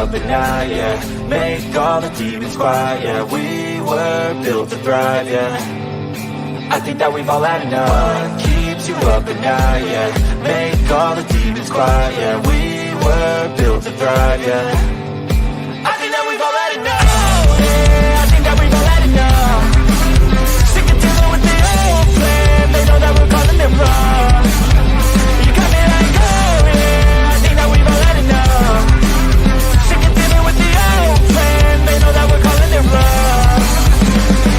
At night, yeah. Make all the demons quiet, yeah. We were built to thrive, yeah. I think that we've all had enough. What keeps you up at night, yeah. Make all the demons quiet, yeah. We were built to thrive, yeah. I think that we've all had enough. Oh, yeah. I think that we've all had enough. Sick of dealing with the old plan. They know that we're calling it wrong. You got me like, oh, yeah. I think that we've all had enough. They know that we're calling it wrong.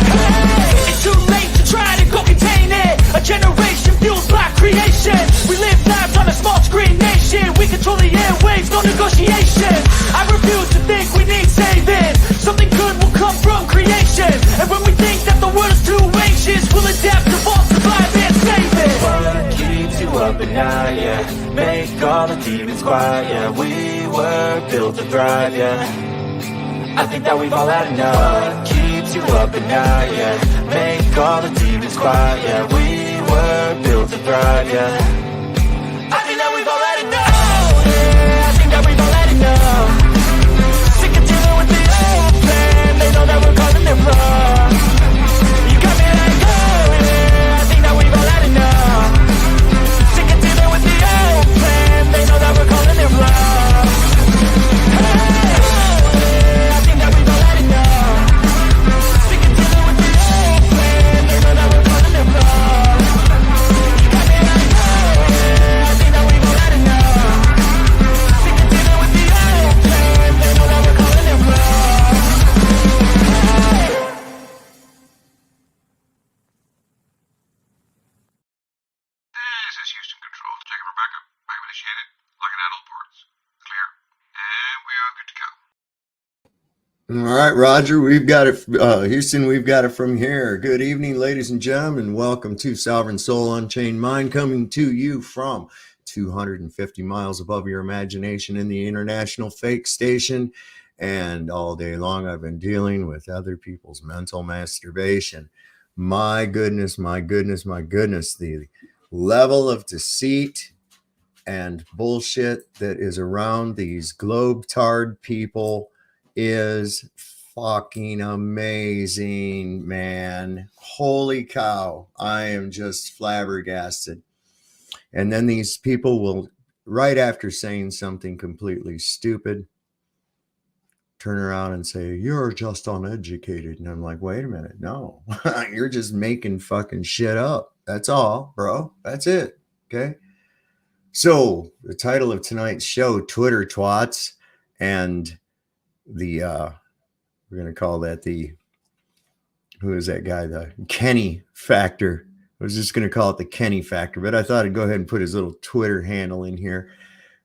Hey, it's too late to try to go contain it. A generation fueled by creation. We live lives on a small screen nation. We control the airwaves, no negotiation. I refuse to think we need saving. Something good will come from creation. And when we think that the world is too anxious, we'll adapt, evolve, survive, and save it. What keeps you up at night, yeah. Make all the demons quiet, yeah. We were built to thrive, yeah. I think that we've all had enough. What keeps you up at night, yeah. Make all the demons quiet, yeah. We were built to thrive, yeah. I think that we've all had enough. Oh, yeah. I think that we've all had enough. Sick of dealing with the old plan. They know that we're calling it wrong. You got me like, oh, yeah. I think that we've all had enough. Sick of dealing with the old plan. They know that we're calling it wrong. All right, Roger, we've got it. Houston, we've got it from here. Good evening, ladies and gentlemen. Welcome to Sovereign Soul Unchained Mind, coming to you from 250 miles above your imagination in the International Fake Station. And all day long, I've been dealing with other people's mental masturbation. My goodness, my goodness, my goodness. The level of deceit and bullshit that is around these globe-tard people is fucking amazing, man. Holy cow. I am just flabbergasted. And then these people will, right after saying something completely stupid, turn around and say, you're just uneducated. And I'm like, wait a minute. No, you're just making fucking shit up. That's all, bro. That's it. Okay. So the title of tonight's show, Twitter Twats, and the we're going to call that the, who is that guy, the Kenny factor. I was just going to call it the Kenny factor, but I thought I'd go ahead and put his little Twitter handle in here.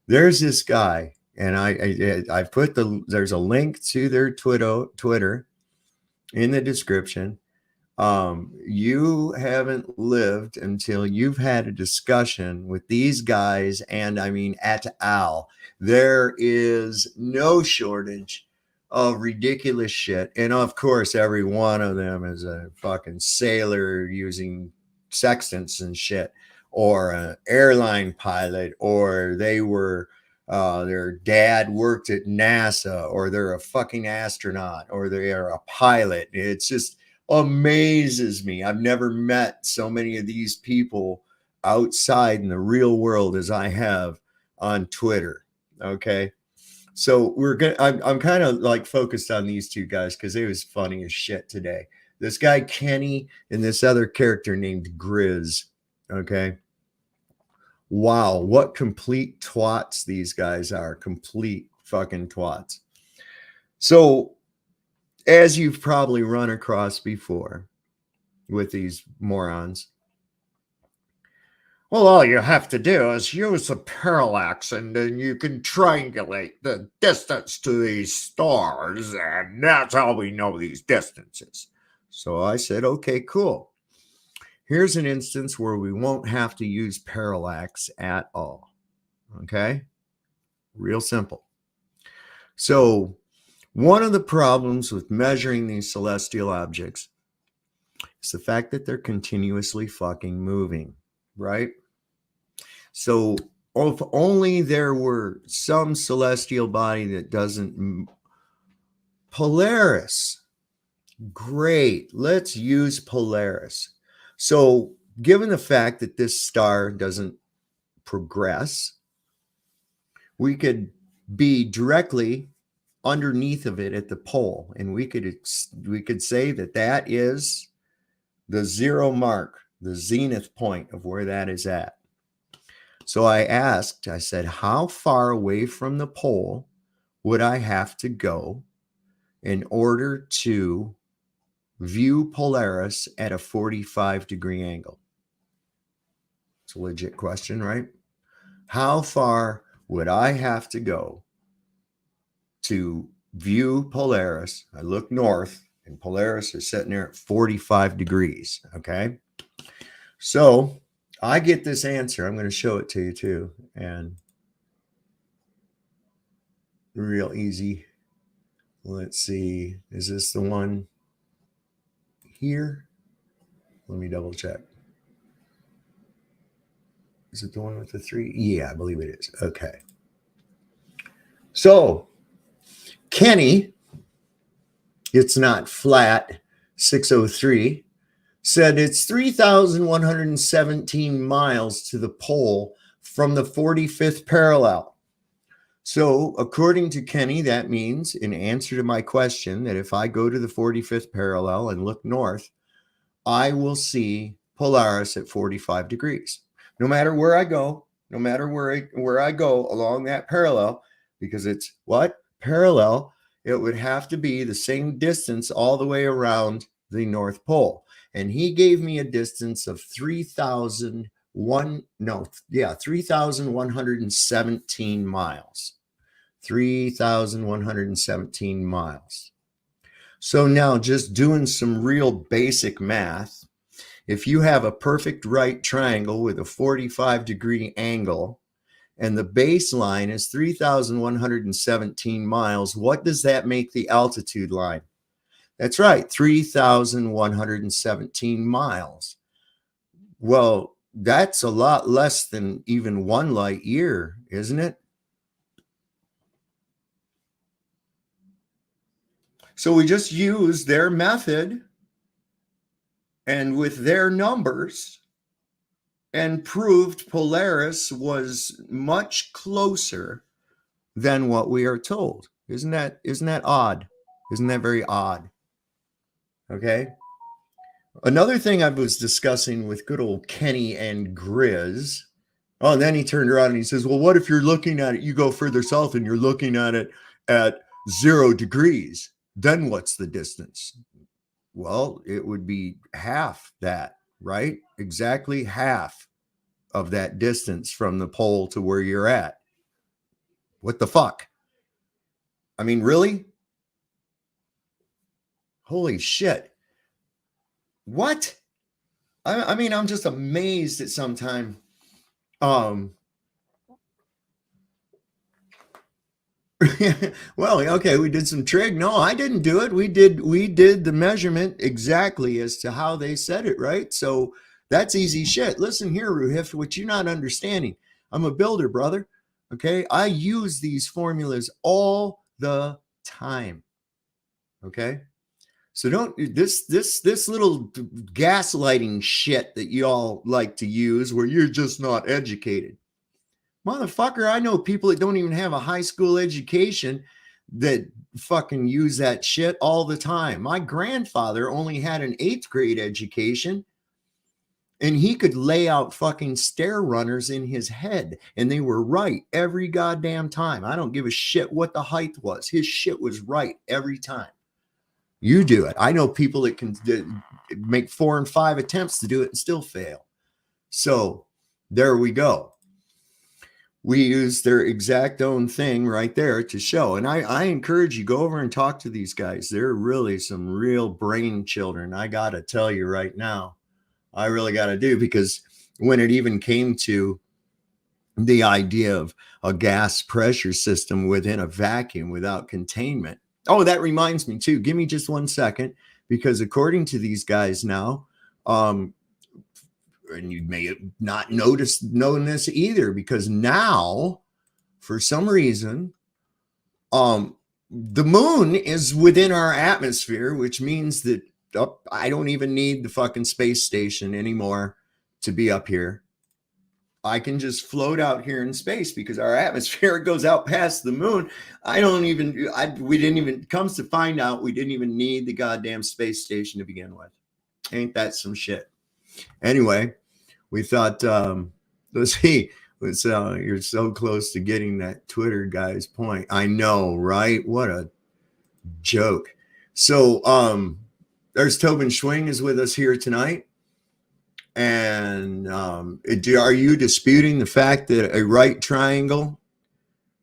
There's this guy, and I put there's a link to their Twitter in the description. You haven't lived until you've had a discussion with these guys, and I mean et al. There is no shortage of ridiculous shit. And of course, every one of them is a fucking sailor using sextants and shit, or an airline pilot, or they were, their dad worked at NASA, or they're a fucking astronaut, or they are a pilot. It's just amazes me. I've never met so many of these people outside in the real world as I have on Twitter. Okay. So I'm kind of like focused on these two guys because it was funny as shit today. This guy Kenny and this other character named Grizz. Okay. Wow, what complete twats these guys are. Complete fucking twats. So, as you've probably run across before with these morons, Well, all you have to do is use the parallax, and then you can triangulate the distance to these stars, and that's how we know these distances. So I said, okay, cool. Here's an instance where we won't have to use parallax at all. Okay? Real simple. So one of the problems with measuring these celestial objects is the fact that they're continuously fucking moving, right? So if only there were some celestial body that doesn't. Polaris. Great. Let's use Polaris. So given the fact that this star doesn't progress, we could be directly underneath of it at the pole, and we could say that that is the zero mark, the zenith point of where that is at. So I said, how far away from the pole would I have to go in order to view Polaris at a 45-degree angle? It's a legit question, right? How far would I have to go to view Polaris? I look north, and Polaris is sitting there at 45 degrees, okay? So I get this answer. I'm going to show it to you too. And real easy. Let's see. Is this the one here? Let me double check. Is it the one with the 3? Yeah, I believe it is. Okay. So Kenny, it's not flat, 603, said it's 3,117 miles to the pole from the 45th parallel. So according to Kenny, that means, in answer to my question, that if I go to the 45th parallel and look north, I will see Polaris at 45 degrees. No matter where I go, no matter where I go along that parallel, because it's what? Parallel, it would have to be the same distance all the way around the North Pole. And he gave me a distance of 3,117 miles. 3,117 miles. So now, just doing some real basic math, if you have a perfect right triangle with a 45-degree angle, and the baseline is 3,117 miles, what does that make the altitude line? That's right, 3,117 miles. Well, that's a lot less than even 1 light year, isn't it? So we just used their method and with their numbers and proved Polaris was much closer than what we are told. Isn't that odd? Isn't that very odd? Okay. Another thing I was discussing with good old Kenny and Grizz. Oh, and then he turned around and he says, well, what if you're looking at it, you go further south and you're looking at it at 0 degrees? Then what's the distance? Well, it would be half that, right? Exactly half of that distance from the pole to where you're at. What the fuck? I mean, really? Holy shit. What? I mean, I'm just amazed at sometimes. Well, okay, we did some trig. No, I didn't do it. We did the measurement exactly as to how they said it, right? So that's easy shit. Listen here, Ruhif, what you're not understanding. I'm a builder, brother. Okay, I use these formulas all the time. Okay, so don't this little gaslighting shit that you all like to use, where you're just not educated. Motherfucker, I know people that don't even have a high school education that fucking use that shit all the time. My grandfather only had an 8th grade education, and he could lay out fucking stair runners in his head, and they were right every goddamn time. I don't give a shit what the height was. His shit was right every time. You do it. I know people that can make 4 and 5 attempts to do it and still fail. So There we go. We use their exact own thing right there to show. And I encourage you, go over and talk to these guys. They're really some real brain children. I got to tell you right now, I really got to do, because when it even came to the idea of a gas pressure system within a vacuum without containment. Oh, that reminds me too. Give me just 1 second, because according to these guys now, and you may have not known this either, because now, for some reason, the moon is within our atmosphere, which means that I don't even need the fucking space station anymore to be up here. I can just float out here in space because our atmosphere goes out past the moon. We didn't even, comes to find out, we didn't even need the goddamn space station to begin with. Ain't that some shit? Anyway, we thought, let's see, you're so close to getting that Twitter guy's point. I know, right? What a joke. So there's Tobin Schwing is with us here tonight. And are you disputing the fact that a right triangle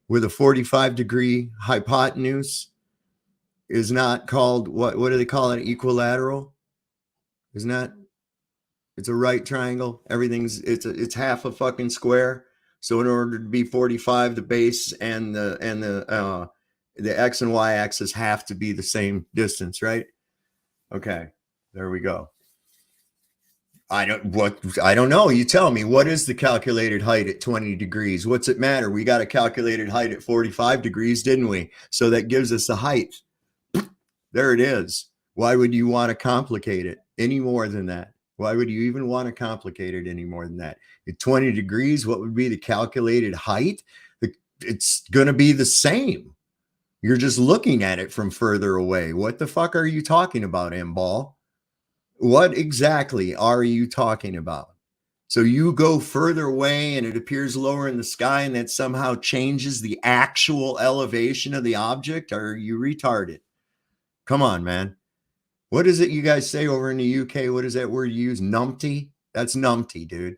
with a 45-degree hypotenuse is not called, what do they call it, equilateral? Isn't that? It's a right triangle. It's half a fucking square. So in order to be 45, the base and the X and Y axis have to be the same distance, right? Okay, there we go. I don't know. You tell me, what is the calculated height at 20 degrees? What's it matter? We got a calculated height at 45 degrees, didn't we? So that gives us the height. There it is. Why would you want to complicate it any more than that? Why would you even want to complicate it any more than that? At 20 degrees, what would be the calculated height? It's going to be the same. You're just looking at it from further away. What the fuck are you talking about, M-Ball? What exactly are you talking about? So you go further away and it appears lower in the sky, and that somehow changes the actual elevation of the object? Are you retarded? Come on, man. What is it you guys say over in the UK? What is that word you use? Numpty? That's numpty, dude.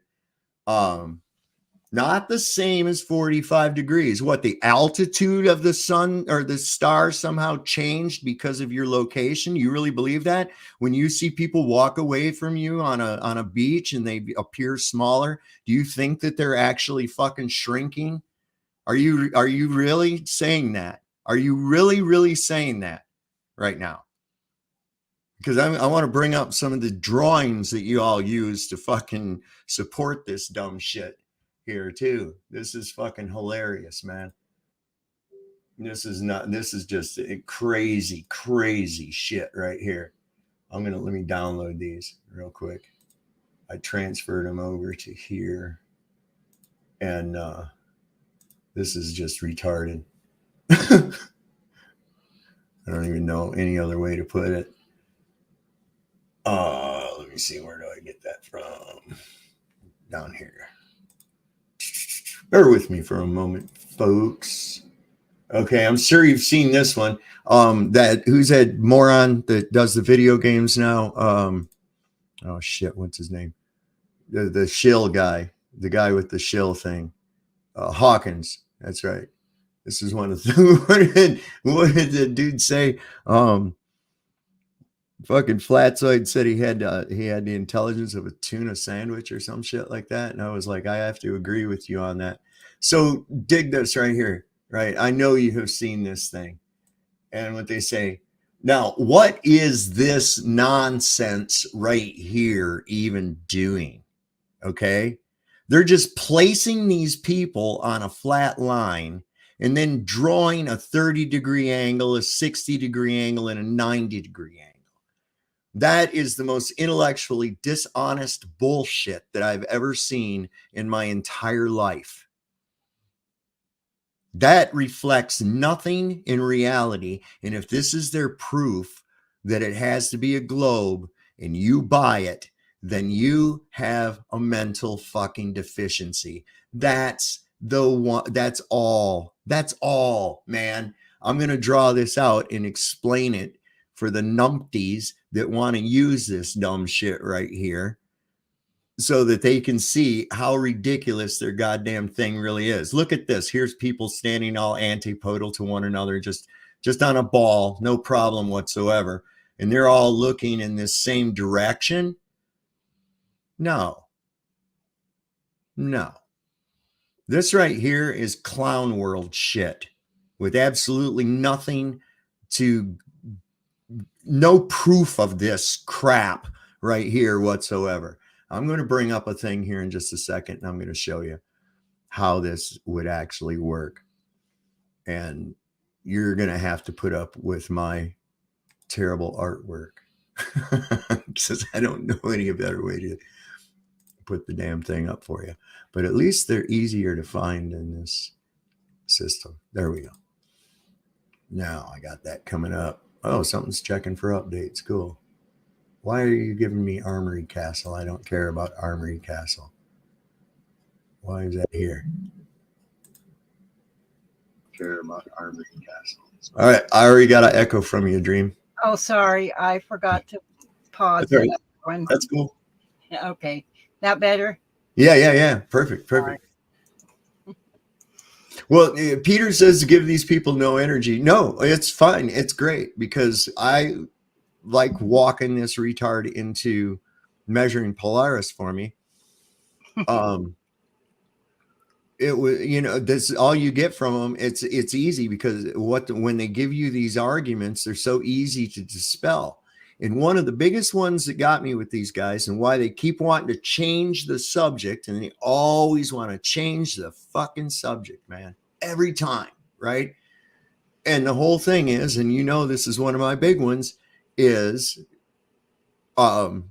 Not the same as 45 degrees. What, the altitude of the sun or the star somehow changed because of your location? You really believe that? When you see people walk away from you on a beach and they appear smaller, do you think that they're actually fucking shrinking? Are you really saying that? Are you really saying that right now? Because I want to bring up some of the drawings that you all use to fucking support this dumb shit here too. This is fucking hilarious, man. This is just a crazy shit right here. Let me download these real quick. I transferred them over to here, and this is just retarded. I don't even know any other way to put it. Let me see, where do I get that from? Down here. Bear with me for a moment, folks. Okay, I'm sure you've seen this one. Who's that moron that does the video games now? Oh shit, what's his name? The shill guy, the guy with the shill thing. Hawkins. That's right. This is one of the what did the dude say? Fucking Flatzoid said he had the intelligence of a tuna sandwich or some shit like that. And I was like, I have to agree with you on that. So dig this right here, right? I know you have seen this thing. And what they say, now, what is this nonsense right here even doing? Okay. They're just placing these people on a flat line and then drawing a 30-degree angle, a 60-degree angle, and a 90-degree angle. That is the most intellectually dishonest bullshit that I've ever seen in my entire life. That reflects nothing in reality. And if this is their proof that it has to be a globe and you buy it, then you have a mental fucking deficiency. That's the one. That's all, man. I'm going to draw this out and explain it for the numpties that want to use this dumb shit right here. so that they can see how ridiculous their goddamn thing really is. Look at this. Here's people standing all antipodal to one another, just on a ball, no problem whatsoever. And they're all looking in this same direction. No. This right here is clown world shit with absolutely nothing to, no proof of this crap right here whatsoever. I'm going to bring up a thing here in just a second, and I'm going to show you how this would actually work. And you're going to have to put up with my terrible artwork because I don't know any better way to put the damn thing up for you. But at least they're easier to find in this system. There we go. Now I got that coming up. Oh, something's checking for updates. Cool. Why are you giving me Armory Castle? I don't care about Armory Castle. Why is that here? Care about Armory Castle. All right. I already got an echo from you, Dream. Oh, sorry. I forgot to pause. That's, right. One. That's cool. Okay. That better? Yeah. Perfect. Right. Well, Peter says to give these people no energy. No, it's fine. It's great because I like walking this retard into measuring Polaris for me. It was, this is all you get from them. It's easy because when they give you these arguments, they're so easy to dispel. And one of the biggest ones that got me with these guys and why they keep wanting to change the subject, and they always want to change the fucking subject, man, every time, right? And the whole thing is, and this is one of my big ones, is hang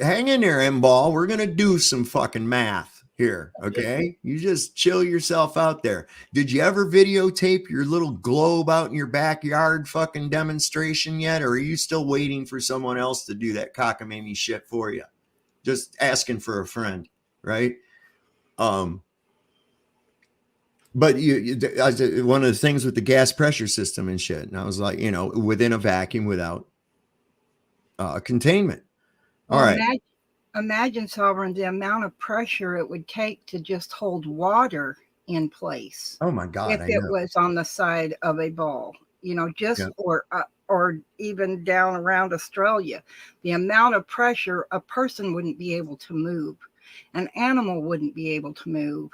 in there, M-Ball. We're going to do some fucking math here, okay? You just chill yourself out there. Did you ever videotape your little globe out in your backyard fucking demonstration yet? Or are you still waiting for someone else to do that cockamamie shit for you? Just asking for a friend, right? But one of the things with the gas pressure system and shit, and I was like, within a vacuum without containment. All right. Imagine, Sovereign, the amount of pressure it would take to just hold water in place. Oh my God! If it was on the side of a ball, or even down around Australia, the amount of pressure, a person wouldn't be able to move, an animal wouldn't be able to move.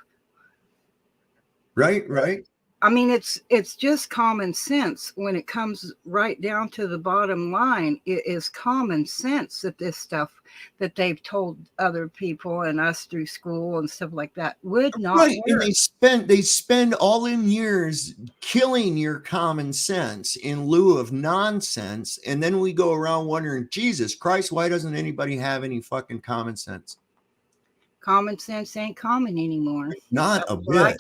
Right. I mean, it's just common sense when it comes right down to the bottom line. It is common sense that this stuff that they've told other people and us through school and stuff like that would not work. And they spend all in years killing your common sense in lieu of nonsense. And then we go around wondering, Jesus Christ, why doesn't anybody have any fucking common sense? Common sense ain't common anymore. Not a bit.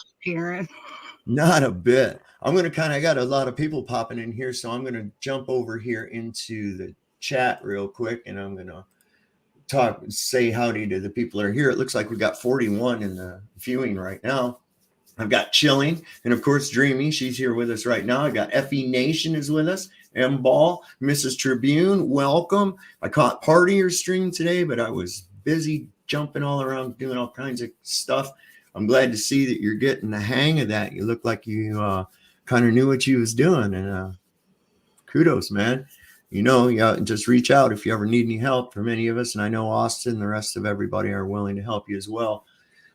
Not a bit. I got a lot of people popping in here, so I'm going to jump over here into the chat real quick, and I'm going to say howdy to the people that are here. It looks like we've got 41 in the viewing right now. I've got Chilling, and of course, Dreamy. She's here with us right now. I got FE Nation is with us. M-Ball, Mrs. Tribune, welcome. I caught part of your stream today, but I was busy jumping all around doing all kinds of stuff. I'm glad to see that you're getting the hang of that. You look like you kind of knew what you was doing, and kudos, man. Just reach out if you ever need any help from any of us. And I know Austin and the rest of everybody are willing to help you as well.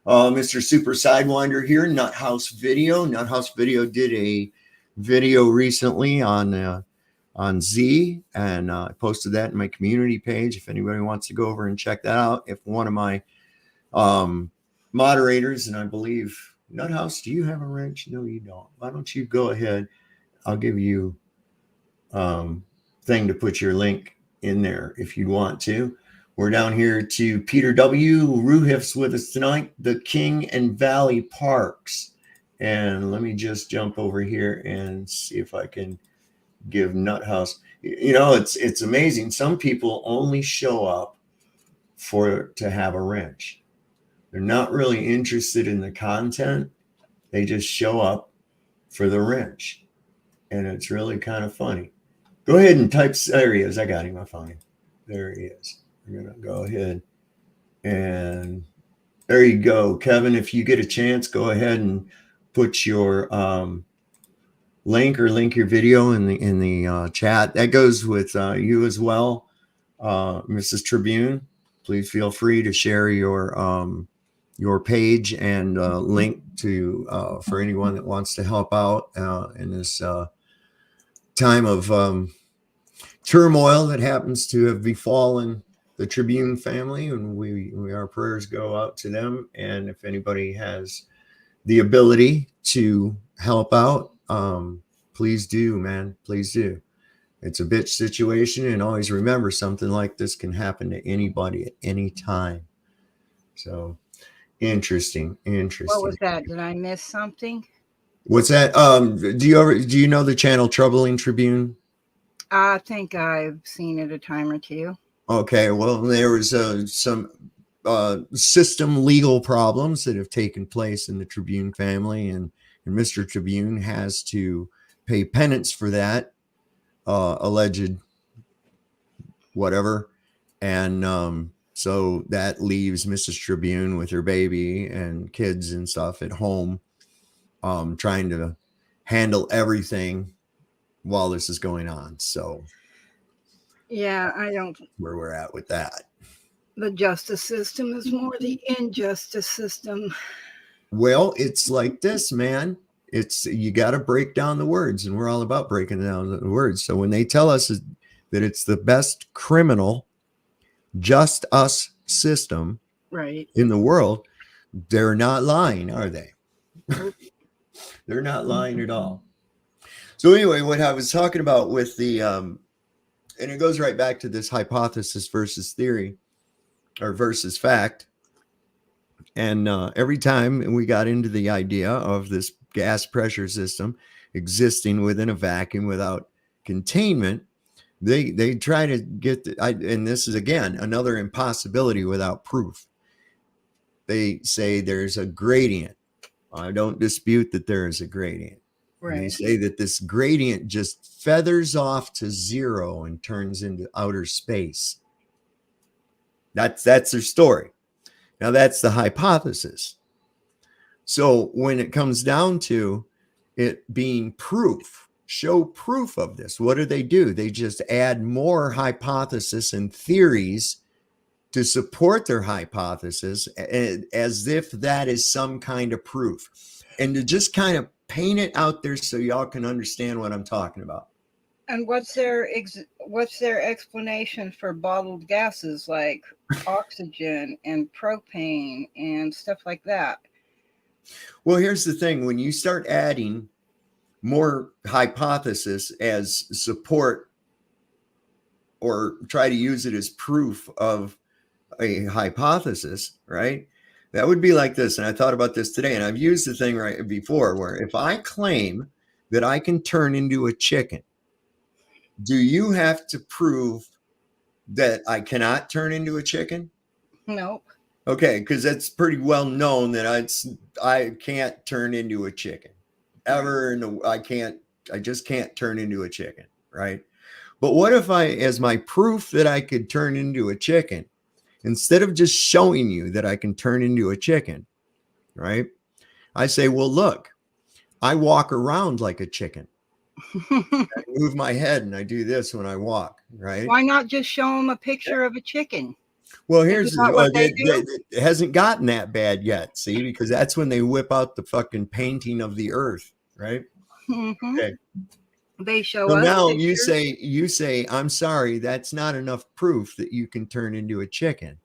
Mr. Super Sidewinder here, Nuthouse Video. Nuthouse Video did a video recently on Z, and I posted that in my community page if anybody wants to go over and check that out. If one of my moderators, and I believe Nuthouse, do you have a wrench? No, you don't. Why don't you go ahead? I'll give you thing to put your link in there if you want to. We're down here to Peter W. Ruhiff's with us tonight, the King and Valley Parks. And let me just jump over here and see if I can give Nuthouse. It's amazing. Some people only show up to have a wrench. They're not really interested in the content. They just show up for the wrench. And it's really kind of funny. Go ahead and type, there he is. I got him. I found him. There he is. We're going to go ahead And there you go, Kevin. If you get a chance, go ahead and put your link your video in the chat. That goes with you as well, Mrs. Tribune. Please feel free to share your page and link to for anyone that wants to help out in this time of turmoil that happens to have befallen the Tribune family, and our prayers go out to them. And if anybody has the ability to help out, please do, man. Please do. It's a bitch situation, and always remember something like this can happen to anybody at any time. So interesting. What was that? Did I miss something? What's that? Do you know the channel Troubling Tribune? I think I've seen it a time or two. Okay, well, there was some system legal problems that have taken place in the Tribune family, and Mr. Tribune has to pay penance for that alleged whatever, and so that leaves Mrs. Tribune with her baby and kids and stuff at home, trying to handle everything while this is going on. So yeah, I don't. Where we're at with that. The justice system is more the injustice system. Well, it's like this, man. It's you got to break down the words, and we're all about breaking down the words. So when they tell us that it's the best criminal just us system right in the world, they're not lying, are they? They're not lying at all. So anyway, what I was talking about with the and it goes right back to this hypothesis versus theory or versus fact. And every time we got into the idea of this gas pressure system existing within a vacuum without containment, they try to get and this is again another impossibility without proof. They say there's a gradient. I don't dispute that there is a gradient. Right. They say that this gradient just feathers off to zero and turns into outer space. That's their story. Now that's the hypothesis. So when it comes down to it being proof, show proof of this, what do? They just add more hypothesis and theories to support their hypothesis as if that is some kind of proof, and to just kind of paint it out there so y'all can understand what I'm talking about. And what's their explanation for bottled gases like oxygen and propane and stuff like that? Well, here's the thing. When you start adding more hypothesis as support or try to use it as proof of a hypothesis, right? That would be like this. And I thought about this today, and I've used the thing right before where if I claim that I can turn into a chicken, do you have to prove that I cannot turn into a chicken? Nope. Okay, because that's pretty well known that I can't turn into a chicken ever. I just can't turn into a chicken, right? But what if as my proof that I could turn into a chicken, instead of just showing you that I can turn into a chicken, right? I say, well, look, I walk around like a chicken. I move my head and I do this when I walk, right? Why not just show them a picture of a chicken? Well, it hasn't gotten that bad yet, see, because that's when they whip out the fucking painting of the earth, right? Mm-hmm. Okay. They show so us now pictures. you say, I'm sorry, that's not enough proof that you can turn into a chicken.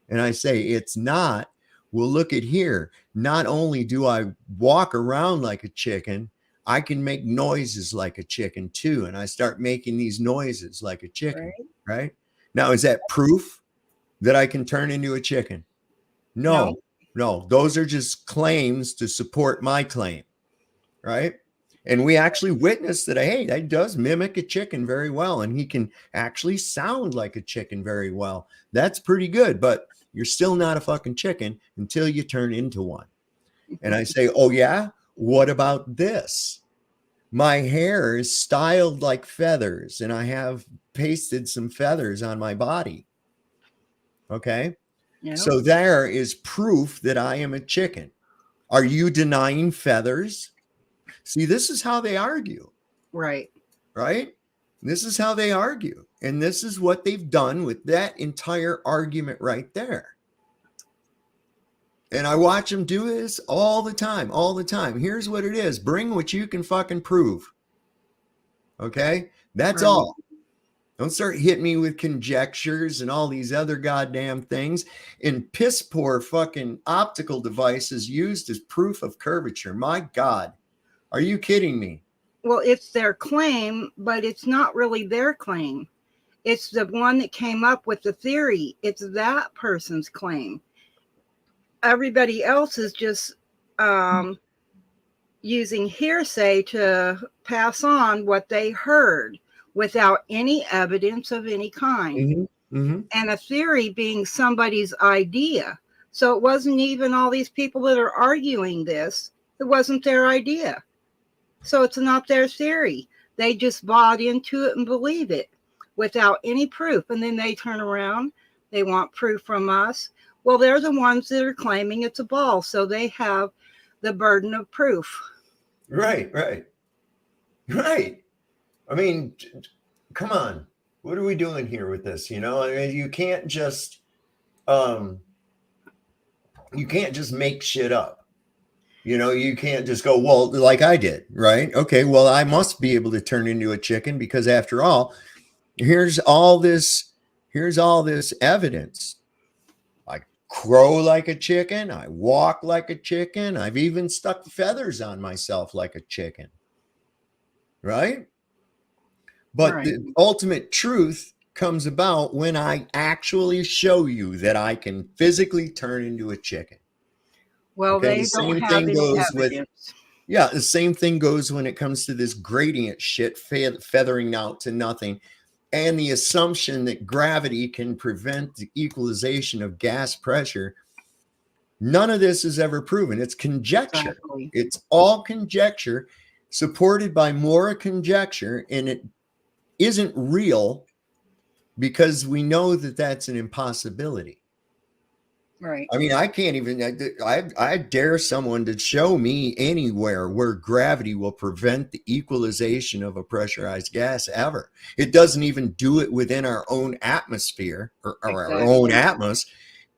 And I say, it's not. Well, look at here. Not only do I walk around like a chicken, I can make noises like a chicken too. And I start making these noises like a chicken, right? Now, is that proof that I can turn into a chicken? No. Those are just claims to support my claim, right? And we actually witnessed that, hey, that does mimic a chicken very well. And he can actually sound like a chicken very well. That's pretty good. But you're still not a fucking chicken until you turn into one. And I say, oh, yeah? What about this? My hair is styled like feathers, and I have pasted some feathers on my body. Okay. Yeah. So there is proof that I am a chicken. Are you denying feathers? See, this is how they argue, Right. right? This is how they argue. And this is what they've done with that entire argument right there. And I watch them do this all the time, all the time. Here's what it is. Bring what you can fucking prove. Okay? That's Right. all. Don't start hitting me with conjectures and all these other goddamn things and piss poor fucking optical devices used as proof of curvature. My God. Are you kidding me? Well, it's their claim, but it's not really their claim. It's the one that came up with the theory. It's that person's claim. Everybody else is just using hearsay to pass on what they heard without any evidence of any kind. Mm-hmm. Mm-hmm. And a theory being somebody's idea. So it wasn't even all these people that are arguing this. It wasn't their idea. So it's not their theory. They just bought into it and believe it without any proof. And then they turn around. They want proof from us. Well, they're the ones that are claiming it's a ball. So they have the burden of proof. Right, right, right. I mean, come on. What are we doing here with this? You know, I mean, you can't just make shit up. You know, you can't just go, well, like I did, right? Okay, well, I must be able to turn into a chicken because after all, here's all this evidence. I crow like a chicken, I walk like a chicken, I've even stuck feathers on myself like a chicken. Right? But Right. the ultimate truth comes about when I actually show you that I can physically turn into a chicken. Well, Okay, they the don't same have thing any goes with, evidence. yeah, the same thing goes when it comes to this gradient shit, feathering out to nothing, and the assumption that gravity can prevent the equalization of gas pressure. None of this is ever proven. It's conjecture. Exactly. It's all conjecture, supported by more conjecture, and it isn't real because we know that that's an impossibility. Right. I mean, I can't even, I dare someone to show me anywhere where gravity will prevent the equalization of a pressurized gas ever. It doesn't even do it within our own atmosphere or our own atmos,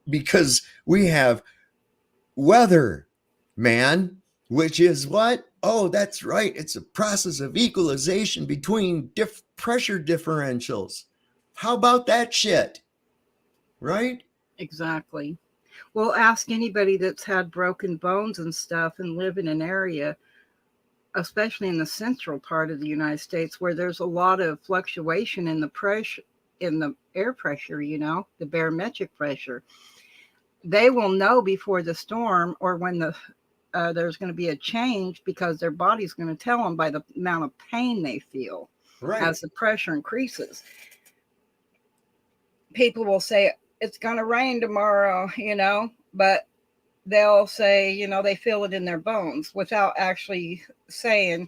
because we have weather, man, which is what? Oh, that's right. It's a process of equalization between pressure differentials. How about that shit? Right? Exactly. Well, ask anybody that's had broken bones and stuff and live in an area, especially in the central part of the United States, where there's a lot of fluctuation in the pressure, in the air pressure, you know, the barometric pressure. They will know before the storm or when there's going to be a change, because their body's going to tell them by the amount of pain they feel as the pressure increases. People will say, it's going to rain tomorrow, you know, but they'll say, you know, they feel it in their bones without actually saying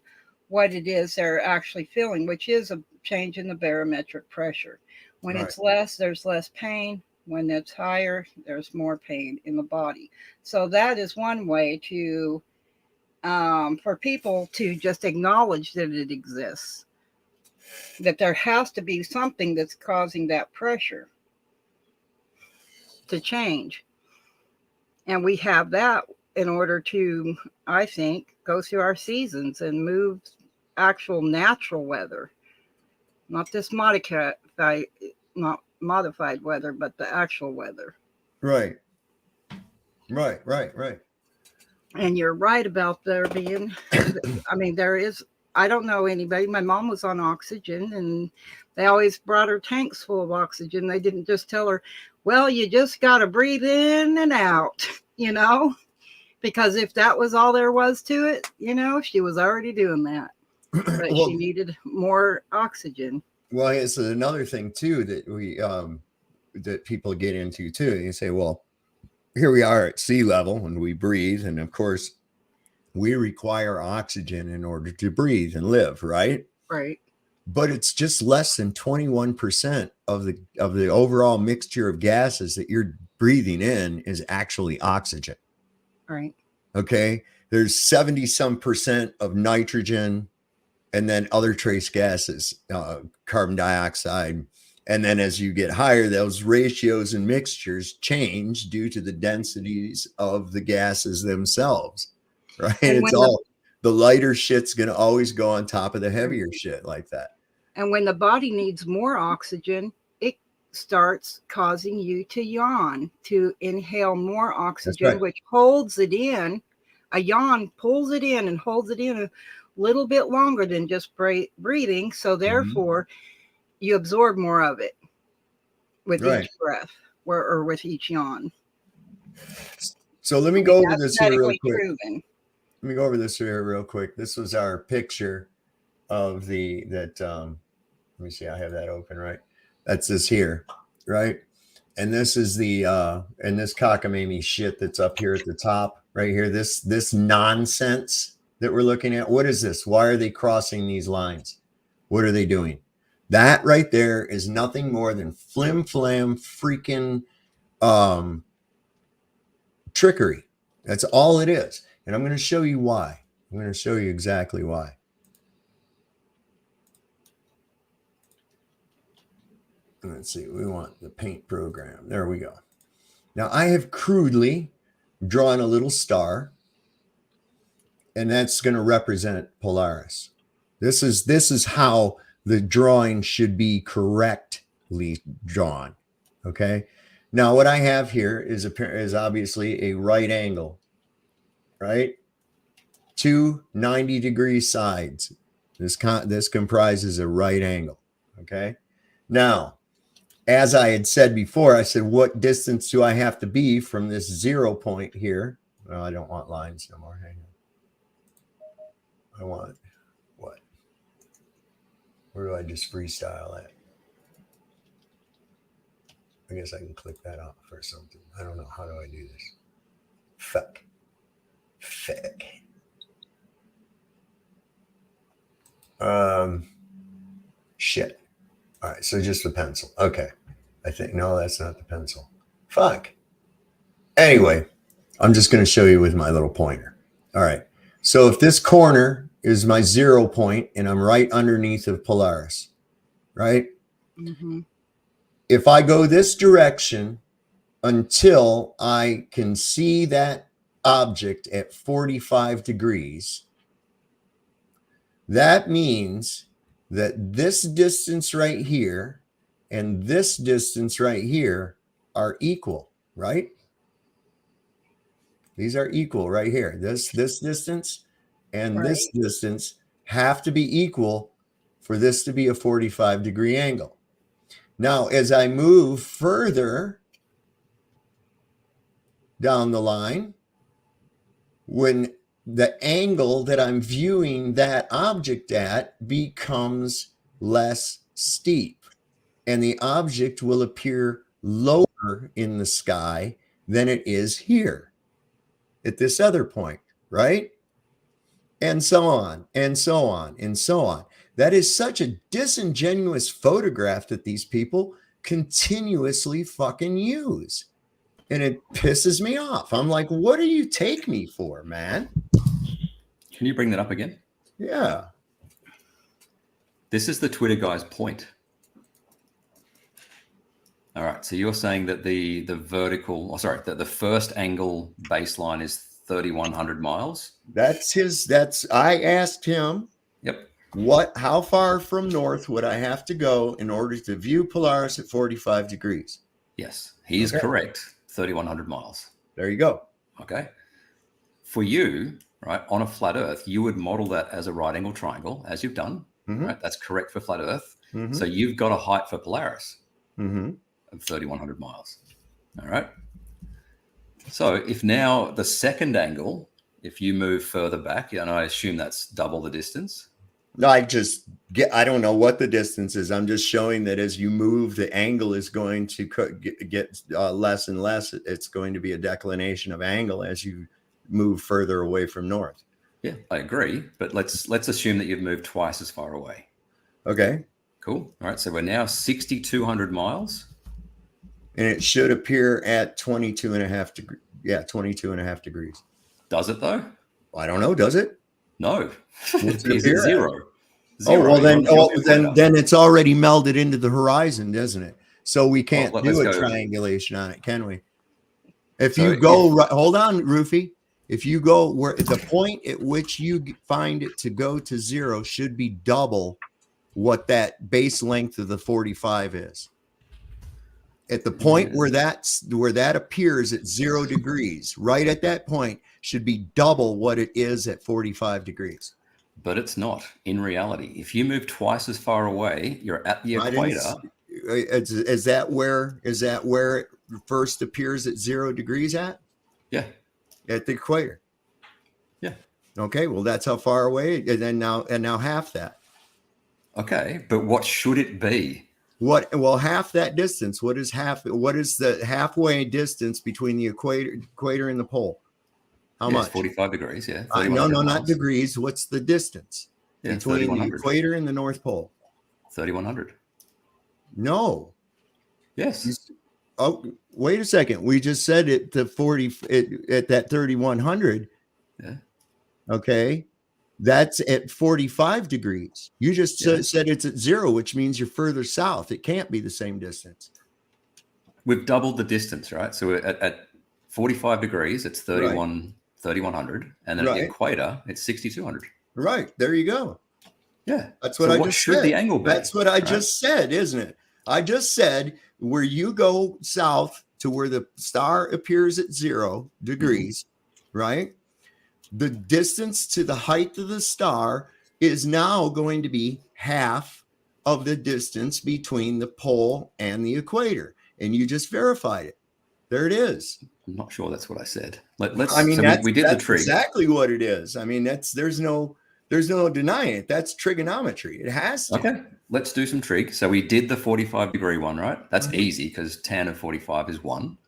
what it is they're actually feeling, which is a change in the barometric pressure. When it's less, there's less pain. When it's higher, there's more pain in the body. So that is one way to, for people to just acknowledge that it exists, that there has to be something that's causing that pressure to change. And we have that in order to, I think, go through our seasons and move actual natural weather, not this modified weather, but the actual weather. Right. And you're right about there being, I mean, there is, I don't know anybody. My mom was on oxygen and they always brought her tanks full of oxygen. They didn't just tell her, well, you just got to breathe in and out, you know, because if that was all there was to it, you know, she was already doing that. But she needed more oxygen. Well, it's another thing too that that people get into too. You say, well, here we are at sea level and we breathe, and of course we require oxygen in order to breathe and live, right? Right. But it's just less than 21% of the overall mixture of gases that you're breathing in is actually oxygen. Right. Okay. There's 70 some percent of nitrogen and then other trace gases, carbon dioxide. And then as you get higher, those ratios and mixtures change due to the densities of the gases themselves. Right. And It's when all the lighter shit's going to always go on top of the heavier shit like that. And when the body needs more oxygen, it starts causing you to yawn, to inhale more oxygen, right. which holds it in. A yawn pulls it in and holds it in a little bit longer than just breathing. So therefore, you absorb more of it with each breath or with each yawn. So let me go over this here real quick. Proven. Let me go over this here real quick. This was our picture of let me see, I have that open, right? That's this here, right? And this is the and this cockamamie shit that's up here at the top, right here. This nonsense that we're looking at. What is this? Why are they crossing these lines? What are they doing? That right there is nothing more than flim flam freaking trickery. That's all it is. And I'm going to show you why. I'm going to show you exactly why. Let's see. We want the paint program. There we go. Now I have crudely drawn a little star, and that's going to represent Polaris. This is how the drawing should be correctly drawn. Okay. Now what I have here is obviously a right angle, right? Two 90-degree sides. This comprises a right angle. Okay. Now, as I had said before, I said, what distance do I have to be from this 0 point here? Well, I don't want lines no more. Hang on. I want what? Where do I just freestyle at? I guess I can click that off or something. I don't know. How do I do this? Fuck. Shit. All right. So just the pencil. Okay. I think, no, that's not the pencil. Fuck. Anyway, I'm just going to show you with my little pointer. All right. So if this corner is my 0 point and I'm right underneath of Polaris, right? Mm-hmm. If I go this direction until I can see that object at 45 degrees, that means that this distance right here and this distance right here are equal, right? These are equal right here. This distance and this distance have to be equal for this to be a 45-degree angle. Now, as I move further down the line, when the angle that I'm viewing that object at becomes less steep, and the object will appear lower in the sky than it is here at this other point, right? And so on, and so on, and so on. That is such a disingenuous photograph that these people continuously fucking use. And it pisses me off. I'm like, what do you take me for, man? Can you bring that up again? Yeah. This is the Twitter guy's point. All right. So you're saying that the that the first angle baseline is 3,100 miles? I asked him. Yep. How far from north would I have to go in order to view Polaris at 45 degrees? Yes, he is correct. 3,100 miles. There you go. Okay. For you, right, on a flat Earth, you would model that as a right angle triangle, as you've done. Mm-hmm. Right? That's correct for flat Earth. Mm-hmm. So you've got a height for Polaris of 3,100 miles. All right. So if now the second angle, if you move further back, and I assume that's double the distance. No, I don't know what the distance is. I'm just showing that as you move, the angle is going to get less and less. It's going to be a declination of angle as you move further away from north. Yeah, I agree. But let's assume that you've moved twice as far away. Okay. Cool. All right. So we're now 6,200 miles. and it should appear at 22 and a half degrees. Yeah, 22 and a half degrees. Does it though? I don't know. Does it? No. What's it It's appear at? zero. Oh, well, Zero. then it's already melded into the horizon, doesn't it? So we can't Well, do let's a go. triangulation on it, can we? If So you go, hold on, Rufy. If you go where the point at which you find it to go to zero should be double what that base length of the 45 is. At the point where that appears at 0 degrees, right at that point should be double what it is at 45 degrees. But it's not in reality. If you move twice as far away, you're at the equator. Is that where it first appears at 0 degrees at? Yeah. At the equator. Yeah. Okay, well that's how far away, and then now half that. Okay, but what should it be? What? Well, half that distance. What is the halfway distance between the equator and the pole? How much? 45 degrees, yeah. No, not degrees. What's the distance between the equator and the North Pole? 3,100. No. Yes. Oh, wait a second. We just said it to 40 at that 3,100. Yeah. Okay. That's at 45 degrees. You just said it's at 0, which means you're further south. It can't be the same distance. We've doubled the distance, right? So at 45 degrees, it's 3,100. And then at the equator, it's 6,200. Right. There you go. Yeah. That's what I just said. What should the angle be? That's what I just said, isn't it? I just said where you go south to where the star appears at 0 degrees, right? The distance to the height of the star is now going to be half of the distance between the pole and the equator. And you just verified it. There it is. I'm not sure that's what I said. We did the trig. Exactly what it is. I mean, there's no denying it. That's trigonometry. It has to. Okay, let's do some trig. So we did the 45 degree one, right? That's easy because tan of 45 is 1.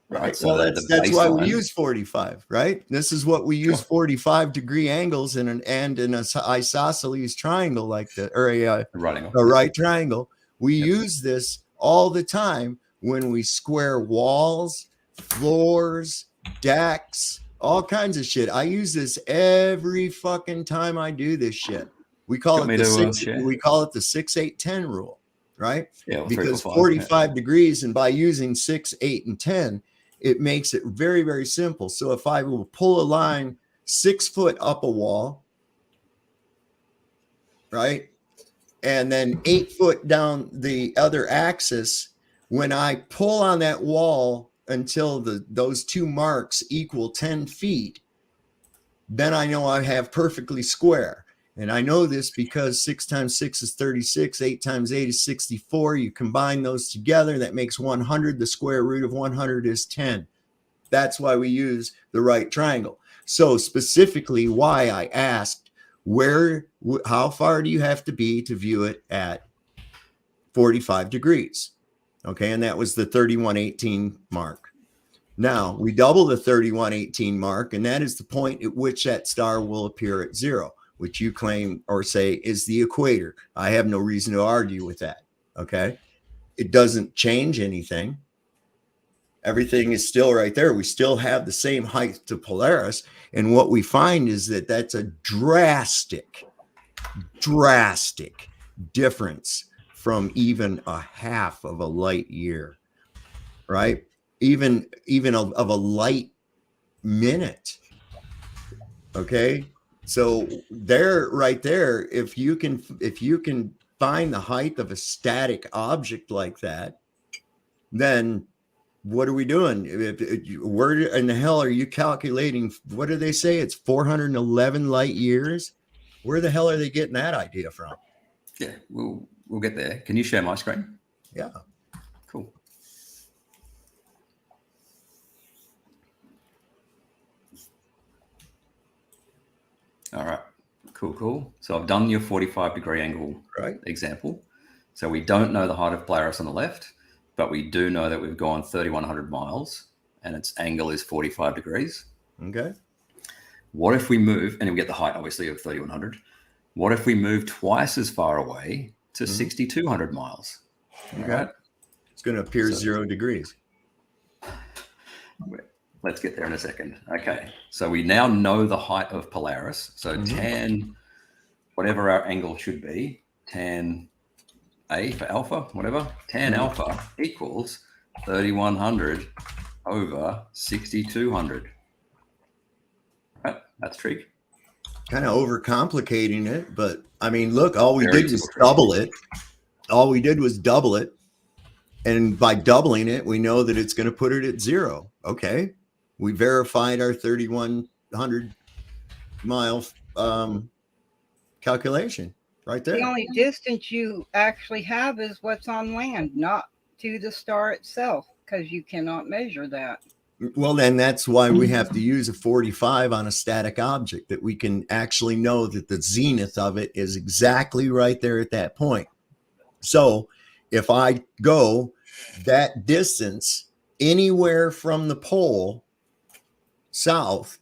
Right. So well, that's why we use 45, right? This is what we use 45 degree angles in an isosceles triangle like that, or a right triangle. We use this all the time when we square walls, floors, decks, all kinds of shit. I use this every fucking time I do this shit. We call it the 6-8-10 rule, right? Yeah, because 45 degrees, and by using 6, 8, and 10, it makes it very, very simple. So if I will pull a line 6 foot up a wall, right, and then 8 foot down the other axis, when I pull on that wall until those two marks equal 10 feet, then I know I have perfectly square. And I know this because 6 times 6 is 36, 8 times 8 is 64. You combine those together, that makes 100. The square root of 100 is 10. That's why we use the right triangle. So specifically why I asked, how far do you have to be to view it at 45 degrees? Okay, and that was the 3118 mark. Now, we double the 3118 mark, and that is the point at which that star will appear at 0. Which you claim or say is the equator. I have no reason to argue with that. Okay. It doesn't change anything. Everything is still right there. We still have the same height to Polaris. And what we find is that that's a drastic difference from even a half of a light year, right? Even of a light minute. Okay. So right there, if you can find the height of a static object like that, then what are we doing? Where in the hell are you calculating? What do they say? It's 411 light years. Where the hell are they getting that idea from? Yeah, we'll get there. Can you share my screen? Yeah. Cool. All right, cool. So I've done your 45 degree angle example. So we don't know the height of Polaris on the left, but we do know that we've gone 3,100 miles and its angle is 45 degrees. Okay. What if we move, and we get the height obviously of 3,100. What if we move twice as far away to 6,200 miles? Okay. All right. It's going to appear 0 degrees. Let's get there in a second. Okay, so we now know the height of Polaris. So tan, whatever our angle should be, tan A for alpha, whatever, tan alpha equals 3100 over 6200. Right, that's trig. Kind of overcomplicating it, but I mean, look, all we did was double it. All we did was double it. And by doubling it, we know that it's going to put it at 0. Okay. We verified our 3,100 mile calculation right there. The only distance you actually have is what's on land, not to the star itself, because you cannot measure that. Well, then that's why we have to use a 45 on a static object, that we can actually know that the zenith of it is exactly right there at that point. So if I go that distance anywhere from the pole south,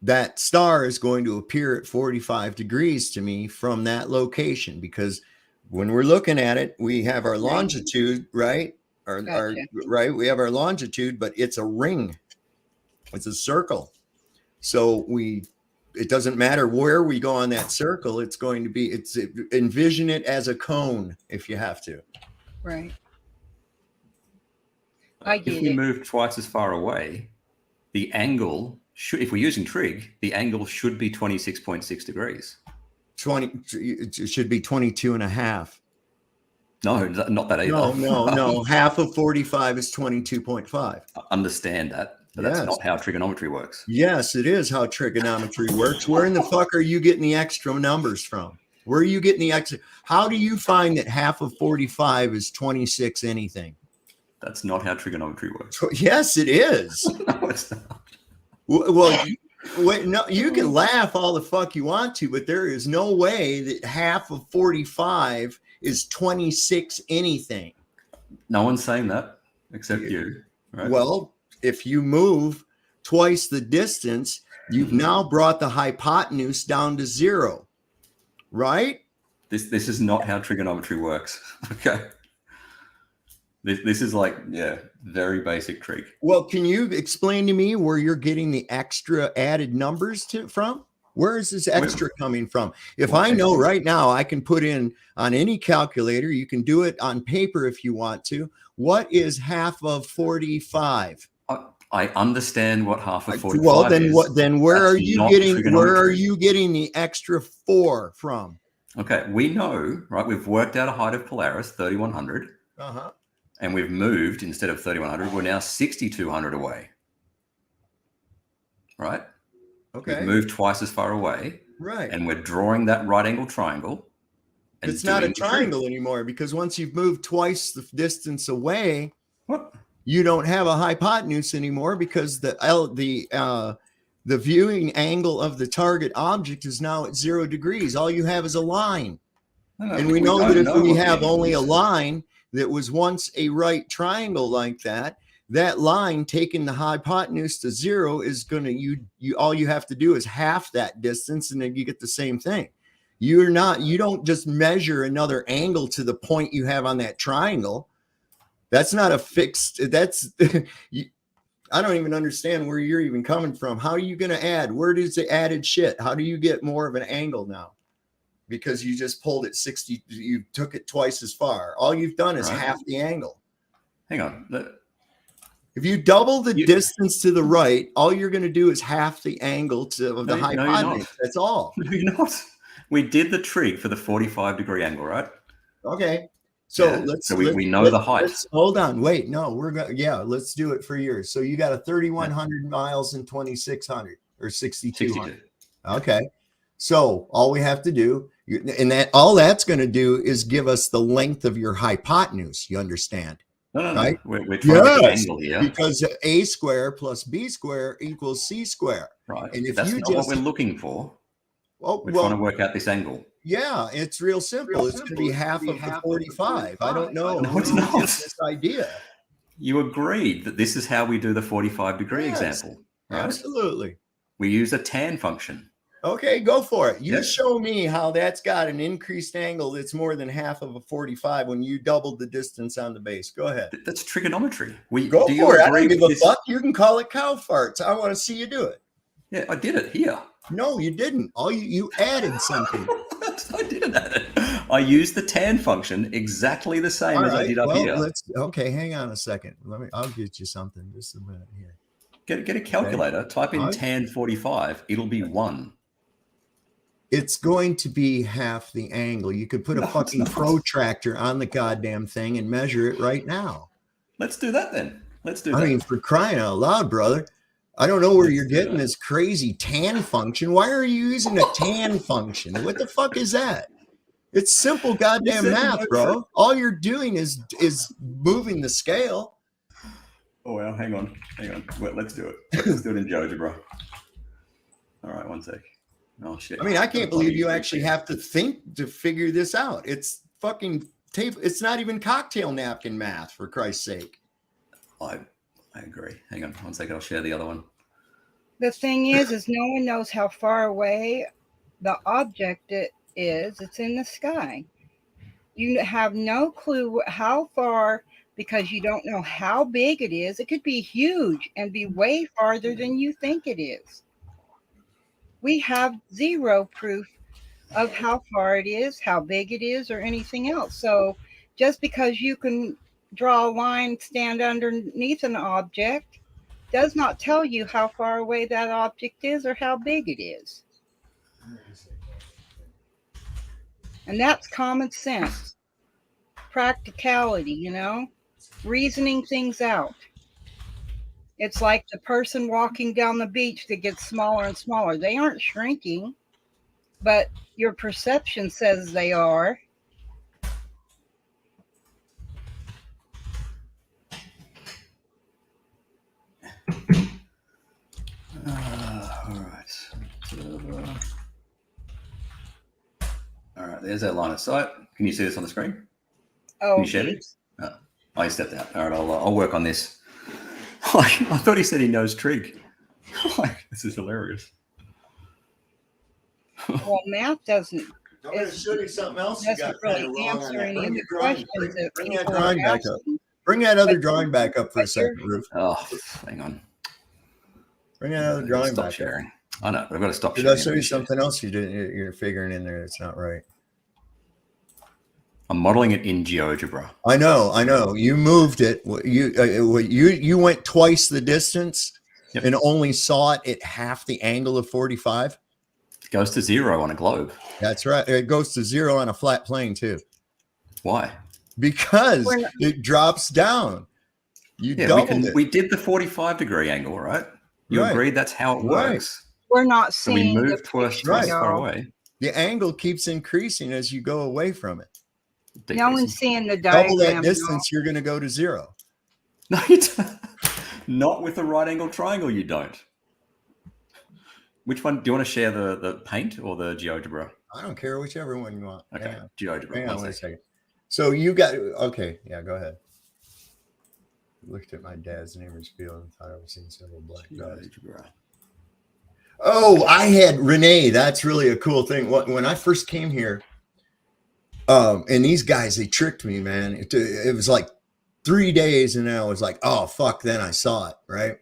that star is going to appear at 45 degrees to me from that location, because when we're looking at it, we have our longitude, right? Our right, we have our longitude, but it's a ring, it's a circle. So it doesn't matter where we go on that circle, it's going to be, envision it as a cone if you have to. Right. I get If we it. move twice as far away, the angle should, if we're using trig, the angle should be 26.6 degrees. It should be 22 and a half. No, not that either. No. Half of 45 is 22.5. I understand that, but that's not how trigonometry works. Yes, it is how trigonometry works. Where in the fuck are you getting the extra numbers from? Where are you getting the extra? How do you find that half of 45 is 26 anything? That's not how trigonometry works. Yes, it is. No, it's not. Well, wait, no, you can laugh all the fuck you want to, but there is no way that half of 45 is 26 anything. No one's saying that except you. Right? Well, if you move twice the distance, you've now brought the hypotenuse down to 0, right? This is not how trigonometry works. Okay. This is like, very basic trig. Well, can you explain to me where you're getting the extra added numbers from? Where is this extra coming from? If I know right now, I can put in on any calculator, you can do it on paper if you want to. What is half of 45? I understand what half of 45 well, then is. What? Then where That's are you getting? Where are you getting the extra 4 from? Okay, we know, right? We've worked out a height of Polaris, 3,100. And we've moved, instead of 3,100, we're now 6,200 away. Right? Okay. We've moved twice as far away. Right. And we're drawing that right angle triangle. And it's not a triangle anymore, because once you've moved twice the distance away, you don't have a hypotenuse anymore, because the viewing angle of the target object is now at 0 degrees. All you have is a line. And we know that if we have only a line that was once a right triangle like that, that line taking the hypotenuse to 0 is going to, you all you have to do is half that distance, and then you get the same thing. You don't just measure another angle to the point you have on that triangle. That's not a fixed, I don't even understand where you're even coming from. How are you going to add? Where does the added shit? How do you get more of an angle now? Because you just pulled it 60, you took it twice as far. All you've done is half the angle. Hang on. If you double the distance to the right, all you're going to do is half the angle of the hypotenuse. That's all. No, you're not. We did the trig for the 45-degree angle, right? Okay. So we know the height. Hold on. Wait. No, let's do it for yours. So you got a 3,100 miles and 2,600 or 6,200. Okay. So all we have to do, all that's going to do is give us the length of your hypotenuse. You understand? No. Right? We're trying to get an angle here. Because a square plus b square equals c square. Right. And if that's not what we're looking for. We're trying to work out this angle. Yeah, it's real simple. It's going to be half of the 45. I don't know. No, it's not. This idea. You agreed that this is how we do the 45-degree example, right? Absolutely. We use a tan function. Okay, go for it. You Yeah. show me how that's got an increased angle that's more than half of a 45 when you doubled the distance on the base. Go ahead. That's trigonometry. Go Do you for it. I agree don't give with a this? fuck. You can call it cow farts. I want to see you do it. Yeah, I did it here. No, you didn't. All you added something. I didn't add it. I used the tan function exactly the same All as I right. did up Well, here. okay, hang on a second. I'll get you something. Just a minute here. Get a calculator, type in All right. tan 45, it'll be 1. It's going to be half the angle. You could put a fucking protractor on the goddamn thing and measure it right now. Let's do that then. Let's do that. I mean, for crying out loud, brother. I don't know where Let's you're do getting that. this crazy tan function. Why are you using a tan function? What the fuck is that? It's simple goddamn said math, no bro. All you're doing is moving the scale. Oh, well, hang on. Wait, let's do it. Let's do it in GeoGebra. All right, one sec. Oh, shit. I mean, I can't believe you actually have to think to figure this out. It's fucking tape. It's not even cocktail napkin math, for Christ's sake. I agree. Hang on one second. I'll share the other one. The thing is no one knows how far away the object is. It's in the sky. You have no clue how far, because you don't know how big it is. It could be huge and be way farther than you think it is. We have zero proof of how far it is, how big it is, or anything else. So just because you can draw a line, stand underneath an object, does not tell you how far away that object is or how big it is. And that's common sense, practicality, reasoning things out. It's like the person walking down the beach that gets smaller and smaller. They aren't shrinking, but your perception says they are. All right. All right, there's our line of sight. Can you see this on the screen? Oh, Can you share this? Oh, he stepped out. All right, I'll work on this. I thought he said he knows trig. This is hilarious. well, math doesn't I'm going to show you something else. You got really kinda wrong on answer that. any Bring of your the drawing- questions that bring that people drawing are back up. asking. Bring that other But- drawing back up for a but you're- second, Ruth. Oh, hang on. Bring that other I've got to drawing stop back up. sharing. I know, but I've got to stop Did sharing. I show you something else you're figuring in there that's not right? I'm modeling it in GeoGebra. I know. You moved it. You went twice the distance Yep. and only saw it at half the angle of 45. It goes to 0 on a globe. That's right. It goes to 0 on a flat plane too, Why? because We're not- it drops down. You Yeah, doubled it. we did the 45-degree angle, right? You Right. agreed that's how it Right. works. We're not So we seeing the moved twice picture, Right. far y'all. away. The angle keeps increasing as you go away from it. No one's seeing the Double that diagram. distance, you're going to go to 0. No, you don't. Not with the right angle triangle, you don't. Which one? Do you want to share the paint or the GeoGebra? I don't care, whichever one you want. Okay, Hang on. GeoGebra. Hang one on one second. second. So you got, okay. Yeah, go ahead. Looked at my dad's neighbor's field and thought I was seeing several black dogs. GeoGebra. Oh, I had Renee. That's really a cool thing. When I first came here, and these guys, they tricked me, man. It was like 3 days, and then I was like, oh, fuck. Then I saw it, right?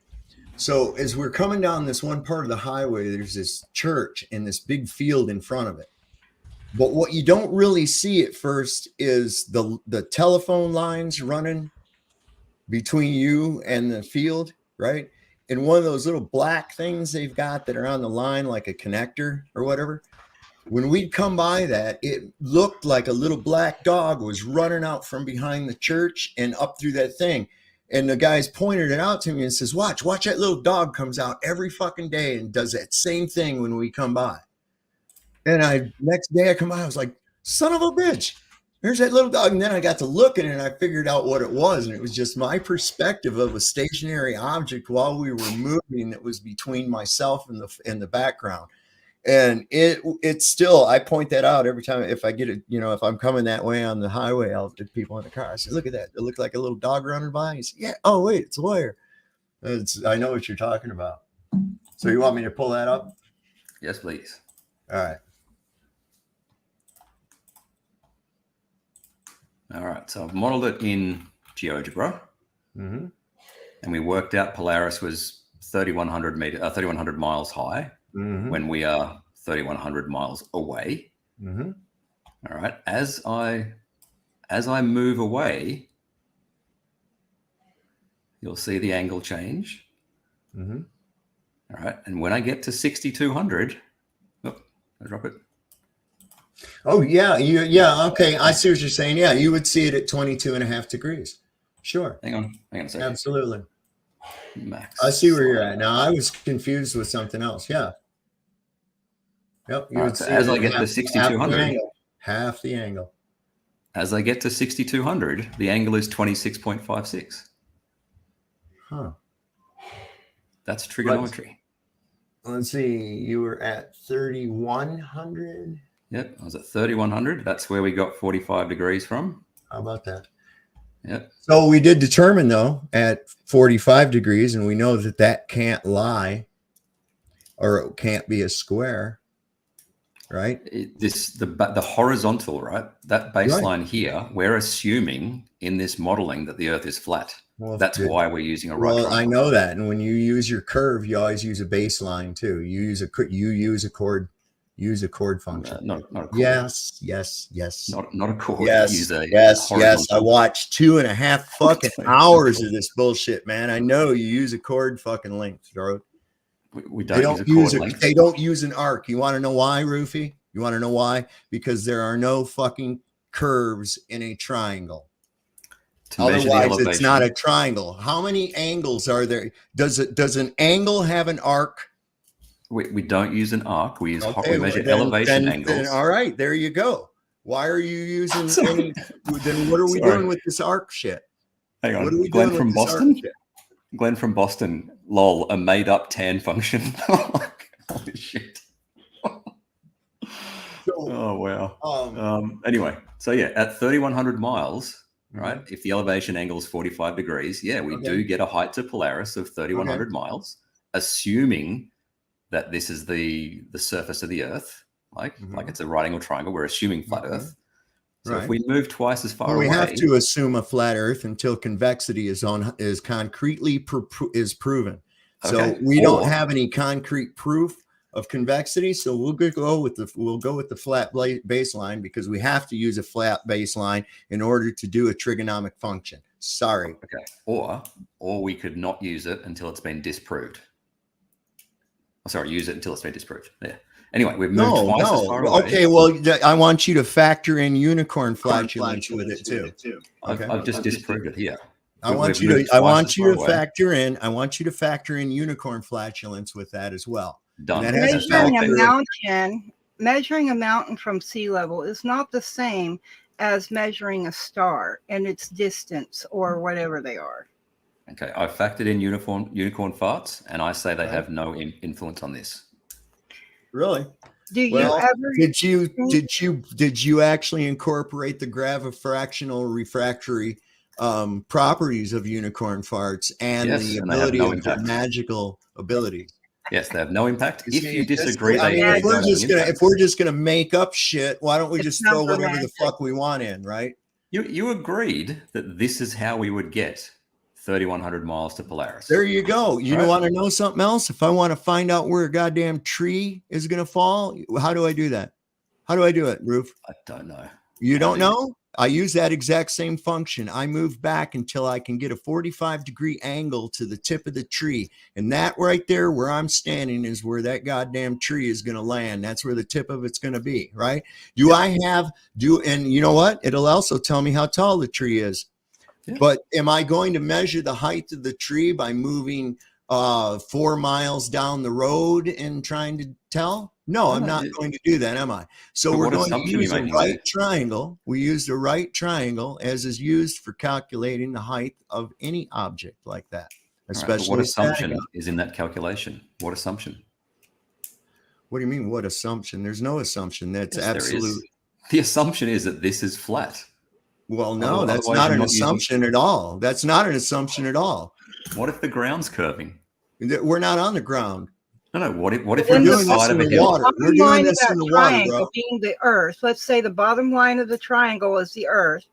So as we're coming down this one part of the highway, there's this church and this big field in front of it. But what you don't really see at first is the telephone lines running between you and the field, right? And one of those little black things they've got that are on the line, like a connector or whatever. When we'd come by that, it looked like a little black dog was running out from behind the church and up through that thing. And the guys pointed it out to me and says, watch that little dog comes out every fucking day and does that same thing when we come by. And next day I come by, I was like, son of a bitch, there's that little dog. And then I got to look at it and I figured out what it was. And it was just my perspective of a stationary object while we were moving that was between myself and the background. And it's still, I point that out every time if I get it, if I'm coming that way on the highway, I'll get people in the car. I say, look at that. It looked like a little dog running by. He said, yeah. Oh, wait, it's a lawyer. I know what you're talking about. So you want me to pull that up? Yes, please. All right. All right. So I've modeled it in GeoGebra, Mm-hmm. and we worked out Polaris was 3,100 miles high Mm-hmm. when we are 3,100 miles away. Mm-hmm. All right. As I move away, you'll see the angle change. Mm-hmm. All right. And when I get to 6,200, I drop it. Oh, yeah. Yeah. Okay. I see what you're saying. Yeah. You would see it at 22.5 degrees. Sure. Hang on a second. Absolutely. Max. I see where you're at. Now, I was confused with something else. Yeah. Yep. You All would right, so see as it I at get to 6,200, half the angle. as I get to 6,200, the angle is 26.56. Huh. That's trigonometry. Let's see. You were at 3,100. Yep, I was at 3,100. That's where we got 45 degrees from. How about that? Yep. So we did determine, though, at 45 degrees, and we know that that can't lie or it can't be a square, right? The horizontal, right? That baseline here, we're assuming in this modeling that the Earth is flat. Well, that's good. why we're using a right Well, triangle. I know that, and when you use your curve, you always use a baseline too. You use a chord function. Not a chord. Yes. Not a chord. Yes. Use a Yes. horizontal. I watched 2.5 fucking hours of this bullshit, man. I know you use a chord fucking length, bro. We don't use a chord length. They don't use an arc. You want to know why, Roofy? You want to know why? Because there are no fucking curves in a triangle. Otherwise, it's not a triangle. How many angles are there? Does an angle have an arc? We don't use an arc. We measure elevation angles. All right, there you go. Why are you using any? Then what are we doing with this arc shit? Hang on. What are we Glenn doing from with this arc Boston? shit? Glenn from Boston, lol, a made up tan function. Holy shit. Oh, wow. Anyway, so yeah, at 3,100 miles, right, if the elevation angle is 45 degrees, we do get a height to Polaris of 3,100 miles, assuming that this is the surface of the Earth, like it's a right angle triangle. We're assuming flat Earth. So if we move twice as far away, we have to assume a flat Earth until convexity is concretely proven. So we don't have any concrete proof of convexity. So we'll go with the flat baseline because we have to use a flat baseline in order to do a trigonomic function. Sorry. Okay. Or we could not use it until it's been disproved. Use it until it's been disproved. Yeah. Anyway, we've moved twice as far away. Okay, well, I want you to factor in unicorn flatulence with it too. Okay. I've just disproved it here. I want you to factor in unicorn flatulence with that as well. Done. Measuring a mountain from sea level is not the same as measuring a star and its distance or whatever they are. Okay, I've factored in unicorn farts, and I say they have no influence on this. Really? Did you actually incorporate the gravifractional refractory properties of unicorn farts and the ability of their magical abilities? Yes, they have no impact. If you disagree, if we're just gonna make up shit, why don't we just throw whatever the fuck we want in, right? You agreed that this is how we would get 3,100 miles to Polaris. There you go. You want to know something else? If I want to find out where a goddamn tree is going to fall, how do I do that? How do I do it, Roof? I don't know. You don't know? I use that exact same function. I move back until I can get a 45-degree angle to the tip of the tree. And that right there where I'm standing is where that goddamn tree is going to land. That's where the tip of it's going to be, right? And you know what? It'll also tell me how tall the tree is. Yeah. But am I going to measure the height of the tree by moving 4 miles down the road and trying to tell? No, I'm not going to do that, am I? So we're going to use a right triangle. We used a right triangle as is used for calculating the height of any object like that. Especially what assumption is in that calculation? What assumption? What do you mean, what assumption? There's no assumption. That's absolute. The assumption is that this is flat. Well, no, that's not an assumption at all. That's not an assumption at all. What if the ground's curving? We're not on the ground. No. What if Then you're the on the side of a hill? water. We're bottom doing line of this that in the water, triangle bro. being the earth. Let's say the bottom line of the triangle is the earth,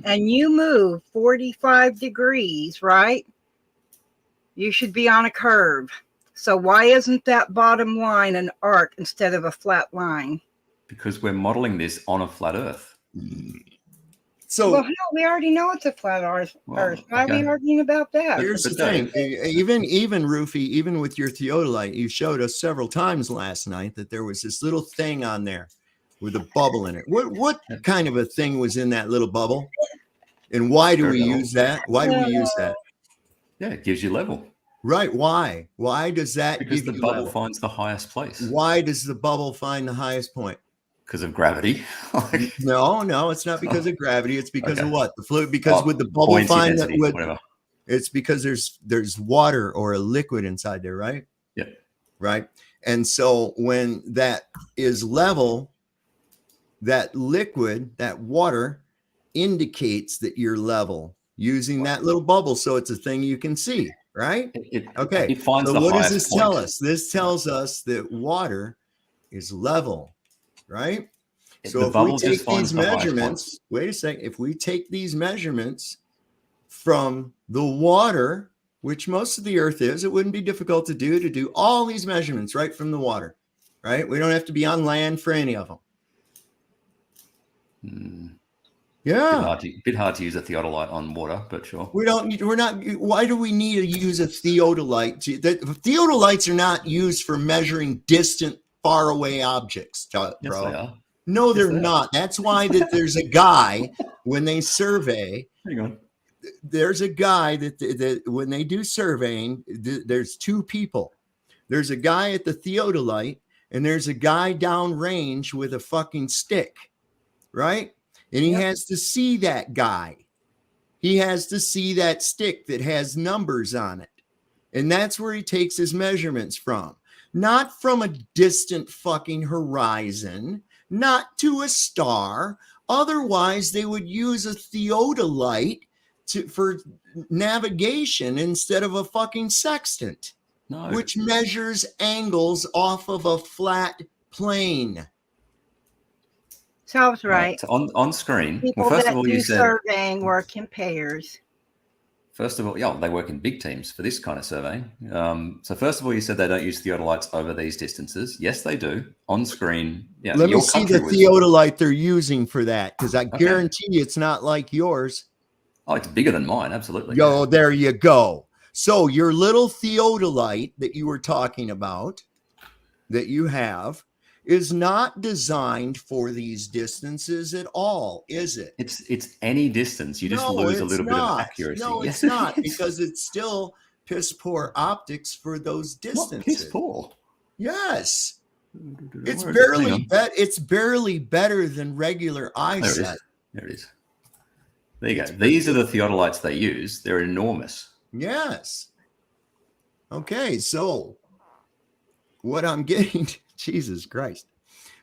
and you move 45 degrees, right? You should be on a curve. So why isn't that bottom line an arc instead of a flat line? Because we're modeling this on a flat Earth. So Well, hell, we already know it's a flat earth. Well, Why are we okay. arguing about that? here's the But thing. Even Rufy, even with your theodolite, you showed us several times last night that there was this little thing on there with a bubble in it. What kind of a thing was in that little bubble? And why do we use that? Why do we use that? Yeah, it gives you level. Right. Why? Why does that Because give the you bubble level? finds the highest place. Why does the bubble find the highest point? Because of gravity. No, it's not because of gravity. It's because of what? The fluid. Because with the bubble buoyancy find that density, with whatever. it's because there's water or a liquid inside there, right? Yeah. Right. And so when that is level, that liquid, that water indicates that you're level using that little bubble. So it's a thing you can see, right? Okay. It finds so the what does highest this tell point. us? This tells us that water is level, right? So The if we bubble take just finds these the highest measurements, wait a second, if we take these measurements from the water, which most of the earth is, it wouldn't be difficult to do all these measurements right from the water, right? We don't have to be on land for any of them. Yeah. Bit hard to use a theodolite on water, but sure. We're not, why do we need to use a theodolite? Theodolites are not used for measuring distant, far away objects, bro. Yes, they are. No, Yes, they're they are. not. That's why that there's a guy when they survey. Hang on. There's a guy that when they do surveying, there's two people. There's a guy at the theodolite, and there's a guy downrange with a fucking stick, right? And he has to see that guy. He has to see that stick that has numbers on it. And that's where he takes his measurements from. Not from a distant fucking horizon, not to a star. Otherwise, they would use a theodolite for navigation instead of a fucking sextant, which measures angles off of a flat plane. Sounds right. So on screen, People well, first that of all, do you said surveying work in pairs. First of all, yeah, they work in big teams for this kind of surveying. So first of all, you said they don't use theodolites over these distances. Yes, they do. On screen, yeah. Let me see the theodolite they're using for that, because I guarantee you it's not like yours. Oh, it's bigger than mine, absolutely. Yo, there you go. So your little theodolite that you were talking about, that you have, is not designed for these distances at all, is it? It's any distance. You just lose a little bit of accuracy. No, it's not, because it's still piss poor optics for those distances. Not piss poor. Yes. It's barely better than regular eyesight. There it is. There you go. These are the theodolites they use. They're enormous. Yes. Okay, so what I'm getting, Jesus Christ.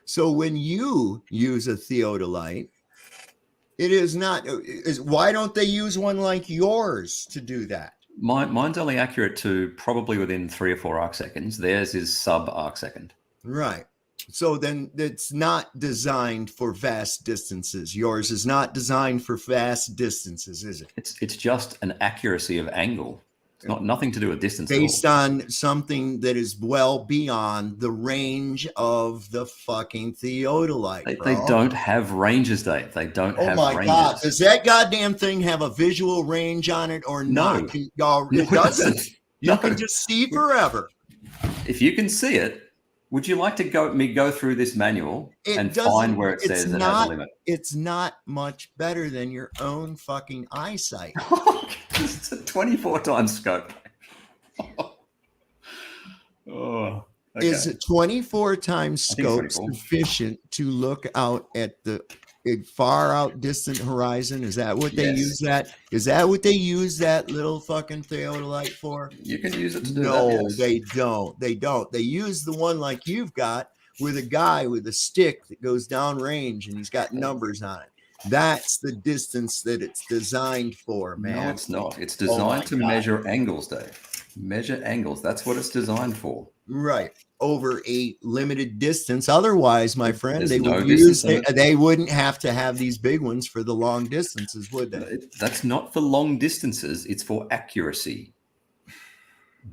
So when you use a theodolite, it is not, why don't they use one like yours to do that? Mine's only accurate to probably within 3 or 4 arc seconds. Theirs is sub arc second. Right. So then it's not designed for vast distances. Yours is not designed for vast distances, is it? It's just an accuracy of angle. It's nothing to do with distance. Based on something that is well beyond the range of the fucking theodolite. They don't have ranges, Dave. They don't have ranges. Oh my God. Does that goddamn thing have a visual range on it or not? No, it doesn't. You can just see forever. If you can see it, would you like to go through this manual and find where it says it has a limit? It's not much better than your own fucking eyesight. It's a 24 times scope. Okay. Is it 24 times scope sufficient to look out at the far out distant horizon? Is that what they use that? Is that what they use that little fucking theodolite for? You can use it to do that. No, yes. they don't. They don't. They use the one like you've got with a guy with a stick that goes down range and he's got numbers on it. That's the distance that it's designed for, man. No, it's not. It's designed to measure angles, Dave. Measure angles. That's what it's designed for. Right. Over a limited distance. Otherwise, my friend, There's they no would distance use limit. they wouldn't have to have these big ones for the long distances, would they? That's not for long distances. It's for accuracy.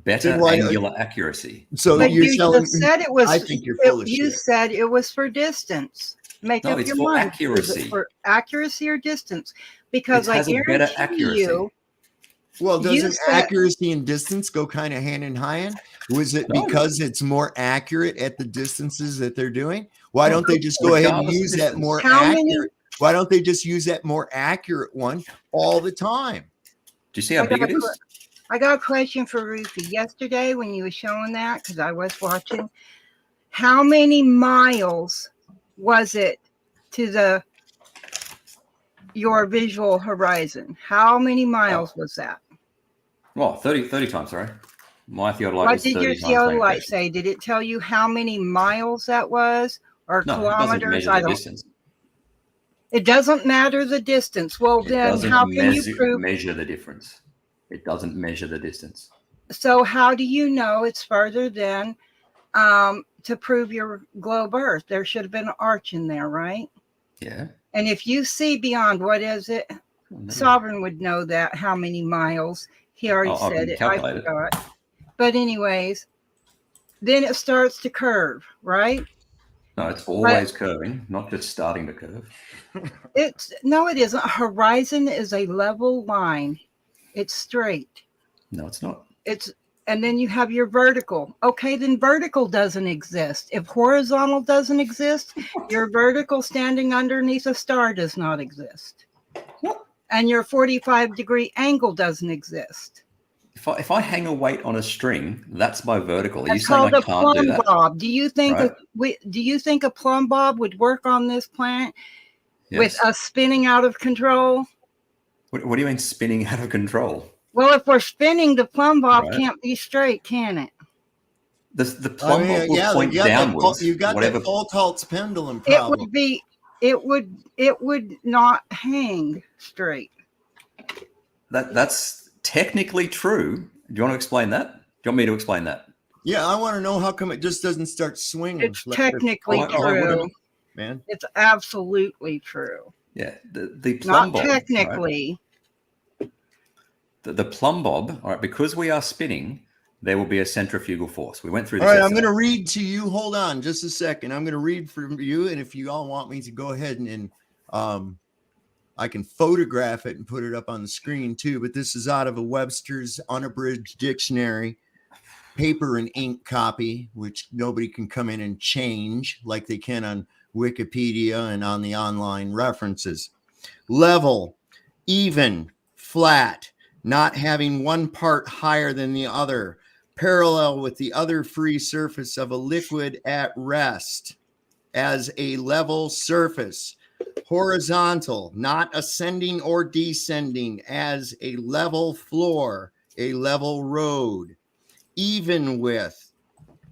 Better Then why- angular accuracy. So But you're you telling just said it was. I think you're full of You shit. said it was for distance. Make No, up it's your for mind. Is it accuracy. for accuracy or distance? Because It I has a better guarantee accuracy. you, Well, You doesn't said- accuracy and distance go kind of hand in hand? Was it No. because it's more accurate at the distances that they're doing? Why don't they just go ahead and Regardless of use that distance. more How accurate? many- Why don't they just use that more accurate one all the time? Do you see how big it is? I got a question for Ruthie. Yesterday when you were showing that, because I was watching, how many miles was it to your visual horizon? How many miles was that? Well, 30 times, sorry. My theodolite What is did 30 your times theodolite magnification. say? Did it tell you how many miles that was, or No, it doesn't kilometers? measure I the don't. distance. It doesn't matter the distance. Well, It then doesn't how can you prove? measure the difference. It doesn't measure the distance. So how do you know it's further than to prove your globe Earth? There should have been an arch in there, right? Yeah. And if you see beyond, what is it? Sovereign would know that, how many miles. He already I said can it. I calculate it. forgot. But anyways, then it starts to curve, right? No, it's always curving, not just starting to curve. No, it isn't. Horizon is a level line. It's straight. No, it's not. And then you have your vertical. Okay, then vertical doesn't exist. If horizontal doesn't exist, your vertical standing underneath a star does not exist. And your 45-degree angle doesn't exist. If I hang a weight on a string, that's my vertical. Are you It's saying I called a can't do plumb that? bob. Do you think Right. do you think a plumb bob would work on this planet with Yes. us spinning out of control? What do you mean spinning out of control? Well, if we're spinning, the plumb bob Right. can't be straight, can it? The plumb bob will yeah, point downwards. you got whatever. that Foucault's pendulum It problem. would be. It would not hang straight. That's technically true. Do you want to explain that? Do you want me to explain that? Yeah, I want to know how come it just doesn't start swinging. It's like technically why true. wouldn't man. It's absolutely true. Yeah, the plumb Not bob. right? technically. The plumb bob. All right, because we are spinning, there will be a centrifugal force. We went through All this. right, I'm yesterday. going to read to you. Hold on just a second. I'm going to read from you, and if you all want me to go ahead and I can photograph it and put it up on the screen too. But this is out of a Webster's Unabridged Dictionary, paper and ink copy, which nobody can come in and change like they can on Wikipedia and on the online references. Level, even, flat, not having one part higher than the other, parallel with the other free surface of a liquid at rest as a level surface. Horizontal, not ascending or descending, as a level floor, a level road. Even with,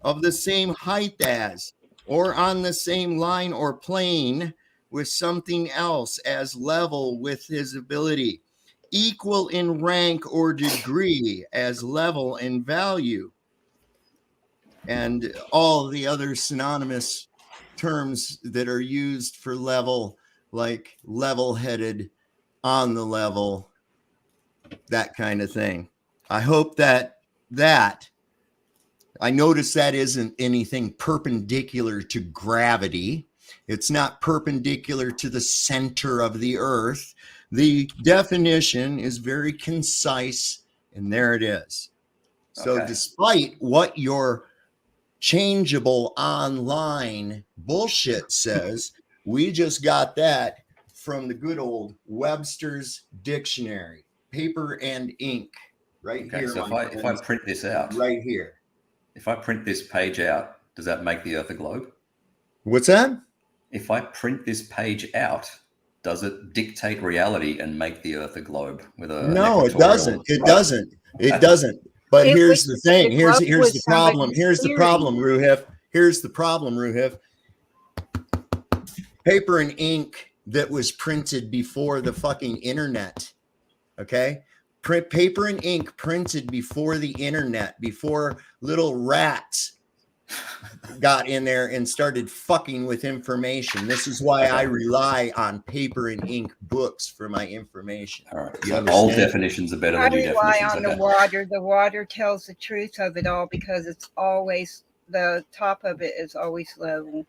of the same height as, or on the same line or plane with something else, as level with his ability. Equal in rank or degree, as level in value. And all the other synonymous terms that are used for level, like level-headed, on the level, that kind of thing. I hope that I notice that isn't anything perpendicular to gravity. It's not perpendicular to the center of the earth. The definition is very concise, and there it is. So Okay. despite what your changeable online bullshit says, we just got that from the good old Webster's Dictionary, paper and ink, right Okay, here. so my if I friends, print this out, right here. if I print this page out, does that make the Earth a globe? What's that? If I print this page out, does it dictate reality and make the Earth a globe with a No, it equatorial- doesn't. It doesn't. It doesn't. But It here's was- the thing. it Here's was the problem. somebody's Here's the theory. problem, Ruhif. Here's the problem, Ruhif. Paper and ink that was printed before the fucking internet. Okay? paper and ink printed before the internet, before little rats got in there and started fucking with information. This is why I rely on paper and ink books for my information. All right. You So understand? old definitions are better I than new rely definitions. on the water. The water tells the truth of it all because it's always, the top of it is always level.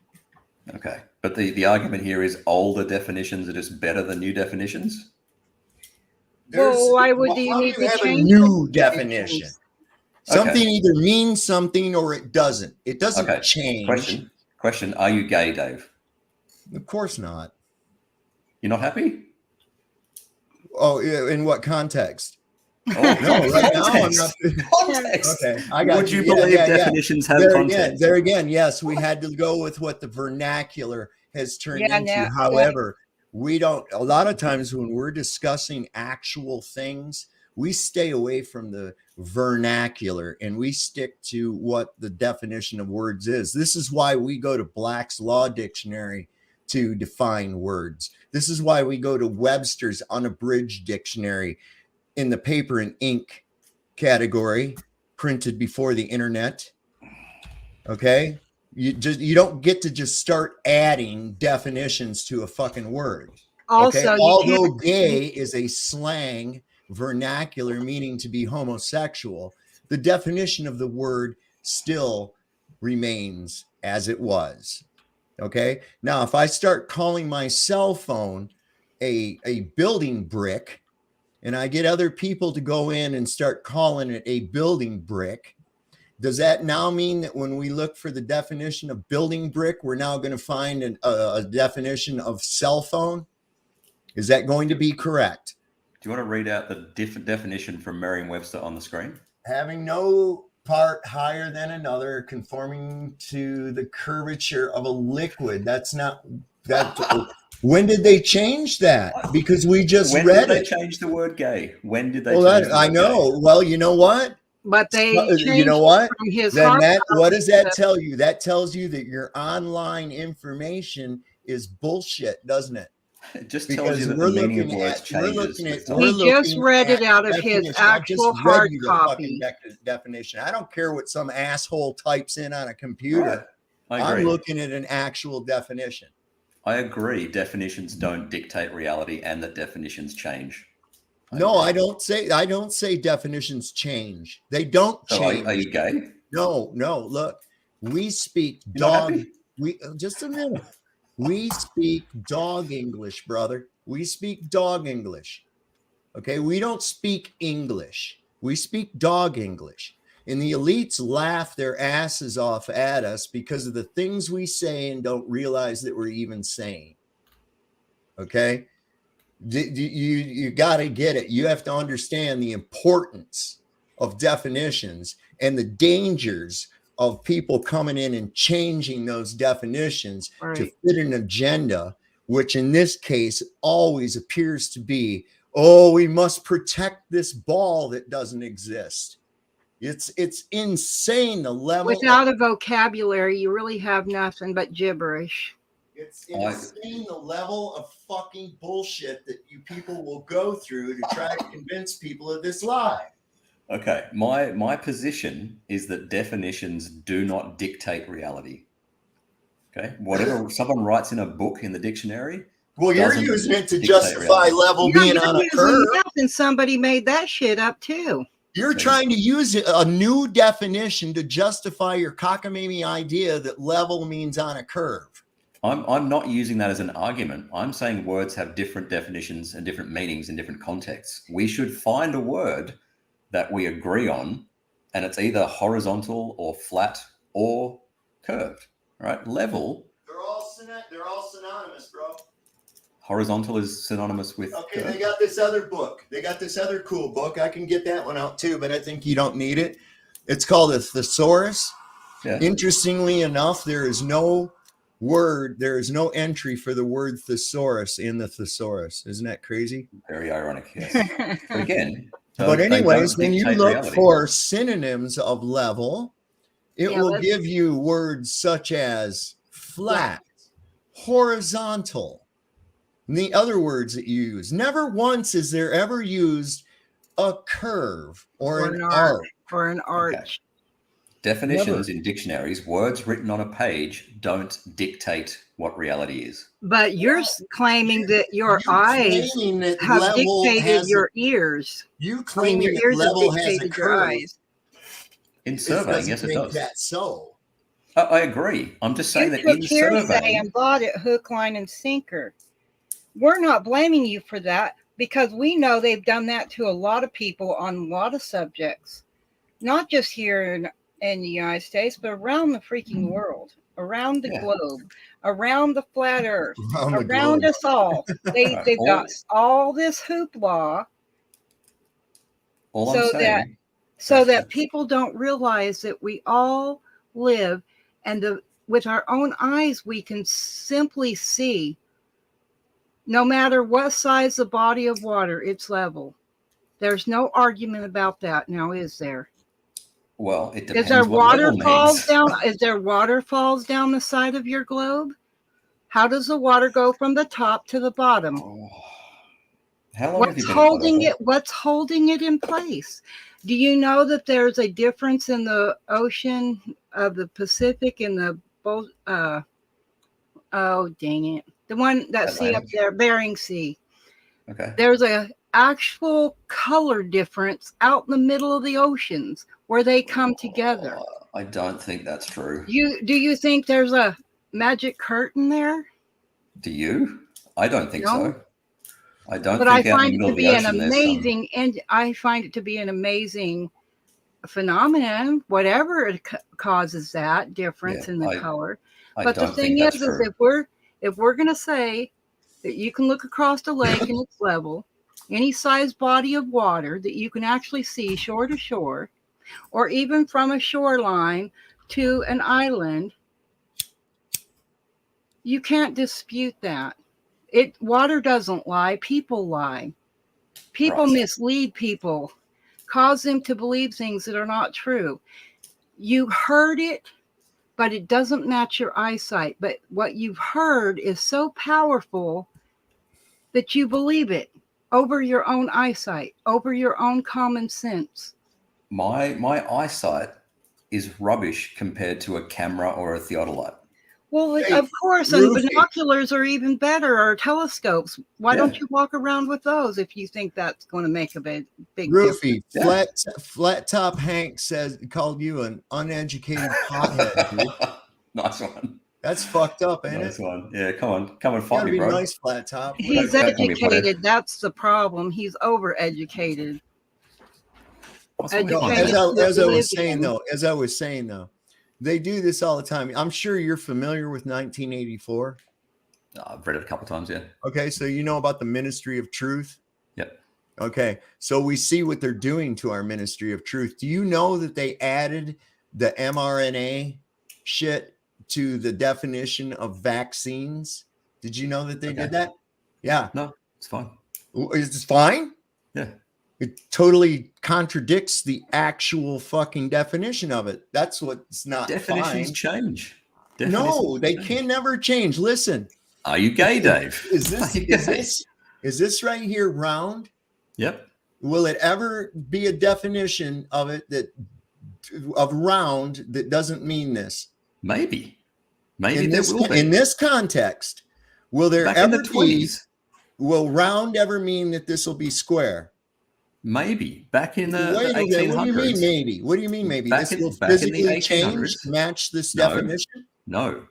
Okay. But the argument here is older definitions are just better than new definitions? Well, why would you how need do you to have a change new the definition? definitions? Something Okay. either means something or it doesn't. It doesn't Okay. change. Question. Are you gay, Dave? Of course not. You're not happy? Oh, in what context? Oh, No, right now I'm not. Context. Okay, I got Would you believe definitions have context? There again, yes, we had to go with what the vernacular has turned Yeah, into. now- However, we don't. A lot of times when we're discussing actual things, we stay away from the vernacular and we stick to what the definition of words is. This is why we go to Black's Law Dictionary to define words. This is why we go to Webster's Unabridged Dictionary in the paper and ink category, printed before the internet. Okay, you don't get to just start adding definitions to a fucking word. Also, Okay? you Although can't- gay is a slang vernacular meaning to be homosexual, the definition of the word still remains as it was. Okay, now if I start calling my cell phone a building brick, and I get other people to go in and start calling it a building brick, does that now mean that when we look for the definition of building brick, we're now going to find a definition of cell phone? Is that going to be correct? Do you want to read out the definition from Merriam-Webster on the screen? Having no part higher than another, conforming to the curvature of a liquid. That's not that. When did they change that? Because we just When read did they it. change the word gay? When did they Well, change that, the I word know. gay? Well, you know what? But they You changed know what? it from his Then hard that, what copy does that to- tell you? That tells you that your online information is bullshit, doesn't it? It just tells Because you that we're the meaning of looking words at we're changes. looking with at time. we're We just looking read it at out of his definition. I just actual read hard you the copy. fucking definition. I don't care what some asshole types in on a computer. Right. I I'm agree. looking at an actual definition. I agree. Definitions don't dictate reality, and that definitions change. No, I don't say definitions change. They don't So change. are you gay? No. Look, we speak You're not dog. happy? We just a minute. We speak dog English, brother. We speak dog English. Okay, we don't speak English. We speak dog English. And the elites laugh their asses off at us because of the things we say and don't realize that we're even saying. Okay, you got to get it. You have to understand the importance of definitions and the dangers of people coming in and changing those definitions to Right. fit an agenda, which in this case always appears to be, oh, we must protect this ball that doesn't exist. It's insane the level. Without a vocabulary, you really have nothing but gibberish. It's insane the level of fucking bullshit that you people will go through to try to convince people of this lie. Okay. My position is that definitions do not dictate reality. Okay. Whatever someone writes in a book in the dictionary. Well, you're doesn't using it to dictate justify reality. level You're being not on a using curve. nothing. Somebody made that shit up too. You're trying to use a new definition to justify your cockamamie idea that level means on a curve. I'm not using that as an argument. I'm saying words have different definitions and different meanings in different contexts. We should find a word that we agree on, and it's either horizontal or flat or curved. Right? Level. They're all synonymous, bro. Horizontal is synonymous with. Okay, curved. they got this other book. They got this other cool book. I can get that one out too, but I think you don't need it. It's called a thesaurus. Yeah. Interestingly enough, there is no entry for the word thesaurus in the thesaurus. Isn't that crazy? Very ironic, yes. But again, But anyways, when you look reality. for synonyms of level, it Yeah, will let's- give you words such as flat, horizontal, and the other words that you use. Never once is there ever used a curve or Or an an arc. or an arch. Definitions in dictionaries, words written on a page don't dictate what reality is. But you're claiming that your You eyes claiming that have level dictated has your ears. you Your claiming that ears have level has a dictated your curve. eyes. In It surveying, doesn't yes, it make does. that so. I agree. I'm just saying You that took in hearsay surveying, and bought it hook, line, and sinker. We're not blaming you for that because we know they've done that to a lot of people on a lot of subjects, not just here in the United States, but around the freaking world, around the globe, around the flat earth, around us all. They've got all this hoopla all I'm saying, so that people don't realize that we all live, and with our own eyes we can simply see, no matter what size the body of water, it's level. There's no argument about that now, is there? well, it Is there depends what level waterfalls means. down? Is there waterfalls down the side of your globe? How does the water go from the top to the bottom? Oh, how long have you been at What's holding it in place? Do you know that there's a difference in the ocean of the Pacific and the both? Oh, dang it! The one that sea up there, Bering Sea. Okay. There's a actual color difference out in the middle of the oceans where they come together. I don't think that's true. Do you think there's a magic curtain there? Do you? I don't think so. I don't But think I out in find the it middle to of the be an ocean amazing, and I find it to be an amazing phenomenon, whatever it causes that difference in the color. But the thing is if we're going to say that you can look across the lake and it's level, any size body of water that you can actually see shore to shore, or even from a shoreline to an island, you can't dispute that. Water doesn't lie, people lie. People mislead people, cause them to believe things that are not true. You heard it, but it doesn't match your eyesight. But what you've heard is so powerful that you believe it over your own eyesight, over your own common sense. My eyesight is rubbish compared to a camera or a theodolite. Well, of course, and binoculars are even better, or telescopes. Why don't you walk around with those if you think that's going to make a big Roofy, difference? flat top Hank called you an uneducated pothead, dude. Nice one. That's fucked up, ain't nice it? one. Yeah, come and fight me, bro. Nice, flat top. He's educated. That's the problem. He's overeducated. As I was saying though, they do this all the time. I'm sure you're familiar with 1984. I've read it a couple of times, yeah. Okay, so you know about the Ministry of Truth? Yep. Okay, so we see what they're doing to our Ministry of Truth. Do you know that they added the mRNA shit to the definition of vaccines? Did you know that they did that? Yeah. No, it's fine. It's fine? Yeah. It totally contradicts the actual fucking definition of it. That's what's not definitions fine. Change. No, they can never change. Listen. Are you gay, Dave? Is this right here round? Yep. Will it ever be a definition of it of round that doesn't mean this? Maybe in there will be. In this context, will there ever be? Will round ever mean that this will be square? Maybe back in the 1800s. What do you mean maybe? What do you mean maybe? This will physically change, match this definition? No.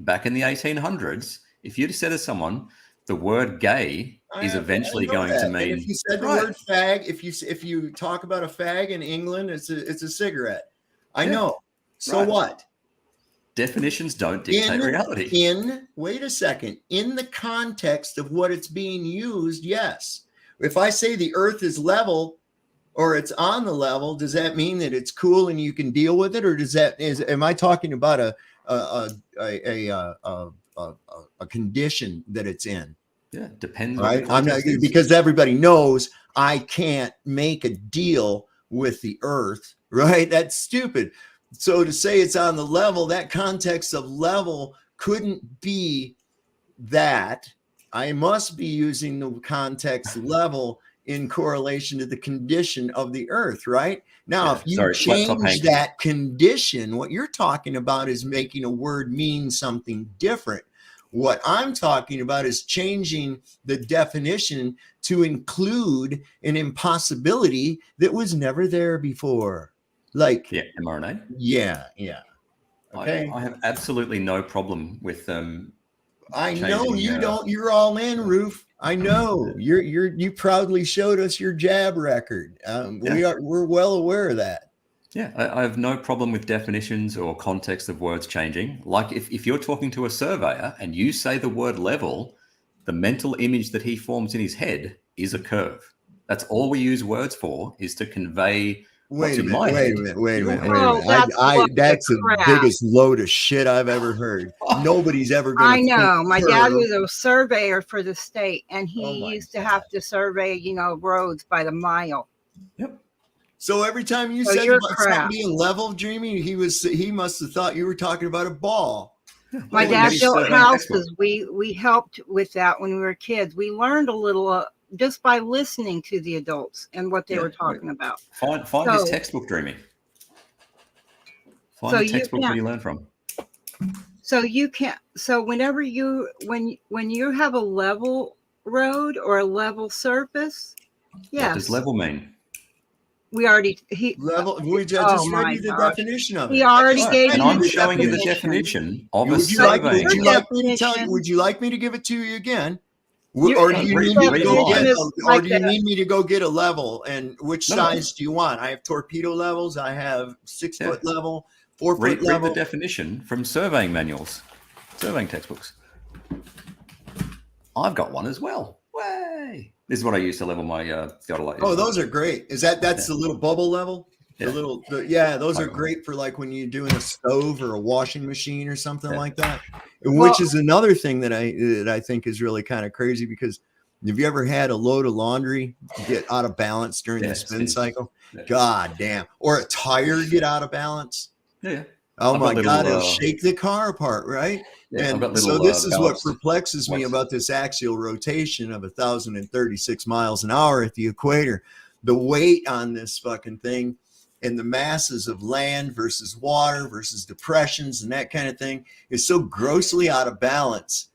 Back in the 1800s, if you'd said to someone, the word gay is eventually going to mean. And if you said the word fag, if you talk about a fag in England, it's a cigarette. I know. So what? Definitions don't dictate reality. Wait a second. In the context of what it's being used, yes. If I say the earth is level or it's on the level, does that mean that it's cool and you can deal with it? Or am I talking about a condition that it's in? Yeah, depends. Right. I'm not, because everybody knows I can't make a deal with the earth, right? That's stupid. So to say it's on the level, that context of level couldn't be that. I must be using the context level in correlation to the condition of the earth, right? Now, Yeah. if you Sorry, laptop change Hank. that condition, what you're talking about is making a word mean something different. What I'm talking about is changing the definition to include an impossibility that was never there before. Like, Yeah, mRNA. yeah. Okay. I have absolutely no problem with I know changing, you don't. You're all in, Roof. I know you proudly showed us your jab record. We're well aware of that. Yeah, I have no problem with definitions or context of words changing. Like if you're talking to a surveyor and you say the word level, the mental image that he forms in his head is a curve. That's all we use words for, is to convey what's in my head. Wait a minute. Oh, that's That's the crap. biggest load of shit I've ever heard. Nobody's ever going to. I know. My dad was a surveyor for the state, and he Oh my used to have to survey, roads by the mile. Yep. So every time you So said you're about crap. something being level, Dreamy, he must have thought you were talking about a ball. My Well, dad maybe built surveying houses. textbook. We helped with that when we were kids. We learned a little just by listening to the adults and what they Yeah, were talking about. Find his So- textbook, Dreamy. Find So the you textbook that can't- you learn from. So you can't. So whenever when you have a level road or a level surface, What yes, does level mean? we already Level. We just Oh read my you the gosh. definition of it. He already I just gave read And you I'm the showing you the definition. definition of a Would you like surveying me method. to tell you? Would you like me to give it to you again? Your- Or do you read- need me read to go mine. get? Is Or like do you that. need me to go get a level? And which No. size do you want? I have torpedo levels. I have 6 Yeah. foot level, 4 Read foot the level. definition from surveying manuals, surveying textbooks. I've got one as well. Way. This is what I use to level my theodolite. Oh, those are great. That's the little bubble level? Yeah. Those are Like- great for like when you're doing a stove or a washing machine or something Yeah. like that. Well- Which is another thing that I think is really kind of crazy, because have you ever had a load of laundry get out of balance during Yeah, the spin spins. cycle? Yeah. God damn. Or a tire get out of balance? Yeah. Oh I've my got God, little, it'll shake the car apart, right? Yeah, I've And got so little, this is what ballast perplexes me points. about this axial rotation of 1,036 miles an hour at the equator. The weight on this fucking thing and the masses of land versus water versus depressions and that kind of thing is so grossly out of balance.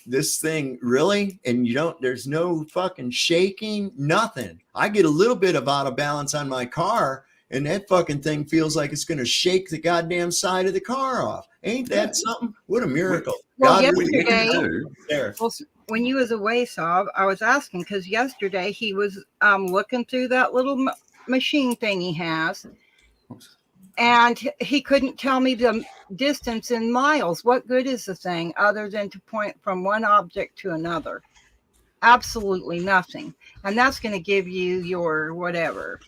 This thing really, and there's no fucking shaking, nothing. I get a little bit of out of balance on my car, and that fucking thing feels like it's going to shake the goddamn side of the car off. Ain't that something? What a miracle. Well, God yesterday- really What you do, there. Well, when you was away, Saab, I was asking because yesterday he was looking through that little machine thing he has, and he couldn't tell me the distance in miles. What good is the thing other than to point from one object to another? Absolutely nothing. And that's going to give you your whatever.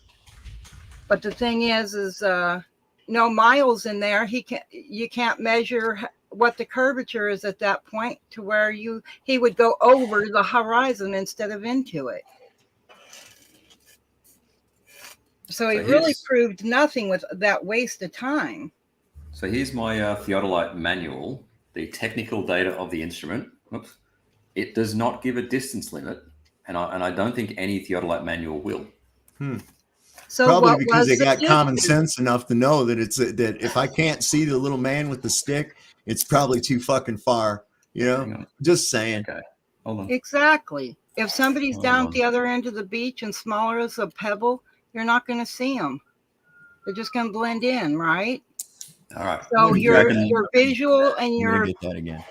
But the thing is no miles in there. You can't measure what the curvature is at that point to where he would go over the horizon instead of into it. So he really proved nothing with that waste of time. So here's my theodolite manual, the technical data of the instrument. Oops. It does not give a distance limit, and I don't think any theodolite manual will. So Probably what because was they the got common distance? sense enough to know that that if I can't see the little man with the stick, it's probably too fucking far. Hang on. Just saying. Okay, hold on. Exactly. If somebody's Hold down on. at the other end of the beach and smaller as a pebble, you're not going to see them. They're just going to blend in, right? All right. So Do you your reckon- visual and I'm your gonna get that again.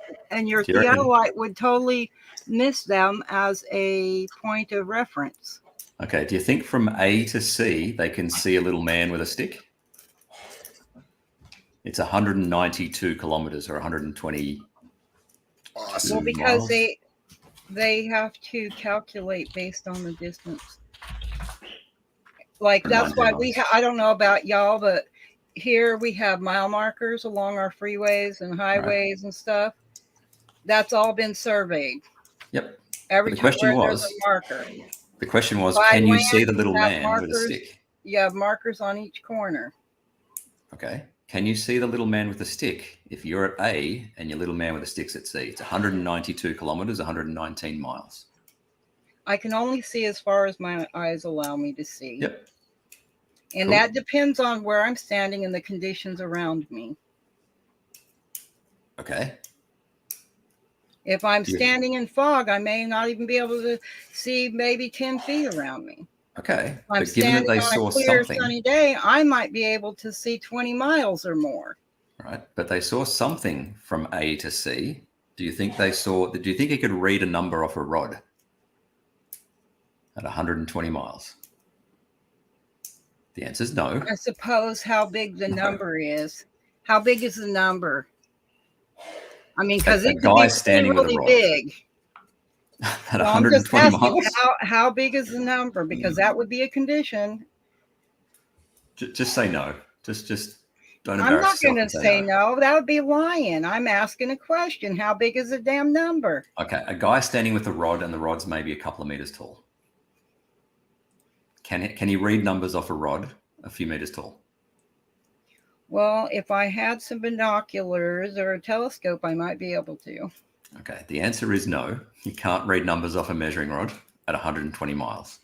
your Do you reckon- theodolite would totally miss them as a point of reference. Okay, do you think from A to C they can see a little man with a stick? It's 192 kilometers or 120. Awesome. Well, because miles. they have to calculate based on the distance. Like that's why I don't know about y'all, but here we have mile markers along our freeways and highways and stuff. That's all been surveyed. Yep. Every The time question where there's was- a marker, The question was, By can you land, see the little you have man with a markers. stick? you have markers on each corner. Okay. Can you see the little man with a stick if you're at A and your little man with a stick's at C? It's 192 kilometers, 119 miles. I can only see as far as my eyes allow me to see. Yep. And Cool. that depends on where I'm standing and the conditions around me. Okay. If I'm Yeah. standing in fog, I may not even be able to see maybe 10 feet around me. Okay. If I'm But given that standing they on saw a clear, something, sunny day, I might be able to see 20 miles or more. right? But they saw something from A to C. Do you think he could read a number off a rod at 120 miles? The answer is no. I suppose how big the number is. How big is the number? I mean, because A it could guy be standing with a really rod big. at So I'm just 120 asking miles. how big is the number? Because that would be a condition. Just say no. Just don't I'm embarrass not yourself. going to say no. That would be lying. I'm asking a question. How big is the damn number? Okay, a guy standing with a rod, and the rod's maybe a couple of meters tall. Can he read numbers off a rod a few meters tall? Well, if I had some binoculars or a telescope, I might be able to. Okay, the answer is no. You can't read numbers off a measuring rod at 120 miles.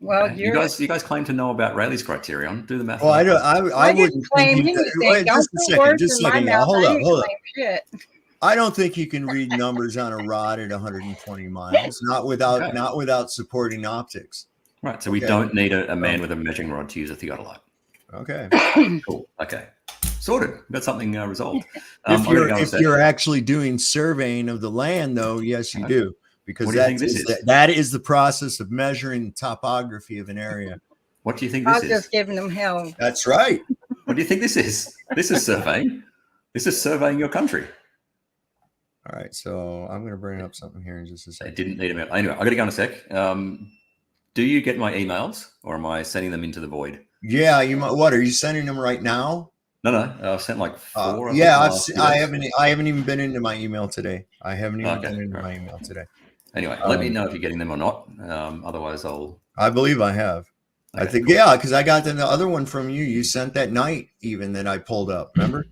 Well, Okay. You guys claim to know about Rayleigh's criterion. Do the math. Well, I don't. I didn't wouldn't claim think you could- anything. wait, Don't just a put second. words Just a in my second, y'all. mouth. Hold I up. didn't Hold up. claim shit. I don't think you can read numbers on a rod at 120 miles. Not without supporting optics. Right. So we don't need a man with a measuring rod to use a theodolite. Okay. Cool. Okay. Sorted. We've got something resolved. If you're actually doing surveying of the land, though, yes, you do, because What do you think this is? that is the process of measuring the topography of an area. What do you think I this was is? just giving them hell. That's right. What do you think this is? This is surveying. This is surveying your country. All right, so I'm going to bring up something here in just a They second. didn't need a minute. Anyway, I got to go in a sec. Do you get my emails, or am I sending them into the void? Yeah, you might. What are you sending them right now? No. I've sent like 4. I haven't even been into my email today. I haven't even been into my email today. Anyway, let me know if you're getting them or not. Otherwise, I believe I have. Okay, I think cool. because I got the other one from you. You sent that night even that I pulled up. Remember?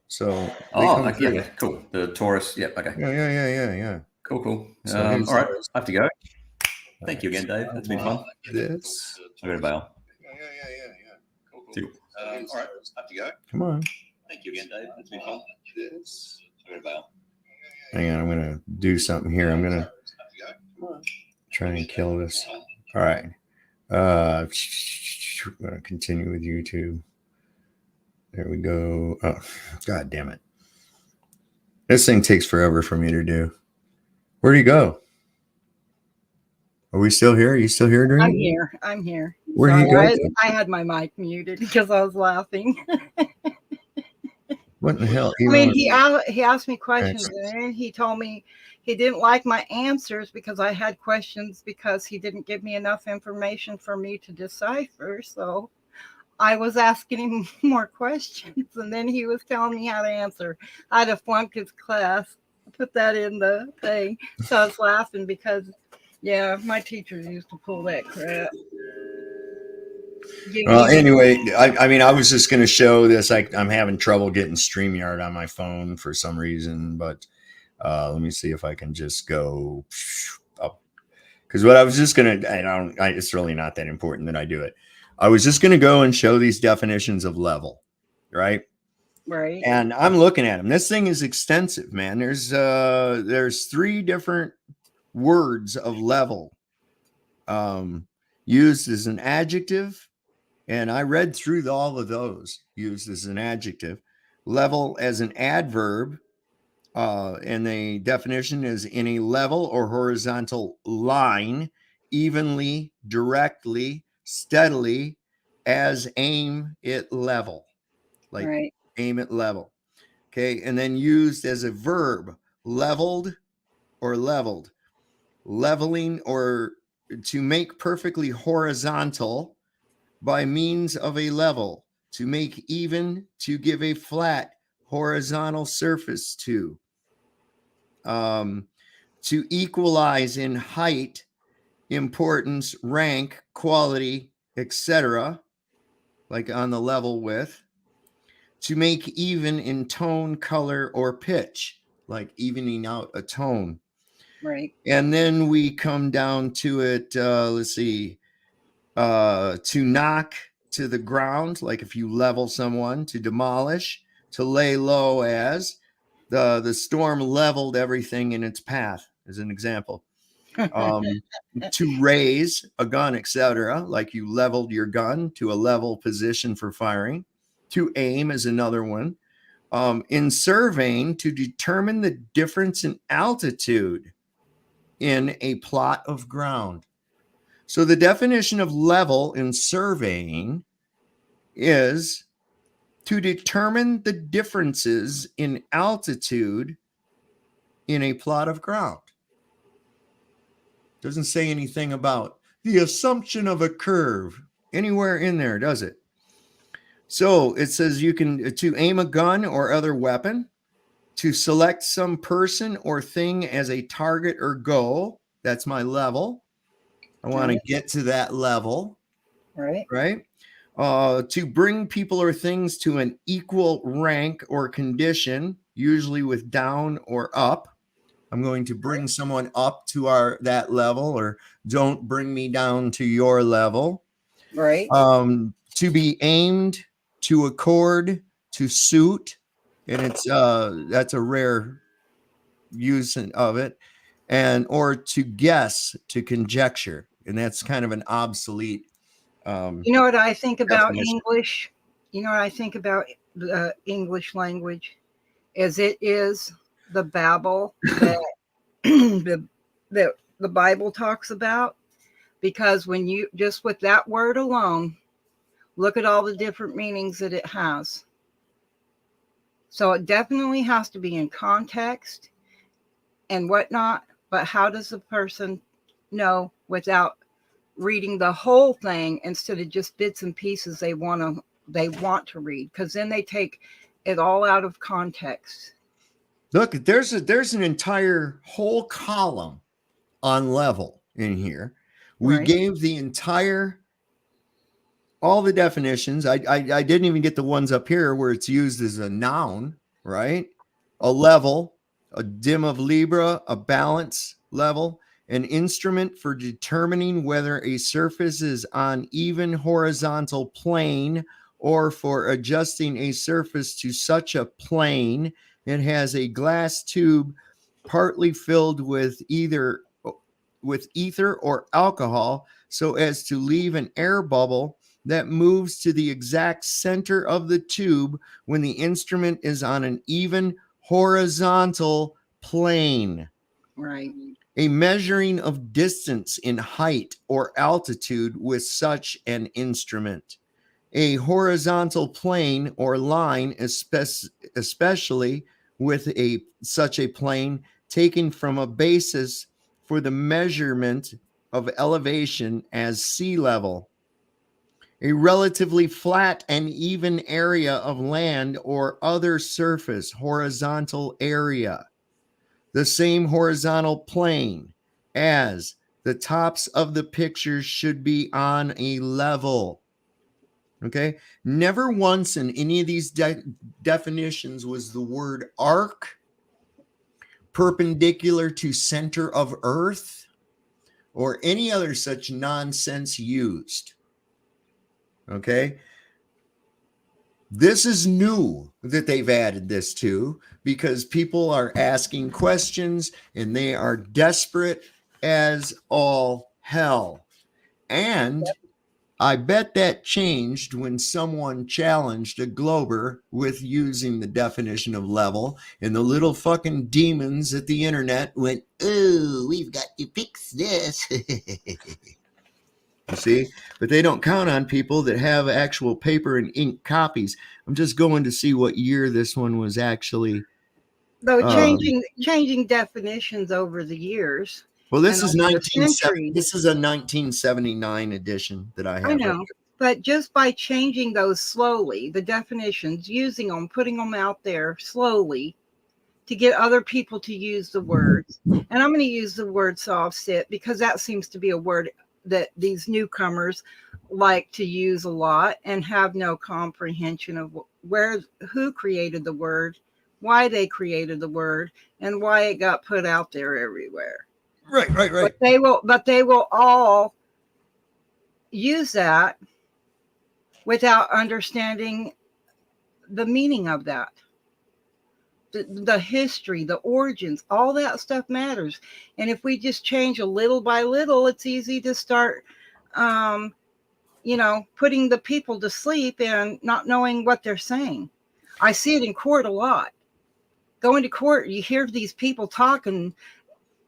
So yeah, cool. The Taurus. Yep. Okay. Yeah. Cool. So all here's right, those. I have to go. Thank you again, Dave. That's been fun. This. I got to bail. Cool. All right, I have to go. Come on. Thank you again, Dave. That's been fun. This. I got to bail. Hang on, I'm gonna do something here. I'm gonna try and kill this. All right. I'm gonna continue with YouTube. There we go. Oh, God damn it. This thing takes forever for me to do. Where'd he go? Are we still here? Are you still here, Dream? I'm here. Where'd he go? I had my mic muted because I was laughing. What in the hell? I mean, he asked me questions, and he told me he didn't like my answers because I had questions because he didn't give me enough information for me to decipher. So I was asking him more questions, and then he was telling me how to answer. I had to flunk his class. I put that in the thing. So I was laughing because, yeah, my teachers used to pull that crap. Well, anyway, I mean, I was just going to show this. I'm having trouble getting StreamYard on my phone for some reason, but let me see if I can just go up. Because what I was just going to, it's really not that important that I do it. I was just going to go and show these definitions of level, right? Right. And I'm looking at them. This thing is extensive, man. There's 3 different words of level used as an adjective. And I read through all of those used as an adjective. Level as an adverb. And the definition is in a level or horizontal line, evenly, directly, steadily, as aim it level. Like right. Aim it level. Okay. And then used as a verb, leveled or leveled. Leveling or to make perfectly horizontal by means of a level, to make even, to give a flat horizontal surface to equalize in height, importance, rank, quality, etc., like on the level with, to make even in tone, color, or pitch, like evening out a tone, Right. And then we come down to it, let's see, to knock to the ground, like if you level someone, to demolish, to lay low as the storm leveled everything in its path, as an example. To raise a gun, etc., like you leveled your gun to a level position for firing. To aim is another one. In surveying, to determine the difference in altitude in a plot of ground. So the definition of level in surveying is to determine the differences in altitude in a plot of ground. Doesn't say anything about the assumption of a curve anywhere in there, does it? So it says you can to aim a gun or other weapon, to select some person or thing as a target or goal. That's my level. I want to get to that level. Right. Right. To bring people or things to an equal rank or condition, usually with down or up. I'm going to bring someone up to that level, or don't bring me down to your level. Right. To be aimed, to accord, to suit, and it's that's a rare use of it, and or to guess, to conjecture, and that's kind of an obsolete. You know what I think about definition. English? You know what I think about the English language? Is it is the babble that the Bible talks about, because when you just with that word alone, look at all the different meanings that it has. So it definitely has to be in context and whatnot. But how does the person know without reading the whole thing instead of just bits and pieces they want to read? Because then they take it all out of context. Look, there's an entire whole column on level in here. We Right. gave the entire all the definitions. I didn't even get the ones up here where it's used as a noun, right? A level, a dim of Libra, a balance level, an instrument for determining whether a surface is on even horizontal plane or for adjusting a surface to such a plane. It has a glass tube partly filled with ether or alcohol so as to leave an air bubble that moves to the exact center of the tube when the instrument is on an even horizontal plane. Right. A measuring of distance in height or altitude with such an instrument. A horizontal plane or line, especially with such a plane, taken from a basis for the measurement of elevation as sea level. A relatively flat and even area of land or other surface, horizontal area. The same horizontal plane as the tops of the pictures should be on a level. Okay. Never once in any of these definitions was the word arc, perpendicular to center of earth, or any other such nonsense used. Okay. This is new that they've added this to, because people are asking questions and they are desperate as all hell. And I bet that changed when someone challenged a Glober with using the definition of level, and the little fucking demons at the internet went, "Oh, we've got to fix this." You see, but they don't count on people that have actual paper and ink copies. I'm just going to see what year this one was actually. Though changing definitions over the years. Well, this and is over the centuries. This is a 1979 edition that I have. I know, but just by changing those slowly, the definitions, using them, putting them out there slowly to get other people to use the words. And I'm going to use the word soft sit because that seems to be a word that these newcomers like to use a lot and have no comprehension of who created the word, why they created the word, and why it got put out there everywhere. Right. But they will all use that without understanding the meaning of that. The history, the origins, all that stuff matters. And if we just change a little by little, it's easy to start, putting the people to sleep and not knowing what they're saying. I see it in court a lot. Going to court, you hear these people talking,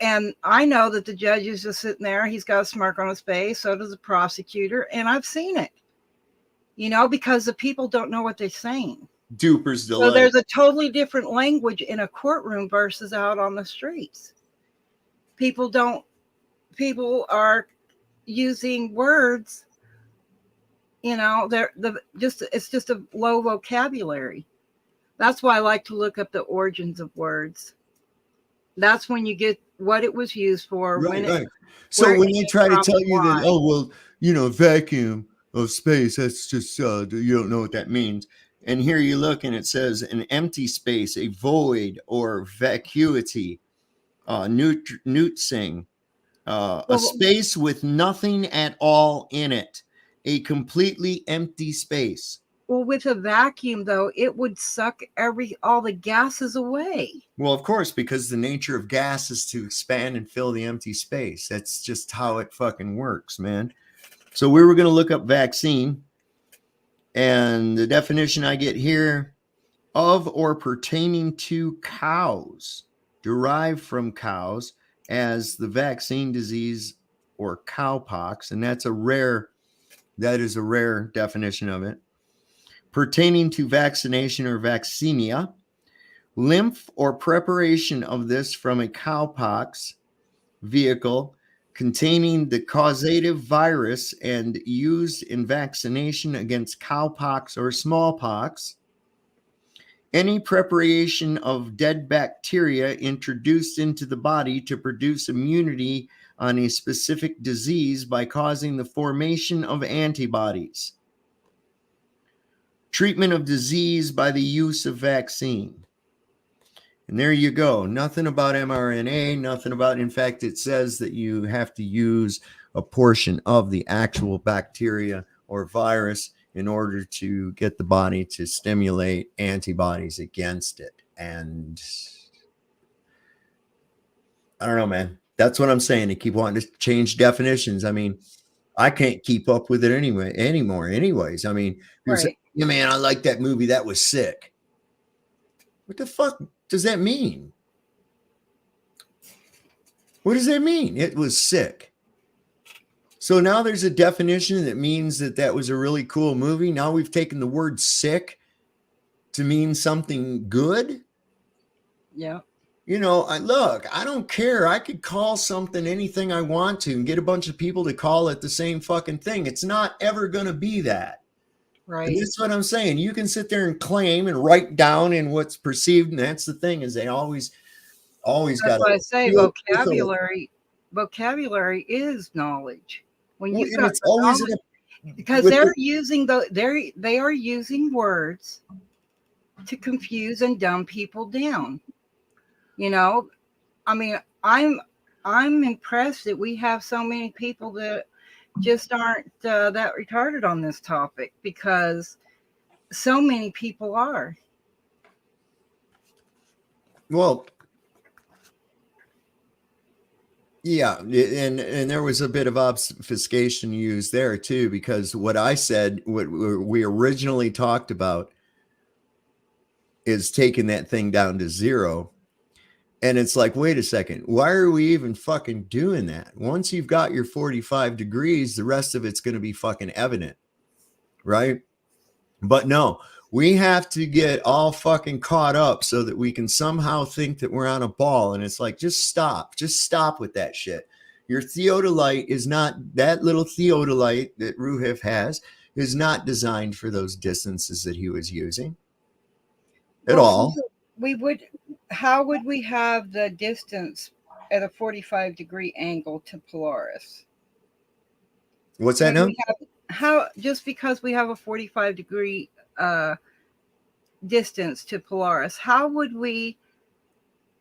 and I know that the judge is just sitting there. He's got a smirk on his face. So does the prosecutor. And I've seen it, because the people don't know what they're saying. Duper's delight. So there's a totally different language in a courtroom versus out on the streets. People are using words, it's just a low vocabulary. That's why I like to look up the origins of words. That's when you get what it was used for. Right. So when they try to tell you that, vacuum of space, that's just, you don't know what that means. And here you look and it says an empty space, a void or vacuity, Nutzing, a space with nothing at all in it, a completely empty space. Well, with a vacuum, though, it would suck all the gases away. Well, of course, because the nature of gas is to expand and fill the empty space. That's just how it fucking works, man. So we were going to look up vaccine. And the definition I get here, of or pertaining to cows, derived from cows, as the vaccine disease or cowpox. And that is a rare definition of it. Pertaining to vaccination or vaccinia, lymph or preparation of this from a cowpox vehicle containing the causative virus and used in vaccination against cowpox or smallpox. Any preparation of dead bacteria introduced into the body to produce immunity on a specific disease by causing the formation of antibodies. Treatment of disease by the use of vaccine. And there you go. Nothing about mRNA, nothing about, in fact, it says that you have to use a portion of the actual bacteria or virus in order to get the body to stimulate antibodies against it. And I don't know, man. That's what I'm saying. They keep wanting to change definitions. I mean, I can't keep up with it anymore. Anyways, I mean, people say, yeah, man, I like that movie. That was sick. What the fuck does that mean? What does that mean? It was sick. So now there's a definition that means that was a really cool movie. Now we've taken the word sick to mean something good. Yeah. I don't care. I could call something anything I want to and get a bunch of people to call it the same fucking thing. It's not ever going to be that. Right. And that's what I'm saying. You can sit there and claim and write down in what's perceived. And that's the thing, is they always got to. I say vocabulary is knowledge. When you've got knowledge, because they are using words to confuse and dumb people down. I mean, I'm impressed that we have so many people that just aren't that retarded on this topic, because so many people are. Well, yeah, and there was a bit of obfuscation used there too, because what I said, what we originally talked about, is taking that thing down to zero. And it's like, wait a second, why are we even fucking doing that? Once you've got your 45 degrees, the rest of it's going to be fucking evident, right? But no, we have to get all fucking caught up so that we can somehow think that we're on a ball. And it's like, just stop with that shit. Your theodolite is not, that little theodolite that Ruhif has is not designed for those distances that he was using at all. How would we have the distance at a 45 degree angle to Polaris? What's that now? Just because we have a 45 degree distance to Polaris, how would we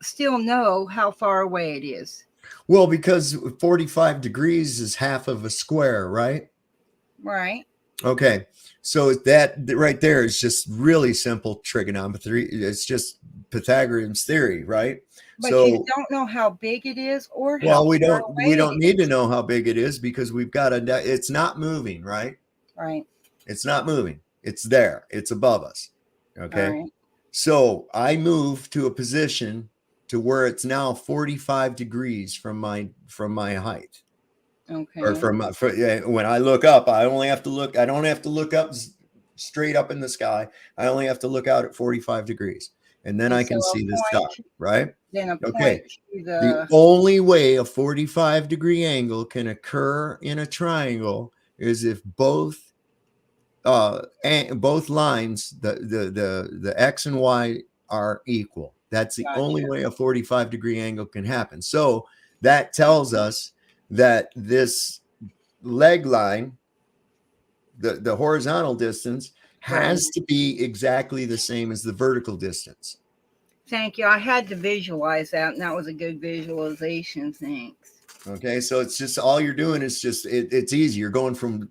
still know how far away it is? Well, because 45 degrees is half of a square, right? Right. Okay. So that right there is just really simple trigonometry. It's just Pythagorean's theory, right? But you So, don't know how big it is or how well, we far don't away it need to is. know how big it is because we've got it's not moving, right? Right. It's not moving. It's there. It's above us. All Okay. right. So I move to a position to where it's now 45 degrees from my height. Or Okay. from when I look up, I only have to look. I don't have to look up straight up in the sky. I only have to look out at 45 degrees, and then And I so can see the star. Right? then a Okay. point to The the only way a 45-degree angle can occur in a triangle is if both lines, the x and y, are equal. That's the only gotcha. way a 45-degree angle can happen. So that tells us that this leg line, the horizontal distance, Right. has to be exactly the same as the vertical distance. Thank you. I had to visualize that, and that was a good visualization. Thanks. Okay, so it's just all you're doing is just it's easy. You're going from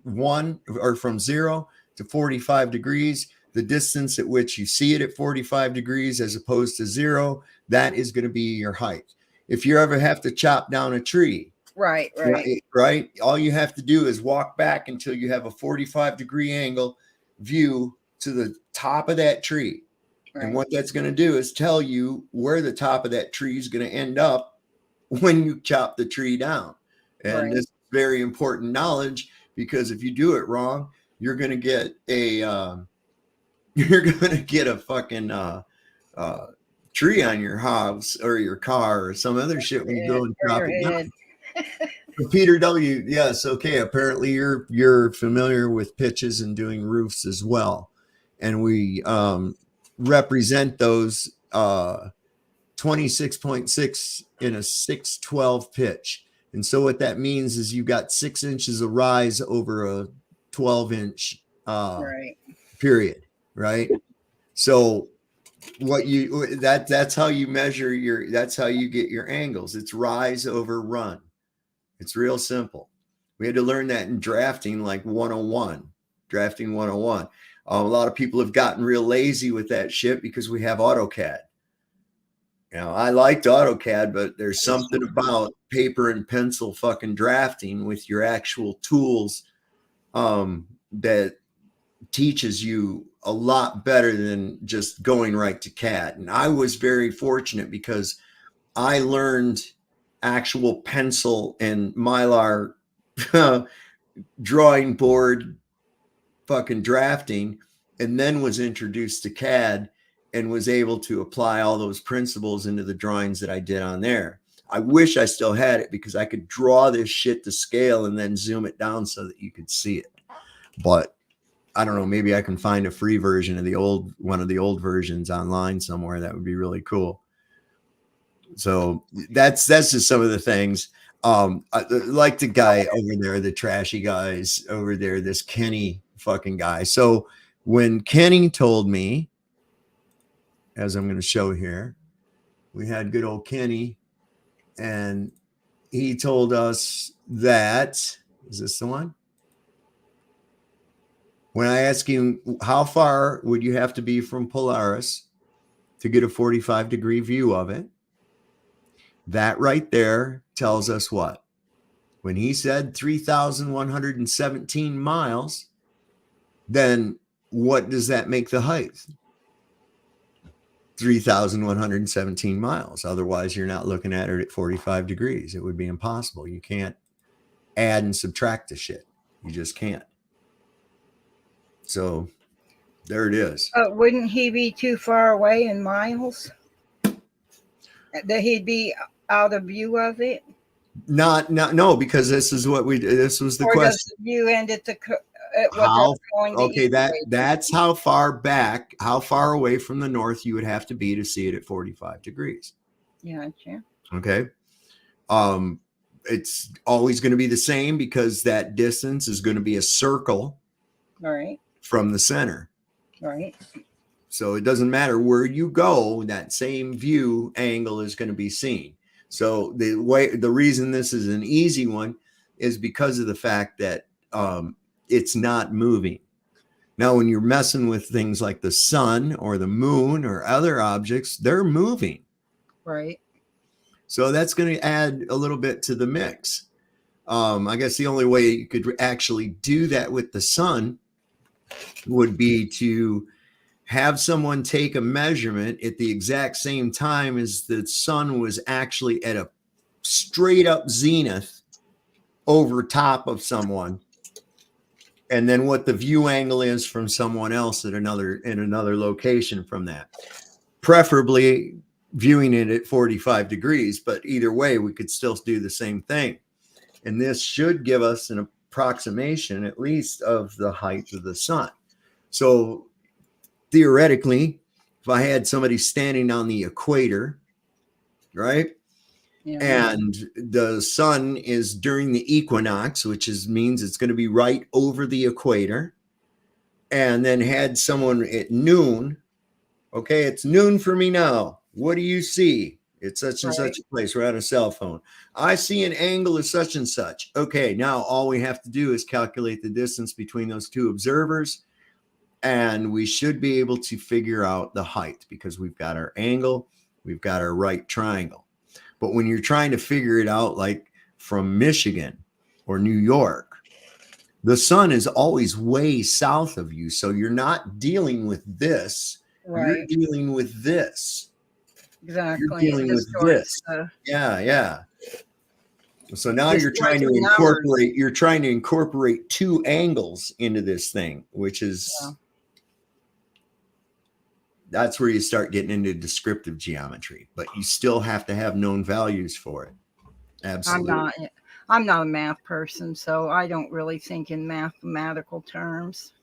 0 to 45 degrees. The distance at which you see it at 45 degrees as opposed to 0, that is going to be your height. If you ever have to chop down a tree, Right. Right. right, all you have to do is walk back until you have a 45-degree angle view to the top of that tree. And Right. what that's going to do is tell you where the top of that tree is going to end up when you chop the tree down. And Right. this is very important knowledge, because if you do it wrong, you're going to get a fucking tree on your house or your car or some other shit when you go and Or chop your it down. head. So Peter W. Yes, okay. Apparently you're familiar with pitches and doing roofs as well, and we represent those 26.6 in a 612 pitch. And so what that means is you got 6 inches of rise over a 12-inch Right. period, right? So that's how you measure that's how you get your angles. It's rise over run. It's real simple. We had to learn that in drafting, like 101, drafting 101. A lot of people have gotten real lazy with that shit because we have AutoCAD. You know, I liked AutoCAD, but there's something about paper and pencil fucking drafting with your actual tools that teaches you a lot better than just going right to CAD. And I was very fortunate because I learned actual pencil and Mylar drawing board fucking drafting, and then was introduced to CAD and was able to apply all those principles into the drawings that I did on there. I wish I still had it because I could draw this shit to scale and then zoom it down so that you could see it. But I don't know, maybe I can find a free version of one of the old versions online somewhere. That would be really cool. So that's just some of the things. I like the guy over there, the trashy guys over there, this Kenny fucking guy. So when Kenny told me, as I'm going to show here, we had good old Kenny, and he told us that, is this the one? When I asked him, how far would you have to be from Polaris to get a 45-degree view of it? That right there tells us what? When he said 3,117 miles, then what does that make the height? 3,117 miles. Otherwise, you're not looking at it at 45 degrees. It would be impossible. You can't add and subtract the shit. You just can't. So there it is. Wouldn't he be too far away in miles? That he'd be out of view of it? No, because this was the Or question. does the view end at what How, they're going to okay, that's how far away from the north you would have to be to see it at 45 degrees. Yeah, sure. Okay. It's always going to be the same because that distance is going to be a circle Right. from the center. Right. So it doesn't matter where you go, that same view angle is going to be seen. So the reason this is an easy one is because of the fact that it's not moving. Now, when you're messing with things like the sun or the moon or other objects, they're moving. Right. So that's going to add a little bit to the mix. I guess the only way you could actually do that with the sun would be to have someone take a measurement at the exact same time as the sun was actually at a straight up zenith over top of someone, and then what the view angle is from someone else at another location from that, preferably viewing it at 45 degrees, but either way we could still do the same thing. And this should give us an approximation at least of the height of the sun. So theoretically, if I had somebody standing on the equator, right? Yeah. And the sun is during the equinox, which means it's going to be right over the equator. And then had someone at noon, okay, it's noon for me now. What do you see? It's such and such a place. We're on a cell phone. I see an angle of such and such. Okay, now all we have to do is calculate the distance between those two observers, and we should be able to figure out the height because we've got our angle, we've got our right triangle. But when you're trying to figure it out, like from Michigan or New York, the sun is always way south of you. So you're not dealing with this. Right. You're dealing with this. Exactly. You're dealing with this. Yeah. So now you're trying to incorporate two angles into this thing, which is that's where you start getting into descriptive geometry, but you still have to have known values for it. Absolutely. I'm not a math person, so I don't really think in mathematical terms.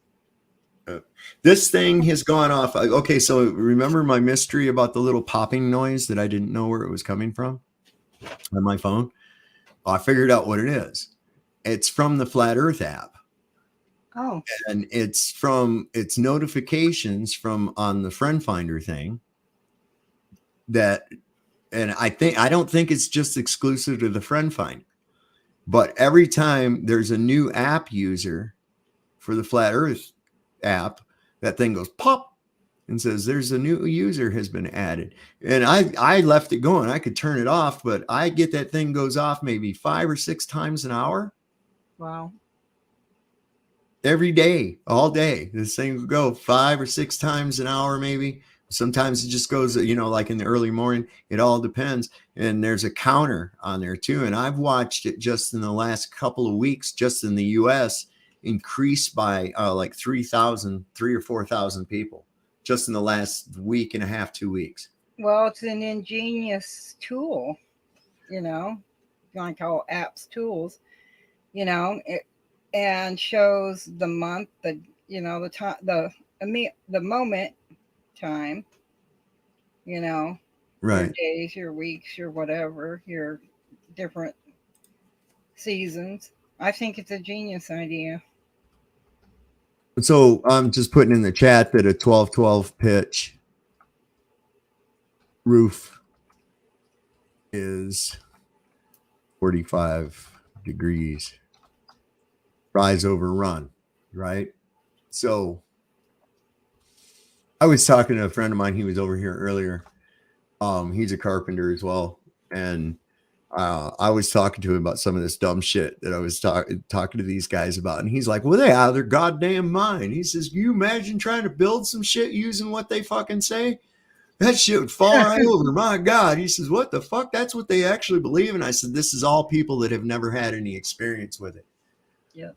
This thing has gone off. Okay, so remember my mystery about the little popping noise that I didn't know where it was coming from on my phone? I figured out what it is. It's from the Flat Earth app. Oh. And it's notifications from on the Friend Finder thing and I don't think it's just exclusive to the Friend Finder, but every time there's a new app user for the Flat Earth app, that thing goes pop and says there's a new user has been added. And I left it going. I could turn it off, but I get that thing goes off maybe 5 or 6 times an hour. Wow. Every day, all day, this thing will go 5 or 6 times an hour, maybe. Sometimes it just goes, like in the early morning. It all depends. And there's a counter on there too. And I've watched it just in the last couple of weeks, just in the US, increase by like 3,000 or 4,000 people just in the last week and a half, 2 weeks. Well, it's an ingenious tool, like all apps tools, and shows the month, the time, the moment time, right, your days, your weeks, your whatever, your different seasons. I think it's a genius idea. So I'm just putting in the chat that a 12-12 pitch roof is 45 degrees. Rise over run, right? So I was talking to a friend of mine. He was over here earlier. He's a carpenter as well. And I was talking to him about some of this dumb shit that I was talking to these guys about. And he's like, well, they out of their goddamn mind. He says, can you imagine trying to build some shit using what they fucking say? That shit would fall right over. My God. He says, what the fuck? That's what they actually believe. And I said, this is all people that have never had any experience with it. Yeah.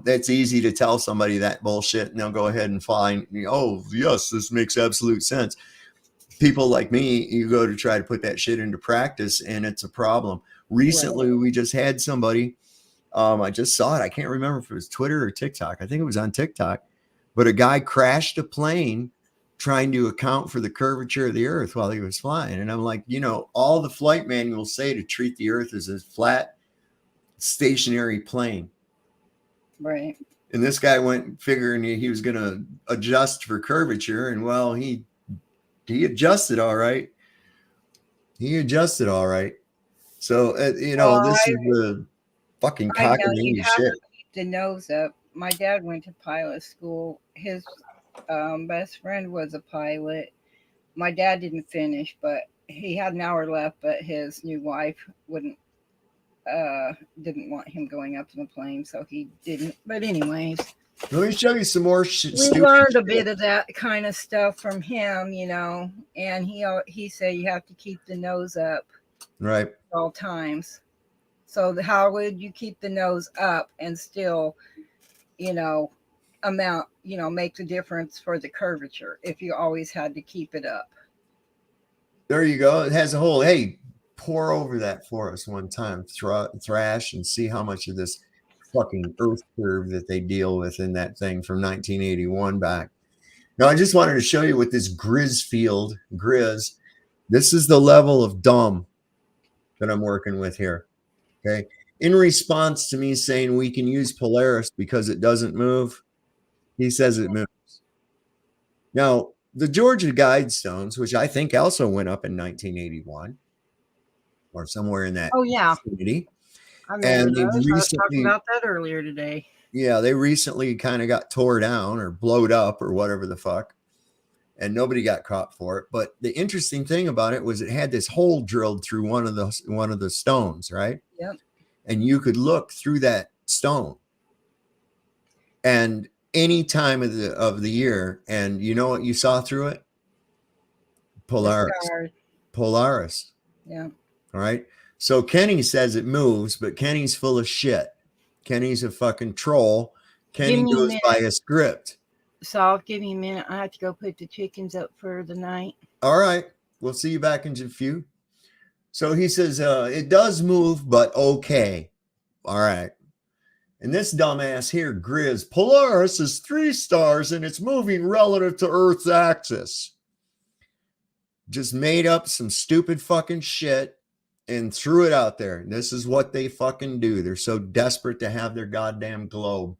That's easy to tell somebody that bullshit and they'll go ahead and find, oh, yes, this makes absolute sense. People like me, you go to try to put that shit into practice and it's a problem. Recently, we just had somebody, I just saw it. I can't remember if it was Twitter or TikTok. I think it was on TikTok, but a guy crashed a plane trying to account for the curvature of the earth while he was flying. And I'm like, all the flight manuals say to treat the earth as a flat, stationary plane. Right. And this guy went figuring he was going to adjust for curvature. And well, he adjusted all right. So, Well, this is the fucking I know you'd cockamamie have shit. to keep the nose up. My dad went to pilot school. His best friend was a pilot. My dad didn't finish, but he had an hour left. But his new wife wouldn't didn't want him going up in the plane, so he didn't. But anyways, Let me show you some more we stupid learned a shit. bit of that kind of stuff from him, and he said you have to keep the nose up Right. at all times. So how would you keep the nose up and still, make the difference for the curvature if you always had to keep it up? There you go. It has a hole. Hey, pour over that for us one time. Thrash and see how much of this fucking earth curve that they deal with in that thing from 1981 back. Now, I just wanted to show you with this Grizz. This is the level of dumb that I'm working with here. Okay. In response to me saying we can use Polaris because it doesn't move, he says it moves. Now, the Georgia Guidestones, which I think also went up in 1981 or somewhere in that Oh yeah, vicinity, I remember and they those. I was talking recently, about that earlier today. yeah, they recently kind of got tore down or blowed up or whatever the fuck, and nobody got caught for it. But the interesting thing about it was it had this hole drilled through one of the stones, right? Yep. And you could look through that stone, and any time of the year, and you know what you saw through it? The Polaris. Yeah. All right. So Kenny says it moves, but Kenny's full of shit. Kenny's a fucking troll. Kenny Give me a goes minute. by a script. So give me a minute. I have to go put the chickens up for the night. All right. We'll see you back in a few. So he says, it does move, but okay. All right. And this dumbass here, Grizz, Polaris is 3 stars and it's moving relative to Earth's axis. Just made up some stupid fucking shit and threw it out there. This is what they fucking do. They're so desperate to have their goddamn globe.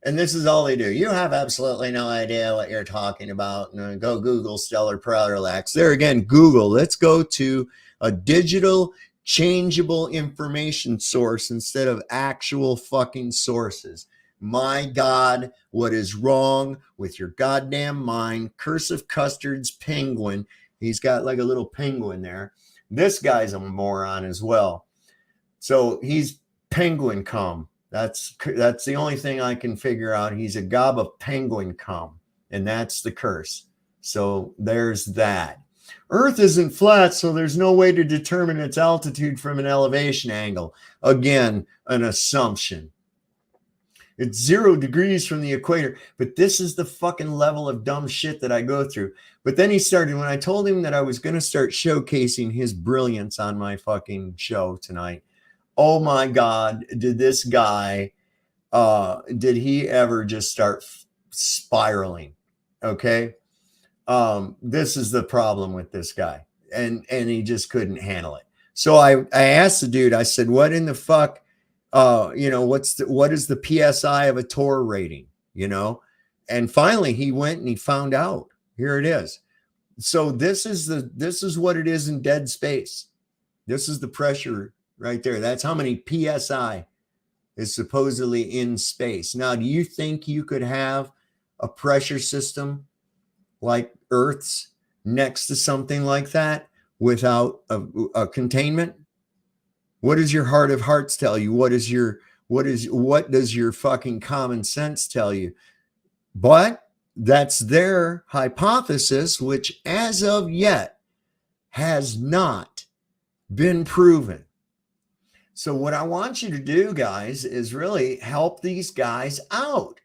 And this is all they do. You have absolutely no idea what you're talking about. And go Google stellar parallax. There again, Google. Let's go to a digital changeable information source instead of actual fucking sources. My God, what is wrong with your goddamn mind? Curse of Custard's penguin. He's got like a little penguin there. This guy's a moron as well. So he's penguin cum. That's the only thing I can figure out. He's a gob of penguin cum, and that's the curse. So there's that. Earth isn't flat, so there's no way to determine its altitude from an elevation angle. Again, an assumption. It's 0 degrees from the equator, but this is the fucking level of dumb shit that I go through. But then he started, when I told him that I was going to start showcasing his brilliance on my fucking show tonight. Oh my God, did this guy, did he ever just start spiraling? Okay. This is the problem with this guy. And he just couldn't handle it. So I asked the dude, I said, what in the fuck, what is the PSI of a Tor rating, And finally he went and he found out. Here it is. So this is what it is in dead space. This is the pressure right there. That's how many PSI is supposedly in space. Now, do you think you could have a pressure system like Earth's next to something like that without a containment? What does your heart of hearts tell you? What does your fucking common sense tell you? But that's their hypothesis, which as of yet has not been proven. So what I want you to do, guys, is really help these guys out.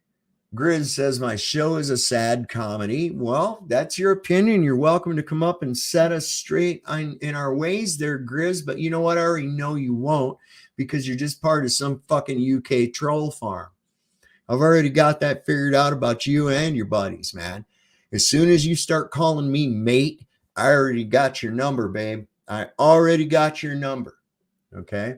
Grizz says my show is a sad comedy. Well, that's your opinion. You're welcome to come up and set us straight in our ways there, Grizz. But you know what? I already know you won't, because you're just part of some fucking UK troll farm. I've already got that figured out about you and your buddies, man. As soon as you start calling me mate, I already got your number, babe. I already got your number. Okay?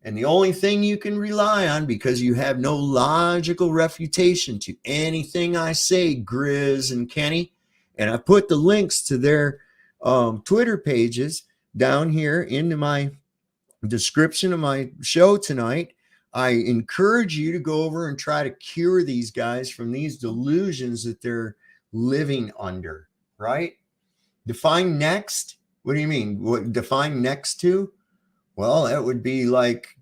And the only thing you can rely on, because you have no logical refutation to anything I say, Grizz and Kenny, and I put the links to their Twitter pages down here into my description of my show tonight, I encourage you to go over and try to cure these guys from these delusions that they're living under, right? Define next. What do you mean? What define next to? Well, that would be like,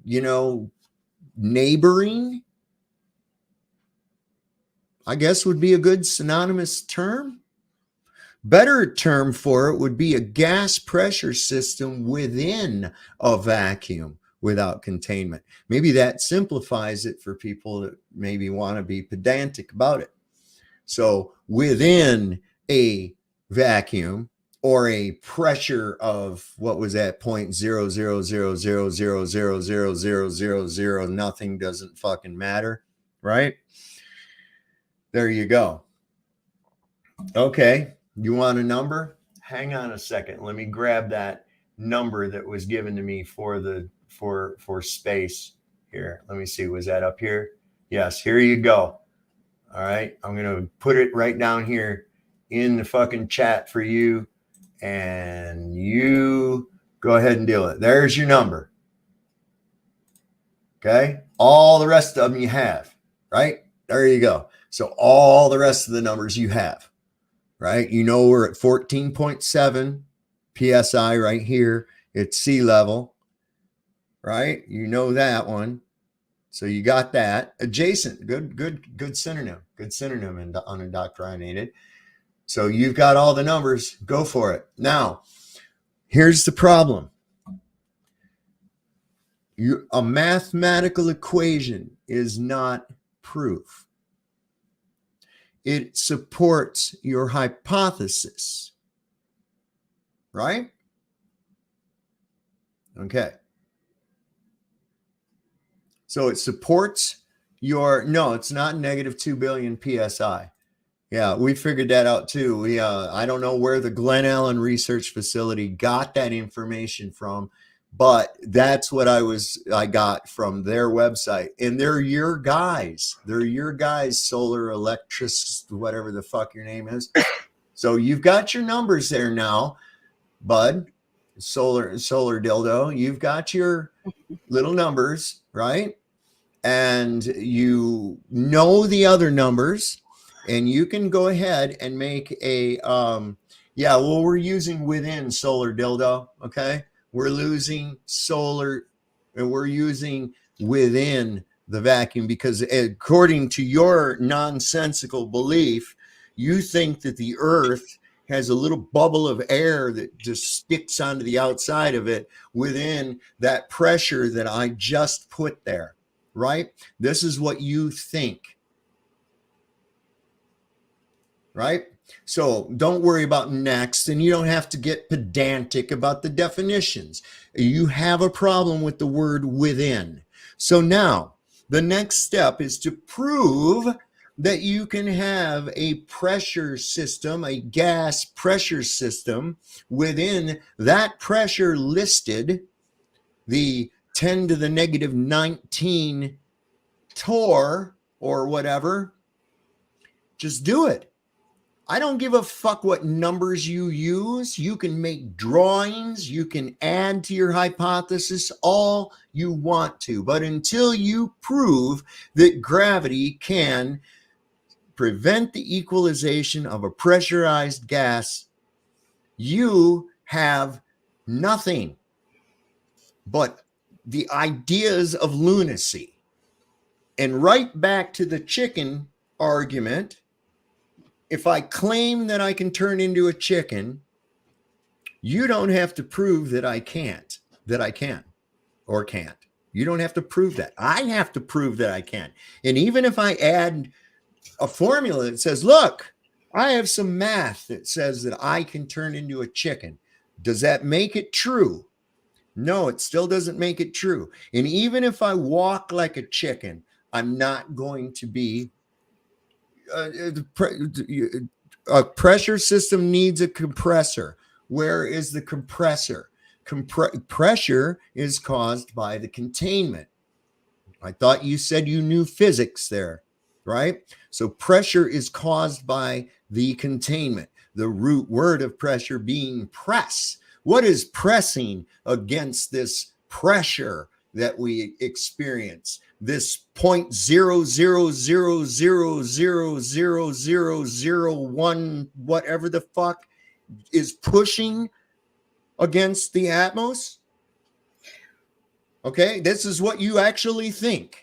neighboring, I guess, would be a good synonymous term. Better term for it would be a gas pressure system within a vacuum without containment. Maybe that simplifies it for people that maybe want to be pedantic about it. So within a vacuum, or a pressure of, what was that, 0.00000000000, nothing, doesn't fucking matter, right? There you go. Okay, you want a number? Hang on a second. Let me grab that number that was given to me for space here. Let me see. Was that up here? Yes, here you go. All right, I'm going to put it right down here in the fucking chat for you, and you go ahead and deal with it. There's your number. Okay, all the rest of them you have, right? There you go. So all the rest of the numbers you have, right? We're at 14.7 PSI right here. It's sea level, right? That one. So you got that. Adjacent, good synonym. Good synonym unindoctrinated. So you've got all the numbers. Go for it. Now, here's the problem. A mathematical equation is not proof. It supports your hypothesis, right? Okay. So it supports no, it's not negative 2 billion PSI. Yeah, we figured that out too. I don't know where the Glen Ellen Research Facility got that information from, but that's what I got from their website. And they're your guys. Solar Electric, whatever the fuck your name is. So you've got your numbers there now, bud. Solar dildo. You've got your little numbers, right? And you know the other numbers. And you can go ahead and make a, we're using within solar dildo, okay? We're losing solar, and we're using within the vacuum because according to your nonsensical belief, you think that the earth has a little bubble of air that just sticks onto the outside of it within that pressure that I just put there, right? This is what you think. Right? So don't worry about next, and you don't have to get pedantic about the definitions. You have a problem with the word within. So now the next step is to prove that you can have a pressure system, a gas pressure system within that pressure listed, the 10 to the negative 19 torr or whatever. Just do it. I don't give a fuck what numbers you use. You can make drawings. You can add to your hypothesis all you want to. But until you prove that gravity can prevent the equalization of a pressurized gas, you have nothing but the ideas of lunacy. And right back to the chicken argument, if I claim that I can turn into a chicken, you don't have to prove that I can or can't. You don't have to prove that. I have to prove that I can. And even if I add a formula that says, look, I have some math that says that I can turn into a chicken, does that make it true? No, it still doesn't make it true. And even if I walk like a chicken, I'm not going to be. A pressure system needs a compressor. Where is the compressor? Pressure is caused by the containment. I thought you said you knew physics there, right? So pressure is caused by the containment. The root word of pressure being press. What is pressing against this pressure that we experience, this 0.0000000001 whatever the fuck is pushing against the atmos. Okay, this is what you actually think.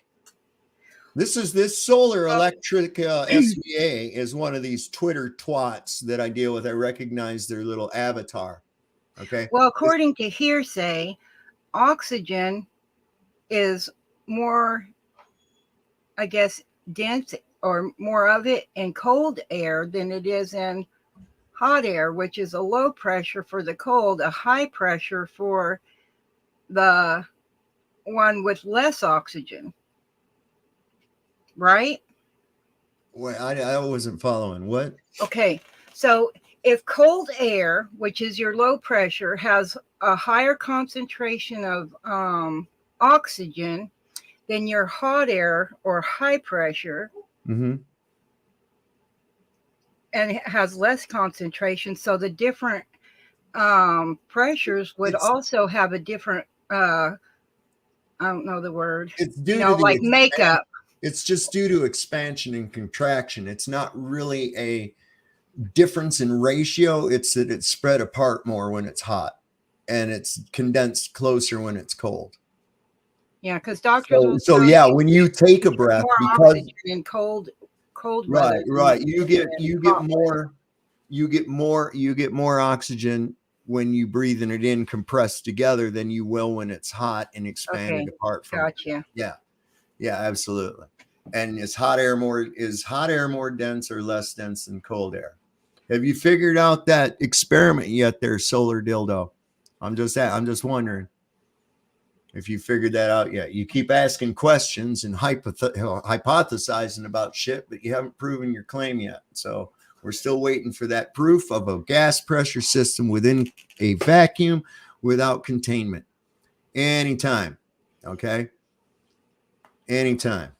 This solar electric SVA is one of these Twitter twats that I deal with. I recognize their little avatar. Okay. Well, according to hearsay, oxygen is more, I guess, dense or more of it in cold air than it is in hot air, which is a low pressure for the cold, a high pressure for the one with less oxygen. Right? Well, I wasn't following. What? Okay. So if cold air, which is your low pressure, has a higher concentration of oxygen than your hot air or high pressure, Mm-hmm. and it has less concentration, so the different pressures would also have a different, I don't know the word, It's due to the like makeup. It's just due to expansion and contraction. It's not really a difference in ratio. It's that it's spread apart more when it's hot and it's condensed closer when it's cold. Yeah, because doctors So yeah, when you take a breath, more because oxygen in cold right, weather you get more oxygen when you breathing it in compressed together than you will when it's hot and expanded apart from Gotcha. it. Yeah, absolutely. And is hot air more dense or less dense than cold air? Have you figured out that experiment yet there, solar dildo? I'm just wondering if you figured that out yet. You keep asking questions and hypothesizing about shit, but you haven't proven your claim yet. So we're still waiting for that proof of a gas pressure system within a vacuum without containment. Anytime. Okay. Anytime.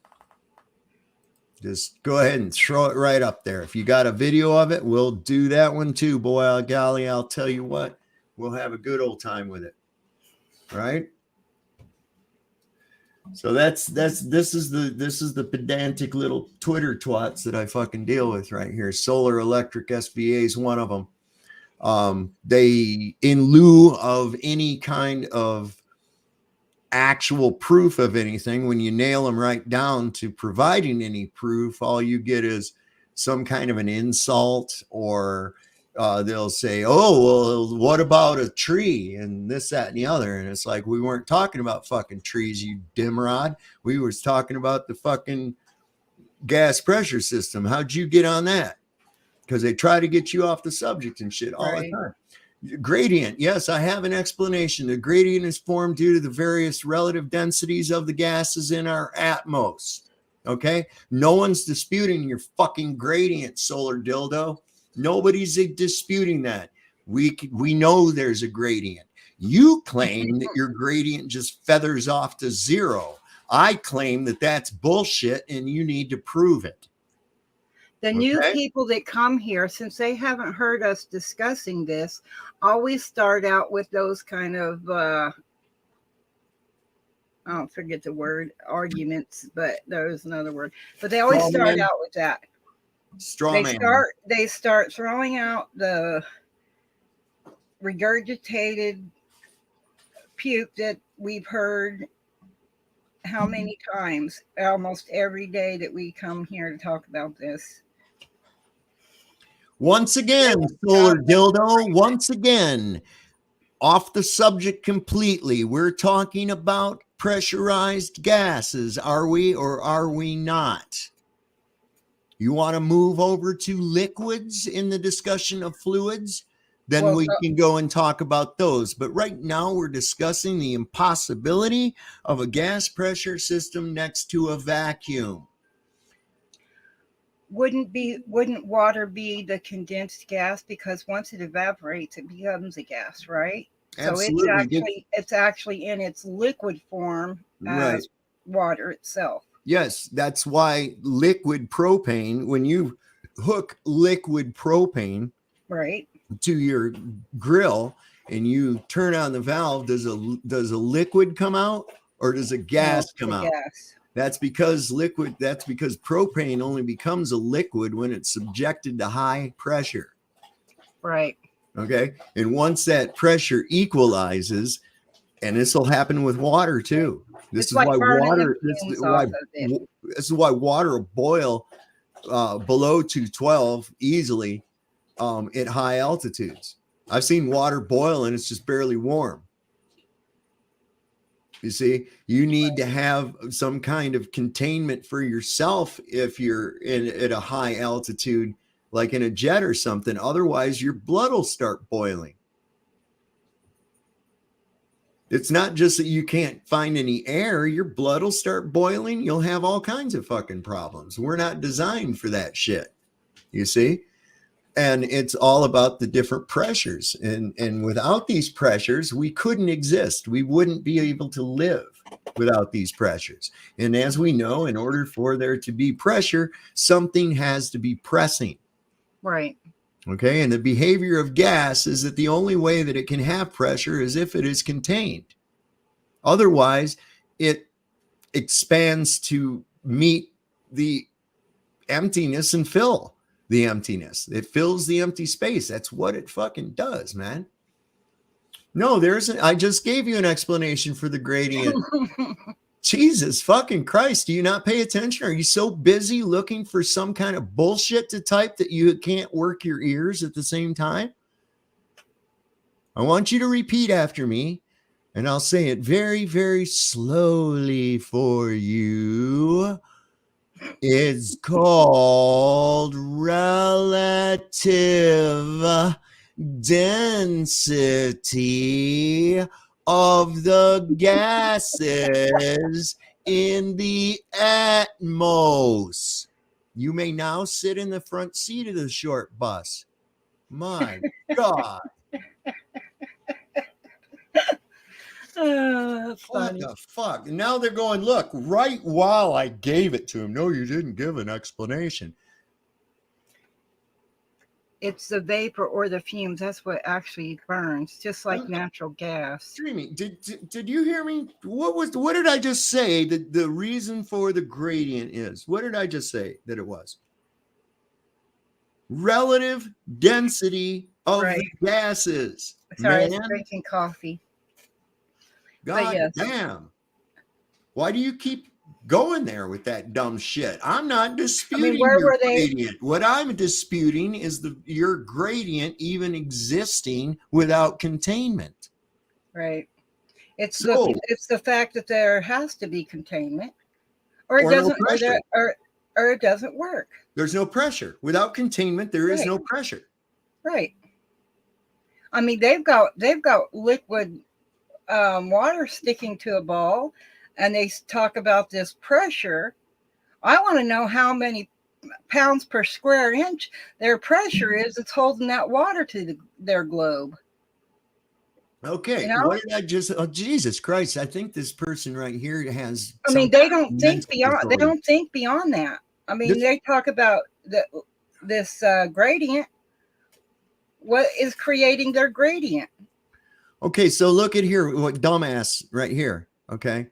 Just go ahead and throw it right up there. If you got a video of it, we'll do that one too. Boy, golly, I'll tell you what, we'll have a good old time with it. Right? So this is the pedantic little Twitter twats that I fucking deal with right here. Solar electric SVA is one of them. They, in lieu of any kind of actual proof of anything, when you nail them right down to providing any proof, all you get is some kind of an insult, or they'll say, oh, well, what about a tree and this, that, and the other? And it's like, we weren't talking about fucking trees, you dimrod. We was talking about the fucking gas pressure system. How'd you get on that? Because they try to get you off the subject and shit all the time. Gradient. Yes, I have an explanation. The gradient is formed due to the various relative densities of the gases in our atmos. Okay. No one's disputing your fucking gradient, solar dildo. Nobody's disputing that. We know there's a gradient. You claim that your gradient just feathers off to zero. I claim that that's bullshit and you need to prove it. The new people that come here, since they haven't heard us discussing this, always start out with those kind of, I don't forget the word, arguments, but there's another word. But they always start out with that. They start throwing out the regurgitated puke that we've heard how many times, almost every day that we come here to talk about this. Once again, solar dildo, once again, off the subject completely. We're talking about pressurized gases. Are we or are we not? You want to move over to liquids in the discussion of fluids? Then we can go and talk about those. But right now we're discussing the impossibility of a gas pressure system next to a vacuum. Wouldn't water be the condensed gas? Because once it evaporates, it becomes a gas, right? Absolutely. So it's actually in its liquid form as water itself. Yes, that's why liquid propane, when you hook liquid propane to your grill, and you turn on the valve, does a liquid come out or does a gas come out? Gas. That's because propane only becomes a liquid when it's subjected to high pressure. Right. Okay. And once that pressure equalizes, and this will happen with water too. This is why water will boil below 212 easily at high altitudes. I've seen water boil and it's just barely warm. You see, you need to have some kind of containment for yourself if you're at a high altitude, like in a jet or something. Otherwise, your blood will start boiling. It's not just that you can't find any air. Your blood will start boiling. You'll have all kinds of fucking problems. We're not designed for that shit. You see? And it's all about the different pressures. And without these pressures, we couldn't exist. We wouldn't be able to live without these pressures. And as we know, in order for there to be pressure, something has to be pressing. Right. Okay. And the behavior of gas is that the only way that it can have pressure is if it is contained. Otherwise, it expands to meet the emptiness and fill the emptiness. It fills the empty space. That's what it fucking does, man. No, I just gave you an explanation for the gradient. Jesus fucking Christ. Do you not pay attention? Are you so busy looking for some kind of bullshit to type that you can't work your ears at the same time? I want you to repeat after me, and I'll say it very, very slowly for you. It's called relative density of the gases in the atmos. You may now sit in the front seat of the short bus. My God. That's What funny. the fuck? And now they're going, look, right while I gave it to him. No, you didn't give an explanation. It's the vapor or the fumes. That's what actually burns, just like natural gas. Streaming. Did you hear me? What did I just say that the reason for the gradient is? What did I just say that it was? Relative density of the gases. Sorry, I was drinking coffee. God damn. Why do you keep going there with that dumb shit? I'm not disputing your gradient. What I'm disputing is your gradient even existing without containment. Right. It's the fact that there has to be containment, or it doesn't, or it doesn't work. There's no pressure. Without containment, there is no pressure. Right. I mean, they've got liquid water sticking to a ball, and they talk about this pressure. I want to know how many pounds per square inch their pressure is that's holding that water to their globe. Okay. You know? What did I just? Oh, Jesus Christ! I think this person right here has. I mean, they don't think beyond. They don't think beyond that. I mean, they talk about this gradient. What is creating their gradient? Okay, so look at here, what dumbass right here. Okay,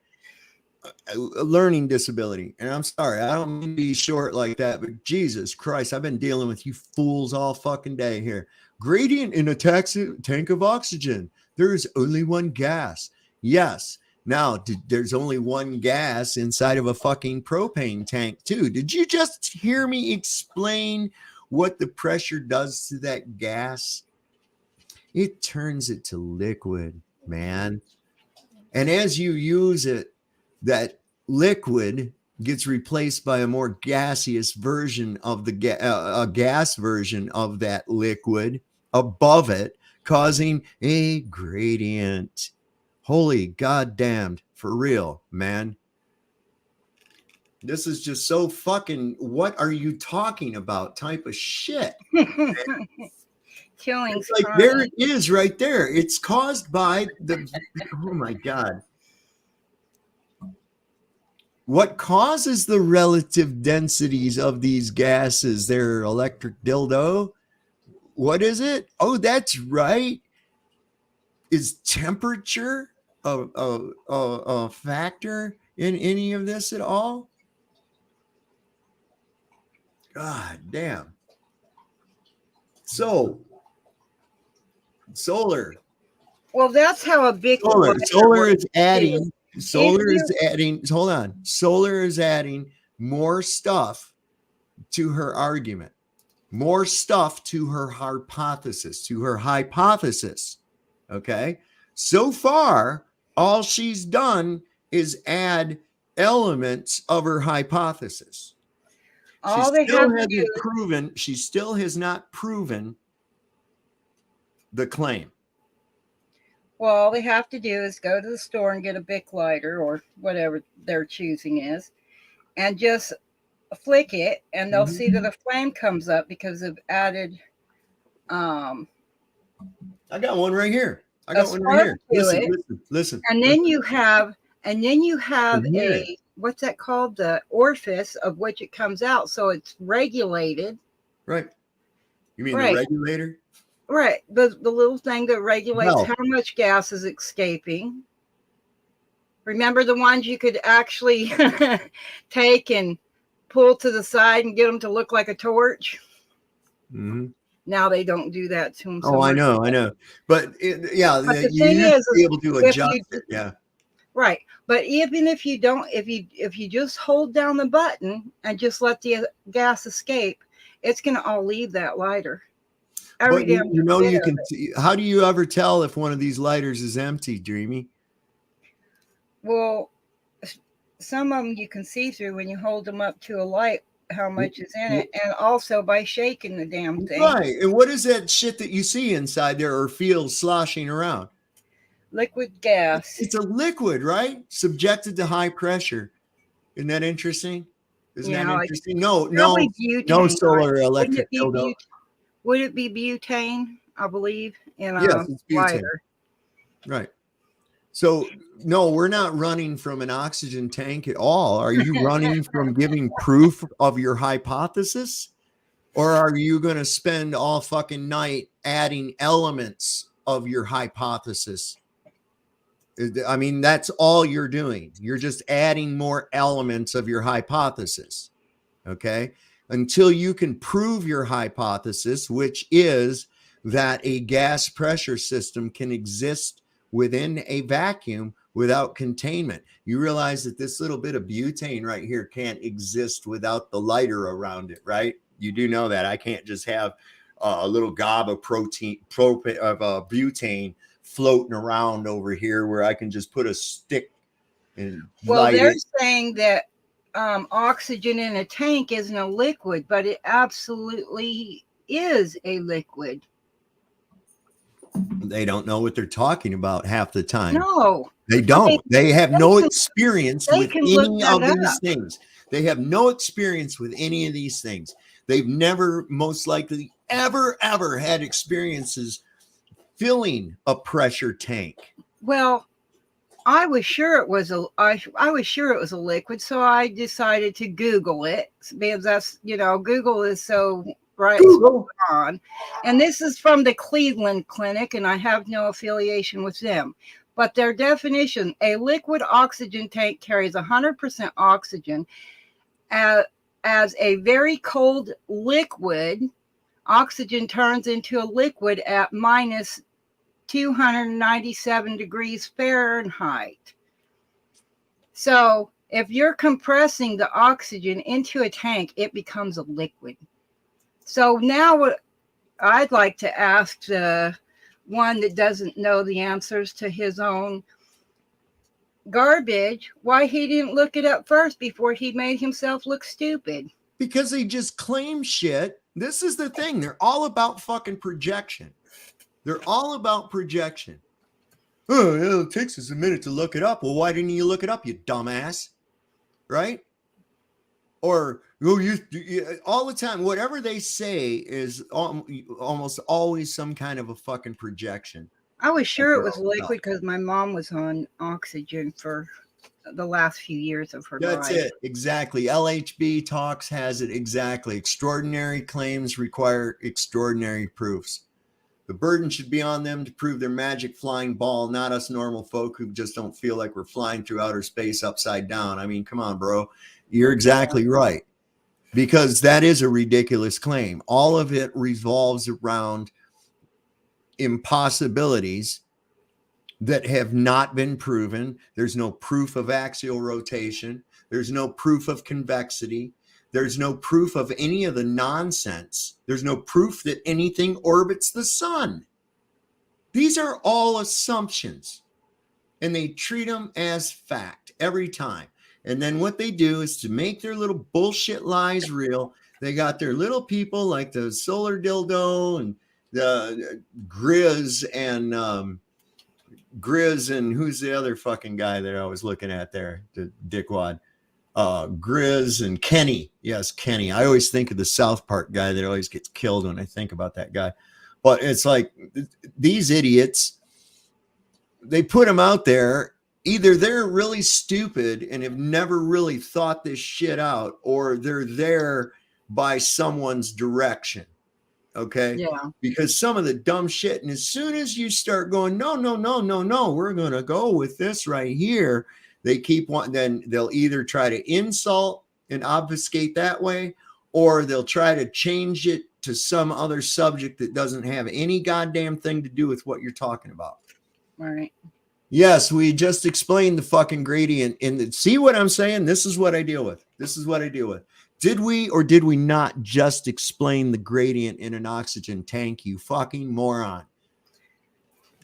a learning disability, and I'm sorry, I don't mean to be short like that, but Jesus Christ, I've been dealing with you fools all fucking day here. Gradient in a tank of oxygen. There is only one gas. Yes. Now, there's only one gas inside of a fucking propane tank too. Did you just hear me explain what the pressure does to that gas? It turns it to liquid, man. And as you use it, that liquid gets replaced by a more gaseous version of the gas version of that liquid above it, causing a gradient. Holy goddamn, for real, man. This is just so fucking, what are you talking about type of shit. Killing. It's like, there it is right there. It's caused by the, oh my God. What causes the relative densities of these gases? Their electric dildo? What is it? Oh, that's right. is temperature a factor in any of this at all? God damn. So solar. Well, that's how a big Solar is adding. Hold on. Solar is adding more stuff to her argument, more stuff to her hypothesis, Okay. So far, all she's done is add elements of her hypothesis. She still has not proven the claim. Well, all they have to do is go to the store and get a Bic lighter or whatever their choosing is, and just flick it, and they'll see that a flame comes up because they've added. I got one right here. Listen. And then you have a, what's that called? The orifice of which it comes out, so it's regulated. Right. You mean the regulator? Right, the little thing that regulates how much gas is escaping. Remember the ones you could actually take and pull to the side and get them to look like a torch? Mm-hmm. Now they don't do that to them. I know. But the thing is, be able to adjust it. Yeah. Right. But even if you don't, if you just hold down the button and just let the gas escape, it's going to all leave that lighter. But you can. How do you ever tell if one of these lighters is empty, Dreamy? Well, some of them you can see through when you hold them up to a light how much is in it, and also by shaking the damn thing. Right. And what is that shit that you see inside there or feel sloshing around? Liquid gas. It's a liquid, right? Subjected to high pressure. Isn't that interesting? Isn't that interesting? No solar electric. Would it be butane? I believe in a lighter. Right. So no, we're not running from an oxygen tank at all. Are you running from giving proof of your hypothesis? Or are you going to spend all fucking night adding elements of your hypothesis? I mean, that's all you're doing. You're just adding more elements of your hypothesis. Okay. Until you can prove your hypothesis, which is that a gas pressure system can exist within a vacuum without containment. You realize that this little bit of butane right here can't exist without the lighter around it, right? You do know that. I can't just have a little gob of butane floating around over here where I can just put a stick and light they're it. Saying that oxygen in a tank isn't a liquid, but it absolutely is a liquid. They don't know what they're talking about half the time. No, they don't. They have no experience with any of these things. They have no experience with any of these things. They've never, most likely, ever had experiences filling a pressure tank. Well, I was sure it was I was sure it was a liquid, so I decided to Google it because that's Google is so right on. And this is from the Cleveland Clinic, and I have no affiliation with them. But their definition: a liquid oxygen tank carries 100% oxygen. As a very cold liquid, oxygen turns into a liquid at minus 297 degrees Fahrenheit. So if you're compressing the oxygen into a tank, it becomes a liquid. So now what I'd like to ask the one that doesn't know the answers to his own garbage, why he didn't look it up first before he made himself look stupid. Because they just claim shit. This is the thing. They're all about fucking projection. They're all about projection. Oh, it takes us a minute to look it up. Well, why didn't you look it up, you dumbass? Right? Or you all the time, whatever they say is almost always some kind of a fucking projection. I was sure it was liquid because my mom was on oxygen for the last few years of her life. That's it. Exactly. LHB Talks has it exactly. Extraordinary claims require extraordinary proofs. The burden should be on them to prove their magic flying ball, not us normal folk who just don't feel like we're flying through outer space upside down. I mean, come on, bro. You're exactly right. Because that is a ridiculous claim. All of it revolves around impossibilities that have not been proven. There's no proof of axial rotation. There's no proof of convexity. There's no proof of any of the nonsense. There's no proof that anything orbits the sun. These are all assumptions, and they treat them as fact every time. And then what they do is to make their little bullshit lies real. They got their little people like the Solar Dildo and the Grizz and who's the other fucking guy that I was looking at there, the dickwad. Grizz and Kenny. Yes, Kenny. I always think of the South Park guy that always gets killed when I think about that guy. But it's like these idiots, they put them out there. Either they're really stupid and have never really thought this shit out, or they're there by someone's direction. Okay. Yeah. Because some of the dumb shit, and as soon as you start going, no, we're going to go with this right here, they keep wanting, then they'll either try to insult and obfuscate that way, or they'll try to change it to some other subject that doesn't have any goddamn thing to do with what you're talking about. All right. Yes, we just explained the fucking gradient see what I'm saying? This is what I deal with. Did we or did we not just explain the gradient in an oxygen tank, you fucking moron?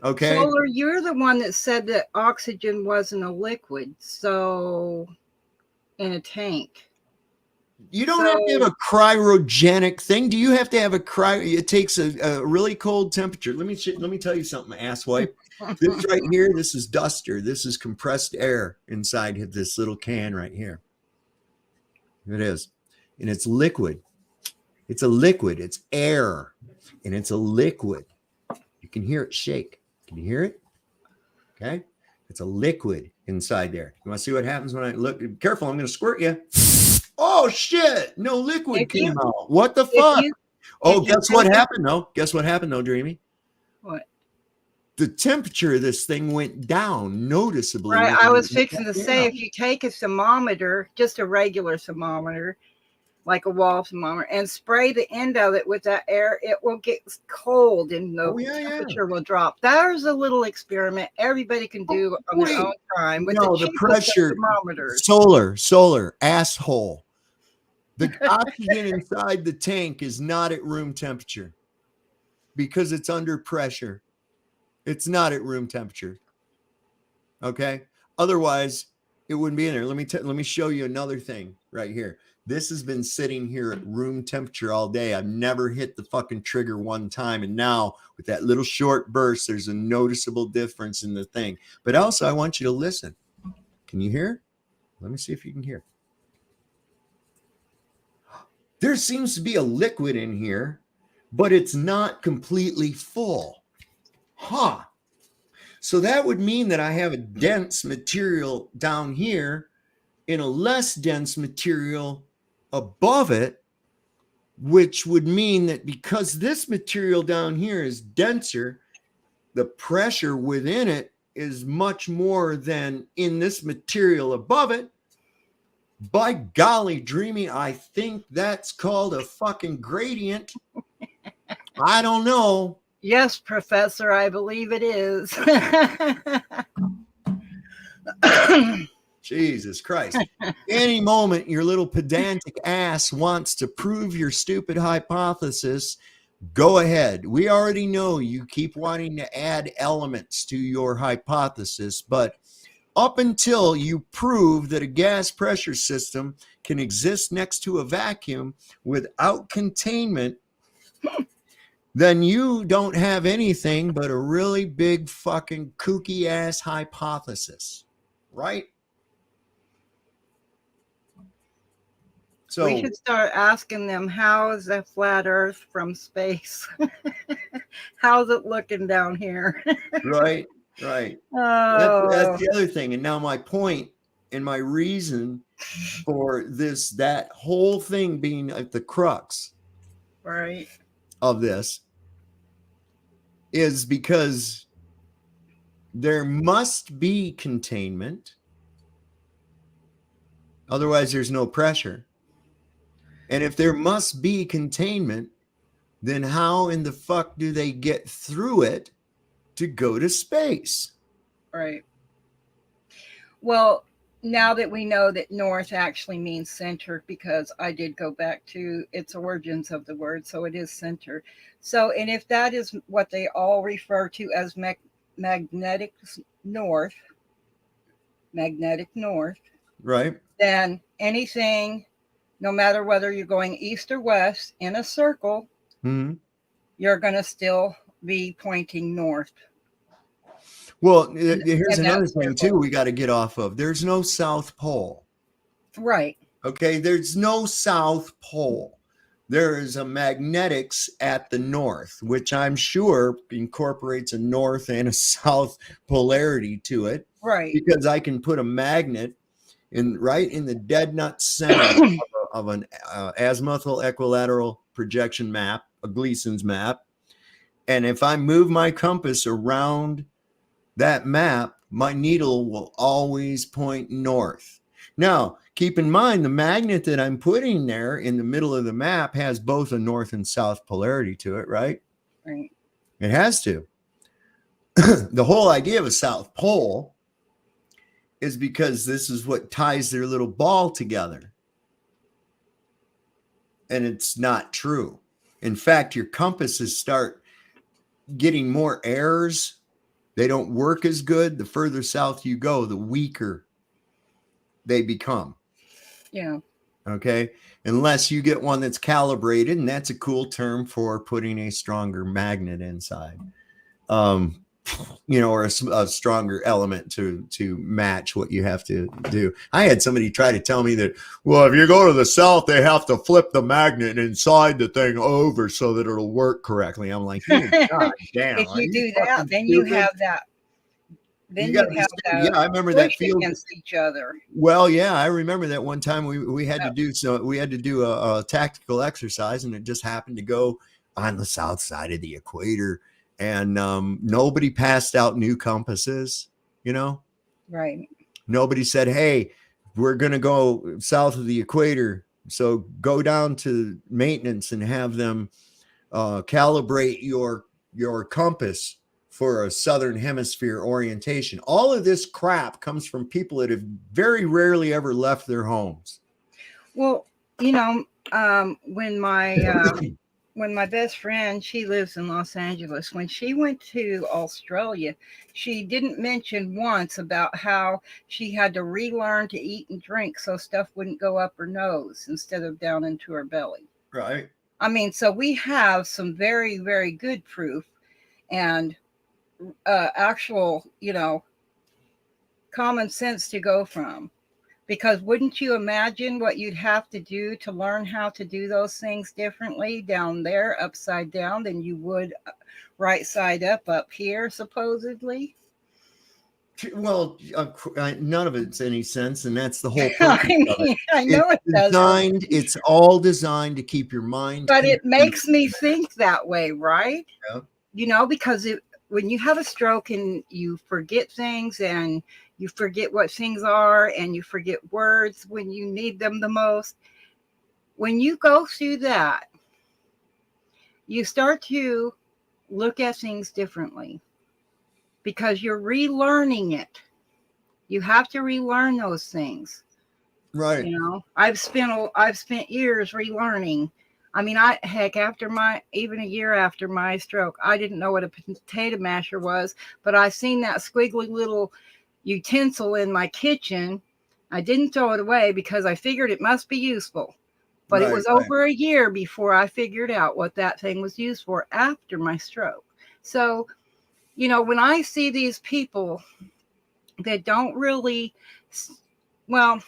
Okay. Solar, you're the one that said that oxygen wasn't a liquid, so in a tank. You don't have to have a cryogenic thing. Do you have to have it takes a really cold temperature. Let me tell you something, asswipe. This right here, this is duster. This is compressed air inside this little can right here. It is. And it's liquid. It's a liquid. It's air. And it's a liquid. You can hear it shake. Can you hear it? Okay. It's a liquid inside there. You want to see what happens when I look? Careful, I'm going to squirt you. Oh, shit. No liquid came out. What the fuck? Guess what happened, though? Guess what happened, though, Dreamy? What? The temperature of this thing went down noticeably. Right. I was fixing to say, if you take a thermometer, just a regular thermometer, like a wall thermometer, and spray the end of it with that air, it will get cold and the temperature will drop. There's a little experiment everybody can do on their own time with the pressure thermometers. Solar, asshole. The oxygen inside the tank is not at room temperature because it's under pressure. It's not at room temperature. Okay. Otherwise, it wouldn't be in there. Let me show you another thing right here. This has been sitting here at room temperature all day. I've never hit the fucking trigger one time. And now with that little short burst, there's a noticeable difference in the thing. But also, I want you to listen. Can you hear? Let me see if you can hear. There seems to be a liquid in here, but it's not completely full. Huh. So that would mean that I have a dense material down here and a less dense material above it, which would mean that because this material down here is denser, the pressure within it is much more than in this material above it. By golly, Dreamy, I think that's called a fucking gradient. I don't know. Yes, Professor, I believe it is. Jesus Christ. Any moment your little pedantic ass wants to prove your stupid hypothesis, go ahead. We already know you keep wanting to add elements to your hypothesis, but up until you prove that a gas pressure system can exist next to a vacuum without containment, then you don't have anything but a really big fucking kooky ass hypothesis, right? So we should start asking them, how is that flat earth from space? How's it looking down here? Right. Oh. That's the other thing. And now my point and my reason for that whole thing being at the crux right of this is because there must be containment. Otherwise, there's no pressure. And if there must be containment, then how in the fuck do they get through it to go to space? Right. Well, now that we know that north actually means center, because I did go back to its origins of the word, so it is center. So, and if that is what they all refer to as magnetic north, Right. then anything, no matter whether you're going east or west in a circle, you're going to still be pointing north. Well, here's another thing too we got to get off of. There's no South Pole. Right. Okay, there's no South Pole. There is a magnetics at the north, which I'm sure incorporates a north and a south polarity to it. Right. Because I can put a magnet right in the dead nut center of an azimuthal equilateral projection map, a Gleason's map. And if I move my compass around that map, my needle will always point north. Now, keep in mind, the magnet that I'm putting there in the middle of the map has both a north and south polarity to it, right? Right. It has to. The whole idea of a South Pole is because this is what ties their little ball together. And it's not true. In fact, your compasses start getting more errors. They don't work as good. The further south you go, the weaker they become. Yeah. Okay. Unless you get one that's calibrated, and that's a cool term for putting a stronger magnet inside. Or a stronger element to match what you have to do. I had somebody try to tell me that, well, if you go to the south, they have to flip the magnet inside the thing over so that it'll work correctly. I'm like, God damn. If you do that, then you have that. Then you have that. Yeah, I remember that field against each other. Well, yeah, I remember that one time we had to do a tactical exercise, and it just happened to go on the south side of the equator. And nobody passed out new compasses, Right. Nobody said, hey, we're going to go south of the equator. So go down to maintenance and have them calibrate your compass for a southern hemisphere orientation. All of this crap comes from people that have very rarely ever left their homes. Well, when my best friend, she lives in Los Angeles, when she went to Australia, she didn't mention once about how she had to relearn to eat and drink so stuff wouldn't go up her nose instead of down into her belly. Right. I mean, so we have some very, very good proof and actual, common sense to go from. Because wouldn't you imagine what you'd have to do to learn how to do those things differently down there, upside down, than you would right side up here, supposedly? Well, none of it's any sense, and that's the whole I know it doesn't. It's all designed to keep your mind. But it makes me think that way, right? Yeah. Because when you have a stroke and you forget things and you forget what things are and you forget words when you need them the most. When you go through that, you start to look at things differently because you're relearning it. You have to relearn those things. Right. I've spent years relearning. I mean, even a year after my stroke, I didn't know what a potato masher was, but I seen that squiggly little utensil in my kitchen. I didn't throw it away because I figured it must be useful. But it was over a year before I figured out what that thing was used for after my stroke. So, when I see these people that don't really, well,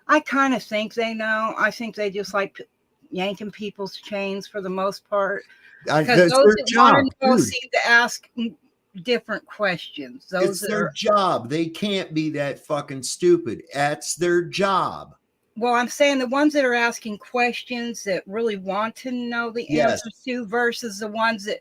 I kind of think they know. I think they just like yanking people's chains for the most part. Because those that want to know seem to ask different questions. It's their job. They can't be that fucking stupid. That's their job. Well, I'm saying the ones that are asking questions that really want to know the answers to versus the ones that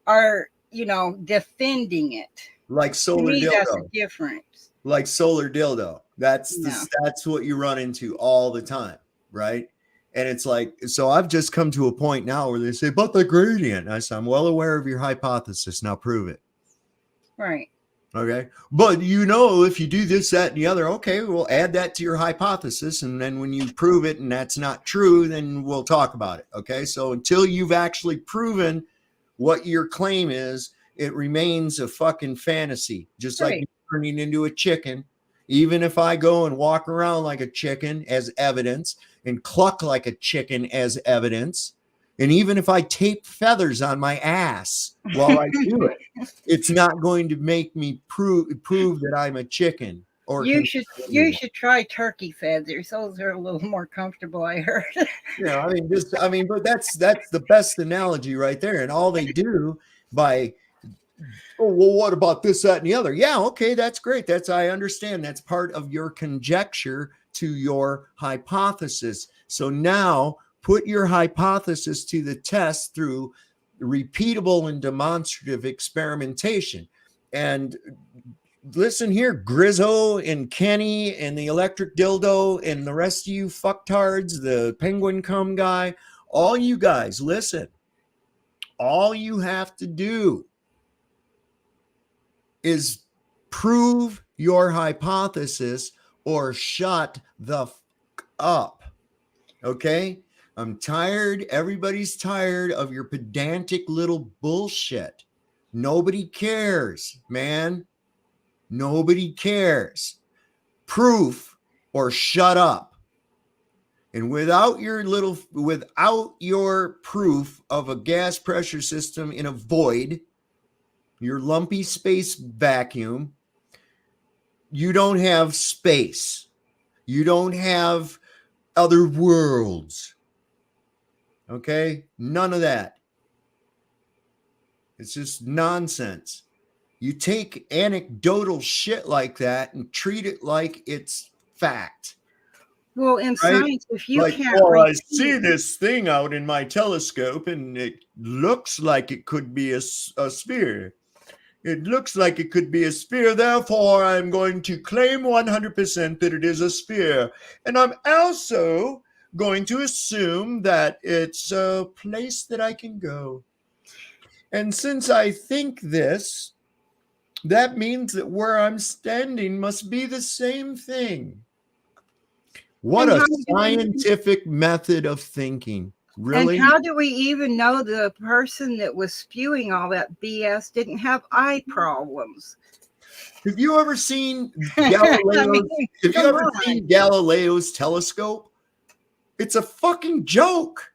are defending it. Like To solar me, that's a dildo. difference. Like solar dildo. That's Yeah. that's what you run into all the time, right? And it's like, so I've just come to a point now where they say, but the gradient. I say, I'm well aware of your hypothesis. Now prove it. Right. Okay. But if you do this, that, and the other, okay, we'll add that to your hypothesis. And then when you prove it and that's not true, then we'll talk about it. Okay. So until you've actually proven what your claim is, it remains a fucking fantasy, just like Right. turning into a chicken. Even if I go and walk around like a chicken as evidence and cluck like a chicken as evidence, and even if I tape feathers on my ass while I do it, it's not going to make me prove that I'm a chicken. Or You should try turkey feathers. Those are a little more comfortable, I heard. Yeah, but that's the best analogy right there. And all they do by, oh, well, what about this, that, and the other? Yeah, okay, that's great. I understand. That's part of your conjecture to your hypothesis. So now put your hypothesis to the test through repeatable and demonstrative experimentation. And listen here, Grizzo and Kenny and the electric dildo and the rest of you fucktards, the penguin cum guy, all you guys, listen. All you have to do is prove your hypothesis or shut the fuck up. Okay? I'm tired. Everybody's tired of your pedantic little bullshit. Nobody cares, man. Nobody cares. Proof or shut up. And without your proof of a gas pressure system in a void, your lumpy space vacuum, you don't have space. You don't have other worlds. Okay? None of that. It's just nonsense. You take anecdotal shit like that and treat it like it's fact. Well, in science, if you can't I see this thing out in my telescope and it looks like it could be a sphere. It looks like it could be a sphere. Therefore, I'm going to claim 100% that it is a sphere. And I'm also going to assume that it's a place that I can go. And since I think this, that means that where I'm standing must be the same thing. What a scientific method of thinking. Really? And how do we even know the person that was spewing all that BS didn't have eye problems? Have you ever seen Galileo's telescope? It's a fucking joke.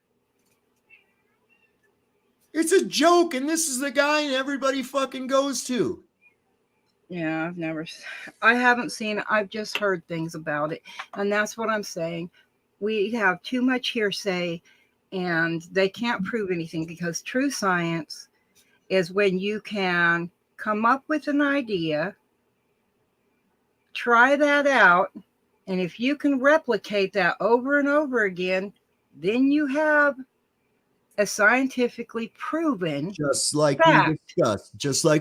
It's a joke, and this is the guy everybody fucking goes to. Yeah, I haven't seen it. I've just heard things about it. And that's what I'm saying. We have too much hearsay and they can't prove anything, because true science is when you can come up with an idea, try that out, and if you can replicate that over and over again, then you have a scientifically proven just like fact.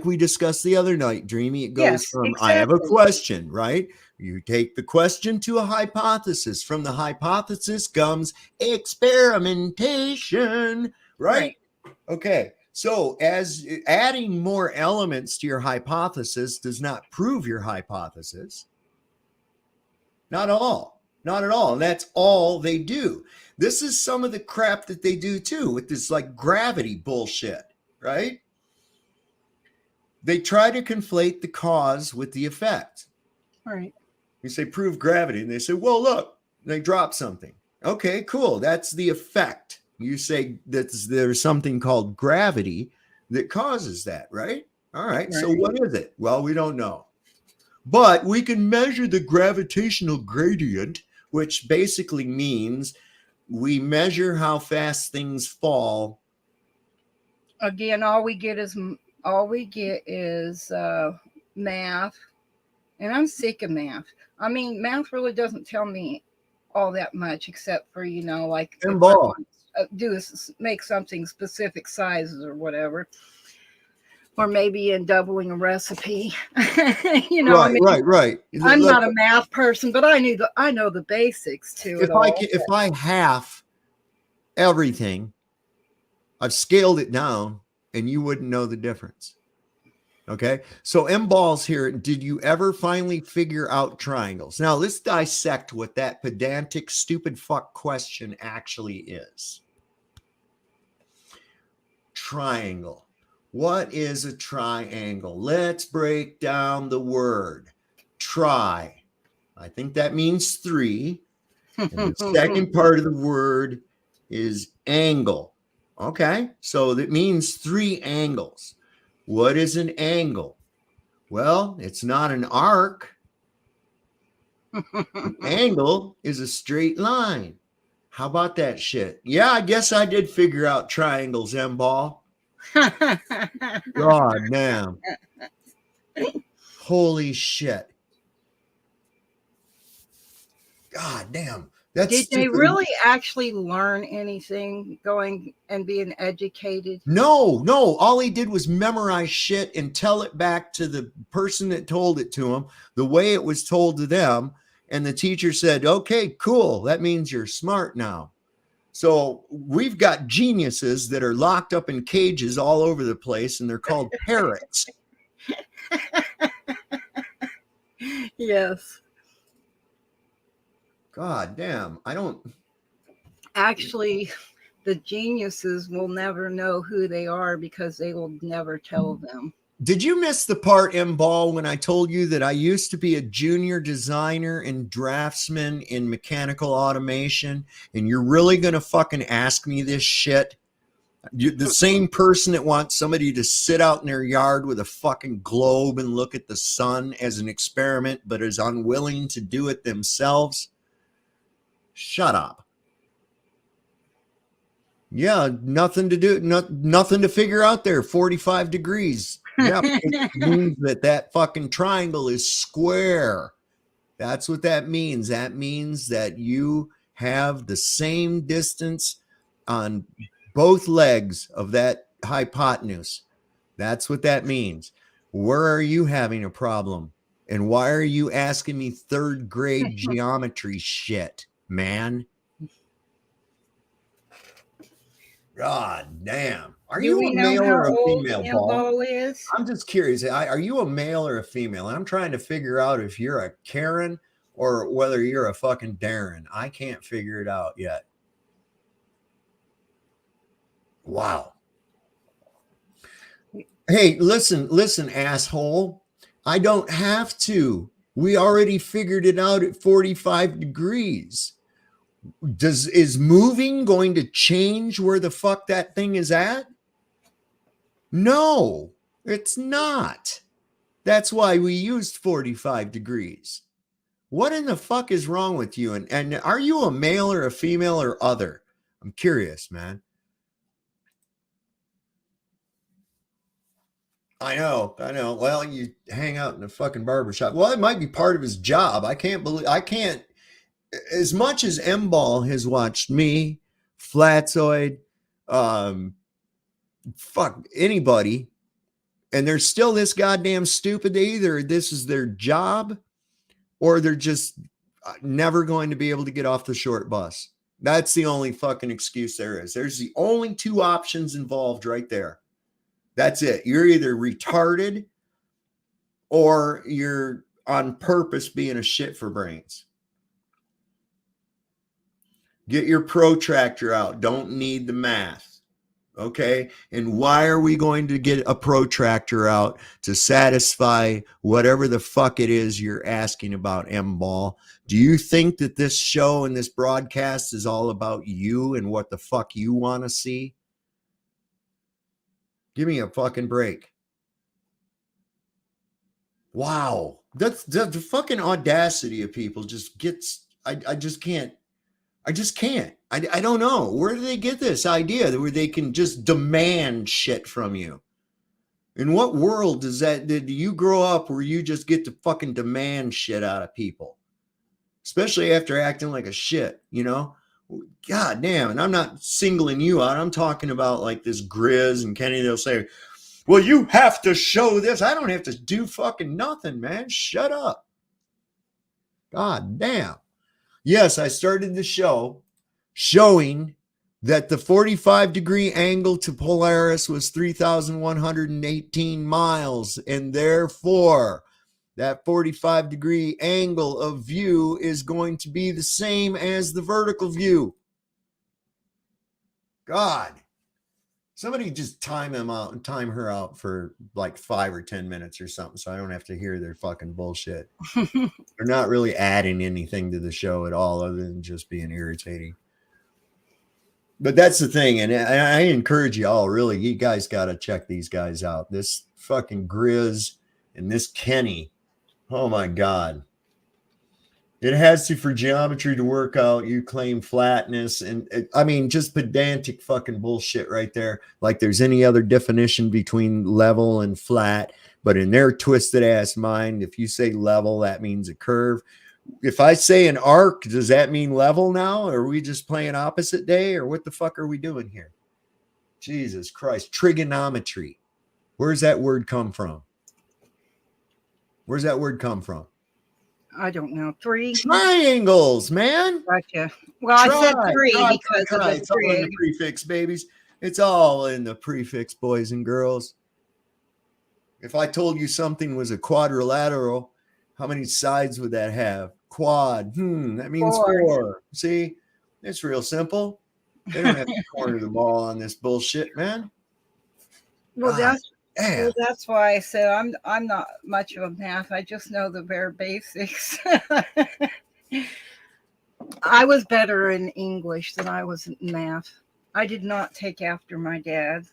we discussed the other night, Dreamy. It goes from exactly. I have a question, right? You take the question to a hypothesis. From the hypothesis comes experimentation, right? Okay. So as adding more elements to your hypothesis does not prove your hypothesis. Not at all. And that's all they do. This is some of the crap that they do too with this like gravity bullshit, right? They try to conflate the cause with the effect. Right. You say prove gravity, and they say, well, look, they drop something. Okay, cool. That's the effect. You say that there's something called gravity that causes that, right? All right. So what is it? Well, we don't know. But we can measure the gravitational gradient, which basically means we measure how fast things fall. Again, all we get is math, and I'm sick of math. I mean, math really doesn't tell me all that much, except for like if I want to do is make something specific sizes or whatever. Or maybe in doubling a recipe. You know, I mean, Right. I'm Look, not a math person, but I know the basics to it all. if I half everything, I've scaled it down, and you wouldn't know the difference. Okay, so M Balls here. Did you ever finally figure out triangles? Now let's dissect what that pedantic, stupid fuck question actually is. Triangle. What is a triangle? Let's break down the word. Tri. I think that means three. And the second part of the word is angle. Okay, so that means three angles. What is an angle? Well, it's not an arc. An angle is a straight line. How about that shit? Yeah, I guess I did figure out triangles, M-Ball. God damn. Holy shit. God damn. That's Did they stupid. really actually learn anything going and being educated? No. All he did was memorize shit and tell it back to the person that told it to him the way it was told to them. And the teacher said, okay, cool. That means you're smart now. So we've got geniuses that are locked up in cages all over the place, and they're called parrots. Yes. God damn. I don't. Actually, the geniuses will never know who they are because they will never tell them. Did you miss the part, M-Ball, when I told you that I used to be a junior designer and draftsman in mechanical automation? And you're really going to fucking ask me this shit? You're the same person that wants somebody to sit out in their yard with a fucking globe and look at the sun as an experiment, but is unwilling to do it themselves? Shut up. Yeah, nothing to do, nothing to figure out there. 45 degrees. Yeah, it means that fucking triangle is square. That's what that means. That means that you have the same distance on both legs of that hypotenuse. That's what that means. Where are you having a problem? And why are you asking me third grade geometry shit, man? God damn. Are you a male or a female, Ball? Is? I'm just curious. Are you a male or a female? I'm trying to figure out if you're a Karen or whether you're a fucking Darren. I can't figure it out yet. Wow. Hey, listen, asshole. I don't have to. We already figured it out at 45 degrees. Is moving going to change where the fuck that thing is at? No, it's not. That's why we used 45 degrees. What in the fuck is wrong with you? And are you a male or a female or other? I'm curious, man. I know. Well, you hang out in a fucking barbershop. Well, it might be part of his job. I can't. As much as M-Ball has watched me, Flatzoid, fuck anybody, and they're still this goddamn stupid. Either this is their job or they're just never going to be able to get off the short bus. That's the only fucking excuse there is. There's the only two options involved right there. That's it. You're either retarded or you're on purpose being a shit for brains. Get your protractor out. Don't need the math. Okay. And why are we going to get a protractor out to satisfy whatever the fuck it is you're asking about, M-Ball? Do you think that this show and this broadcast is all about you and what the fuck you want to see? Give me a fucking break. Wow. That's the fucking audacity of people just gets, I just can't. I don't know. Where do they get this idea where they can just demand shit from you? In what world did you grow up where you just get to fucking demand shit out of people? Especially after acting like a shit, you know? God damn. And I'm not singling you out. I'm talking about like this Grizz and Kenny. They'll say, Well, you have to show this. I don't have to do fucking nothing, man. Shut up. God damn. Yes, I started the show showing that the 45-degree angle to Polaris was 3,118 miles, and therefore that 45-degree angle of view is going to be the same as the vertical view. God. Somebody just time her out for like 5 or 10 minutes or something, so I don't have to hear their fucking bullshit. They're not really adding anything to the show at all other than just being irritating. But that's the thing, and I encourage you all, really, you guys got to check these guys out. This fucking Grizz and this Kenny, oh my God. It has to, for geometry to work out, you claim flatness, and I mean, just pedantic fucking bullshit right there. Like there's any other definition between level and flat, but in their twisted ass mind, if you say level, that means a curve. If I say an arc, does that mean level now? Or are we just playing opposite day, or what the fuck are we doing here? Jesus Christ. Trigonometry. Where's that word come from? Where's that word come from? I don't know. 3 triangles, man. Gotcha. Well, I said 3 because of the it's all in the prefix, babies. It's all in the prefix, boys and girls. If I told you something was a quadrilateral, how many sides would that have? Quad. That means 4. See, it's real simple. They don't have to corner the ball on this bullshit, man. Well, that's why I said I'm not much of a math. I just know the bare basics. I was better in English than I was in math. I did not take after my dad.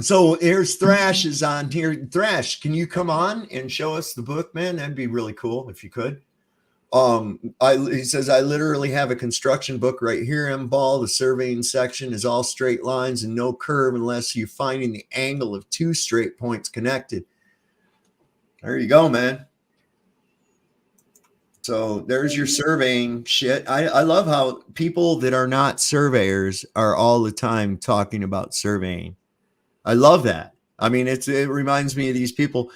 So here's Thrash is on here. Thrash, can you come on and show us the book, man? That'd be really cool if you could. He says, I literally have a construction book right here, M-Ball. The surveying section is all straight lines and no curve unless you're finding the angle of 2 straight points connected. There you go, man. So there's your surveying shit. I love how people that are not surveyors are all the time talking about surveying. I love that. I mean, it reminds me of these people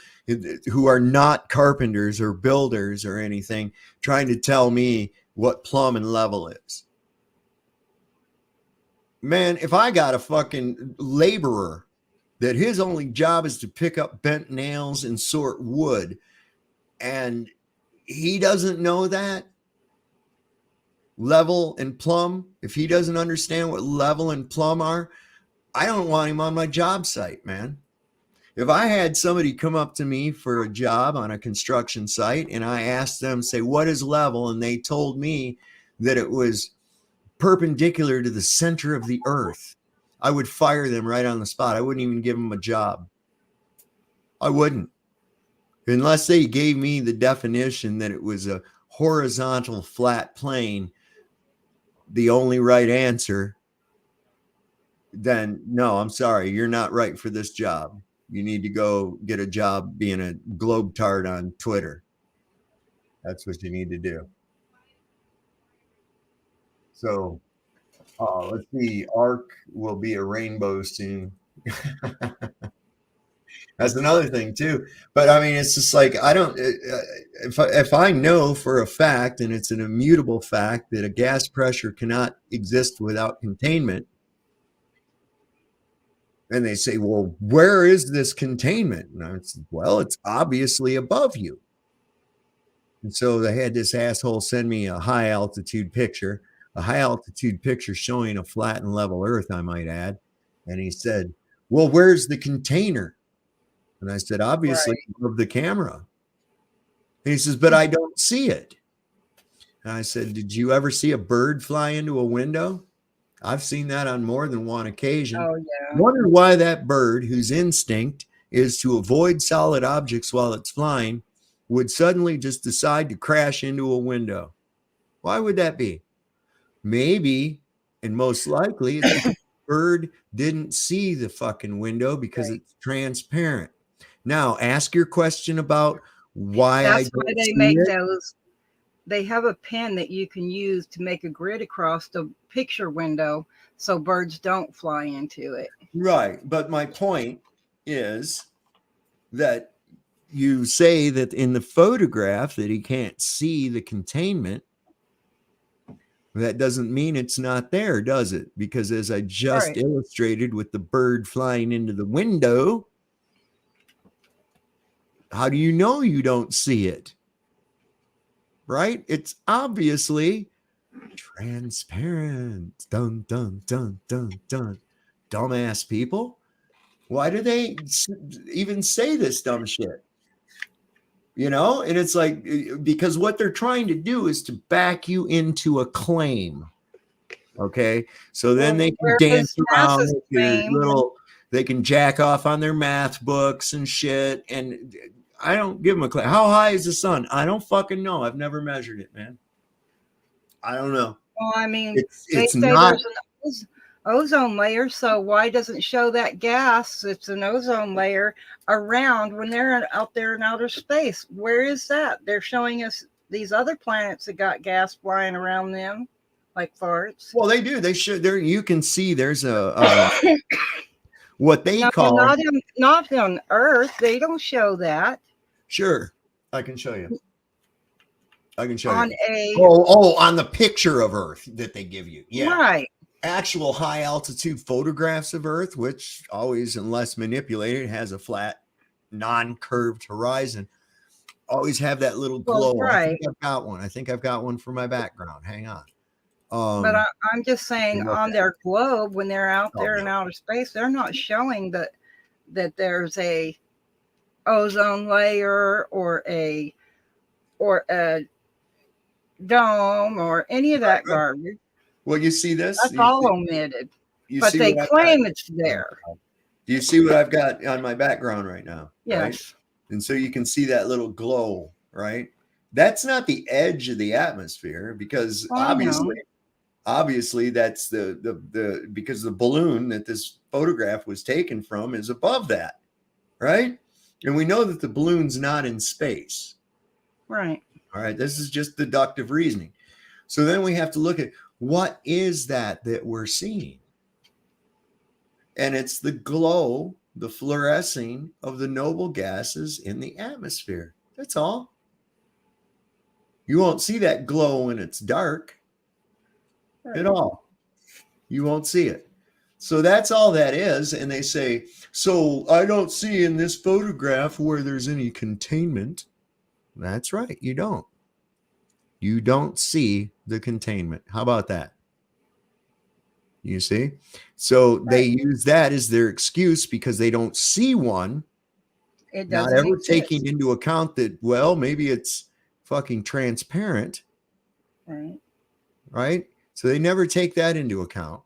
who are not carpenters or builders or anything trying to tell me what plumb and level is. Man, if I got a fucking laborer that his only job is to pick up bent nails and sort wood, and he doesn't know that level and plumb, if he doesn't understand what level and plumb are, I don't want him on my job site, man. If I had somebody come up to me for a job on a construction site and I asked them, say, what is level? And they told me that it was perpendicular to the center of the earth, I would fire them right on the spot. I wouldn't even give them a job. I wouldn't. Unless they gave me the definition that it was a horizontal flat plane, the only right answer, then no, I'm sorry, you're not right for this job. You need to go get a job being a globetard on Twitter. That's what you need to do. So, let's see. Arc will be a rainbow soon. That's another thing too. But I mean, it's just like, I don't, if I know for a fact, and it's an immutable fact, that a gas pressure cannot exist without containment, and they say, well, where is this containment? And I said, well, it's obviously above you. And so they had this asshole send me a high altitude picture showing a flat and level earth, I might add. And he said, well, where's the container? And I said, obviously above the camera. And he says, but I don't see it. And I said, did you ever see a bird fly into a window? I've seen that on more than one occasion. Oh, yeah. Wonder why that bird, whose instinct is to avoid solid objects while it's flying, would suddenly just decide to crash into a window. Why would that be? Maybe, and most likely, the bird didn't see the fucking window because it's transparent. Now, ask your question about why That's why they make those. They have a pen that you can use to make a grid across the picture window so birds don't fly into it. Right. But my point is that you say that in the photograph that he can't see the containment. That doesn't mean it's not there, does it? Because as I just Right. illustrated with the bird flying into the window, how do you know you don't see it? Right? It's obviously transparent. Dun, dun, dun, dun, dun. Dumbass people. Why do they even say this dumb shit? You know, and it's like, because what they're trying to do is to back you into a claim. Okay. So then they can Whereas dance around NASA's with their claim- little, they can jack off on their math books and shit. And I don't give them a claim. How high is the sun? I don't fucking know. I've never measured it, man. I don't know. Well, I mean, It's they say not. there's an ozone layer, so why doesn't it show that gas? It's an ozone layer around when they're out there in outer space. Where is that? They're showing us these other planets that got gas flying around them, like farts. Well, they do. They should. There, you can see there's a what they No, call. not on Earth. They don't show that Sure, I can show you. I can show on you. a On the picture of Earth that they give you. Yeah. right. Actual high altitude photographs of Earth, which always, unless manipulated, has a flat, non-curved horizon, always have that little glow. Well, right. I think I've got one. I think I've got one for my background. Hang on. But I'm just saying, look on at their globe, when they're out Oh, there no. in outer space, they're not showing that there's a ozone layer or a dome or any of that garbage. Well, you see this? That's all omitted. You But see they what I've claim got? it's there. Do you see what I've got on my background right now? Right? Yes. And so you can see that little glow, right? That's not the edge of the atmosphere, because Oh, I know. obviously that's the because the balloon that this photograph was taken from is above that, right? And we know that the balloon's not in space. Right. All right, this is just deductive reasoning. So then we have to look at what is that we're seeing. And it's the glow, the fluorescing of the noble gases in the atmosphere. That's all. You won't see that glow when it's dark at all. You won't see it. So that's all that is. And they say, so I don't see in this photograph where there's any containment. That's right. You don't. You don't see the containment. How about that? You see? So they use that as their excuse because they don't see one. It Not doesn't ever exist. taking into account that, well, maybe it's fucking transparent. Right. Right? So they never take that into account.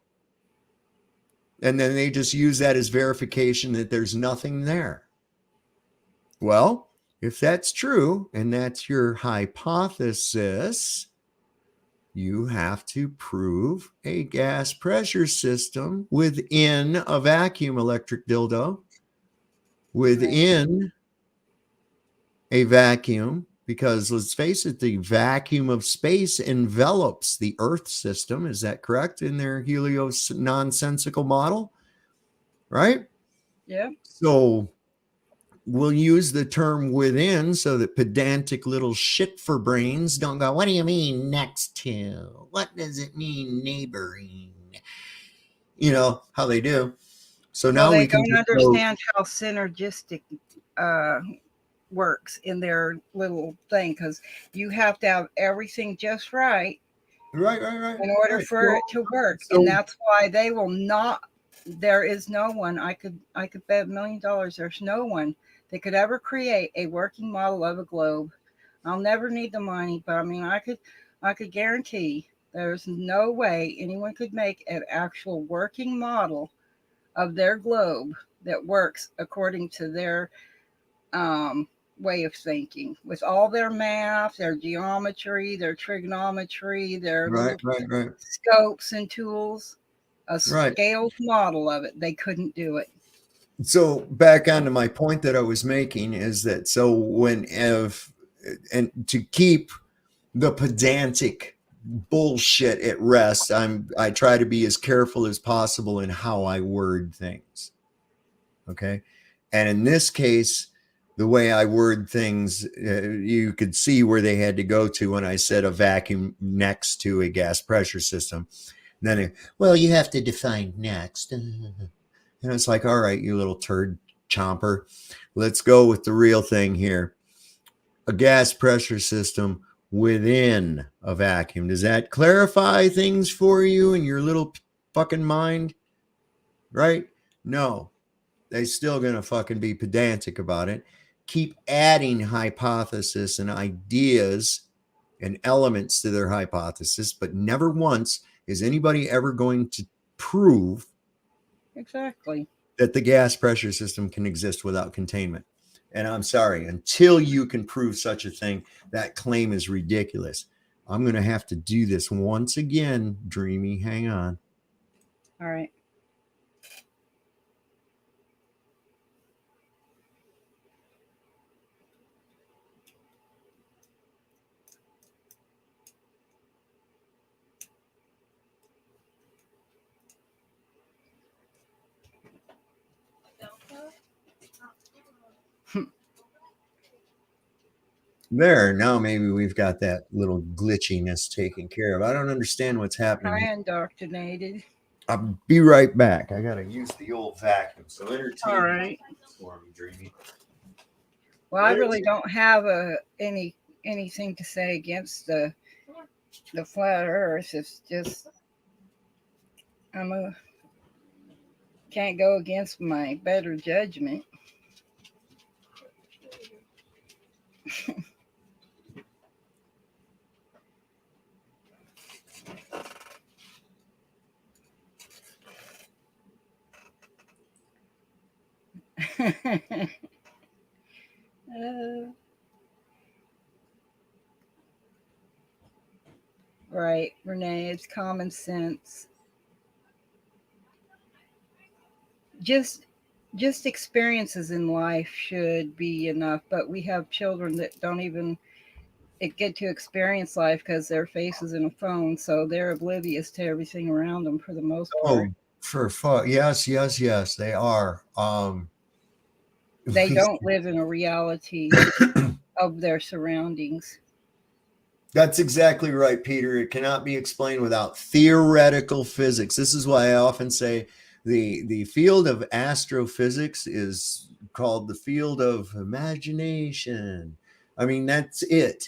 And then they just use that as verification that there's nothing there. Well, if that's true, and that's your hypothesis, you have to prove a gas pressure system within a vacuum electric dildo, within a vacuum, because let's face it, the vacuum of space envelops the Earth system. Is that correct in their Helios nonsensical model? Right? Yeah. So we'll use the term within so that pedantic little shit for brains don't go, what do you mean next to? What does it mean neighboring? You know how they do. So now they we can don't just go, understand how synergistic works in their little thing, because you have to have everything just right right. in order right. for Well, it to work. so- And that's why they will not. There is no one. I could bet $1 million. There's no one that could ever create a working model of a globe. I'll never need the money, but I mean, I could guarantee there's no way anyone could make an actual working model of their globe that works according to their way of thinking, with all their math, their geometry, their trigonometry, their right. scopes and tools. A Right. scaled model of it. They couldn't do it. So back onto my point that I was making is that and to keep the pedantic bullshit at rest, I try to be as careful as possible in how I word things. Okay. And in this case, the way I word things, you could see where they had to go to when I said a vacuum next to a gas pressure system. And then, well, you have to define next. And it's like, all right, you little turd chomper. Let's go with the real thing here. A gas pressure system within a vacuum. Does that clarify things for you in your little fucking mind? Right? No. They're still going to fucking be pedantic about it. Keep adding hypothesis and ideas and elements to their hypothesis, but never once is anybody ever going to prove Exactly that the gas pressure system can exist without containment. And I'm sorry, until you can prove such a thing, that claim is ridiculous. I'm going to have to do this once again, Dreamy. Hang on. all right. There, now maybe we've got that little glitchiness taken care of. I don't understand what's happening. I indoctrinated. I'll be right back. I gotta use the old vacuum. So entertain All right. for me, Dreamy. Well, I really don't have anything to say against the flat Earth. It's just can't go against my better judgment. Right, Renee, it's common sense. Just experiences in life should be enough, but we have children that don't even get to experience life because their face is in a phone, so they're oblivious to everything around them for the most part. Oh, for fuck. Yes, they are. They don't live in a reality of their surroundings. That's exactly right, Peter. It cannot be explained without theoretical physics. This is why I often say the field of astrophysics is called the field of imagination. I mean, that's it.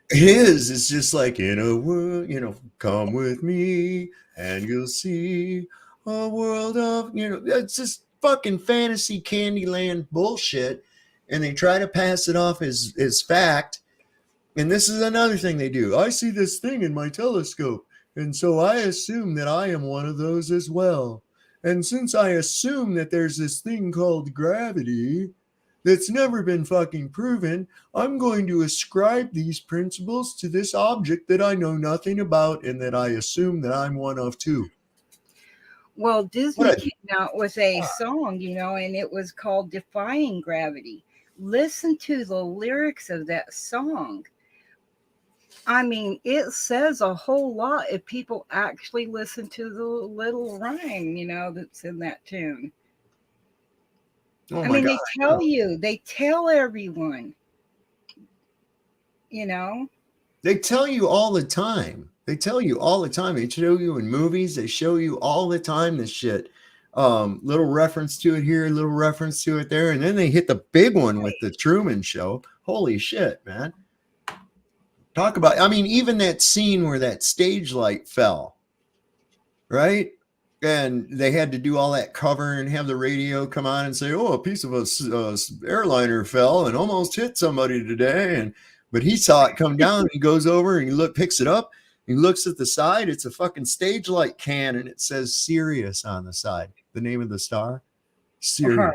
It is. It's just like, in a world, come with me and you'll see a world of, it's just fucking fantasy Candyland bullshit. And they try to pass it off as fact. And this is another thing they do. I see this thing in my telescope, and so I assume that I am one of those as well. And since I assume that there's this thing called gravity that's never been fucking proven, I'm going to ascribe these principles to this object that I know nothing about and that I assume that I'm one of too. Well, Disney came out with a song, and it was called Defying Gravity. Listen to the lyrics of that song. I mean, it says a whole lot if people actually listen to the little rhyme, that's in that tune. Oh I my mean, God, they tell everyone, They tell you all the time. They show you in movies. They show you all the time this shit. Little reference to it here, little reference to it there. And then they hit the big one with the Truman Show. Holy shit, man. Talk about, even that scene where that stage light fell, right? And they had to do all that cover and have the radio come on and say, oh, a piece of a airliner fell and almost hit somebody today. But he saw it come down. He goes over and picks it up. He looks at the side. It's a fucking stage light can, and it says Sirius on the side. The name of the star, Sirius. Right.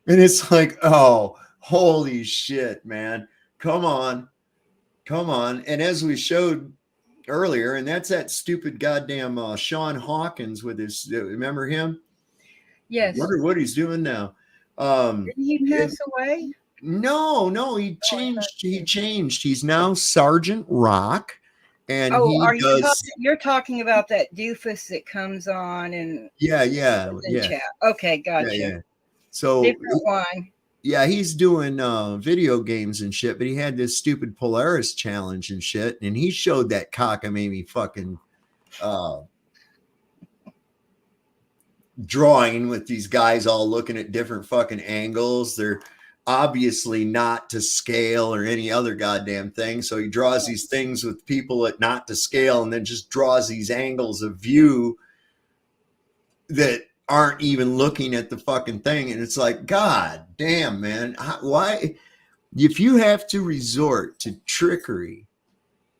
And it's like, oh, holy shit, man. Come on. And as we showed earlier, and that's that stupid goddamn Sean Hawkins with his, remember him? Yes. Wonder what he's doing now. Didn't he pass away? No, he changed. He changed. He's now Sergeant Rock. and Oh, he are you does. talking? You're talking about that doofus that comes on and Yeah, in chat. Okay, gotcha. yeah. So Different one. yeah, he's doing video games and shit, but he had this stupid Polaris challenge and shit, and he showed that cockamamie fucking drawing with these guys all looking at different fucking angles. They're obviously not to scale or any other goddamn thing. So he draws these things with people at not to scale, and then just draws these angles of view that aren't even looking at the fucking thing. And it's like, God damn, man, why? If you have to resort to trickery,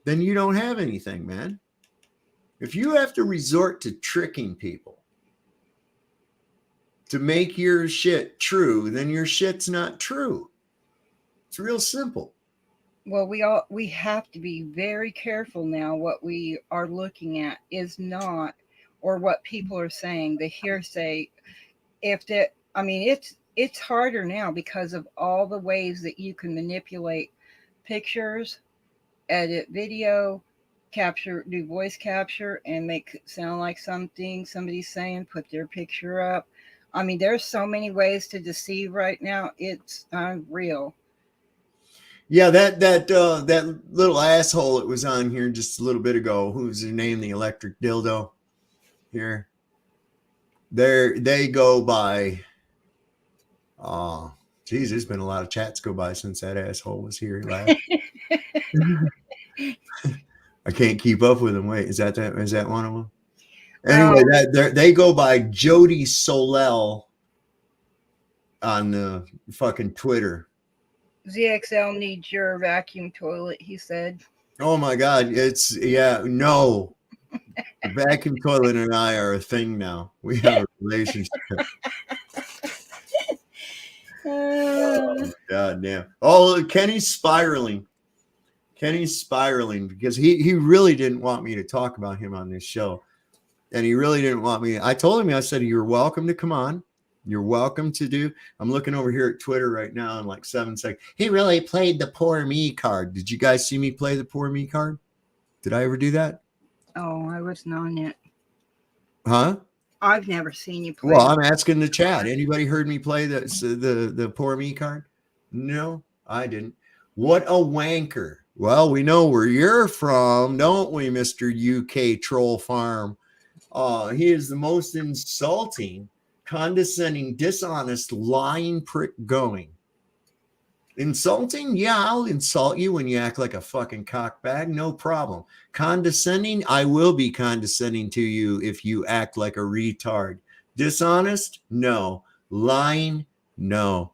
then you don't have anything, man. If you have to resort to tricking people to make your shit true, then your shit's not true. It's real simple. Well, we have to be very careful now. What we are looking at is not, or what people are saying, the hearsay. If that, I mean, it's harder now because of all the ways that you can manipulate pictures, edit video, do voice capture, and make it sound like something somebody's saying. Put their picture up. I mean, there's so many ways to deceive right now. It's unreal. Yeah, that little asshole that was on here just a little bit ago, who's their name, the electric dildo here. They go by geez, there's been a lot of chats go by since that asshole was here last. I can't keep up with them. Wait, is that one of them? Anyway, they go by Jody Solel on the fucking Twitter. ZXL needs your vacuum toilet, he said. Oh my God. No. The vacuum toilet and I are a thing now. We have a relationship. Oh, God damn. Oh, Kenny's spiraling because he really didn't want me to talk about him on this show. And he really didn't want me. I told him, I said, you're welcome to come on. You're welcome to do. I'm looking over here at Twitter right now in like 7 seconds. He really played the poor me card. Did you guys see me play the poor me card? Did I ever do that? Oh, I wasn't on it. Huh? I've never seen you play. Well, I'm asking the chat. Anybody heard me play the poor me card? No, I didn't. What a wanker. Well, we know where you're from, don't we, Mr. UK Troll Farm? He is the most insulting, condescending, dishonest, lying prick going. Insulting? Yeah, I'll insult you when you act like a fucking cockbag. No problem. Condescending? I will be condescending to you if you act like a retard. Dishonest? No. Lying? No.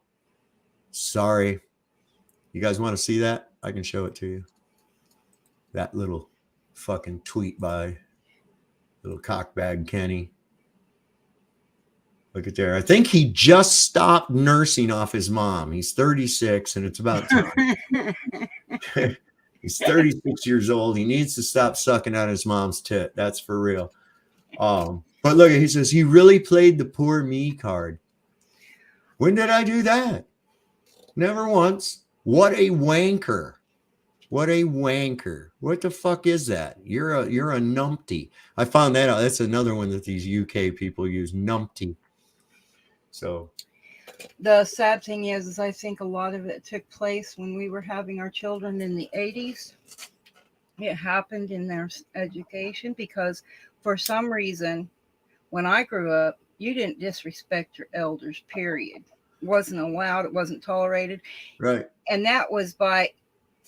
Sorry. You guys want to see that? I can show it to you. That little fucking tweet by little cockbag Kenny. Look at there. I think he just stopped nursing off his mom. He's 36 and it's about time. He's 36 years old. He needs to stop sucking out his mom's tit. That's for real. But look, he says he really played the poor me card. When did I do that? Never once. What a wanker. What a wanker. What the fuck is that? You're a numpty. I found that out. That's another one that these UK people use, numpty. So the sad thing is I think a lot of it took place when we were having our children in the 80s. It happened in their education because for some reason, when I grew up, you didn't disrespect your elders, period. It wasn't allowed. It wasn't tolerated. Right. And that was by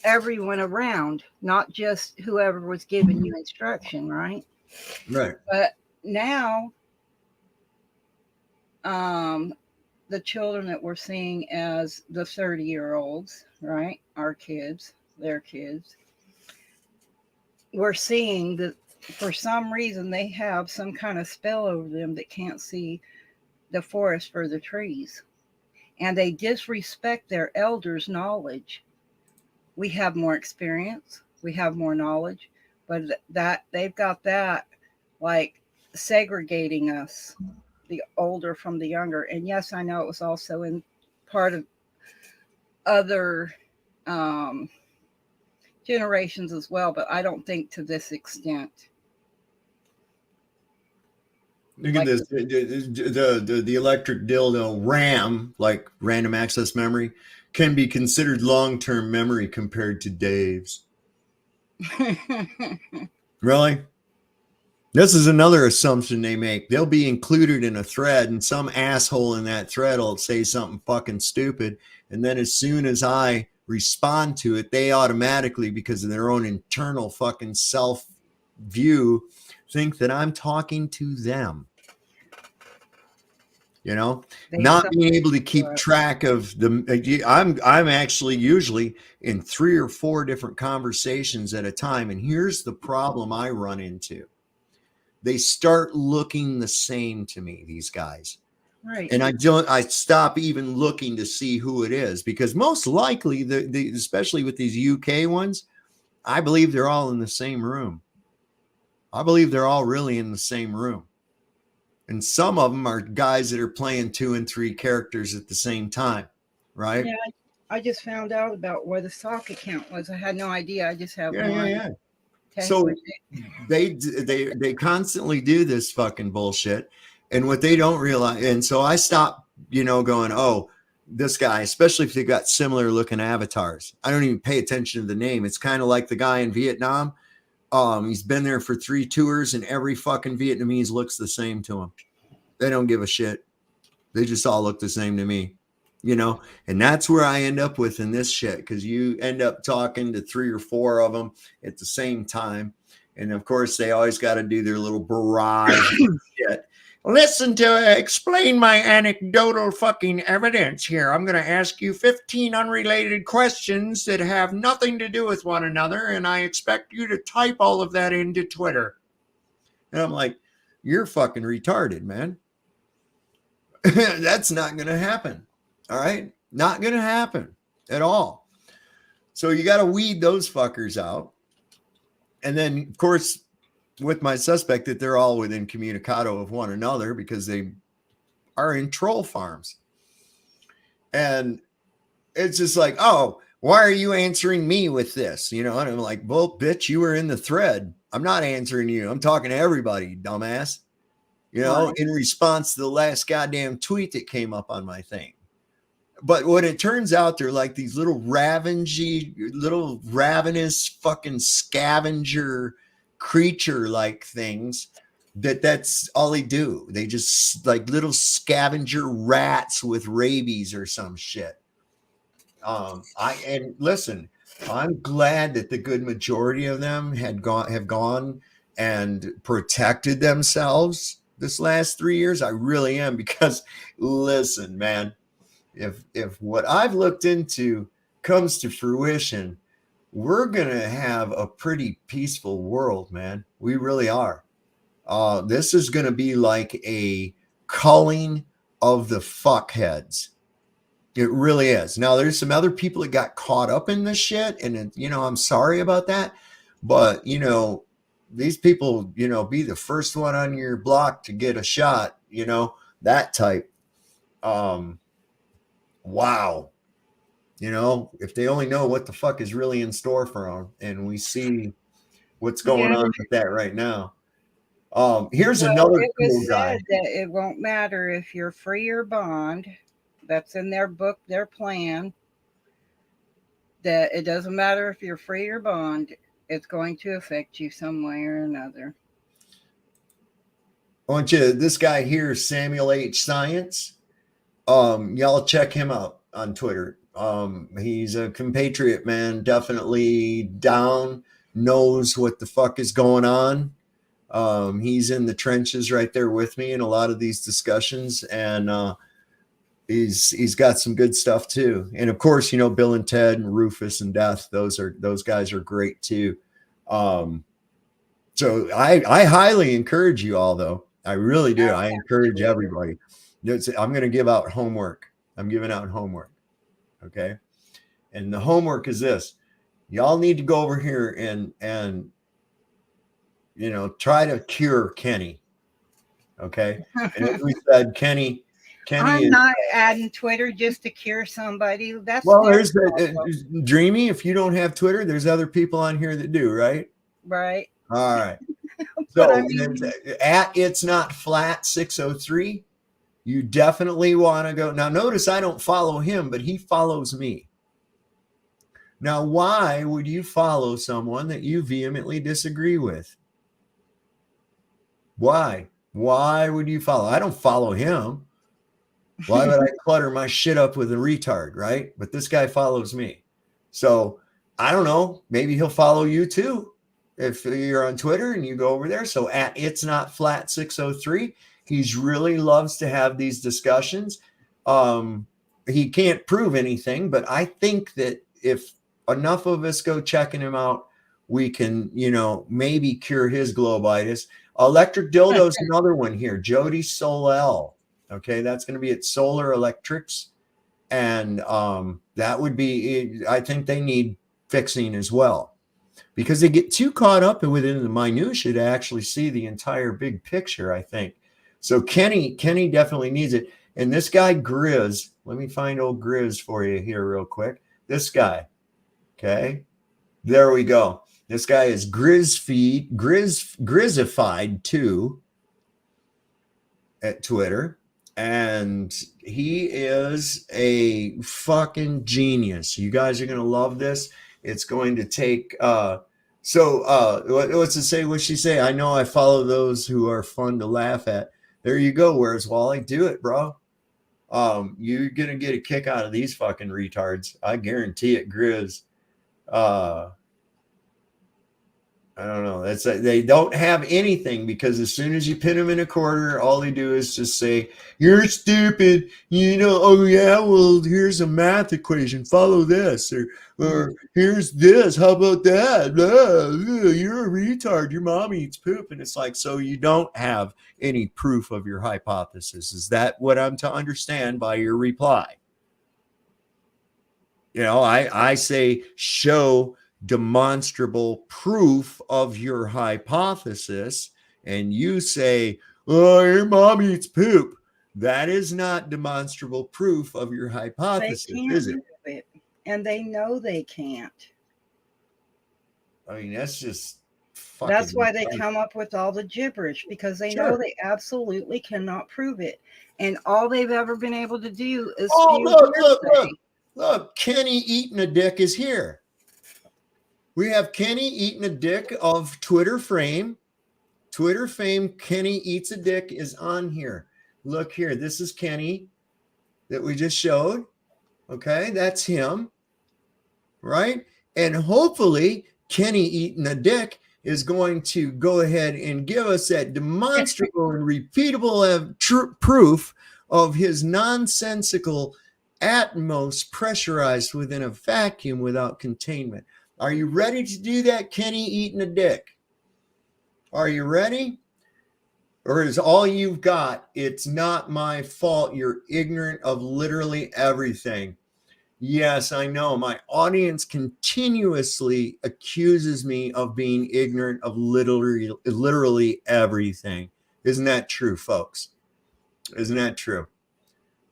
everyone around, not just whoever was giving you instruction, right? Right. But now, the children that we're seeing as the 30-year-olds, right? Our kids, their kids, we're seeing that for some reason they have some kind of spell over them that can't see the forest for the trees. And they disrespect their elders' knowledge. We have more experience, we have more knowledge, but that they've got that like segregating us, the older from the younger. And yes, I know it was also in part of other generations as well, but I don't think to this extent. Look at this. The electric dildo RAM, like random access memory, can be considered long-term memory compared to Dave's. Really? This is another assumption they make. They'll be included in a thread, and some asshole in that thread will say something fucking stupid. And then as soon as I respond to it, they automatically, because of their own internal fucking self view, think that I'm talking to them. You know, not being able to keep track of the, I'm actually usually in 3 or 4 different conversations at a time. And here's the problem I run into. They start looking the same to me, these guys. Right. And I stop even looking to see who it is, because most likely especially with these UK ones, I believe they're all in the same room. I believe they're all really in the same room. And some of them are guys that are playing 2 and 3 characters at the same time, right? Yeah, I just found out about where the stock account was. I had no idea. I just have one. Yeah. So they constantly do this fucking bullshit, and what they don't realize, and so I stop, going, oh, this guy, especially if they've got similar looking avatars. I don't even pay attention to the name. It's kind of like the guy in Vietnam. He's been there for 3 tours, and every fucking Vietnamese looks the same to him. They don't give a shit. They just all look the same to me, and that's where I end up with in this shit, because you end up talking to 3 or 4 of them at the same time. And of course, they always got to do their little barrage shit. Listen to explain my anecdotal fucking evidence here. I'm going to ask you 15 unrelated questions that have nothing to do with one another, and I expect you to type all of that into Twitter. And I'm like, you're fucking retarded, man. That's not going to happen. All right? Not going to happen at all. So you got to weed those fuckers out. And then, of course, with my suspect that they're all within communicado of one another, because they are in troll farms. And it's just like, oh, why are you answering me with this? And I'm like, well, bitch, you were in the thread. I'm not answering you. I'm talking to everybody, dumbass. Right. In response to the last goddamn tweet that came up on my thing. But when it turns out, they're like these little ravenous fucking scavenger creature like things, that's all they do. They just like little scavenger rats with rabies or some shit. And listen, I'm glad that the good majority of them have gone and protected themselves this last 3 years. I really am, because listen, man, if what I've looked into comes to fruition, we're going to have a pretty peaceful world, man. We really are. This is going to be like a culling of the fuckheads. It really is. Now, there's some other people that got caught up in this shit, and, I'm sorry about that. But, these people, be the first one on your block to get a shot, that type. Wow. If they only know what the fuck is really in store for them, and we see what's going on with that right now. Here's another cool guy. That it won't matter if you're free or bond. That's in their book, their plan. That it doesn't matter if you're free or bond. It's going to affect you some way or another. I want you, this guy here, Samuel H. Science. Y'all check him out on Twitter. He's a compatriot, man. Definitely down, knows what the fuck is going on. He's in the trenches right there with me in a lot of these discussions, and he's got some good stuff too. And of course, Bill and Ted and Rufus and Death, those guys are great too. So I highly encourage you all, though. I really do. I encourage everybody. I'm going to give out homework. I'm giving out homework. Okay. And the homework is this. Y'all need to go over here and try to cure Kenny. Okay. And as we said, Kenny Kenny I'm is, not adding Twitter just to cure somebody. That's well, their there's problem, Dreamy. If you don't have Twitter, there's other people on here that do, right? right? All right. But I So mean, at It's Not Flat 603, you definitely want to go. Now, notice I don't follow him, but he follows me. Now, why would you follow someone that you vehemently disagree with? Why? Why would you follow? I don't follow him. Why would I clutter my shit up with a retard, right? But this guy follows me. So I don't know. Maybe he'll follow you too if you're on Twitter and you go over there. So at It's Not Flat 603, he's really loves to have these discussions. He can't prove anything, but I think that if enough of us go checking him out, we can, maybe cure his globitis. Electric Dildo's another one here. Jody Solel. Okay, that's going to be at Solar Electrics. And that would be, I think they need fixing as well, because they get too caught up within the minutia to actually see the entire big picture, I think. So Kenny definitely needs it. And this guy Grizz, let me find old Grizz for you here real quick. This guy, okay, there we go. This guy is Grizzified too at Twitter. And he is a fucking genius. You guys are going to love this. It's going to take, what's it say? What's she say? I know I follow those who are fun to laugh at. There you go. Where's Wally? Do it, bro. You're going to get a kick out of these fucking retards. I guarantee it, Grizz. I don't know. They don't have anything, because as soon as you pin them in a corner, all they do is just say, "You're stupid." Oh yeah, well, here's a math equation. Follow this, or here's this. How about that? You're a retard. Your mom eats poop, and it's like, so you don't have any proof of your hypothesis. Is that what I'm to understand by your reply? I say show demonstrable proof of your hypothesis, and you say, "Oh, your mom eats poop." That is not demonstrable proof of your hypothesis, is it? prove it, and they know they can't. I mean, that's just fucking. That's why they come up with all the gibberish, because they know they absolutely cannot prove it, and all they've ever been able to do is look, Kenny eating a dick is here. We have Kenny eating a dick of Twitter fame. Twitter fame Kenny Eats a Dick is on here. Look here. This is Kenny that we just showed. Okay, that's him. Right? And hopefully Kenny eating a dick is going to go ahead and give us that demonstrable and repeatable proof of his nonsensical Atmos pressurized within a vacuum without containment. Are you ready to do that, Kenny eating a dick? Are you ready? Or is all you've got, "It's not my fault, you're ignorant of literally everything"? Yes, I know. My audience continuously accuses me of being ignorant of literally everything. Isn't that true, folks? Isn't that true?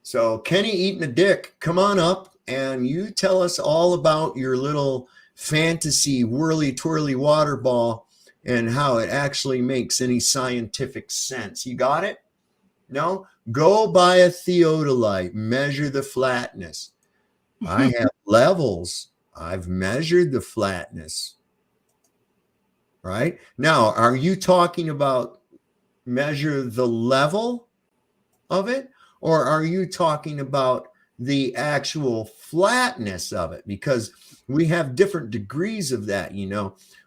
So Kenny eating a dick, come on up and you tell us all about your little fantasy whirly twirly water ball and how it actually makes any scientific sense. You got it? No? Go buy a theodolite, measure the flatness. I have levels. I've measured the flatness. Right? Now, are you talking about measure the level of it, or are you talking about the actual flatness of it? Because we have different degrees of that,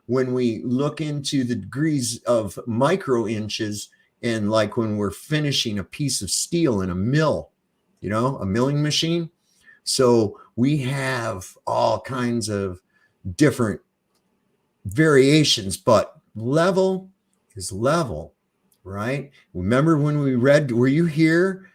when we look into the degrees of micro inches, and like when we're finishing a piece of steel in a mill, a milling machine. So we have all kinds of different variations, but level is level, right? Remember when we read, were you here,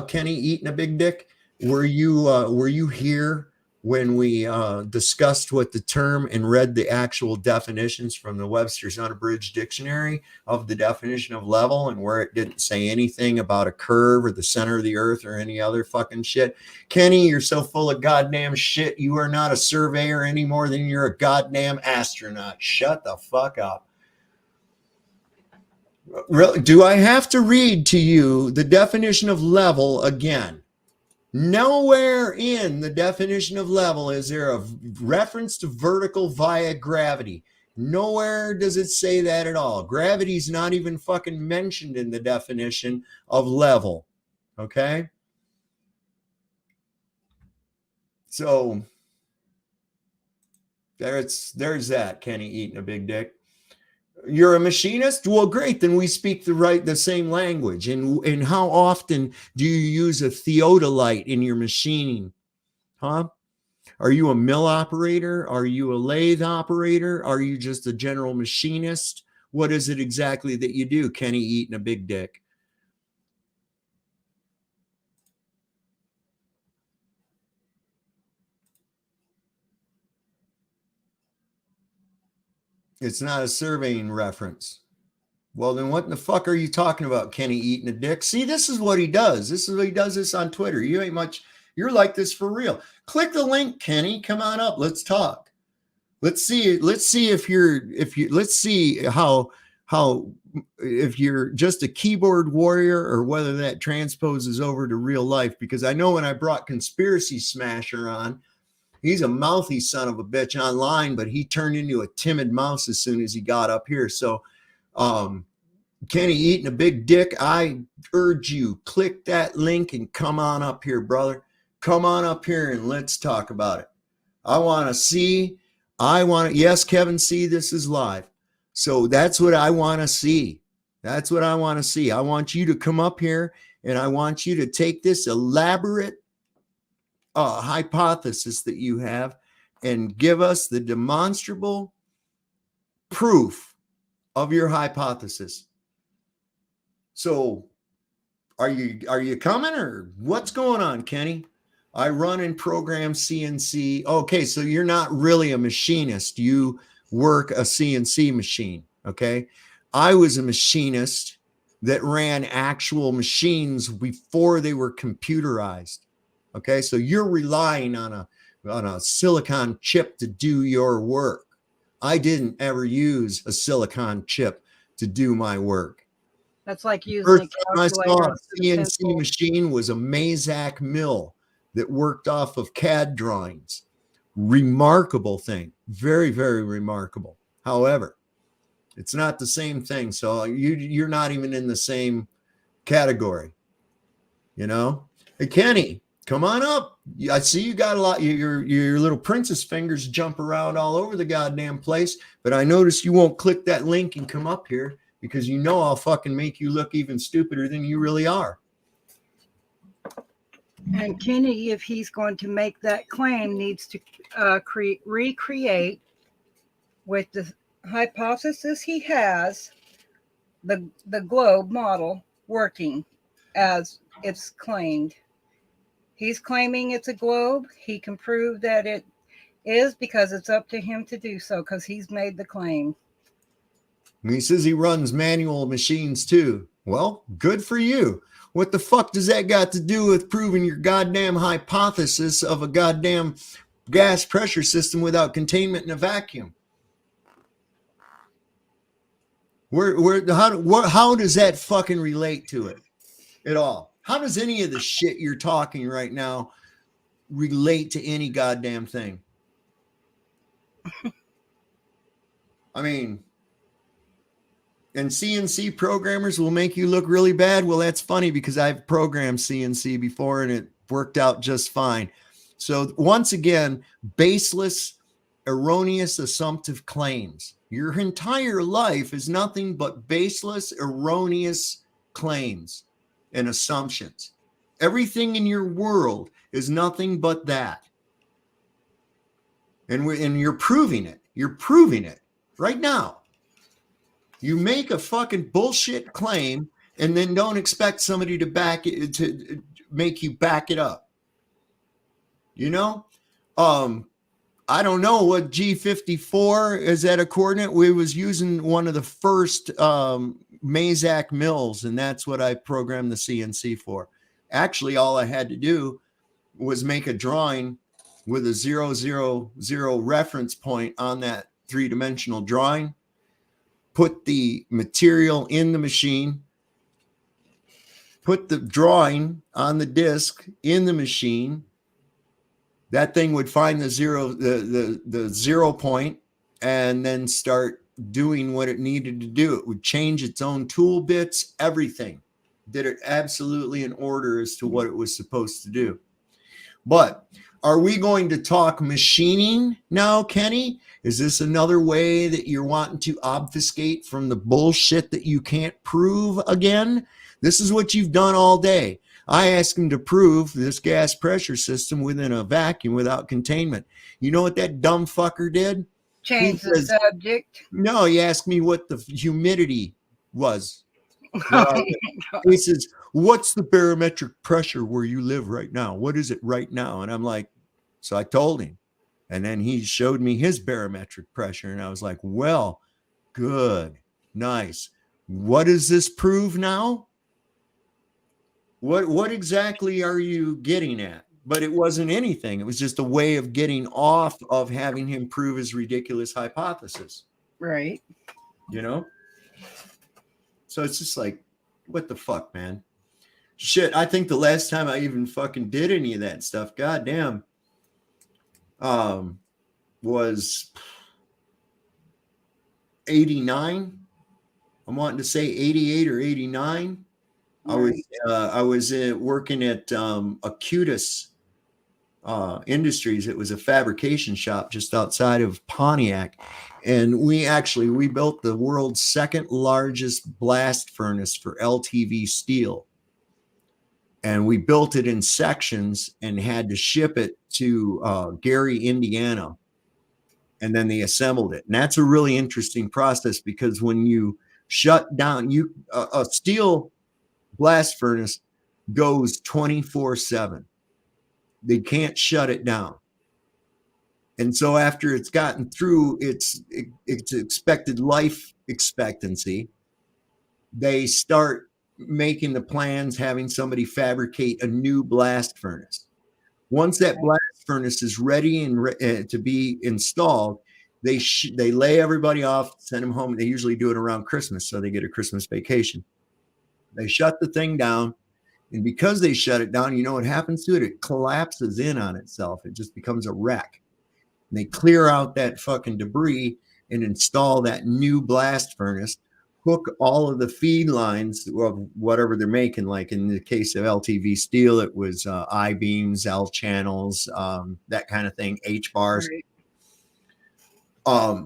Kenny eating a big dick? Were you here when we discussed what the term and read the actual definitions from the Webster's Unabridged Dictionary of the definition of level, and where it didn't say anything about a curve or the center of the earth or any other fucking shit. Kenny, you're so full of goddamn shit. You are not a surveyor any more than you're a goddamn astronaut. Shut the fuck up. Do I have to read to you the definition of level again? Nowhere in the definition of level is there a reference to vertical via gravity. Nowhere does it say that at all. Gravity's not even fucking mentioned in the definition of level. Okay? So there's that, Kenny eating a big dick. You're a machinist? Well, great. Then we speak the same language. And how often do you use a theodolite in your machining? Huh? Are you a mill operator? Are you a lathe operator? Are you just a general machinist? What is it exactly that you do, Kenny eating a big dick? It's not a surveying reference. Well, then what in the fuck are you talking about, Kenny eating a dick? See, this is what he does. This is what he does this on Twitter. You ain't much. You're like this for real. Click the link, Kenny. Come on up. Let's talk. Let's see if you're just a keyboard warrior or whether that transposes over to real life. Because I know when I brought Conspiracy Smasher on, he's a mouthy son of a bitch online, but he turned into a timid mouse as soon as he got up here. So, Kenny eating a big dick, I urge you, click that link and come on up here, brother. Come on up here and let's talk about it. Yes, Kevin, see, this is live. So that's what I want to see. That's what I want to see. I want you to come up here and I want you to take this elaborate hypothesis that you have and give us the demonstrable proof of your hypothesis. So are you coming or what's going on, Kenny? I run and program CNC. Okay, so you're not really a machinist. You work a CNC machine, okay? I was a machinist that ran actual machines before they were computerized. Okay, so you're relying on a silicon chip to do your work. I didn't ever use a silicon chip to do my work. That's like using First a time I calculator. saw a CNC machine was a Mazak mill that worked off of CAD drawings. Remarkable thing. Very, very remarkable. However, it's not the same thing. So you're not even in the same category. You know? Hey, Kenny, come on up. I see you got a lot. Your little princess fingers jump around all over the goddamn place. But I noticed you won't click that link and come up here because you know I'll fucking make you look even stupider than you really are. And Kenny, if he's going to make that claim, needs to recreate with the hypothesis he has the globe model working as it's claimed. He's claiming it's a globe. He can prove that it is because it's up to him to do so because he's made the claim. And he says he runs manual machines too. Well, good for you. What the fuck does that got to do with proving your goddamn hypothesis of a goddamn gas pressure system without containment in a vacuum? How does that fucking relate to it at all? How does any of the shit you're talking right now relate to any goddamn thing? I mean, and CNC programmers will make you look really bad. Well, that's funny because I've programmed CNC before and it worked out just fine. So once again, baseless, erroneous, assumptive claims. Your entire life is nothing but baseless, erroneous claims and assumptions. Everything in your world is nothing but that. And you're proving it. You're proving it right now. You make a fucking bullshit claim and then don't expect somebody to make you back it up. You know, I don't know what G54 is at a coordinate. We was using one of the first Mazak mills, and that's what I programmed the CNC for. Actually, all I had to do was make a drawing with a 000 reference point on that three-dimensional drawing, put the material in the machine, put the drawing on the disc in the machine. That thing would find the 0 point and then start doing what it needed to do. It would change its own tool bits, everything. Did it absolutely in order as to what it was supposed to do. But are we going to talk machining now, Kenny? Is this another way that you're wanting to obfuscate from the bullshit that you can't prove again? This is what you've done all day. I asked him to prove this gas pressure system within a vacuum without containment. You know what that dumb fucker did? Change the subject. No, he asked me what the humidity was. He says, what's the barometric pressure where you live right now? What is it right now? And I'm like, so I told him. And then he showed me his barometric pressure. And I was like, well, good, nice. What does this prove now? What exactly are you getting at? But it wasn't anything. It was just a way of getting off of having him prove his ridiculous hypothesis. Right. You know? So it's just like, what the fuck, man? Shit, I think the last time I even fucking did any of that stuff, goddamn, was 89. I'm wanting to say 88 or 89. Right. I was working at Acutus Industries. It was a fabrication shop just outside of Pontiac, and we built the world's second largest blast furnace for LTV steel, and we built it in sections and had to ship it to Gary, Indiana, and then they assembled it. And that's a really interesting process, because when you shut down a steel blast furnace goes 24/7. They can't shut it down. And so after it's gotten through its expected life expectancy, they start making the plans, having somebody fabricate a new blast furnace. Once that blast furnace is ready and to be installed, they lay everybody off, send them home. They usually do it around Christmas, so they get a Christmas vacation. They shut the thing down, and because they shut it down, you know what happens to it? It collapses in on itself. It just becomes a wreck. And they clear out that fucking debris and install that new blast furnace, hook all of the feed lines of whatever they're making. Like in the case of LTV steel, it was I-beams, L channels, that kind of thing, H-bars. Right.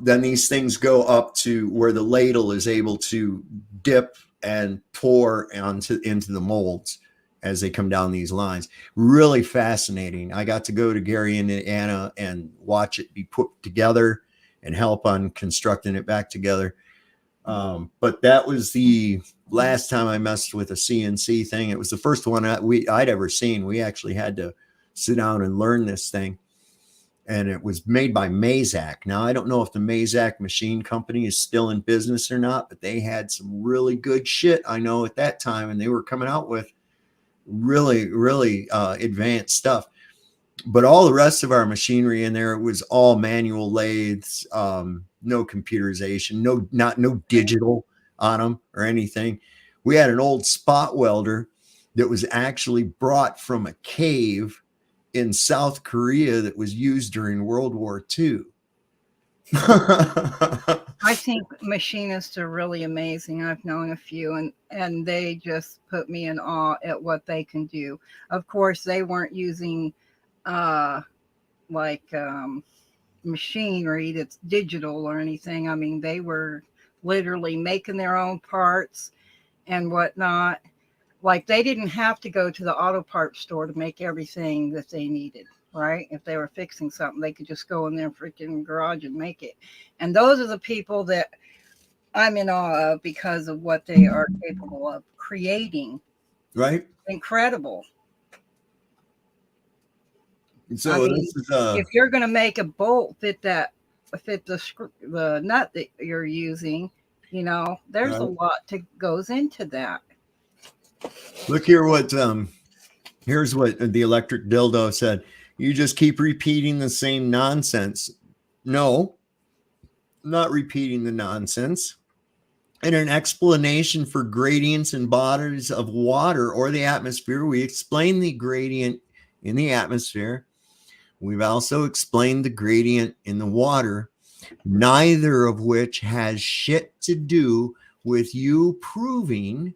Then these things go up to where the ladle is able to dip and pour into the molds as they come down these lines. Really fascinating. I got to go to Gary, Indiana, and watch it be put together and help on constructing it back together. But that was the last time I messed with a CNC thing. It was the first one I'd ever seen. We actually had to sit down and learn this thing. And it was made by Mazak. Now, I don't know if the Mazak Machine Company is still in business or not, but they had some really good shit, I know, at that time. And they were coming out with really, really advanced stuff. But all the rest of our machinery in there, it was all manual lathes, no computerization, no digital on them or anything. We had an old spot welder that was actually brought from a cave in South Korea that was used during World War II. I think machinists are really amazing. I've known a few, and they just put me in awe at what they can do. Of course, they weren't using machinery that's digital or anything. I mean, they were literally making their own parts and whatnot. Like, they didn't have to go to the auto parts store to make everything that they needed, right? If they were fixing something, they could just go in their freaking garage and make it. And those are the people that I'm in awe of because of what they are capable of creating. Right. Incredible. So I mean, this is if you're going to make a bolt fit the nut that you're using, there's a lot to goes into that. look here what here's what the electric dildo said. You just keep repeating the same nonsense. No, not repeating the nonsense. In an explanation for gradients in bodies of water or the atmosphere, we explain the gradient in the atmosphere. We've also explained the gradient in the water, neither of which has shit to do with you proving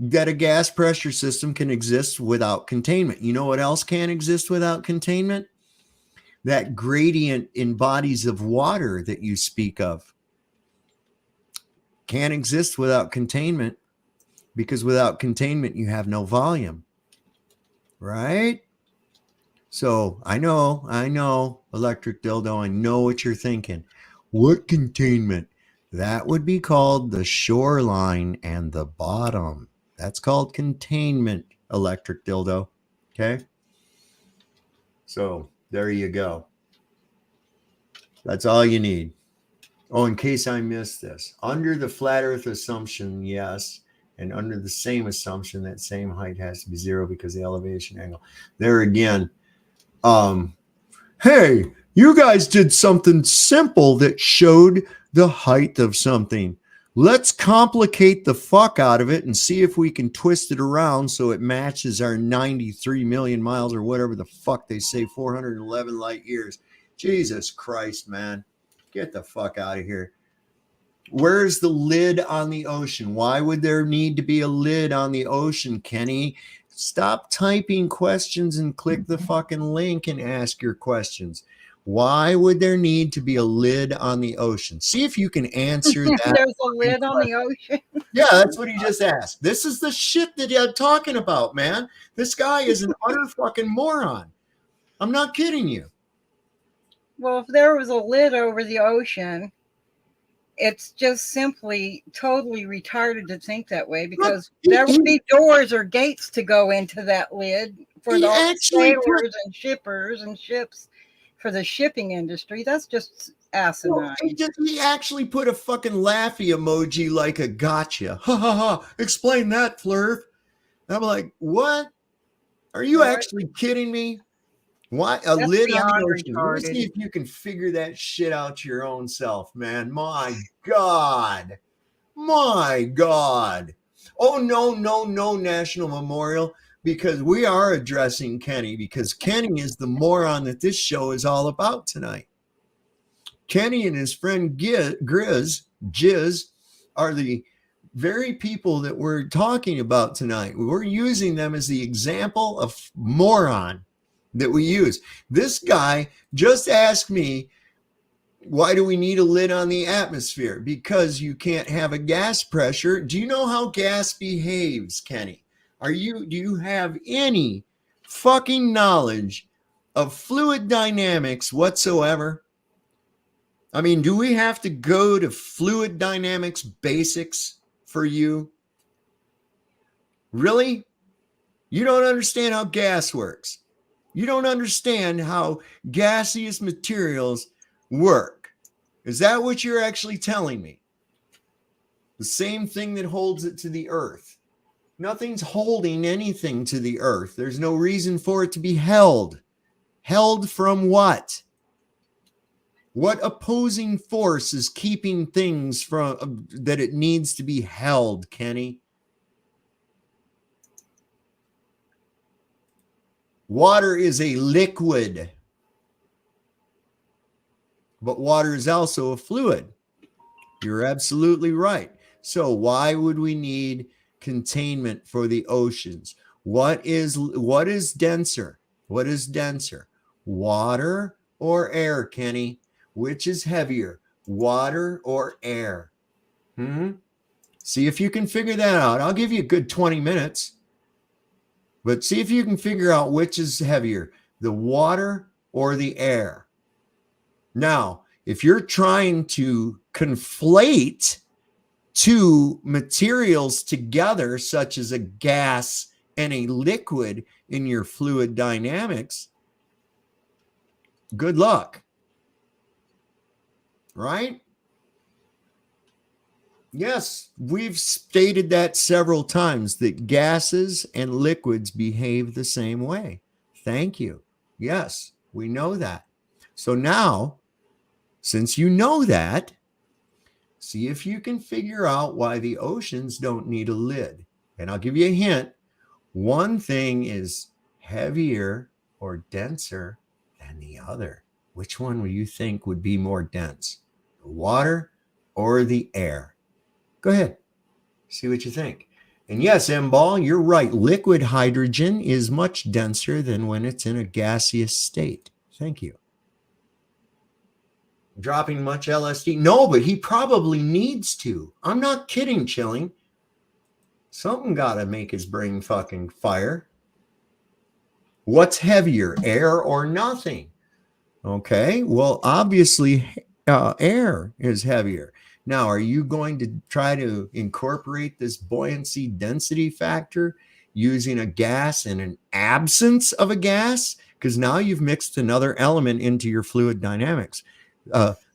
that a gas pressure system can exist without containment. You know what else can exist without containment? That gradient in bodies of water that you speak of can't exist without containment, because without containment, you have no volume, right? So I know, electric dildo, I know what you're thinking. What containment? That would be called the shoreline and the bottom. That's called containment, electric dildo. Okay. So there you go. That's all you need. Oh, in case I missed this, under the flat earth assumption, yes. And under the same assumption, that same height has to be 0 because the elevation angle. There again, hey, you guys did something simple that showed the height of something. Let's complicate the fuck out of it and see if we can twist it around so it matches our 93 million miles or whatever the fuck they say, 411 light years. Jesus Christ, man. Get the fuck out of here. Where's the lid on the ocean? Why would there need to be a lid on the ocean, Kenny? Stop typing questions and click the fucking link and ask your questions. Why would there need to be a lid on the ocean? See if you can answer that. There's a lid on the ocean. Yeah, that's what he just asked. This is the shit that you're talking about, man. This guy is an utter fucking moron. I'm not kidding you. Well, if there was a lid over the ocean, it's just simply totally retarded to think that way, because there would be doors or gates to go into that lid for the sailors and shippers and ships for the shipping industry. That's just asinine. He actually put a fucking laughy emoji like a gotcha. Ha ha ha. Explain that, Flurf. I'm like, what? Are you actually kidding me? Why a lid on the ocean? Let me see if you can figure that shit out your own self, man. My God. My God. Oh, no, National Memorial, because we are addressing Kenny, because Kenny is the moron that this show is all about tonight. Kenny and his friend Jizz, are the very people that we're talking about tonight. We're using them as the example of moron that we use. This guy just asked me, why do we need a lid on the atmosphere? Because you can't have a gas pressure. Do you know how gas behaves, Kenny? Do you have any fucking knowledge of fluid dynamics whatsoever? I mean, do we have to go to fluid dynamics basics for you? Really? You don't understand how gas works. You don't understand how gaseous materials work. Is that what you're actually telling me? The same thing that holds it to the earth. Nothing's holding anything to the earth. There's no reason for it to be held. Held from what? What opposing force is keeping things from that it needs to be held, Kenny? Water is a liquid, but water is also a fluid. You're absolutely right. So why would we need containment for the oceans? What is denser? What is denser? Water or air, Kenny? Which is heavier, water or air? See if you can figure that out. I'll give you a good 20 minutes. But see if you can figure out which is heavier, the water or the air. Now, if you're trying to conflate two materials together, such as a gas and a liquid in your fluid dynamics, good luck. Right? Yes, we've stated that several times, that gases and liquids behave the same way. Thank you. Yes, we know that. So now, since you know that, see if you can figure out why the oceans don't need a lid. And I'll give you a hint. One thing is heavier or denser than the other. Which one would you think would be more dense? The water or the air? Go ahead. See what you think. And yes, M-Ball, you're right. Liquid hydrogen is much denser than when it's in a gaseous state. Thank you. Dropping much LSD? No, but he probably needs to. I'm not kidding, Chilling. Something got to make his brain fucking fire. What's heavier, air or nothing? Okay, well, obviously, air is heavier. Now, are you going to try to incorporate this buoyancy density factor using a gas in an absence of a gas? Because now you've mixed another element into your fluid dynamics.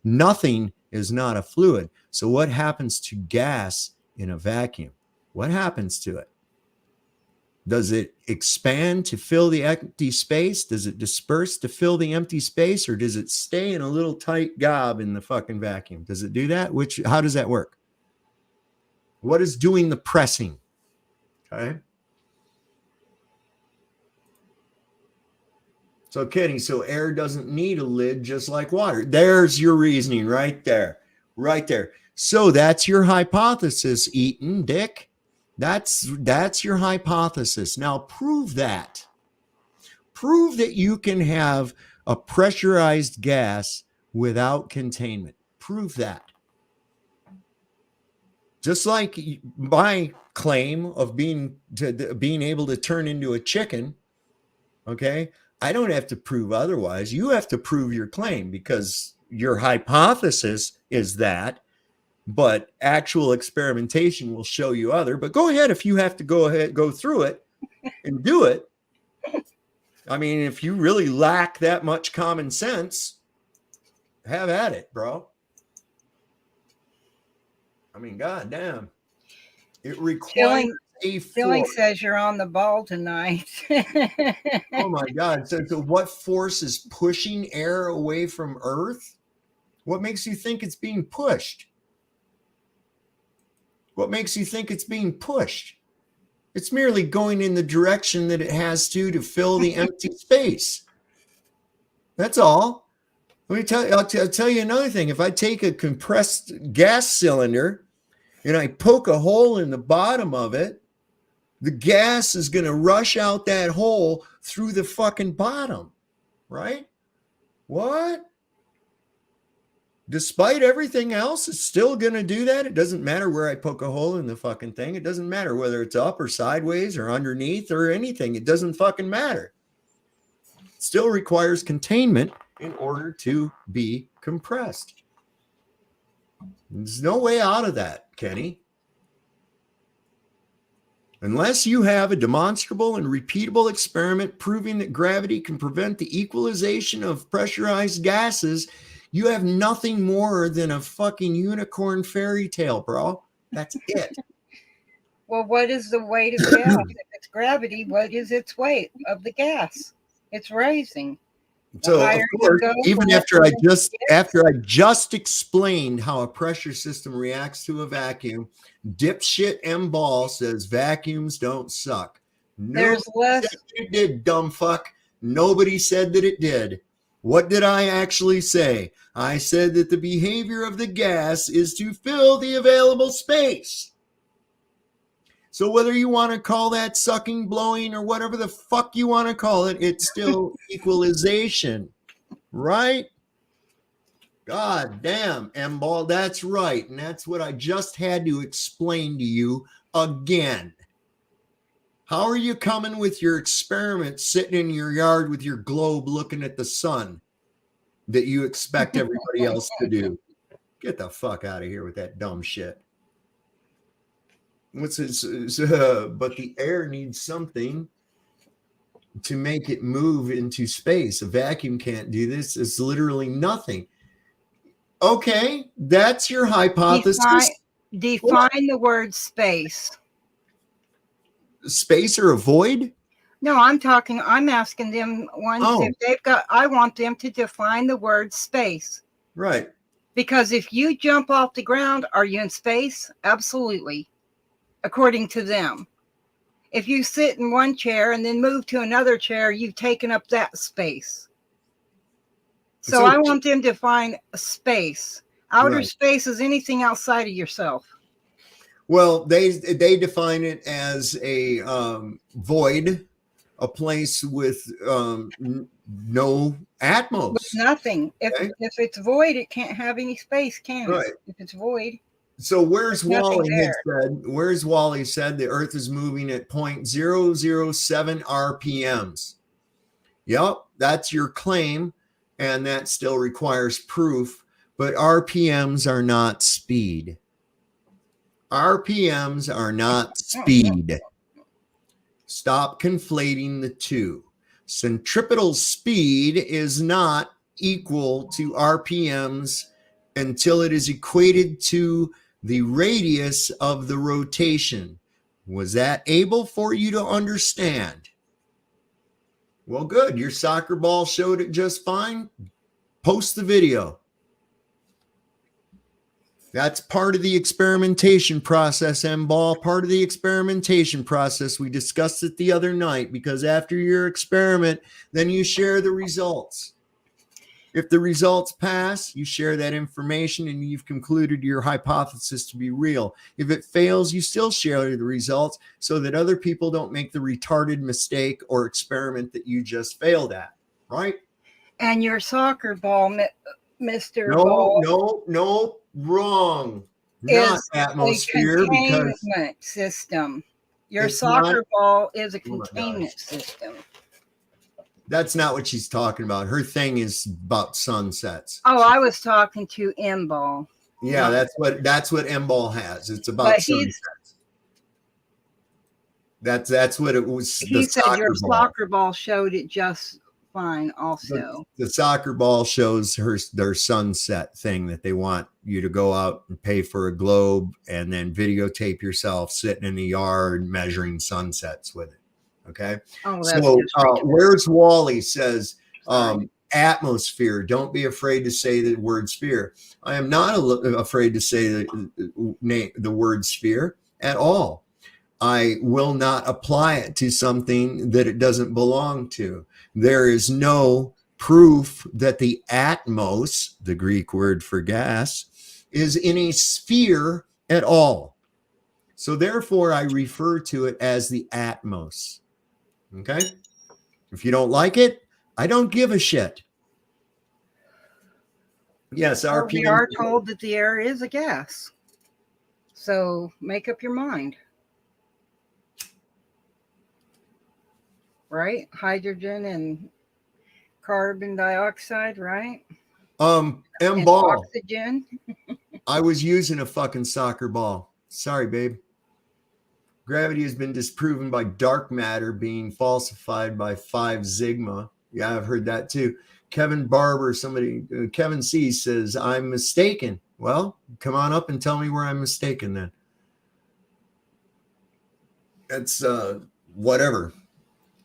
Nothing is not a fluid. So what happens to gas in a vacuum? What happens to it? Does it expand to fill the empty space? Does it disperse to fill the empty space? Or does it stay in a little tight gob in the fucking vacuum? Does it do that? How does that work? What is doing the pressing? Okay. So Kenny, so air doesn't need a lid just like water. There's your reasoning right there. Right there. So that's your hypothesis, Eaton Dick. That's your hypothesis. Now prove that. Prove that you can have a pressurized gas without containment. Prove that. Just like my claim of being able to turn into a chicken, okay? I don't have to prove otherwise. You have to prove your claim because your hypothesis is that. But actual experimentation will show you other. But go ahead if you have to go through it and do it. I mean, if you really lack that much common sense, have at it, bro. I mean, goddamn. It requires a force. Billy says you're on the ball tonight. Oh my God. So what force is pushing air away from Earth? What makes you think it's being pushed? What makes you think it's being pushed? It's merely going in the direction that it has to fill the empty space. That's all. Let me tell you, I'll tell you another thing. If I take a compressed gas cylinder and I poke a hole in the bottom of it, the gas is going to rush out that hole through the fucking bottom, right? What? Despite everything else, it's still going to do that. It doesn't matter where I poke a hole in the fucking thing. It doesn't matter whether it's up or sideways or underneath or anything. It doesn't fucking matter. It still requires containment in order to be compressed. There's no way out of that, Kenny. Unless you have a demonstrable and repeatable experiment proving that gravity can prevent the equalization of pressurized gases, you have nothing more than a fucking unicorn fairy tale, bro. That's it. Well, what is the weight of gas? If it's gravity, what is its weight of the gas? It's raising. So of course, even after I just explained how a pressure system reacts to a vacuum, dipshit M Ball says vacuums don't suck. There's less. It did, dumb fuck. Nobody said that it did. What did I actually say? I said that the behavior of the gas is to fill the available space. So whether you want to call that sucking, blowing, or whatever the fuck you want to call it, it's still equalization, right? God damn, M-Ball, that's right. And that's what I just had to explain to you again. How are you coming with your experiment sitting in your yard with your globe looking at the sun that you expect everybody else to do? Get the fuck out of here with that dumb shit. What's this? But the air needs something to make it move into space. A vacuum can't do this. It's literally nothing. Okay, that's your hypothesis. Define the word space. Space or a void? No, I'm asking them if they've got, I want them to define the word space. Right. Because if you jump off the ground, are you in space? Absolutely. According to them. If you sit in one chair and then move to another chair, you've taken up that space. So I want them to define space. Outer space is anything outside of yourself. Well, they define it as a void, a place with no atmos. With nothing. If it's void, it can't have any space, can it? If it's void. So where's Wally said the Earth is moving at 0.007 RPMs. Yep, that's your claim, and that still requires proof, but RPMs are not speed. RPMs are not speed. Stop conflating the two. Centripetal speed is not equal to RPMs until it is equated to the radius of the rotation. Was that able for you to understand? Well, good. Your soccer ball showed it just fine. Post the video. That's part of the experimentation process, M-Ball. Part of the experimentation process. We discussed it the other night, because after your experiment, then you share the results. If the results pass, you share that information and you've concluded your hypothesis to be real. If it fails, you still share the results so that other people don't make the retarded mistake or experiment that you just failed at, right? And your soccer ball, Mr. Ball. No, wrong. Not atmosphere, a containment system. Your soccer ball is a containment system. That's not what she's talking about. Her thing is about sunsets. Oh, I was talking to M-Ball. Yeah, that's what M-Ball has. It's about sunsets. That's what it was. He said your soccer ball showed it just fine also. The soccer ball shows their sunset thing that they want you to go out and pay for a globe and then videotape yourself sitting in the yard measuring sunsets with it. Okay. Oh, that's so where's Wally says atmosphere. Don't be afraid to say the word sphere. I am not afraid to say the word sphere at all. I will not apply it to something that it doesn't belong to. There is no proof that the atmos, the Greek word for gas, is in a sphere at all. So therefore, I refer to it as the atmos. Okay? If you don't like it, I don't give a shit. Yes, we are told that the air is a gas. So make up your mind. Right? Hydrogen and carbon dioxide, right? M-Ball. Oxygen. I was using a fucking soccer ball. Sorry, babe. Gravity has been disproven by dark matter being falsified by 5 sigma. Yeah, I've heard that too. Kevin Barber, Kevin C says, I'm mistaken. Well, come on up and tell me where I'm mistaken then. That's whatever.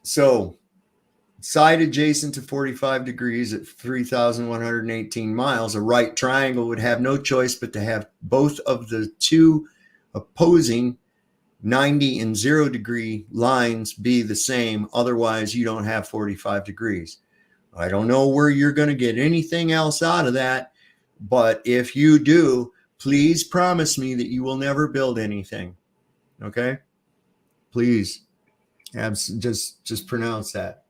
So, side adjacent to 45 degrees at 3,118 miles, a right triangle would have no choice but to have both of the two opposing 90 and 0 degree lines be the same. Otherwise, you don't have 45 degrees. I don't know where you're going to get anything else out of that. But if you do, please promise me that you will never build anything. Okay? Please. Just pronounce that.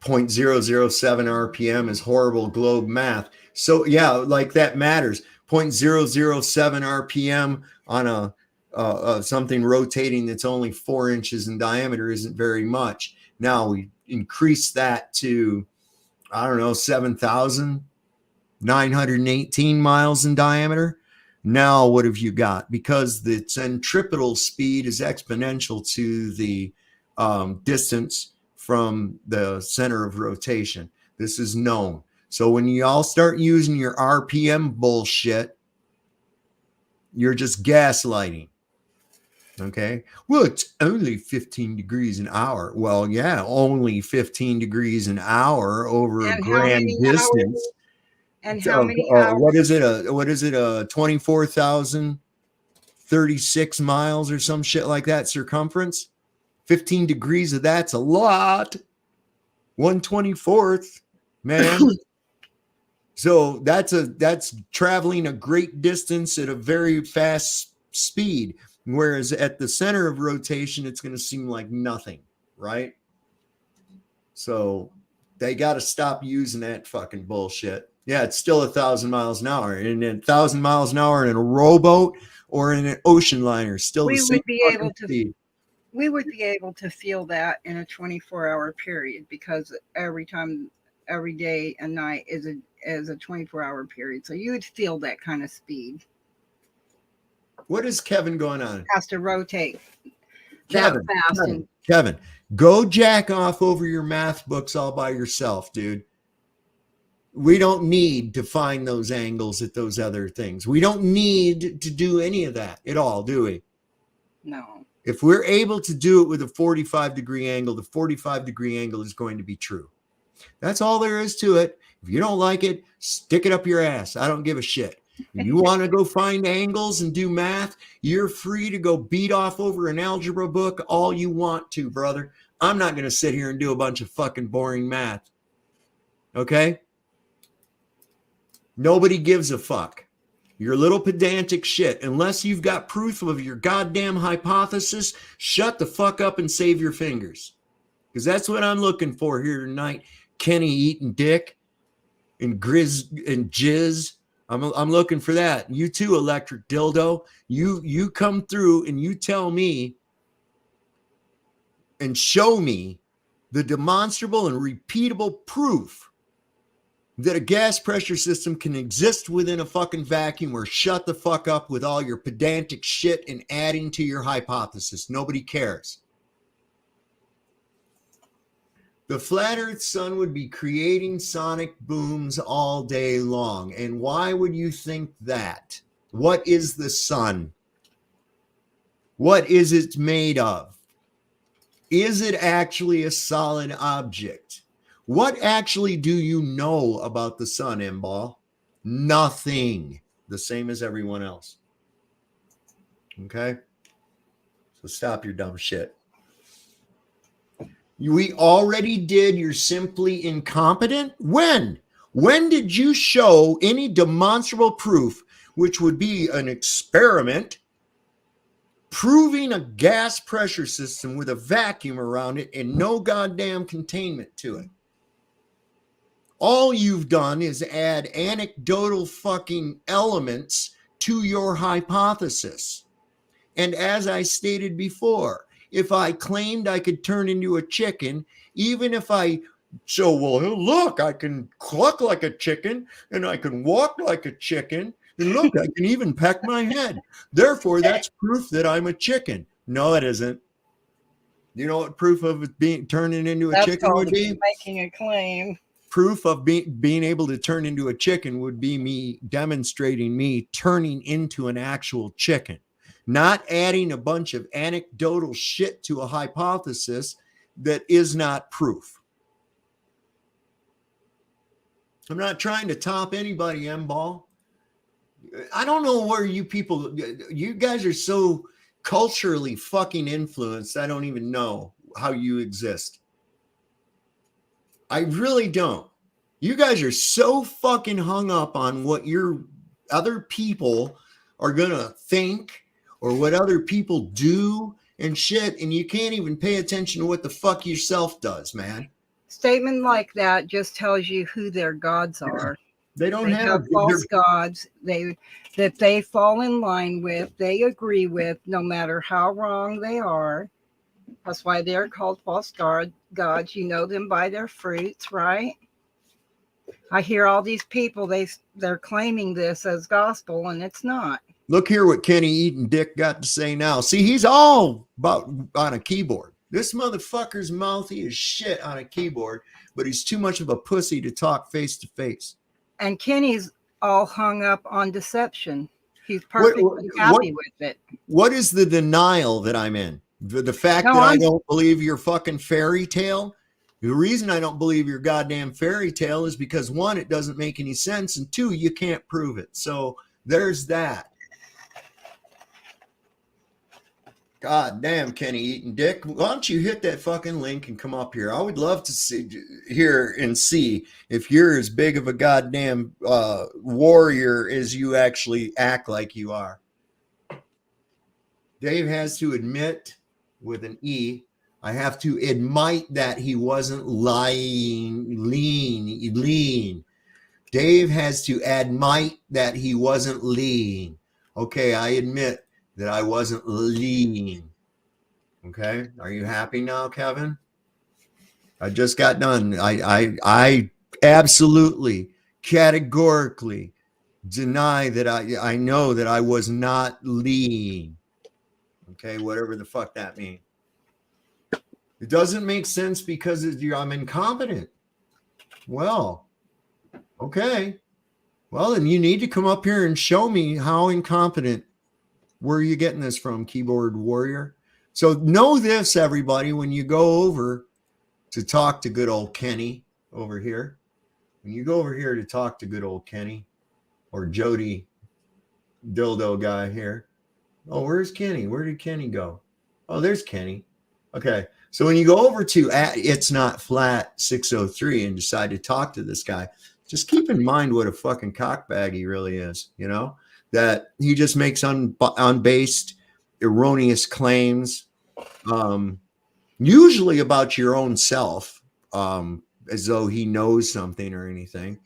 0.007 RPM is horrible globe math. So yeah, like that matters. 0.007 RPM on a something rotating that's only 4 inches in diameter isn't very much. Now we increase that to, I don't know, 7,918 miles in diameter. Now, what have you got? Because the centripetal speed is exponential to the distance from the center of rotation. This is known. So when you all start using your RPM bullshit, you're just gaslighting. Okay. Well, it's only 15 degrees an hour. Well, yeah, only 15 degrees an hour over a And how grand many distance. hours? And how many What hours? is it? What is it? 24,036 miles or some shit like that circumference. 15 degrees of that's a lot. 1/24th, man. So that's traveling a great distance at a very fast speed. Whereas at the center of rotation, it's going to seem like nothing, right? So they got to stop using that fucking bullshit. Yeah, it's still 1,000 miles an hour, and 1,000 miles an hour in a rowboat or in an ocean liner, still the same fucking speed. We would be able to feel that in a 24-hour period, because every day and night is a 24-hour period. So you would feel that kind of speed. What is Kevin going on? It has to rotate that fast. Kevin, go jack off over your math books all by yourself, dude. We don't need to find those angles at those other things. We don't need to do any of that at all, do we? No. If we're able to do it with a 45-degree angle, the 45-degree angle is going to be true. That's all there is to it. If you don't like it, stick it up your ass. I don't give a shit. You want to go find angles and do math, you're free to go beat off over an algebra book all you want to, brother. I'm not going to sit here and do a bunch of fucking boring math. Okay? Nobody gives a fuck. Your little pedantic shit. Unless you've got proof of your goddamn hypothesis, shut the fuck up and save your fingers. Because that's what I'm looking for here tonight. Kenny eating dick and grizz and jizz. I'm looking for that. You too, electric dildo. You come through and you tell me and show me the demonstrable and repeatable proof that a gas pressure system can exist within a fucking vacuum, or shut the fuck up with all your pedantic shit and adding to your hypothesis. Nobody cares. The flat earth sun would be creating sonic booms all day long. And why would you think that? What is the sun? What is it made of? Is it actually a solid object? What actually do you know about the sun, M-Ball? Nothing. The same as everyone else. Okay? So stop your dumb shit. We already did. You're simply incompetent. When? When did you show any demonstrable proof, which would be an experiment, proving a gas pressure system with a vacuum around it and no goddamn containment to it? All you've done is add anecdotal fucking elements to your hypothesis. And as I stated before, if I claimed I could turn into a chicken, even if I look, I can cluck like a chicken and I can walk like a chicken. And look, I can even peck my head. Therefore, that's proof that I'm a chicken. No, it isn't. You know what proof of it turning into a chicken would be? Making a claim. Proof of being able to turn into a chicken would be me demonstrating me turning into an actual chicken. Not adding a bunch of anecdotal shit to a hypothesis that is not proof. I'm not trying to top anybody, M-Ball. I don't know where you guys are so culturally fucking influenced. I don't even know how you exist. I really don't. You guys are so fucking hung up on what your other people are going to think or what other people do and shit, and you can't even pay attention to what the fuck yourself does, man. Statement like that just tells you who their gods are. They don't They have false gods that they fall in line with, they agree with, no matter how wrong they are. That's why they're called false gods. You know them by their fruits, right? I hear all these people, they're claiming this as gospel, and it's not. Look here what Kenny Eaton Dick got to say now. See, he's all about on a keyboard. This motherfucker's mouthy as shit on a keyboard, but he's too much of a pussy to talk face to face. And Kenny's all hung up on deception. He's perfectly happy with it. What is the denial that I'm in? The fact that I don't believe your fucking fairy tale? The reason I don't believe your goddamn fairy tale is because, one, it doesn't make any sense, and two, you can't prove it. So there's that. God damn, Kenny Eaton Dick. Why don't you hit that fucking link and come up here? I would love to hear and see if you're as big of a goddamn warrior as you actually act like you are. Dave has to admit with an E. I have to admit that he wasn't lean. Dave has to admit that he wasn't lean. Okay, I admit that I wasn't lean. Okay, are you happy now, Kevin? I just got done. I absolutely, categorically deny that I know that I was not lean. Okay, whatever the fuck that means. It doesn't make sense because I'm incompetent. Well, okay. Well, then you need to come up here and show me how incompetent. Where are you getting this from, keyboard warrior? So know this, everybody, when you go over to talk to good old Kenny over here, when you go over here to talk to good old Kenny or Jody dildo guy here. Oh, where's Kenny? Where did Kenny go? Oh, there's Kenny. Okay. So when you go over to It's Not Flat 603 and decide to talk to this guy, just keep in mind what a fucking cockbag he really is, you know? That he just makes unbased, erroneous claims, usually about your own self, as though he knows something or anything.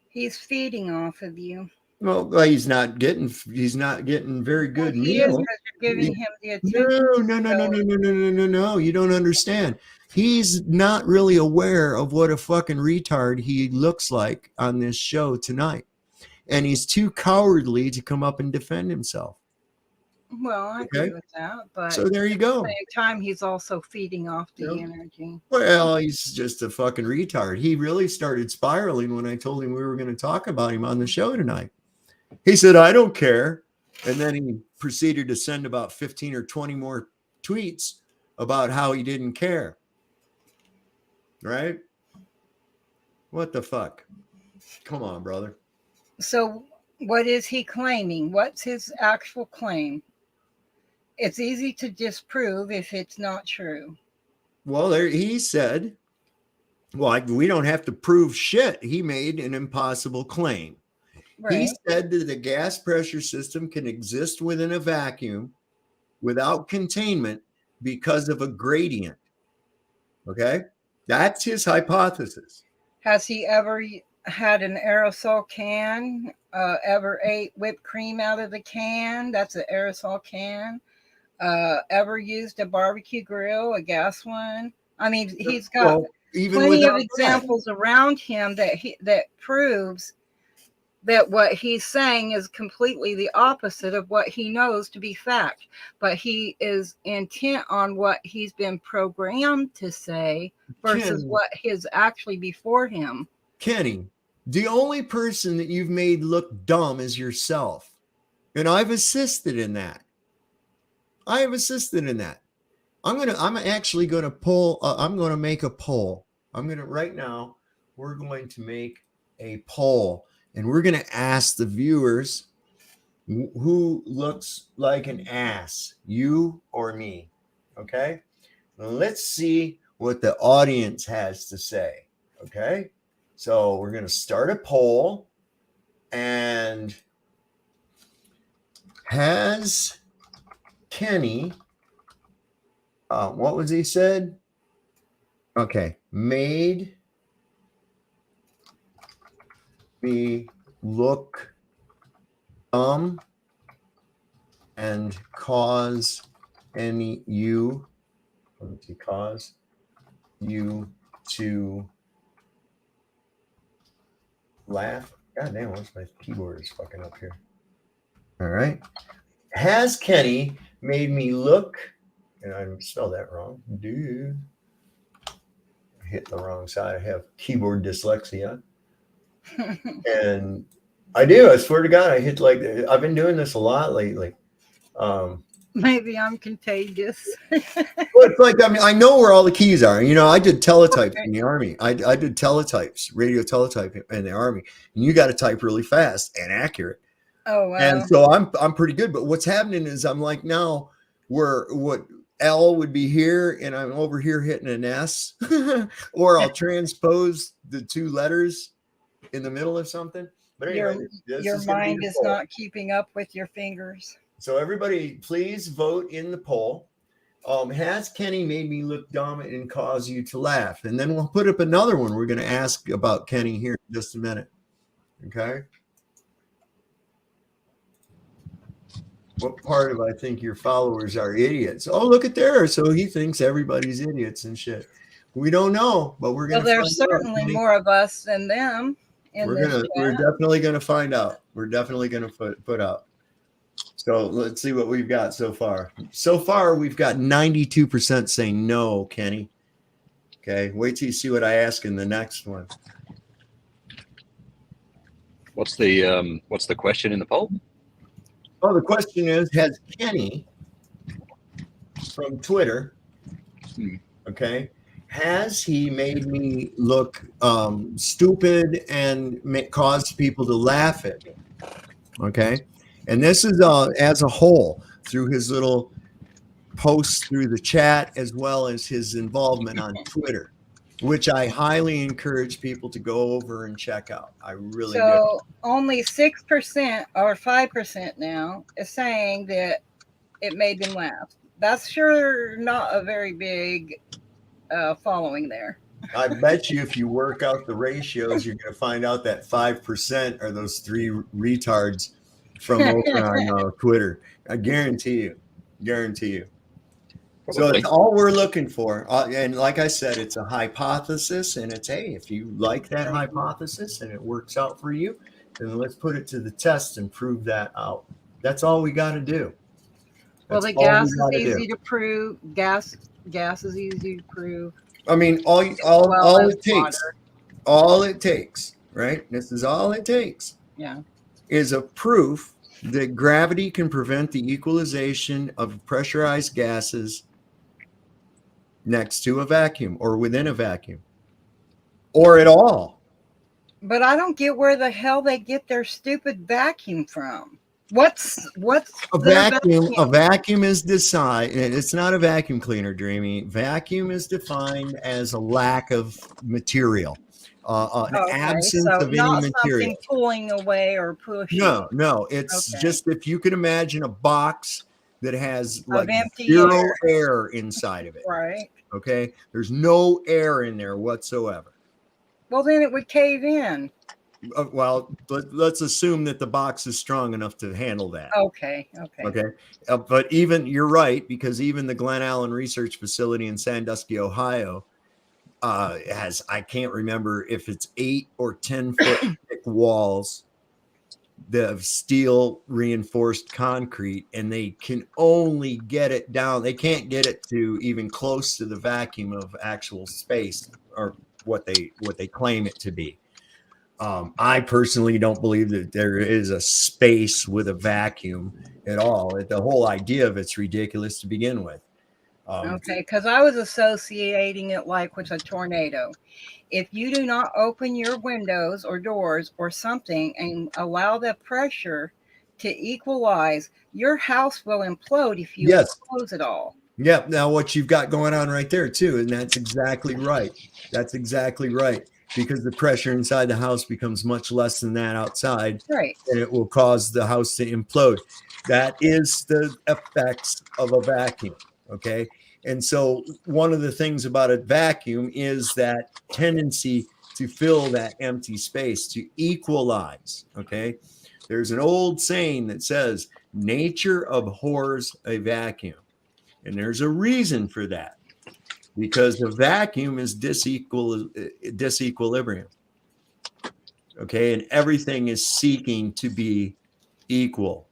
He's feeding off of you. Well, he's not getting very good meal. You're giving him the attention. No. You don't understand. He's not really aware of what a fucking retard he looks like on this show tonight. And he's too cowardly to come up and defend himself. Well, I agree with that, but so there you go. At the same time, he's also feeding off the energy. Well, he's just a fucking retard. He really started spiraling when I told him we were going to talk about him on the show tonight. He said, I don't care. And then he proceeded to send about 15 or 20 more tweets about how he didn't care. Right? What the fuck? Come on, brother. So what is he claiming? What's his actual claim? It's easy to disprove if it's not true. Well, he said, well, we don't have to prove shit. He made an impossible claim. Right. He said that the gas pressure system can exist within a vacuum without containment because of a gradient. Okay? That's his hypothesis. Has he ever had an aerosol can? Ever ate whipped cream out of the can? That's an aerosol can. Ever used a barbecue grill, a gas one? I mean, he's got plenty of examples around him that proves that what he's saying is completely the opposite of what he knows to be fact. But he is intent on what he's been programmed to say versus what is actually before him. Kenny, the only person that you've made look dumb is yourself. And I've assisted in that. I'm actually going to pull. I'm going to make a poll. Right now, we're going to make a poll. And we're going to ask the viewers who looks like an ass, you or me. Okay? Now let's see what the audience has to say. Okay? So we're going to start a poll. And has Kenny, what was he said? Okay. Made me look dumb and cause you to laugh. God damn, what's my keyboard is fucking up here. All right. Has Kenny made me look, and I spelled that wrong, dude. I hit the wrong side. I have keyboard dyslexia. And I do. I swear to God, I hit like, I've been doing this a lot lately. Maybe I'm contagious. Well, it's like, I mean, I know where all the keys are. You know, I did teletypes in the Army. I did teletypes, radio teletype in the Army. And you got to type really fast and accurate. Oh, wow. And so I'm pretty good. But what's happening is I'm like now where what L would be here and I'm over here hitting an S, or I'll transpose the two letters in the middle of something. But anyway, your mind is not keeping up with your fingers. So everybody, please vote in the poll. Has Kenny made me look dumb and cause you to laugh? And then we'll put up another one. We're going to ask about Kenny here in just a minute. Okay. What part of I think your followers are idiots? Oh, look at there. So he thinks everybody's idiots and shit. We don't know, but we're going to. Well, there's certainly more of us than them. We're definitely going to find out. We're definitely going to put out. So let's see what we've got so far. So far, we've got 92% saying no, Kenny. Okay, wait till you see what I ask in the next one. What's the question in the poll? Oh, the question is, has Kenny from Twitter, okay, has he made me look stupid and caused people to laugh at me? Okay. And this is as a whole through his little posts through the chat, as well as his involvement on Twitter, which I highly encourage people to go over and check out. I really do. Only 6% or 5% now is saying that it made them laugh. That's sure not a very big following there. I bet you if you work out the ratios, you're going to find out that 5% are those three retards from over on Twitter. I guarantee you. So it's all we're looking for. And like I said, it's a hypothesis. And it's, hey, if you like that hypothesis and it works out for you, then let's put it to the test and prove that out. That's all we got to do. Well, the gas is easy to prove. Gas is easy to prove. I mean, all it takes, right? This is all it takes. Yeah. Is a proof that gravity can prevent the equalization of pressurized gases next to a vacuum or within a vacuum or at all. But I don't get where the hell they get their stupid vacuum from. What's a vacuum? A vacuum is decided. It's not a vacuum cleaner, Dreamy. Vacuum is defined as a lack of material. Absence of any material. Something pulling away or pushing. No. It's just if you can imagine a box that has like zero air inside of it. Right. Okay. There's no air in there whatsoever. Well, then it would cave in. Well, let's assume that the box is strong enough to handle that. Okay. But even you're right, because even the Glen Allen Research Facility in Sandusky, Ohio, has, I can't remember if it's 8 or 10 foot thick walls of steel reinforced concrete, and they can only get it down. They can't get it to even close to the vacuum of actual space or what they claim it to be. I personally don't believe that there is a space with a vacuum at all. The whole idea of it's ridiculous to begin with. Because I was associating it like with a tornado. If you do not open your windows or doors or something and allow the pressure to equalize, your house will implode if you close it all. Yeah. Now what you've got going on right there too, and that's exactly right. Because the pressure inside the house becomes much less than that outside. Right. And it will cause the house to implode. That is the effects of a vacuum. Okay. And so one of the things about a vacuum is that tendency to fill that empty space, to equalize. Okay. There's an old saying that says nature abhors a vacuum. And there's a reason for that, because the vacuum is disequilibrium. Okay. And everything is seeking to be equal.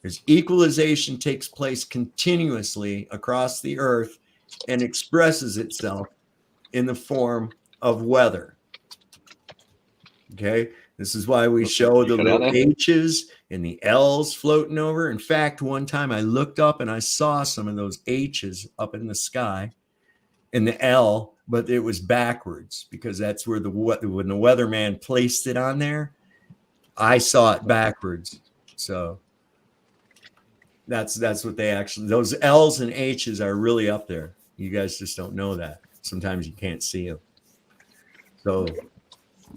There's equalization takes place continuously across the earth and expresses itself in the form of weather. Okay. This is why we show the little H's and the L's floating over. In fact, one time I looked up and I saw some of those H's up in the sky and the L, but it was backwards because that's where when the weatherman placed it on there, I saw it backwards. So that's what they actually, those L's and H's are really up there. You guys just don't know that. Sometimes you can't see them. So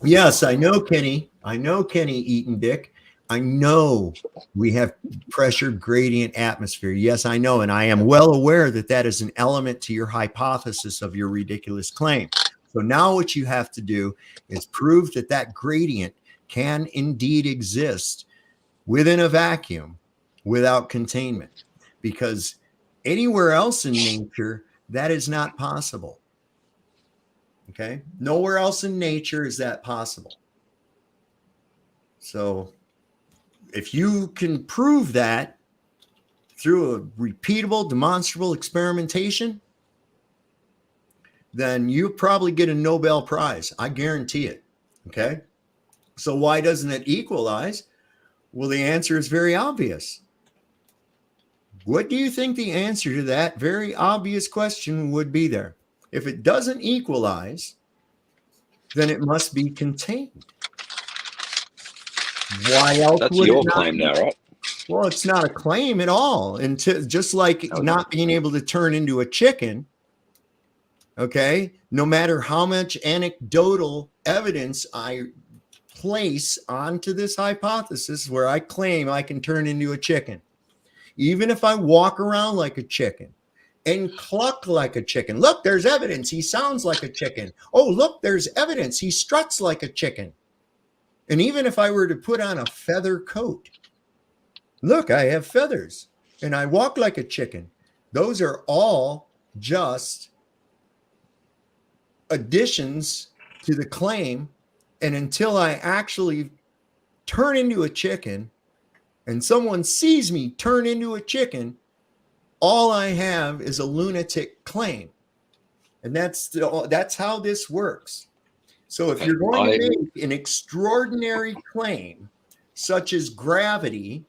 yes, I know, Kenny. I know, Kenny Eaton Dick. I know we have pressure gradient atmosphere. Yes, I know. And I am well aware that that is an element to your hypothesis of your ridiculous claim. So now what you have to do is prove that that gradient can indeed exist within a vacuum without containment, because anywhere else in nature, that is not possible. Okay. Nowhere else in nature is that possible. So if you can prove that through a repeatable, demonstrable experimentation, then you probably get a Nobel Prize. I guarantee it. Okay. So why doesn't it equalize? Well, the answer is very obvious. What do you think the answer to that very obvious question would be there? If it doesn't equalize, then it must be contained. Why else That's would your it not claim be? now, right? Well, it's not a claim at all. And just like not being able to turn into a chicken, okay, no matter how much anecdotal evidence I place onto this hypothesis where I claim I can turn into a chicken, even if I walk around like a chicken and cluck like a chicken. Look, there's evidence. He sounds like a chicken. Oh, look, there's evidence. He struts like a chicken. And even if I were to put on a feather coat, look, I have feathers and I walk like a chicken. Those are all just additions to the claim. And until I actually turn into a chicken and someone sees me turn into a chicken, all I have is a lunatic claim. And that's how this works. So if you're going to make an extraordinary claim, such as gravity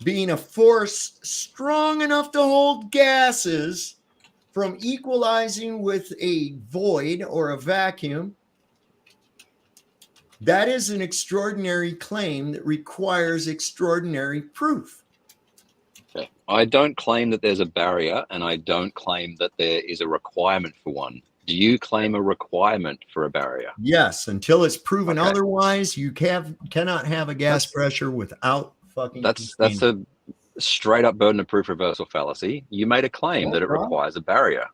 being a force strong enough to hold gases from equalizing with a void or a vacuum, that is an extraordinary claim that requires extraordinary proof. Okay. I don't claim that there's a barrier, and I don't claim that there is a requirement for one. Do you claim a requirement for a barrier? Yes, until it's proven otherwise, you cannot have a gas pressure without fucking. That's a straight up burden of proof reversal fallacy. You made a claim that it requires a barrier.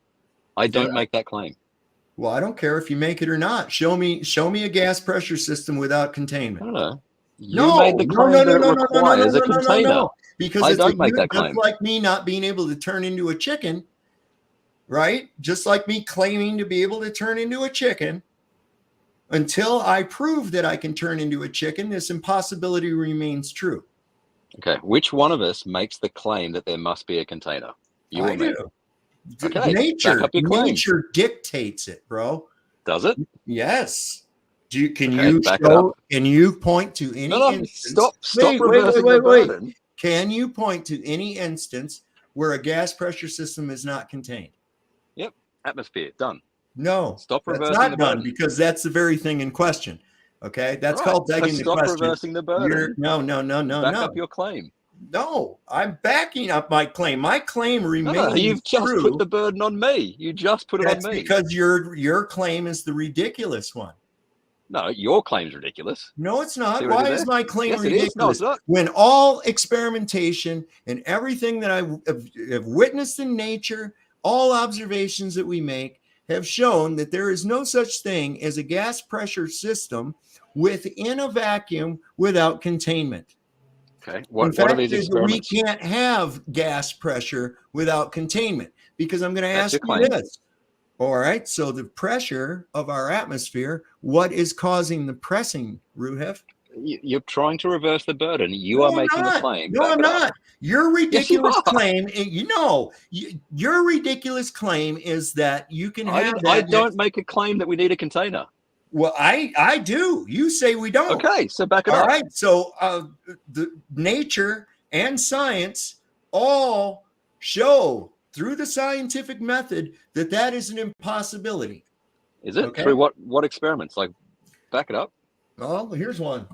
I don't make that claim. Well, I don't care if you make it or not. Show me a gas pressure system without containment. No. You made the claim that it requires a container. Because I don't make that claim. Just like me not being able to turn into a chicken, right? Just like me claiming to be able to turn into a chicken, until I prove that I can turn into a chicken, this impossibility remains true. Okay. Which one of us makes the claim that there must be a container? You or me? Okay. Nature dictates it, bro. Does it? Yes. Can you point to any instance? Stop reversing the burden. Can you point to any instance where a gas pressure system is not contained? Yep. Atmosphere. Done. No. Stop reversing that's not the done burden. because that's the very thing in question. Okay. That's called begging the question. Stop reversing the burden. No. Back up your claim. No, I'm backing up my claim. My claim remains you've just true. put the burden on me. You just put it on me. Because your claim is the ridiculous one. No, your claim's ridiculous. No, it's not. Why is my claim ridiculous? No, it's not. When all experimentation and everything that I have witnessed in nature, all observations that we make have shown that there is no such thing as a gas pressure system within a vacuum without containment. Okay. What are these experiments? We can't have gas pressure without containment because I'm going to ask you this. All right. So the pressure of our atmosphere, what is causing the pressing, Ruhef? You're trying to reverse the burden. You No, are I'm making not. the claim. No, Back I'm it up. not. Your Yes, you ridiculous are. claim, your ridiculous claim is that you can have I that. don't make a claim that we need a container. Well, I do. You say we don't. Okay, so back it All up. right. So the nature and science all show through the scientific method that that is an impossibility. Is it? Okay. Through what experiments? Like, back it up. Oh, here's one.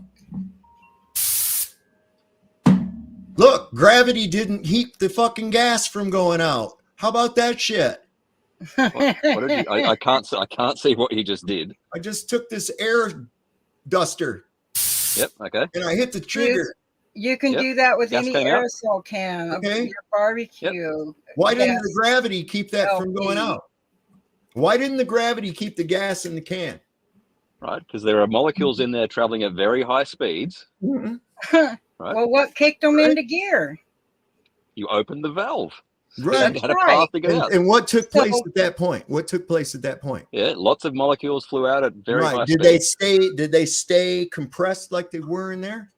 Look, gravity didn't keep the fucking gas from going out. How about that shit? What did you, I can't see what he just did. I just took this air duster. Yep. Okay. And I hit the trigger. You can Yep. do that with Gas any came out. aerosol can of Okay. your barbecue. Why didn't gas. the gravity keep that from going LP. out? Why didn't the gravity keep the gas in the can? Right, because there are molecules in there traveling at very high speeds. Mhm. Right. Well, what kicked them into gear? You open the valve. Right. You had a right. path to get out. And what took place So- at that point? What took place at that point? Yeah, lots of molecules flew out at very high Did speeds. they stay compressed like they were in there?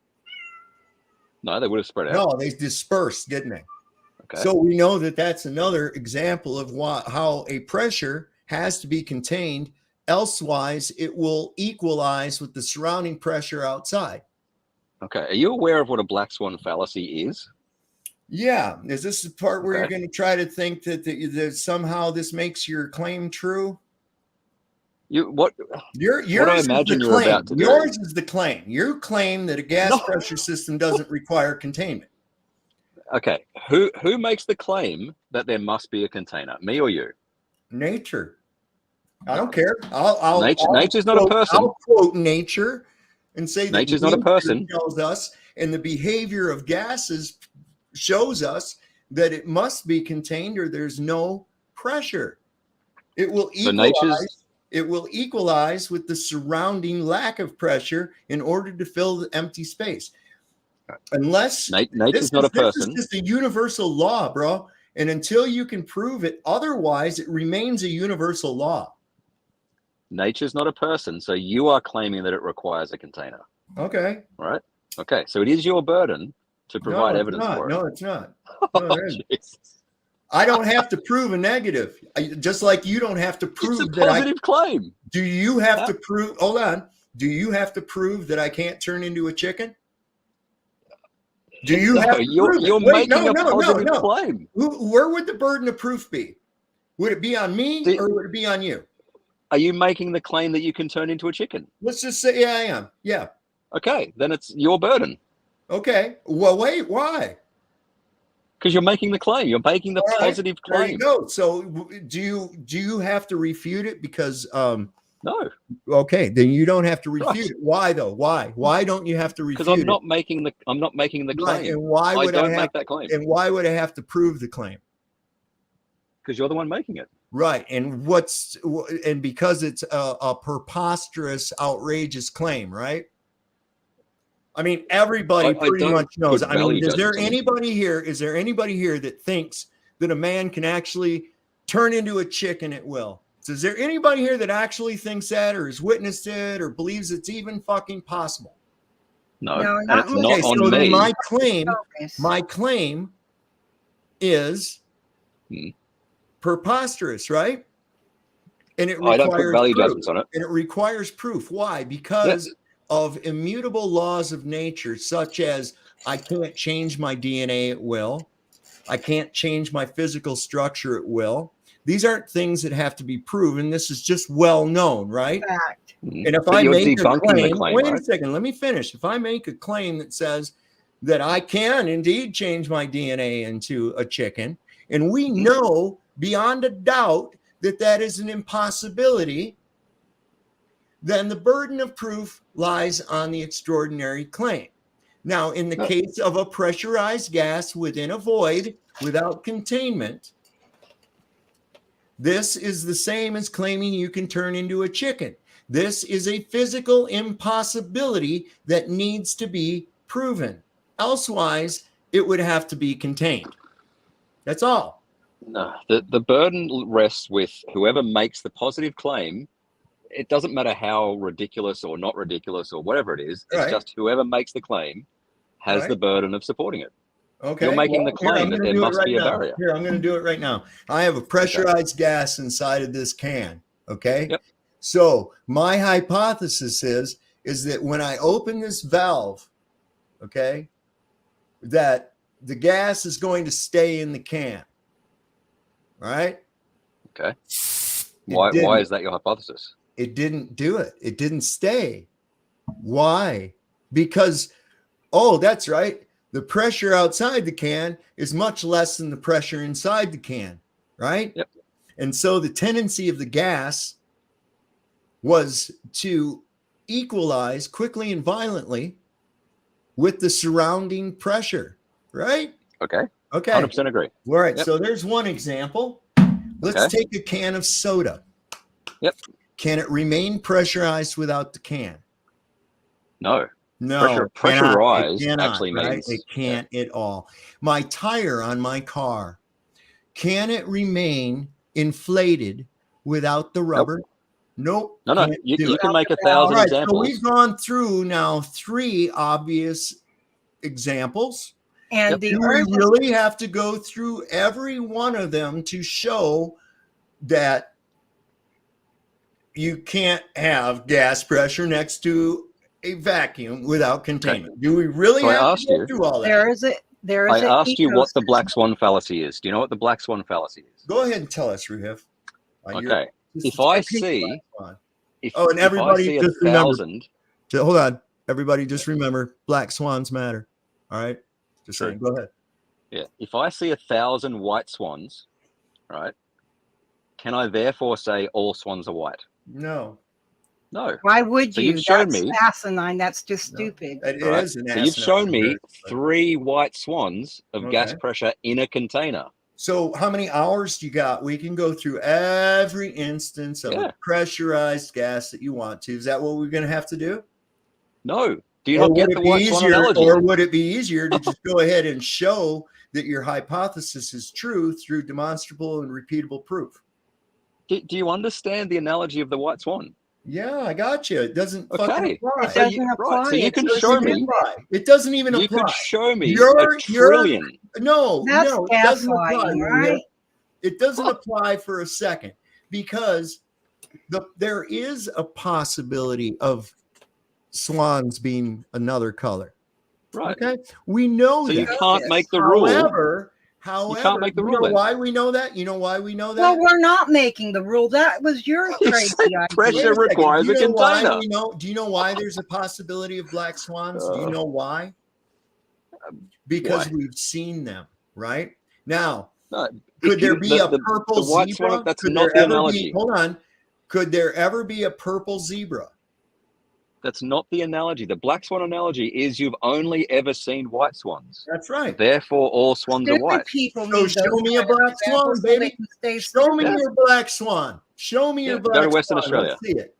No, they would have spread out. No, they dispersed, didn't they? Okay. So we know that that's another example of how a pressure has to be contained. Elsewise, it will equalize with the surrounding pressure outside. Okay. Are you aware of what a black swan fallacy is? Yeah. Is this the part where you're Okay. going to try to think that somehow this makes your claim true? Yours I is imagine the you're claim. about to do. Yours is the claim. You claim that a gas No. pressure system doesn't require containment. Okay. Who makes the claim that there must be a container? Me or you? Nature. I don't care. I'll Nature's not a person. I'll quote nature and say that Nature's not a nature person. tells us, and the behavior of gases shows us that it must be contained or there's no pressure. It will So equalize. It will equalize with the surrounding lack of pressure in order to fill the empty space. Unless nature's not a This person. is just a universal law, bro. And until you can prove it otherwise, it remains a universal law. Nature's not a person, so you are claiming that it requires a container. Okay. Right? Okay. So it is your burden to provide evidence for it. No, it's not. Oh, No, it isn't. Jesus. I don't have to prove a negative. Just like you don't have to It's prove a that positive claim. Do you have to prove? Hold on. Do you have to prove that I can't turn into a chicken? Do you have to you're prove it? making a positive claim. Where would the burden of proof be? Would it be on me or would it be on you? Are you making the claim that you can turn into a chicken? Let's just say, yeah, I am. Yeah. Okay, then it's your burden. Okay. Well, wait, why? Because you're making the claim. You're making the All right, positive there claim. you go. So do you have to refute it? Because No, okay, then you don't have to refute Right. it. Why though? Why don't you have to refute because it? I'm not making the Right, claim. and why I would don't have, make that claim and why would I have to prove the claim? because you're the one making it. Right, and because it's a preposterous, outrageous claim, right? I mean, everybody I pretty don't much knows. put I mean, value is there judgments on it. anybody here? Is there anybody here that thinks that a man can actually turn into a chicken at will? So is there anybody here that actually thinks that, or has witnessed it, or believes it's even fucking possible? No, No, and not it's me. not Okay, so on then me. my claim is preposterous, right? And it I don't put requires value proof. judgments on it. And it requires proof. Why? Because of immutable laws of nature, such as I can't change my DNA at will. I can't change my physical structure at will. These aren't things that have to be proven. This is just well known, right? Fact. And if But I you're make a debunking the claim, claim, wait right? a second, let me finish. If I make a claim that says that I can indeed change my DNA into a chicken, and we know beyond a doubt that that is an impossibility, then the burden of proof lies on the extraordinary claim. Now, in the case of a pressurized gas within a void without containment, this is the same as claiming you can turn into a chicken. This is a physical impossibility that needs to be proven. Elsewise, it would have to be contained. That's all. No, the burden rests with whoever makes the positive claim. It doesn't matter how ridiculous or not ridiculous or whatever it is. It's Right. just whoever makes the claim has Right. the burden of supporting it. Okay. You're making the Here, I'm claim that gonna there do it must right be a now. barrier. Here, I'm going to do it right now. I have a pressurized gas inside of this can. Okay. Yep. So my hypothesis is that when I open this valve, okay, that the gas is going to stay in the can. Right. Okay. Why is that your hypothesis? It didn't do it. It didn't stay. Why? Because, oh, that's right. The pressure outside the can is much less than the pressure inside the can, right? Yep. And so the tendency of the gas was to equalize quickly and violently with the surrounding pressure, right? Okay. Okay. 100% agree. All right. Yep. So there's one example. Let's Okay. take a can of soda. Yep. Can it remain pressurized without the can? No. No, Pressurized it cannot, actually right? means It can't at all. My tire on my car, can it remain inflated without the rubber? Nope. No. can't You do it. can make All 1,000 right, so examples. we've gone through now 3 obvious examples. And Yep. the Do we earth is really have to go through every one of them to show that you can't have gas pressure next to a vacuum without containment? Do we really So I have asked to go you- through all that? there is I an asked you what the ecosystem. black swan fallacy is. Do you know what the black swan fallacy is? Go ahead and tell us, Ruhiv. Okay. If I see, if, Oh, and if I everybody see just remember. 1,000, Hold on. Everybody just remember, black swans matter. All right? Just True. saying. Go ahead. yeah, if I see 1,000 white swans, right, can I therefore say all swans are white? No. No. Why would So you? you've shown That's me- asinine. That's just No. stupid. It Right. is an So you've asinine shown me comparison, but- 3 white swans of gas Okay. pressure in a container. So how many hours do you got? We can go through every instance of Yeah. a pressurized gas that you want to. Is that what we're going to have to do? No. Do you Or not get would the it be white swan easier, analogy? or would it be easier to just go ahead and show that your hypothesis is true through demonstrable and repeatable proof? Do you understand the analogy of the white swan? Yeah, I got you. It doesn't Okay. fucking It apply. So doesn't you, apply. right, so you It can doesn't show me. apply. It doesn't even You apply. could show me You're- a trillion. No, That's no, it doesn't apply. gaslighting, Ruhiv. right? It doesn't apply for a second because there is a possibility of swans being another color. Right. Okay, we know So that. you can't make the rule. However, make the you rule know then. why we know that? You know why we know that? Well, we're not making the rule. That was your You crazy said idea. pressure Wait a second. requires Do you a know why container. we know? Do you know why there's a possibility of black swans? Do you know why? Because why? we've seen them, right? Now, No, could if there you- be a the purple white zebra? swan, that's Could not there the ever be- analogy. hold on. Could there ever be a purple zebra? That's not the analogy. The black swan analogy is you've only ever seen white swans. That's right. Therefore, all swans are Stupid white. people So need show those me a kind of black swan, examples so baby. they can stay Show me Yeah. your black swan. Show me your Yeah, go black to Western swan. Australia. Let's see it.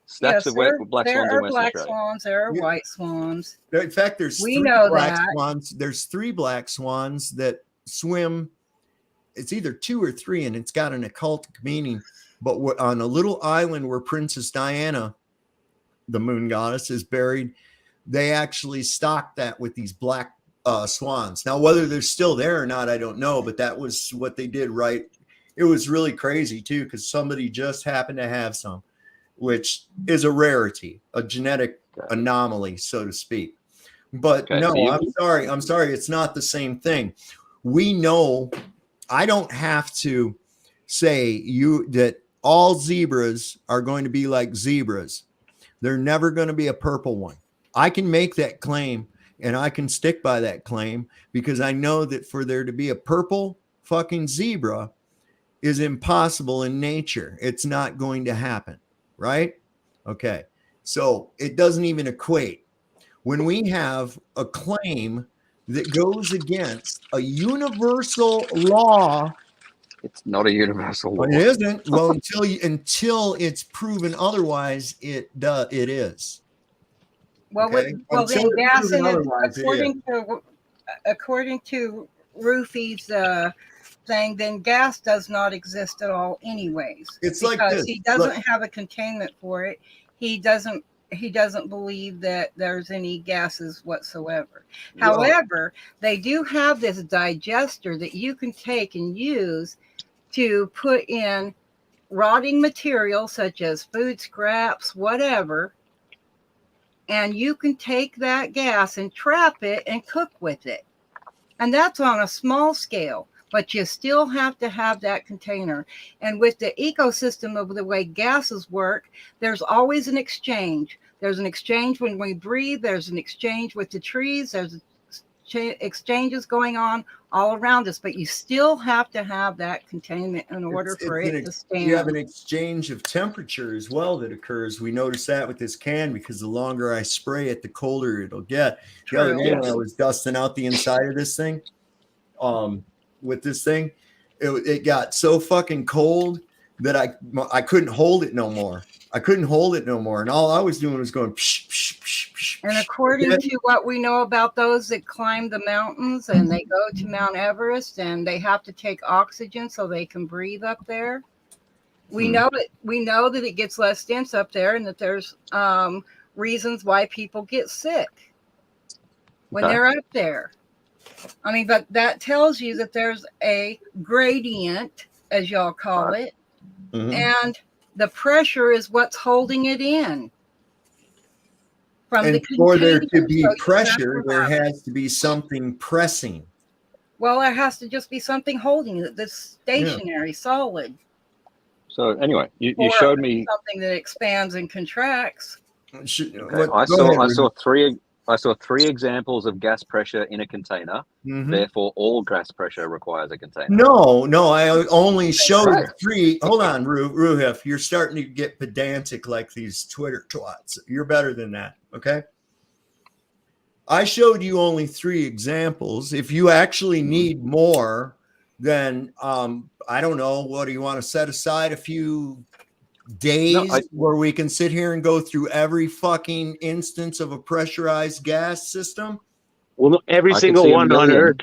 Stacks Yes, of black swans in there are Western black Australia. swans. There are Yeah. white swans. In fact, there's We 3 know black that. swans. There's 3 black swans that swim. It's either 2 or 3, and it's got an occultic meaning. But we're on a little island where Princess Diana, the moon goddess, is buried, they actually stocked that with these black swans. Now, whether they're still there or not, I don't know. But that was what they did, right? It was really crazy too, because somebody just happened to have some, which is a rarity, a genetic anomaly, so to speak. But Okay, no, so you- I'm sorry. It's not the same thing. We know, I don't have to say that all zebras are going to be like zebras. They're never going to be a purple one. I can make that claim and I can stick by that claim because I know that for there to be a purple fucking zebra is impossible in nature. It's not going to happen, right? Okay. So it doesn't even equate. When we have a claim that goes against a universal law, It's not a universal law. it isn't. Well, until it's proven otherwise, it is. Well, Okay. well then Until it's gassing proven it, otherwise, it according to Rufy's thing, then gas does not exist at all anyways. It's like because this. he doesn't Look. have a containment for it. He doesn't believe that there's any gases whatsoever. Well, However, they do have this digester that you can take and use to put in rotting material such as food scraps, whatever, and you can take that gas and trap it and cook with it. And that's on a small scale, but you still have to have that container. And with the ecosystem of the way gases work, there's always an exchange. There's an exchange when we breathe, there's an exchange with the trees, there's exchanges going on all around us, but you still have to have that containment in order for it to stand. You have an exchange of temperature as well that occurs. We notice that with this can, because the longer I spray it, the colder it'll get. The other day when I was dusting out the inside of this thing, with this thing, it got so fucking cold that I couldn't hold it no more. And all I was doing was going psh, psh, psh, psh, And according to what we know about those that climb the mountains and they go to Mount Everest and they have to take oxygen so they can breathe up there, we know that it gets less dense up there, and that there's reasons why people get sick when they're up there. I mean, but that tells you that there's a gradient, as y'all call it, and the pressure is what's holding it in. And for there to be pressure, there has to be something pressing. Well, there has to just be something holding it that's stationary, solid. So anyway, you showed me something that expands and contracts. I saw three examples of gas pressure in a container. Therefore, all gas pressure requires a container. No, I only showed three. Hold on, Ruhif, you're starting to get pedantic like these Twitter twats. You're better than that, okay? I showed you only three examples. If you actually need more, then I don't know. What do you want to set aside a few days where we can sit here and go through every fucking instance of a pressurized gas system? Well, no, every single one on Earth.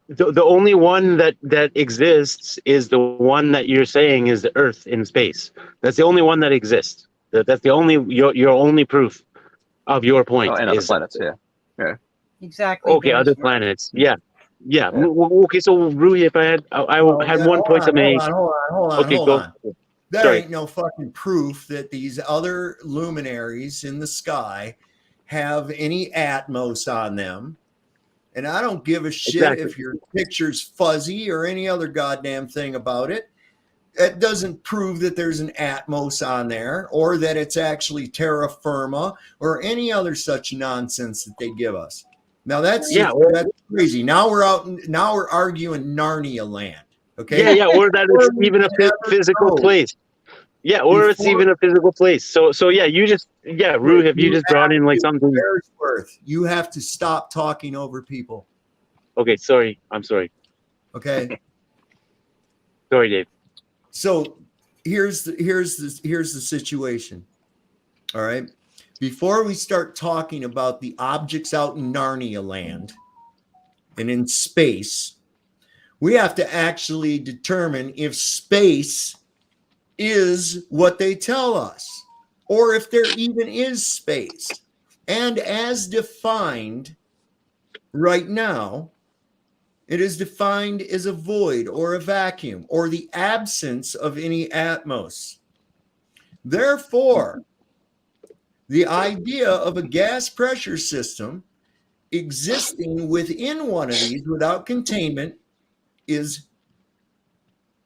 The only one that exists is the one that you're saying is the Earth in space. That's the only one that exists. That's the only your only proof of your point. And other planets, yeah. Exactly. Okay, other planets. Yeah. Okay, so Rui, if I had one point to make. Hold on. Okay, go on. There ain't no fucking proof that these other luminaries in the sky have any atmos on them. And I don't give a shit if your picture's fuzzy or any other goddamn thing about it. It doesn't prove that there's an atmos on there, or that it's actually terra firma, or any other such nonsense that they give us. Now that's crazy. Now we're arguing Narnia land. Okay. Yeah, or that it's even a physical place. Yeah, or it's even a physical place. So yeah, Ruh, have you just brought in like something? You have to stop talking over people. Okay, sorry. I'm sorry. Okay. Sorry, Dave. So here's the situation. All right. Before we start talking about the objects out in Narnia land and in space, we have to actually determine if space is what they tell us, or if there even is space. And as defined right now, it is defined as a void or a vacuum or the absence of any atmos. Therefore, the idea of a gas pressure system existing within one of these without containment is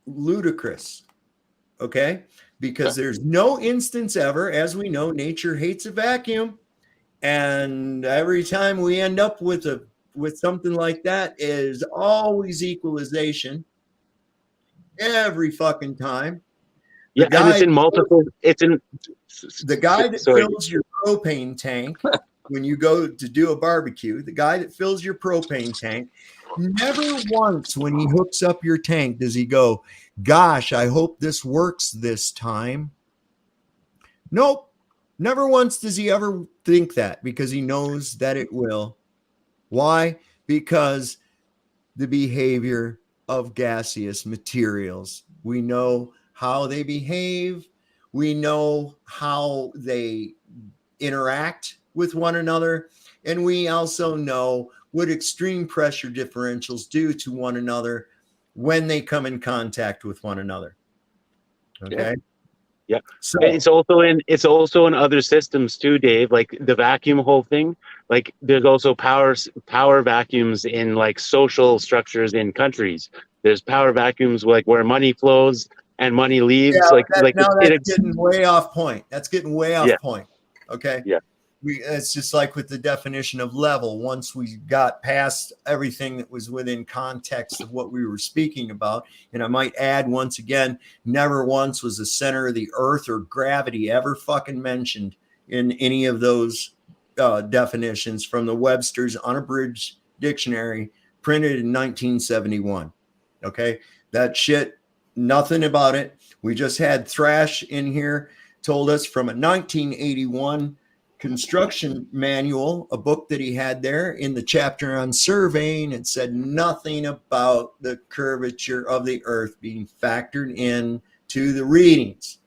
ludicrous. Okay? Because there's no instance ever, as we know, nature hates a vacuum. And every time we end up with something like that, is always equalization. Every fucking time. Yeah, and it's in multiple. The guy that fills your propane tank when you go to do a barbecue, the guy that fills your propane tank, never once when he hooks up your tank does he go, gosh, I hope this works this time. Nope. Never once does he ever think that, because he knows that it will. Why? Because the behavior of gaseous materials. We know how they behave. We know how they interact with one another. And we also know what extreme pressure differentials do to one another when they come in contact with one another. Okay. Yeah. So It's also in other systems too, Dave. Like the vacuum whole thing. Like there's also power vacuums in like social structures in countries. There's power vacuums like where money flows and money leaves. that's getting way off point. That's getting way off point. Okay. Yeah. It's just like with the definition of level. Once we got past everything that was within context of what we were speaking about, and I might add once again, never once was the center of the earth or gravity ever fucking mentioned in any of those definitions from the Webster's Unabridged Dictionary printed in 1971. Okay. That shit, nothing about it. We just had Thrash in here, told us from a 1981 construction manual, a book that he had there in the chapter on surveying. It said nothing about the curvature of the earth being factored in to the readings.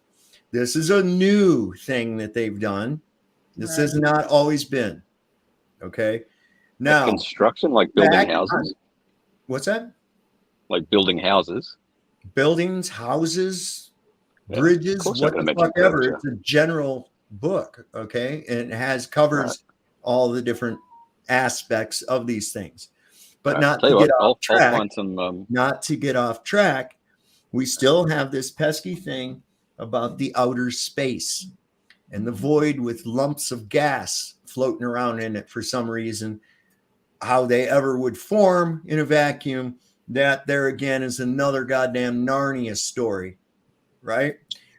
This is a new thing that they've done. This has not always been. Okay. Now, construction, like building houses. What's that? Like building houses. Buildings, houses, bridges, what the fuck ever. It's a general book, okay, and it covers all the different aspects of these things, but not to get off track. We still have this pesky thing about the outer space and the void with lumps of gas floating around in it for some reason. How they ever would form in a vacuum, that there again is another goddamn Narnia story, right?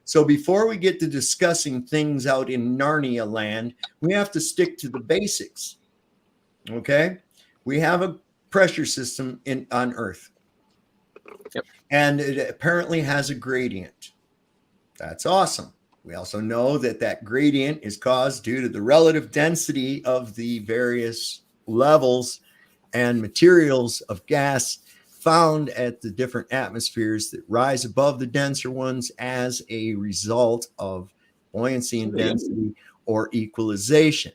So before we get to discussing things out in Narnia land, we have to stick to the basics. Okay? We have a pressure system on Earth. Yep. And it apparently has a gradient. That's awesome. We also know that gradient is caused due to the relative density of the various levels and materials of gas found at the different atmospheres that rise above the denser ones as a result of buoyancy and density or equalization.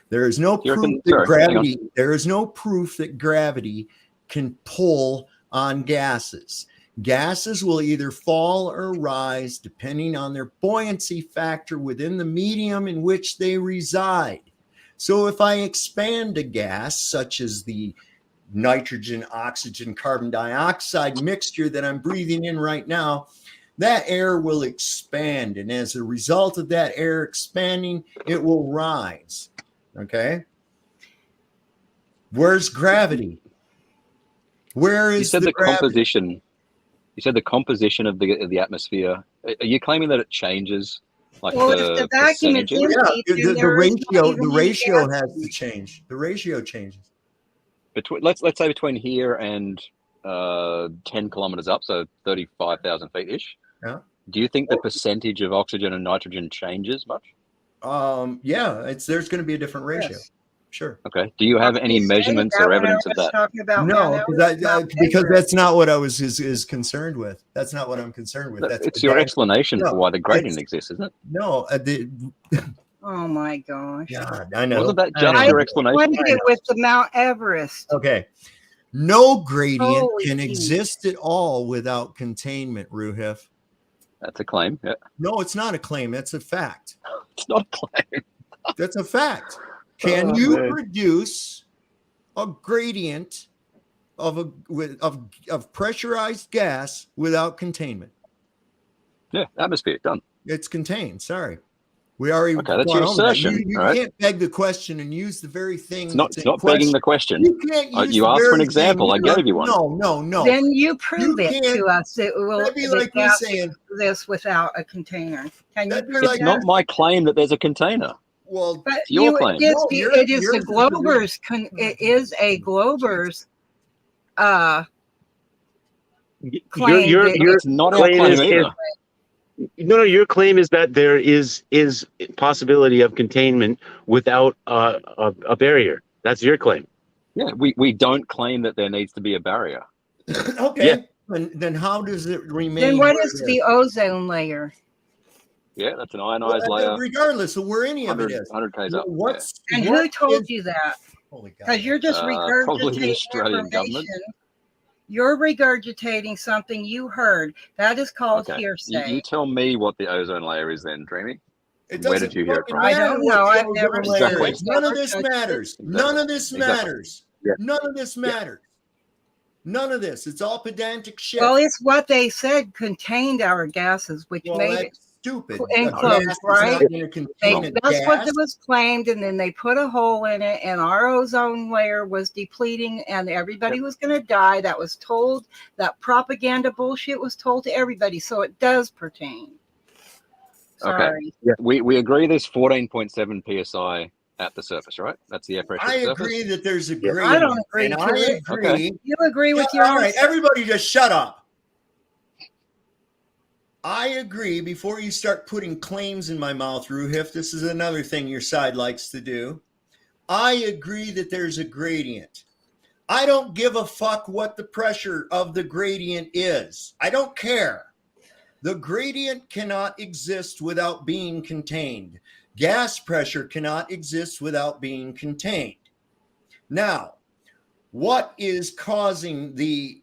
There is no proof that gravity. There is no proof that gravity can pull on gases. Gases will either fall or rise depending on their buoyancy factor within the medium in which they reside. So if I expand a gas, such as the nitrogen, oxygen, carbon dioxide mixture that I'm breathing in right now, that air will expand. And as a result of that air expanding, it will rise. Okay. Where's gravity? Where is the composition? You said the composition of the atmosphere. Are you claiming that it changes? Like the vacuum is empty, the ratio has to change. The ratio changes. Let's say between here and 10 kilometers up, so 35,000 feet ish. Yeah. Do you think the percentage of oxygen and nitrogen changes much? Yeah, there's going to be a different ratio. Yes. Sure. Okay. Do you have any measurements or evidence of that? No, because that's not what I was is concerned with. That's not what I'm concerned with. It's your explanation for why the gradient exists, isn't it? No. Oh my gosh. God, I know. Wasn't that just your explanation? What did it with the Mount Everest? Okay. No gradient can exist at all without containment, Ruhif. That's a claim. Yeah. No, it's not a claim. That's a fact. It's not a claim. That's a fact. Can you produce a gradient of pressurized gas without containment? Yeah, atmosphere done. It's contained. Sorry, we already. Okay, that's your assertion. You can't beg the question and use the very thing. It's not begging the question. You can't use you asked for an example. I gave you one. No. Then you prove it to us. It will. That'd be like me saying this without a container. Can you prove it's not my claim that there's a container. Well, but your claim. It is the Glober's. It is a Glober's claim. Your not claim our claim is either. No, your claim is that there is possibility of containment without a barrier. That's your claim. Yeah, we don't claim that there needs to be a barrier. Okay. then how does it remain? Then what where is it the ozone layer? Yeah, that's an ionized layer. Regardless of where any of it 100, is. 100 k's up. What's And what who told is- you that? Holy God. Because you're just Probably the regurgitating Australian information. government. You're regurgitating something you heard. That is called Okay. hearsay. You tell me what the ozone layer is then, Dreamy. It Where doesn't did you hear it fucking from? I matter don't what know. the I've ozone never layer Exactly. is. None of this Never touched it. matters. Exactly. None of this Exactly. matters. Yeah. None of this matters. None of this. It's all pedantic shit. Well, it's what they said contained our gases, which Well, made it that's stupid. enclosed, A gas is right? not going to contain a that's what gas. was claimed, and then they put a hole in it, and our ozone layer was depleting, and everybody was going to die. That was told. That propaganda bullshit was told to everybody, so it does pertain. Sorry. Yeah. We agree there's 14.7 psi at the surface, right? That's the air pressure I at the surface. agree that there's a Yeah. gradient. I don't agree and to I it. agree. Okay. You agree with Yeah, your all right, own- everybody just shut up. I agree. Before you start putting claims in my mouth, Ruhif, this is another thing your side likes to do. I agree that there's a gradient. I don't give a fuck what the pressure of the gradient is. I don't care. The gradient cannot exist without being contained. Gas pressure cannot exist without being contained. Now, what is causing the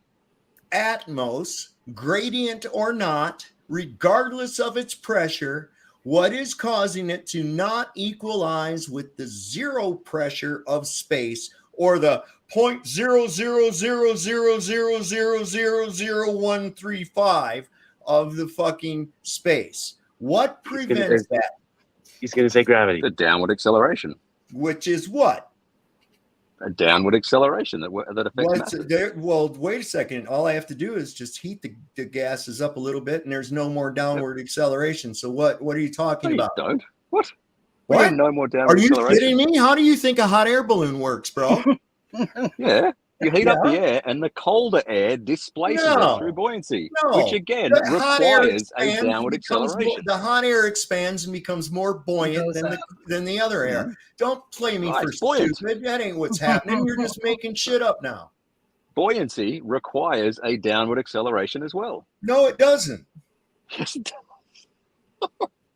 atmos, gradient or not, regardless of its pressure, what is causing it to not equalize with the zero pressure of space or the 0.00000000135 of the fucking space? What prevents that? He's going to say gravity. The downward acceleration. Which is what? A downward acceleration that affects matter. Well, wait a second. All I have to do is just heat the gases up a little bit, and there's no more downward acceleration. So what are you talking No, you about? don't. What? What? We have no more downward Are you acceleration. kidding me? How do you think a hot air balloon works, bro? Yeah. You heat up Yeah. the air, and the colder air displaces No. it through buoyancy, No. which again The hot air requires a expands and downward becomes acceleration. the hot air expands and becomes more buoyant Goes up. than the other air. Don't play me Right, for buoyant. stupid. That ain't what's happening. You're just making shit up now. Buoyancy requires a downward acceleration as well. No, it doesn't. Yes, it does.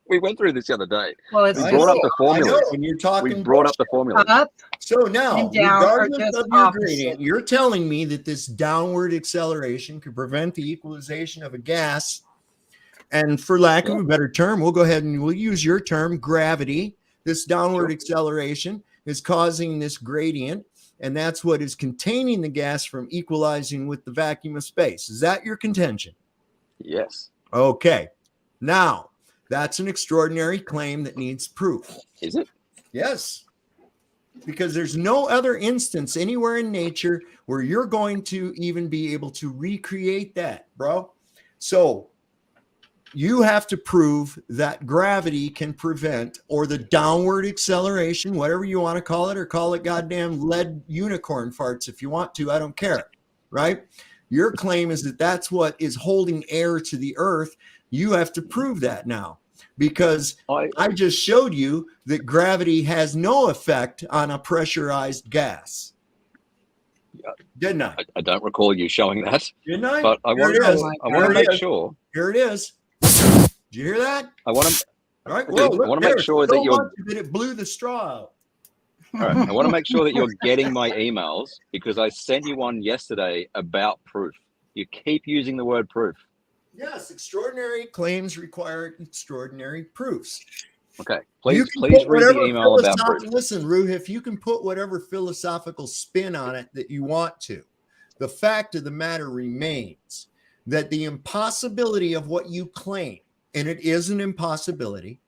We went through this the other day. Well, it's We I brought know, up the I know, formulas. and you're We talking brought up the formulas. up. So now, And down are regardless just of your opposite. gradient, you're telling me that this downward acceleration could prevent the equalization of a gas. And for lack of a better term, we'll go ahead and we'll use your term, gravity. This downward acceleration is causing this gradient, and that's what is containing the gas from equalizing with the vacuum of space. Is that your contention? Yes. Okay. Now, that's an extraordinary claim that needs proof. Is it? Yes. Because there's no other instance anywhere in nature where you're going to even be able to recreate that, bro. So you have to prove that gravity can prevent, or the downward acceleration, whatever you want to call it, or call it goddamn lead unicorn farts if you want to. I don't care, right? Your claim is that that's what is holding air to the earth. You have to prove that now, because I just showed you that gravity has no effect on a pressurized gas. Didn't I? I don't recall you showing that, Didn't I? but I want to make sure. Here it is. Did you hear that? I want to. All right. I Well, do. look, I wanna make there's sure so that you're- much that it blew the straw out. All right. I want to make sure that you're getting my emails, because I sent you one yesterday about proof. You keep using the word proof. Yes, extraordinary claims require extraordinary proofs. Okay. You Please can read put the whatever email about proof. Listen, Ruh, if you can put whatever philosophical spin on it that you want to, the fact of the matter remains that the impossibility of what you claim, and it is an impossibility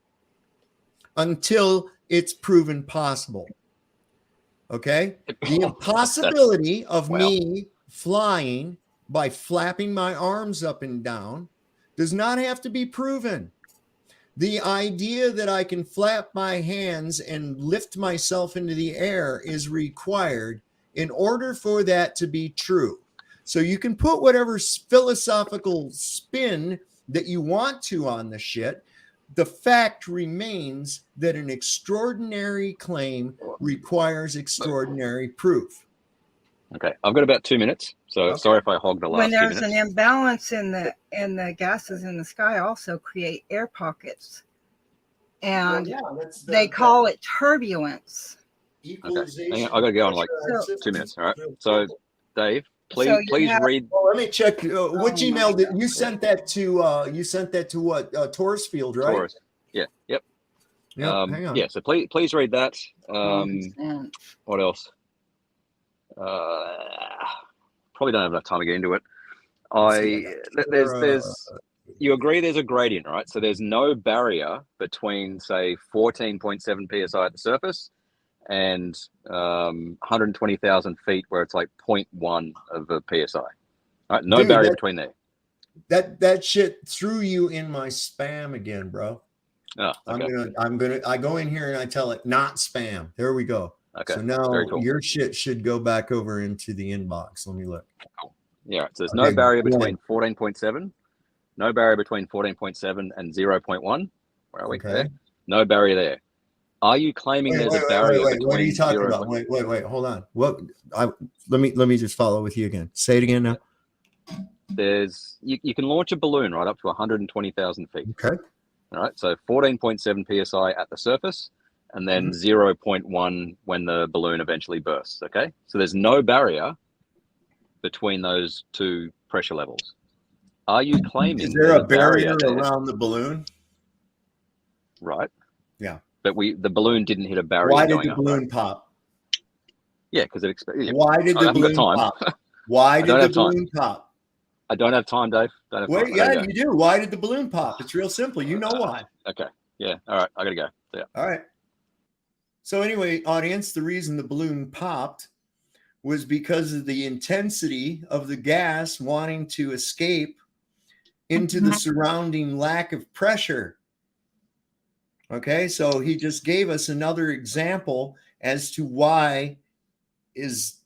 until it's proven possible. Okay? The impossibility of me flying by flapping my arms up and down does not have to be proven. The idea that I can flap my hands and lift myself into the air is required in order for that to be true. So you can put whatever philosophical spin that you want to on the shit. The fact remains that an extraordinary claim requires extraordinary proof. Okay. I've got about 2 minutes. So Okay. sorry if I hogged the last When few there's minutes. an imbalance in the gases in the sky, also create air pockets, and they call it turbulence. equalization. Hang on, I gotta go in like So- 2 minutes. All right. So Dave, please So you please have- read Well, let me check. Which my email did you sent that to? You sent that to what? Taurus Field, right? Taurus. Yeah. Yep. Yep. Hang on. Yeah. So please read that. Common sense. What else? Probably don't have enough time to get into it. There's you agree there's a gradient, right? So there's no barrier between, say, 14.7 psi at the surface and 120,000 feet where it's like 0.1 of a psi. Right? No Dude, barrier between there. That shit threw you in my spam again, bro. Oh, okay. I go in here and I tell it not spam. There we go. Okay. So now Very cool. your shit should go back over into the inbox. Let me look. Yeah. So there's Okay, no barrier go between 14.7, no barrier between 14.7 and 0.1. Where are we? Okay. There. No barrier there. Are you claiming there's a barrier between What are you talking 0. about? Wait. Hold on. Let me just follow with you again. Say it again now. There's you can launch a balloon right up to 120,000 feet. Okay. All right. So 14.7 psi at the surface, and then 0.1 when the balloon eventually bursts. Okay. So there's no barrier between those two pressure levels. Are you claiming Is there there's a barrier there? around the balloon? Right. Yeah. But the balloon didn't hit a barrier. Why did going the up, balloon right? pop? Yeah, because it. Yeah. Why did I the haven't got balloon time. pop? Why did don't the have time. balloon pop? I don't have time, Dave. Don't have Wait, time. yeah, you do. Why did the balloon pop? It's real simple. You know why. Okay. Yeah. All right. I gotta go. Yeah. All right. So anyway, audience, the reason the balloon popped was because of the intensity of the gas wanting to escape into the surrounding lack of pressure. Okay, so he just gave us another example as to why is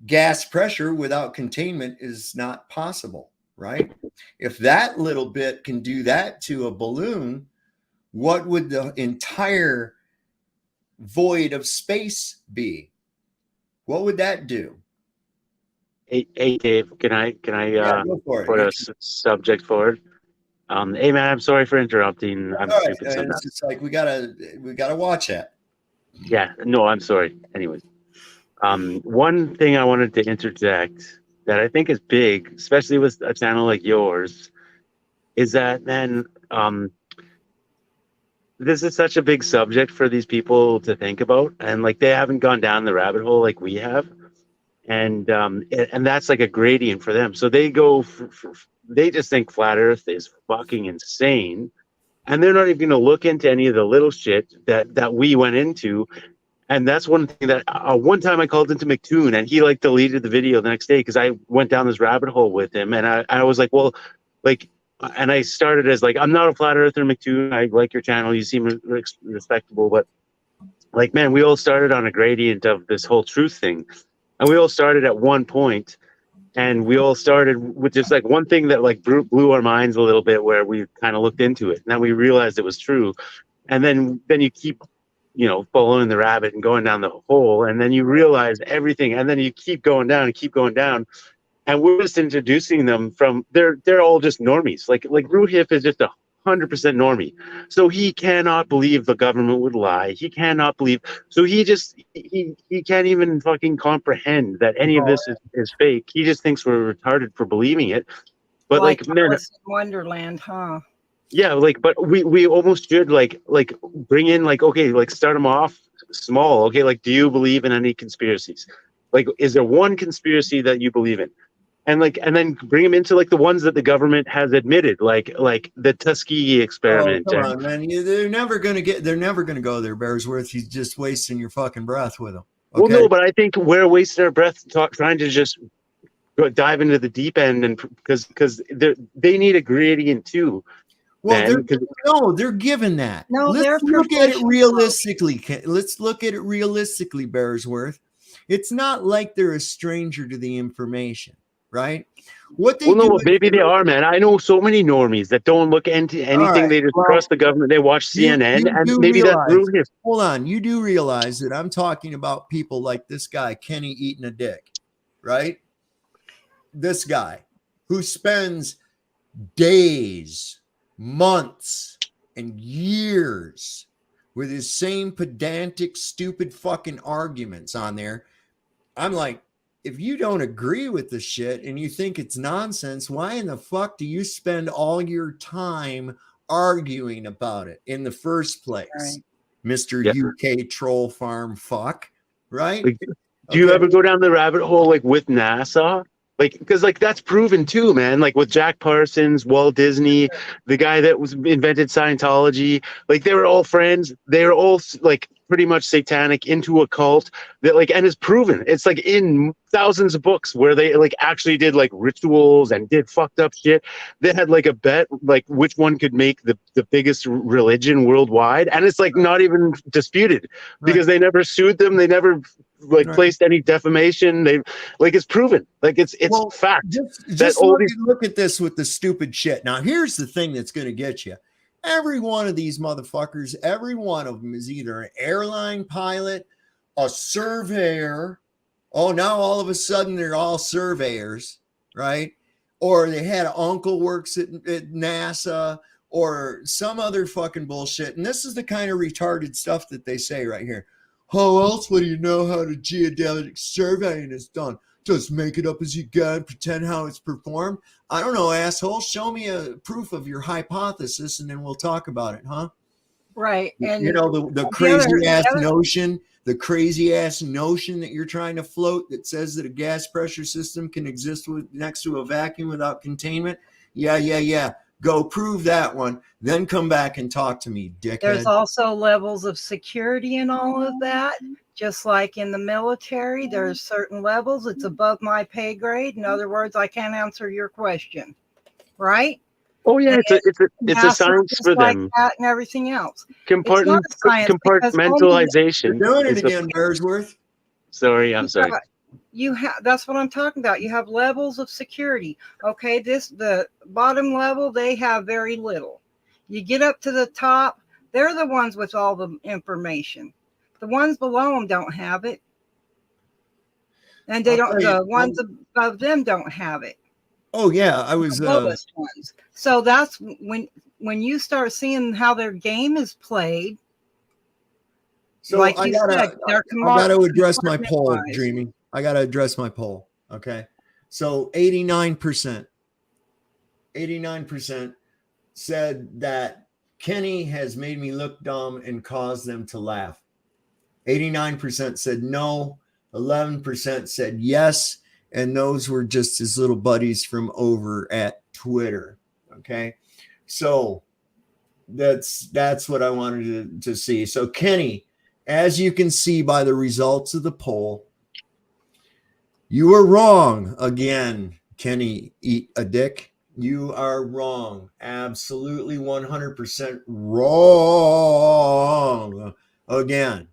gas pressure without containment is not possible, right? If that little bit can do that to a balloon, what would the entire void of space be? What would that do? Hey Dave, can I Go for it. put a subject forward? Hey man, I'm sorry for interrupting. I'm All right, stupid sometimes. it's just like we gotta watch that. Yeah, no, I'm sorry. Anyways, one thing I wanted to interject that I think is big, especially with a channel like yours, is that, man, this is such a big subject for these people to think about, and like they haven't gone down the rabbit hole like we have, and that's like a gradient for them. So they go, they just think flat Earth is fucking insane, and they're not even going to look into any of the little shit that we went into. And that's one thing that one time I called into McToon and he like deleted the video the next day because I went down this rabbit hole with him, and I was like, well, like, and I started as like, I'm not a flat earther, McToon. I like your channel. You seem respectable, but like, man, we all started on a gradient of this whole truth thing, and we all started at one point, and we all started with just like one thing that like blew our minds a little bit, where we kind of looked into it, and then we realized it was true, and then you keep, you know, following the rabbit and going down the hole, and then you realize everything, and then you keep going down and keep going down, and we're just introducing them from they're all just normies. Like Ruhif is just 100% normie, so he cannot believe the government would lie. He cannot believe, so he can't even fucking comprehend that any of this is fake. He just thinks we're retarded for believing it. But like man, Alice in Wonderland, huh? yeah, like, but we almost should like bring in like, okay, like start them off small. Okay, like, do you believe in any conspiracies? Like, is there one conspiracy that you believe in? And like, and then bring them into like the ones that the government has admitted, like the Tuskegee experiment. Oh, come on, man. They're never gonna go there, Bearsworth. He's just wasting your fucking breath with them. Okay? Well, no, but I think we're wasting our breath trying to just dive into the deep end, and because they need a gradient too. Well, they're given that. No, let's look at it realistically. Let's look at it realistically, Bearsworth. It's not like they're a stranger to the information, right? Maybe they are, man. I know so many normies that don't look into anything. Right, they just trust the government. They watch CNN, and maybe that's rude. Hold on, you do realize that I'm talking about people like this guy, Kenny eating a dick, right? this guy who spends days, months, and years with his same pedantic, stupid fucking arguments on there. I'm like, if you don't agree with the shit and you think it's nonsense, why in the fuck do you spend all your time arguing about it in the first place? Right. Mr. Yeah. UK troll farm fuck, right? Like, do you ever go down the rabbit hole like with NASA? Like, because like that's proven too, man. Like with Jack Parsons, Walt Disney, the guy that was invented Scientology, like they were all friends. They were all like pretty much satanic, into a cult that like, and it's proven. It's like in thousands of books where they like actually did like rituals and did fucked up shit. They had like a bet, like which one could make the biggest religion worldwide, and it's like not even disputed because they never sued them. They never like placed any defamation. They like it's proven. Like it's Well, fact. Just look at this with the stupid shit. Now, here's the thing that's going to get you. Every one of these motherfuckers, every one of them is either an airline pilot, a surveyor. Oh, now all of a sudden they're all surveyors, right? Or they had an uncle works at NASA or some other fucking bullshit. And this is the kind of retarded stuff that they say right here. How else would you know how the geodetic surveying is done? Just make it up as you go and pretend how it's performed. I don't know, asshole. Show me a proof of your hypothesis, and then we'll talk about it, huh? Right. And you know the crazy ass notion, the crazy ass notion that you're trying to float that says that a gas pressure system can exist next to a vacuum without containment. Yeah. Go prove that one, then come back and talk to me, dickhead. There's also levels of security in all of that. Just like in the military, there's certain levels. It's above my pay grade. In other words, I can't answer your question, right? Oh yeah, it's a science for like them. that and everything else. Compartmentalization. You're doing it again, Bearsworth. Sorry, I'm sorry. That's what I'm talking about. You have levels of security. Okay, the bottom level, they have very little. You get up to the top, they're the ones with all the information. The ones below them don't have it. And the ones above them don't have it. Oh yeah, I was the lowest ones. So that's when you start seeing how their game is played. So like I gotta address my poll, Dreamy. I gotta address my poll. Okay. So 89% said that Kenny has made me look dumb and caused them to laugh. 89% said no. 11% said yes. And those were just his little buddies from over at Twitter. Okay. So that's what I wanted to see. So Kenny, as you can see by the results of the poll, you were wrong again, Kenny. Eat a dick. You are wrong. Absolutely 100% wrong again.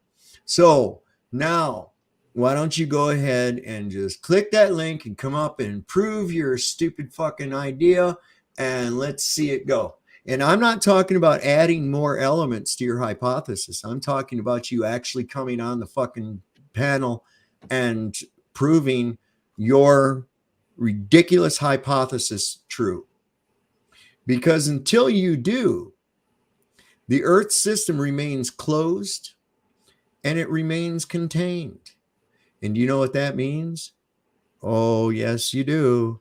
So now, why don't you go ahead and just click that link and come up and prove your stupid fucking idea, and let's see it go. And I'm not talking about adding more elements to your hypothesis. I'm talking about you actually coming on the fucking panel and proving your ridiculous hypothesis true. Because until you do, the Earth system remains closed and it remains contained. And do you know what that means? Oh, yes, you do.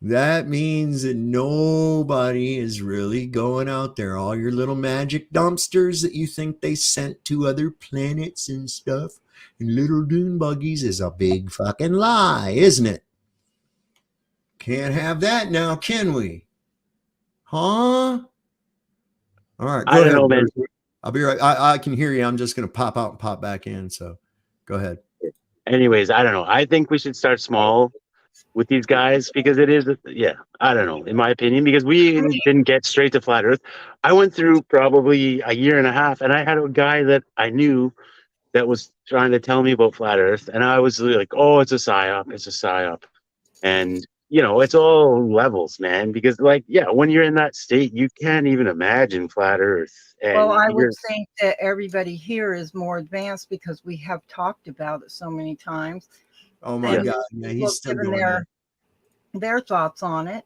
That means that nobody is really going out there. All your little magic dumpsters that you think they sent to other planets and stuff and little dune buggies is a big fucking lie, isn't it? Can't have that now, can we? Huh? All right, go ahead. Know, man. I'll be right. I can hear you. I'm just going to pop out and pop back in. So go ahead. Anyways, I don't know. I think we should start small with these guys because it is, I don't know, in my opinion, because we didn't get straight to flat Earth. I went through probably a year and a half, and I had a guy that I knew that was trying to tell me about flat Earth, and I was like, oh, it's a psyop, and it's all levels, man, because when you're in that state, you can't even imagine flat Earth. And well, I would think that everybody here is more advanced because we have talked about it so many times. Oh my God! Yeah, he's still going there. their thoughts on it.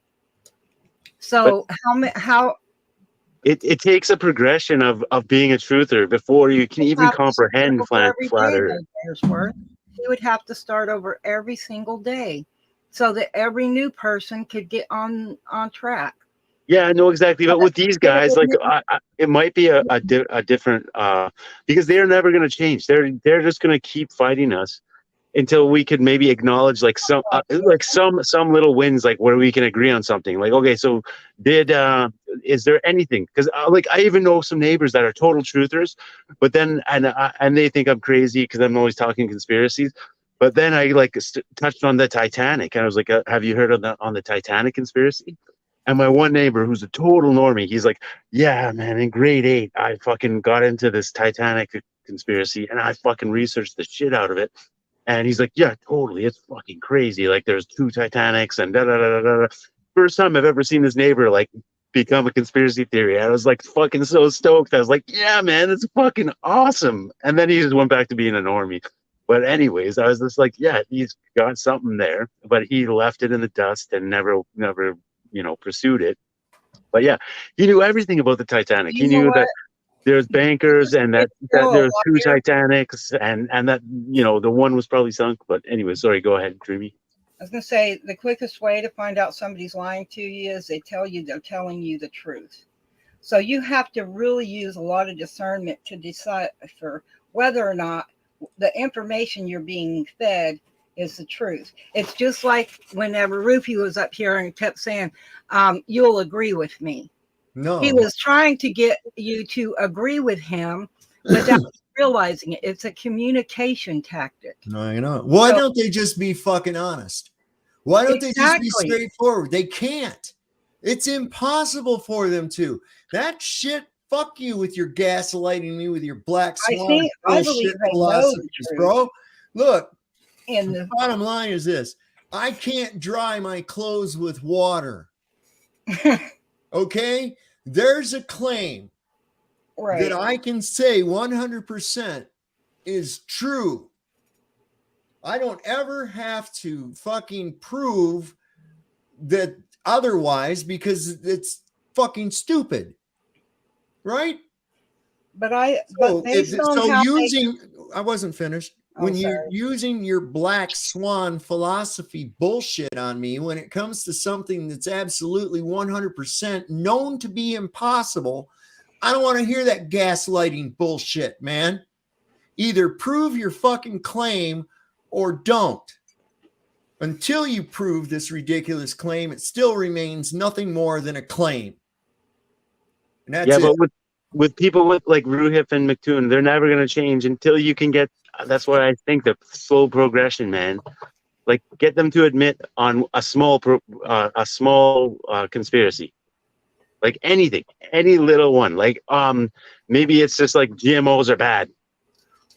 So how it takes a progression of being a truther before you can even comprehend flat Earth. He would have to start over every single day so that every new person could get on track. Yeah, I know exactly. But with these guys, like it might be a different because they're never going to change. They're just going to keep fighting us until we could maybe acknowledge like some little wins, like where we can agree on something. Like, okay, so is there anything? Because like I even know some neighbors that are total truthers, but then and they think I'm crazy because I'm always talking conspiracies. But then I like touched on the Titanic, and I was like, "Have you heard of on the Titanic conspiracy?" And my one neighbor, who's a total normie, he's like, "Yeah, man, in grade 8, I fucking got into this Titanic conspiracy, and I fucking researched the shit out of it." And he's like, "Yeah, totally. It's fucking crazy. Like, there's 2 Titanics and da da da da da." First time I've ever seen this neighbor like become a conspiracy theory. I was like fucking so stoked. I was like, "Yeah, man, it's fucking awesome." And then he just went back to being a normie. But anyways, I was just like, "Yeah, he's got something there," but he left it in the dust and never, pursued it. But yeah, he knew everything about the Titanic. He knew that there's bankers and that there's 2 Titanics and that the one was probably sunk. But anyway, sorry, go ahead, Dreamy. I was gonna say the quickest way to find out somebody's lying to you is they're telling you the truth. So you have to really use a lot of discernment to decipher whether or not the information you're being fed is the truth. It's just like whenever Rufy was up here and kept saying, "You'll agree with me." No, he was trying to get you to agree with him without realizing it. It's a communication tactic. No, why don't they just be fucking honest? Why don't they just be straightforward? They can't. It's impossible for them to. That shit, fuck you with your gaslighting me with your black swan bullshit philosophies, bro. Look, and the bottom line is this: I can't dry my clothes with water. Okay? There's a claim that I can say 100% is true. I don't ever have to fucking prove that otherwise because it's fucking stupid. Right? I wasn't finished. When you're using your black swan philosophy bullshit on me, when it comes to something that's absolutely 100% known to be impossible, I don't want to hear that gaslighting bullshit, man. Either prove your fucking claim or don't. Until you prove this ridiculous claim, it still remains nothing more than a claim. And that's it. But with people with like Ruhif and McToon, they're never going to change until you can get. That's what I think, the slow progression, man. Like, get them to admit on a small conspiracy, like anything, any little one. Like, maybe it's just like GMOs are bad.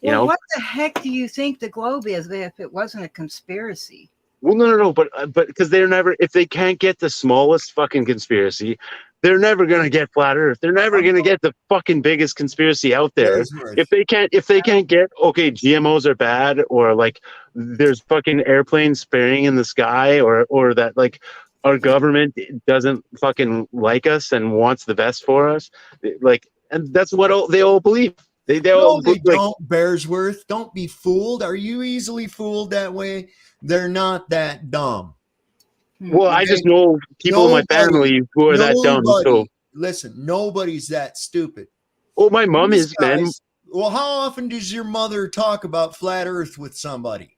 What the heck do you think the globe is if it wasn't a conspiracy? Well, no, but because they're never, if they can't get the smallest fucking conspiracy, they're never gonna get flat Earth. They're never gonna get the fucking biggest conspiracy out there. If they can't get, okay, GMOs are bad, or like there's fucking airplanes spraying in the sky, or that like our government doesn't fucking like us and wants the best for us, like, and that's what they all believe. They don't, Bearsworth. Don't be fooled. Are you easily fooled that way? They're not that dumb. Well, okay? I just know people in my family who are that dumb. So listen, nobody's that stupid. Oh, my mom is, man. Well, how often does your mother talk about flat Earth with somebody?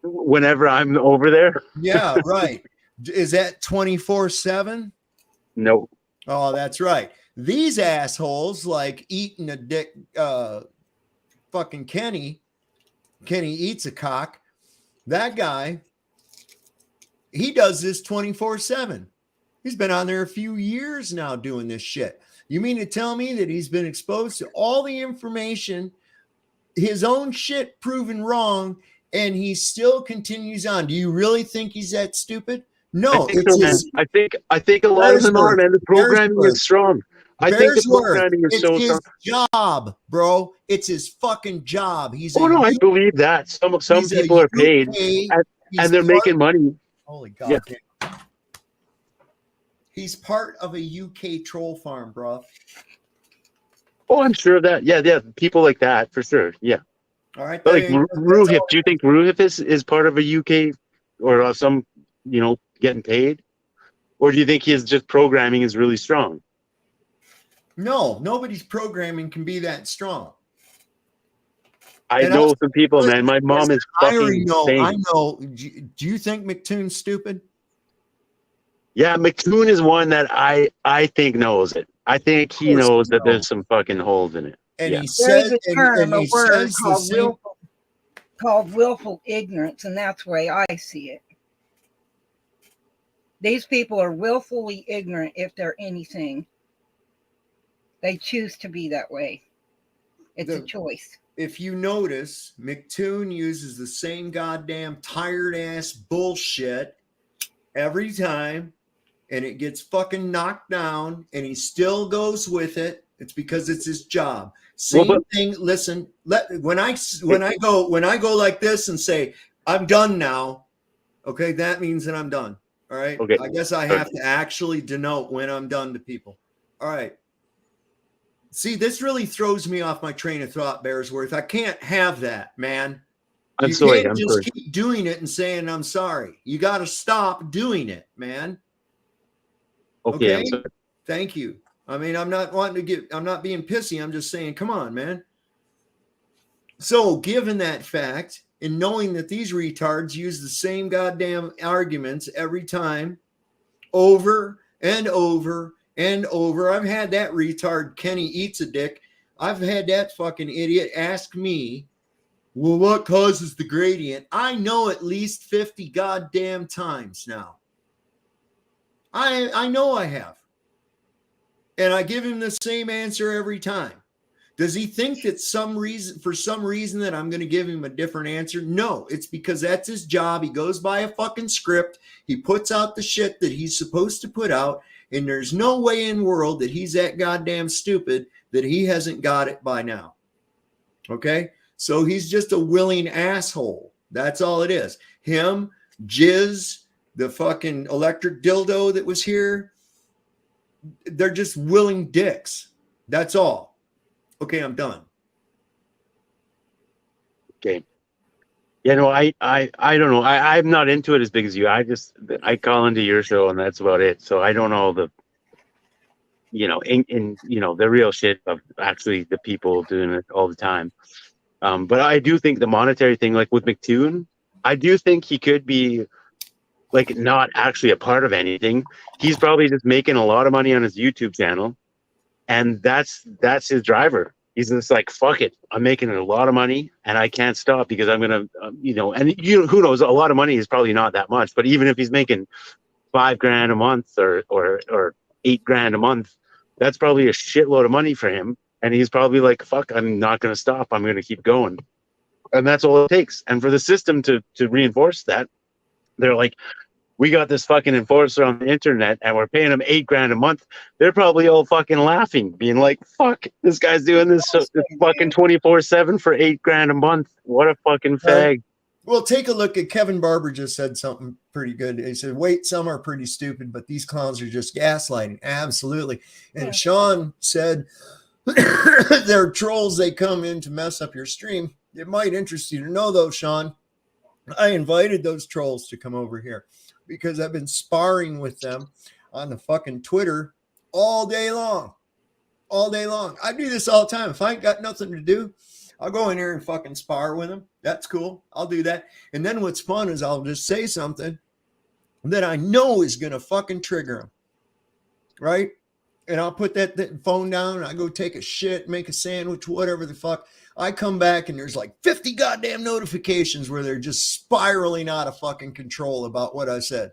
Whenever I'm over there. Yeah, right. Is that 24/7? No. Oh, that's right. These assholes like eating a dick, fucking Kenny eats a cock. That guy, he does this 24/7. He's been on there a few years now doing this shit. You mean to tell me that he's been exposed to all the information, his own shit proven wrong, and he still continues on? Do you really think he's that stupid? No, I think a lot of them are, man. The programming is strong. I think the programming is so strong. It's his job, bro. It's his fucking job. I believe that. Some people are paid and they're making money. Holy Yeah. goddamn. He's part of a UK troll farm, bro. Oh, I'm sure of that. Yeah, yeah, people like that for sure. Yeah, All right. but like That's Ruhif, all. do you think Ruhif is part of a UK or some, getting paid, or do you think his just programming is really strong? No, nobody's programming can be that strong. I And know also, some people, man. My mom is I already fucking know. I insane. know. Do you think McToon's stupid? Yeah, McToon is one that I think knows it. I think he course knows he that there's knows. some fucking holes in it. And Yeah. he There is said, a and term, a he word says the same. called willful ignorance, and that's the way I see it. These people are willfully ignorant if they're anything. They choose to be that way. It's a choice. If you notice, McToon uses the same goddamn tired ass bullshit every time, and it gets fucking knocked down, and he still goes with it. It's because it's his job. Same thing. Listen, when I go like this and say I'm done now, okay, that means that I'm done. All right. Okay. I guess I have to actually denote when I'm done to people. All right. See, this really throws me off my train of thought, Bearsworth. I can't have that, man. I'm You sorry. can't just keep doing it and saying I'm sorry. You got to stop doing it, man. Okay. Okay? Thank you. I mean, I'm not being pissy. I'm just saying, come on, man. So, given that fact, and knowing that these retards use the same goddamn arguments every time, over and over and over. I've had that retard Kenny Eats a Dick. I've had that fucking idiot ask me, well, what causes the gradient? I know at least 50 goddamn times now. I know I have. And I give him the same answer every time. Does he think that for some reason that I'm going to give him a different answer? No, it's because that's his job. He goes by a fucking script. He puts out the shit that he's supposed to put out. And there's no way in the world that he's that goddamn stupid that he hasn't got it by now. Okay? So he's just a willing asshole. That's all it is. Him, Jizz, the fucking electric dildo that was here, they're just willing dicks. That's all. Okay, I'm done. Okay. Yeah, no, I don't know. I'm not into it as big as you. I call into your show and that's about it. So I don't know the, the real shit of actually the people doing it all the time. But I do think the monetary thing, like with McToon, I do think he could be like not actually a part of anything. He's probably just making a lot of money on his YouTube channel, and that's his driver. He's just like, fuck it, I'm making a lot of money and I can't stop because I'm gonna, who knows? A lot of money is probably not that much, but even if he's making $5,000 a month or $8,000 a month, that's probably a shitload of money for him. And he's probably like, fuck, I'm not gonna stop. I'm gonna keep going, and that's all it takes. And for the system to reinforce that, they're like, we got this fucking enforcer on the internet and we're paying him $8,000 a month. They're probably all fucking laughing, being like, fuck, this guy's doing this fucking 24/7 for $8,000 a month. What a fucking fag. Well, take a look at Kevin Barber just said something pretty good. He said, wait, some are pretty stupid, but these clowns are just gaslighting. Absolutely. And Sean said, they're trolls. They come in to mess up your stream. It might interest you to know, though, Sean, I invited those trolls to come over here because I've been sparring with them on the fucking Twitter all day long. All day long. I do this all the time. If I ain't got nothing to do, I'll go in here and fucking spar with them. That's cool. I'll do that. And then what's fun is I'll just say something that I know is going to fucking trigger them. Right? And I'll put that phone down and I go take a shit, make a sandwich, whatever the fuck. I come back and there's like 50 goddamn notifications where they're just spiraling out of fucking control about what I said.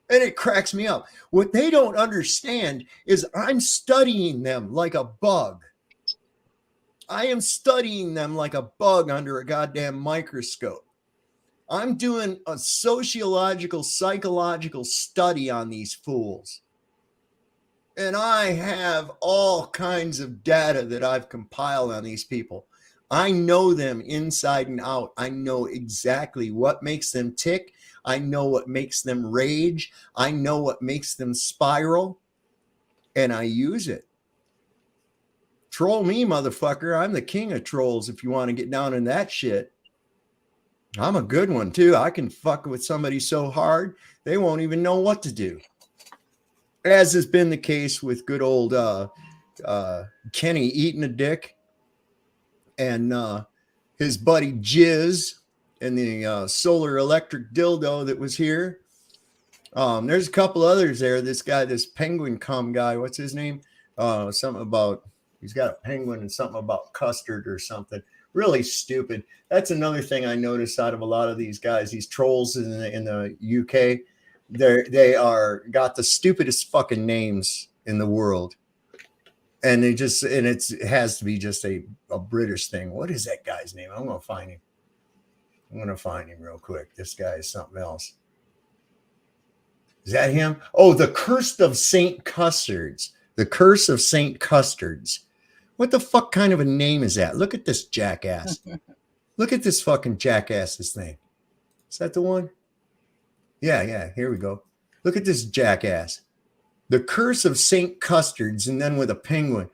And it cracks me up. What they don't understand is I'm studying them like a bug. I am studying them like a bug under a goddamn microscope. I'm doing a sociological, psychological study on these fools. And I have all kinds of data that I've compiled on these people. I know them inside and out. I know exactly what makes them tick. I know what makes them rage. I know what makes them spiral. And I use it. Troll me, motherfucker. I'm the king of trolls if you want to get down in that shit. I'm a good one, too. I can fuck with somebody so hard, they won't even know what to do. As has been the case with good old Kenny eating a dick and his buddy Jizz and the solar electric dildo that was here. There's a couple others there. This guy, this penguin cum guy, what's his name? Something about, he's got a penguin and something about custard or something. Really stupid. That's another thing I noticed out of a lot of these guys, these trolls in the UK. They are got the stupidest fucking names in the world. And it has to be just a British thing. What is that guy's name? I'm gonna find him. Real quick. This guy is something else. Is that him? Oh, the Curse of Saint Custards. The Curse of Saint Custards. What the fuck kind of a name is that? Look at this jackass. Look at this fucking jackass's thing. Is that the one? Yeah, here we go. Look at this jackass. The Curse of Saint Custards, and then with a penguin.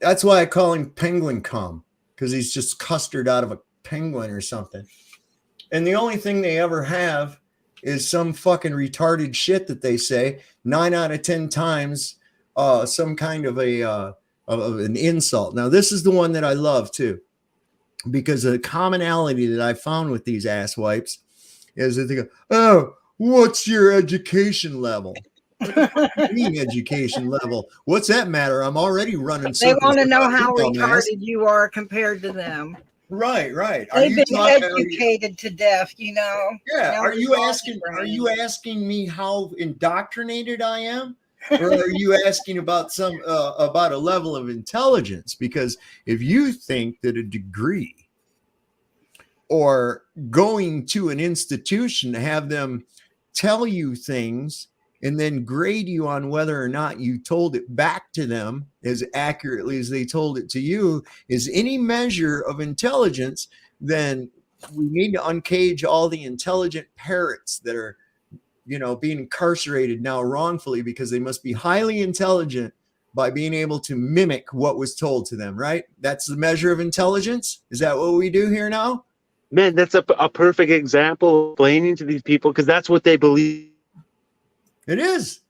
That's why I call him Penguin Cum, because he's just custard out of a penguin or something. And the only thing they ever have is some fucking retarded shit that they say 9 out of 10 times, some kind of of an insult. Now, this is the one that I love too, because the commonality that I found with these ass wipes is that they go, "Oh, what's your education level?" What the fuck do you mean education level? What's that matter? I'm already running. They want to know how dumbass. retarded you are compared to them. Right. They've been educated to death, you know. Yeah. Now Are you asking me how indoctrinated I am? Or are you asking about about a level of intelligence? Because if you think that a degree or going to an institution to have them tell you things and then grade you on whether or not you told it back to them as accurately as they told it to you is any measure of intelligence, then we need to uncage all the intelligent parrots that are, being incarcerated now wrongfully because they must be highly intelligent by being able to mimic what was told to them, right? That's the measure of intelligence. Is that what we do here now? Man, that's a perfect example of explaining to these people, because that's what they believe. It is.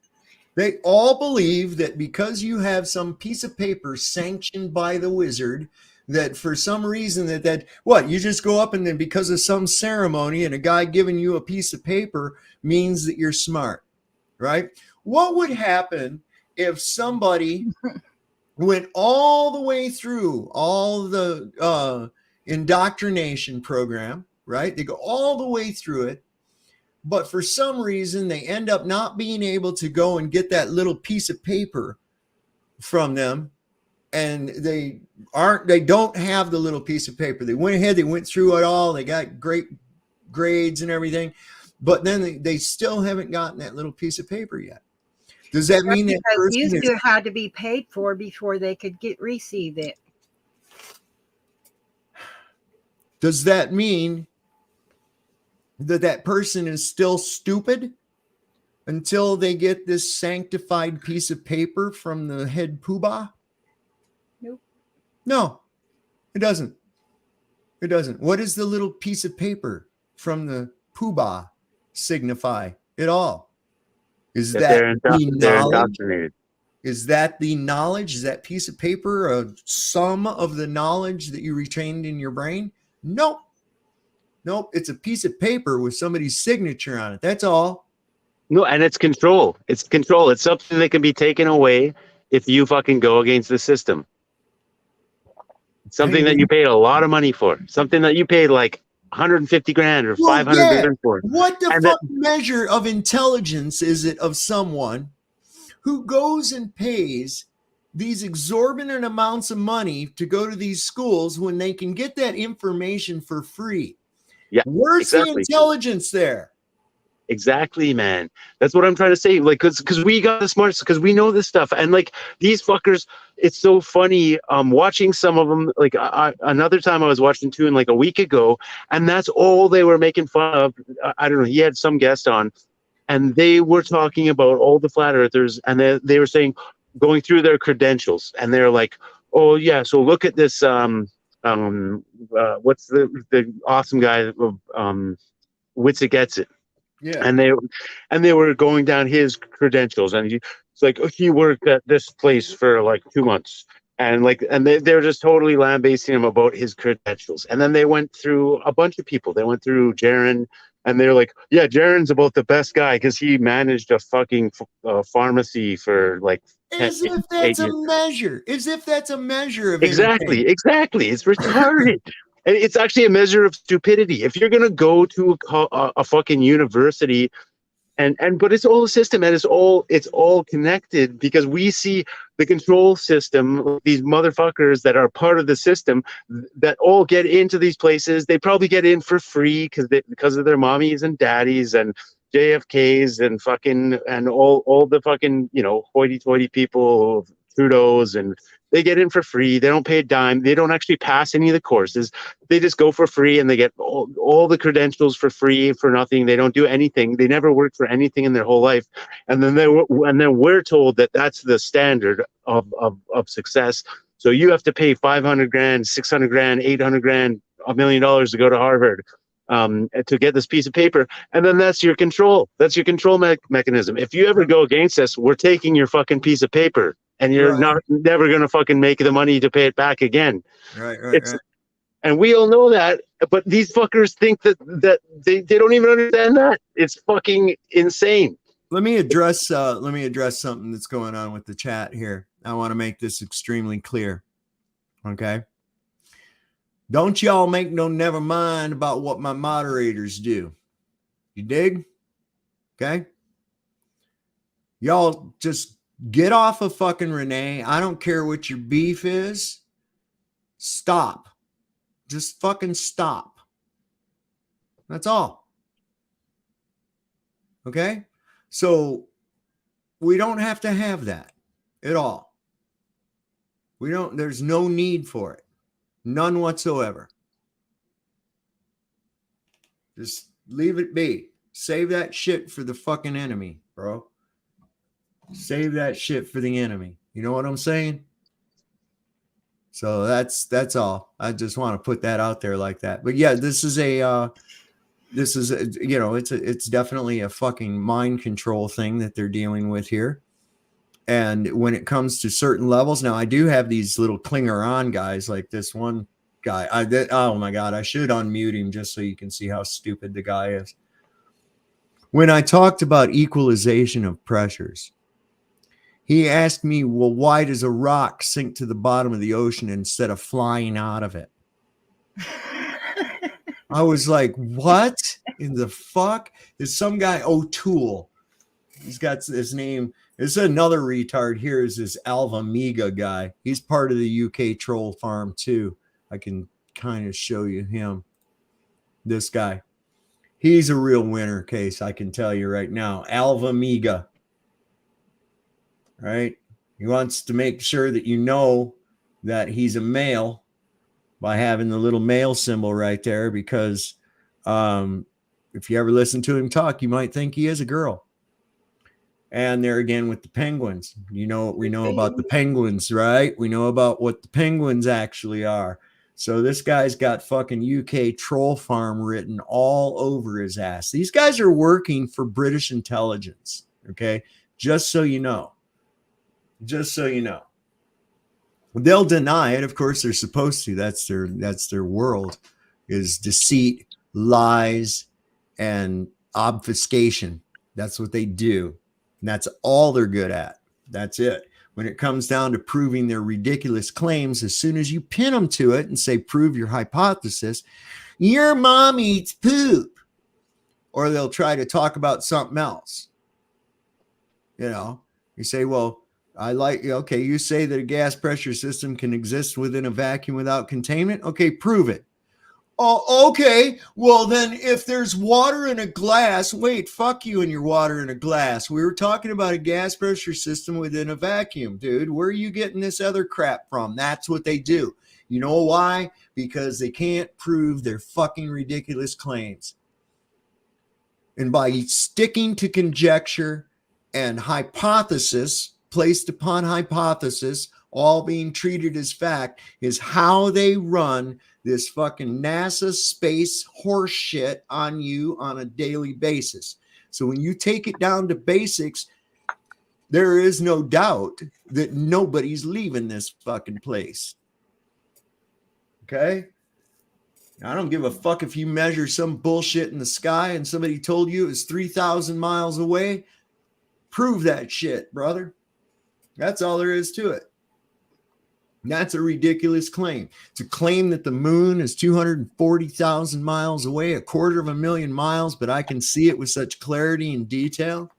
They all believe that because you have some piece of paper sanctioned by the wizard, that for some reason you just go up and then because of some ceremony and a guy giving you a piece of paper means that you're smart, right? What would happen if somebody went all the way through all the indoctrination program, right? They go all the way through it, but for some reason they end up not being able to go and get that little piece of paper from them, and they don't have the little piece of paper. They went ahead, they went through it all, they got great grades and everything, but then they still haven't gotten that little piece of paper yet. Does that mean that person used to had to be paid for before they could receive it? Does that mean that person is still stupid until they get this sanctified piece of paper from the head poobah? Nope. No, it doesn't. It doesn't. What does the little piece of paper from the poobah signify at all? Is that the knowledge? Is that the knowledge? Is that piece of paper a sum of the knowledge that you retained in your brain? Nope. It's a piece of paper with somebody's signature on it. That's all. No, and it's control. It's control. It's something that can be taken away if you fucking go against the system. Something that you paid a lot of money for. Something that you paid like 150 grand or 500 grand for. What the fuck measure of intelligence is it of someone who goes and pays these exorbitant amounts of money to go to these schools when they can get that information for free? Yeah, where's the intelligence there? Exactly, man. That's what I'm trying to say. Like, because we got the smarts, because we know this stuff, and like these fuckers it's so funny watching some of them. Like another time I was watching Toon like a week ago, and that's all they were making fun of. I don't know. He had some guest on, and they were talking about all the flat earthers, and they were saying, going through their credentials, and they're like, oh yeah, so look at this what's the awesome guy Wits It Gets It. Yeah. And they were going down his credentials, and it's like he worked at this place for like 2 months, and they were just totally lambasting him about his credentials. And then they went through a bunch of people. They went through Jaron, and they're like, yeah, Jaron's about the best guy because he managed a fucking pharmacy for like as if that's a measure. As if that's a measure of exactly. anything. Exactly. It's retarded. And it's actually a measure of stupidity. If you're gonna go to a fucking university, but it's all a system, and it's all connected, because we see the control system, these motherfuckers that are part of the system that all get into these places. They probably get in for free because of their mommies and daddies and JFKs and fucking and all the fucking hoity-toity people, Trudeau's, and they get in for free. They don't pay a dime. They don't actually pass any of the courses. They just go for free, and they get all the credentials for free for nothing. They don't do anything. They never worked for anything in their whole life. And then we're told that that's the standard of success. So you have to pay 500 grand, 600 grand, 800 grand, $1 million to go to Harvard to get this piece of paper. And then that's your control. That's your control mechanism. If you ever go against us, we're taking your fucking piece of paper. And you're never going to fucking make the money to pay it back again. Right. And we all know that, but these fuckers think that they don't even understand that. It's fucking insane. Let me address something that's going on with the chat here. I want to make this extremely clear. Okay. Don't y'all make no never mind about what my moderators do. You dig? Okay. Y'all just get off of fucking Renee. I don't care what your beef is. Stop. Just fucking stop. That's all. Okay? So we don't have to have that at all. There's no need for it. None whatsoever. Just leave it be. Save that shit for the fucking enemy, bro. Save that shit for the enemy. You know what I'm saying? So that's all. I just want to put that out there like that. But yeah, it's definitely a fucking mind control thing that they're dealing with here. And when it comes to certain levels, now I do have these little clinger on guys, like this one guy. Oh my God, I should unmute him just so you can see how stupid the guy is. When I talked about equalization of pressures, he asked me, well, why does a rock sink to the bottom of the ocean instead of flying out of it? I was like, what in the fuck? There's some guy, O'Toole. He's got his name. There's another retard here is this Alva Miga guy. He's part of the UK troll farm too. I can kind of show you him. This guy. He's a real winner case, I can tell you right now. Alva Miga. Right? He wants to make sure that you know that he's a male by having the little male symbol right there, because if you ever listen to him talk, you might think he is a girl. And there again with the penguins, we know about the penguins, right? We know about what the penguins actually are. So this guy's got fucking UK troll farm written all over his ass. These guys are working for British intelligence. Okay. Just so you know. They'll deny it. Of course, they're supposed to. That's their world, is deceit, lies, and obfuscation. That's what they do. And that's all they're good at. That's it. When it comes down to proving their ridiculous claims, as soon as you pin them to it and say, prove your hypothesis, your mom eats poop. Or they'll try to talk about something else. You say, well, you say that a gas pressure system can exist within a vacuum without containment. Okay, prove it. Oh, okay. Well, then if there's water in a glass, wait, fuck you and your water in a glass. We were talking about a gas pressure system within a vacuum, dude. Where are you getting this other crap from? That's what they do. You know why? Because they can't prove their fucking ridiculous claims. And by sticking to conjecture and hypothesis, placed upon hypothesis, all being treated as fact, is how they run this fucking NASA space horse shit on you on a daily basis. So when you take it down to basics, there is no doubt that nobody's leaving this fucking place. Okay? I don't give a fuck if you measure some bullshit in the sky and somebody told you it was 3,000 miles away. Prove that shit, brother. That's all there is to it. That's a ridiculous claim. To claim that the moon is 240,000 miles away, 250,000 miles, but I can see it with such clarity and detail.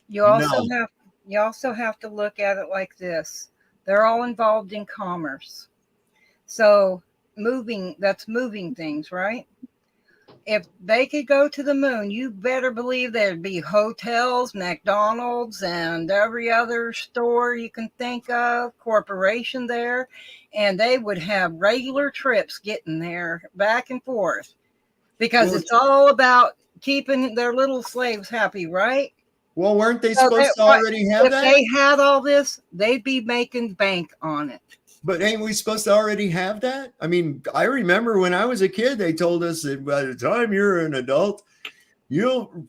You also have to look at it like this. They're all involved in commerce. So that's moving things, right? If they could go to the moon, you better believe there'd be hotels, McDonald's, and every other store you can think of, corporation there, and they would have regular trips getting there back and forth because it's all about keeping their little slaves happy, right? Well, weren't they supposed to already have that? If they had all this, they'd be making bank on it. But ain't we supposed to already have that? I mean, I remember when I was a kid, they told us that by the time you're an adult,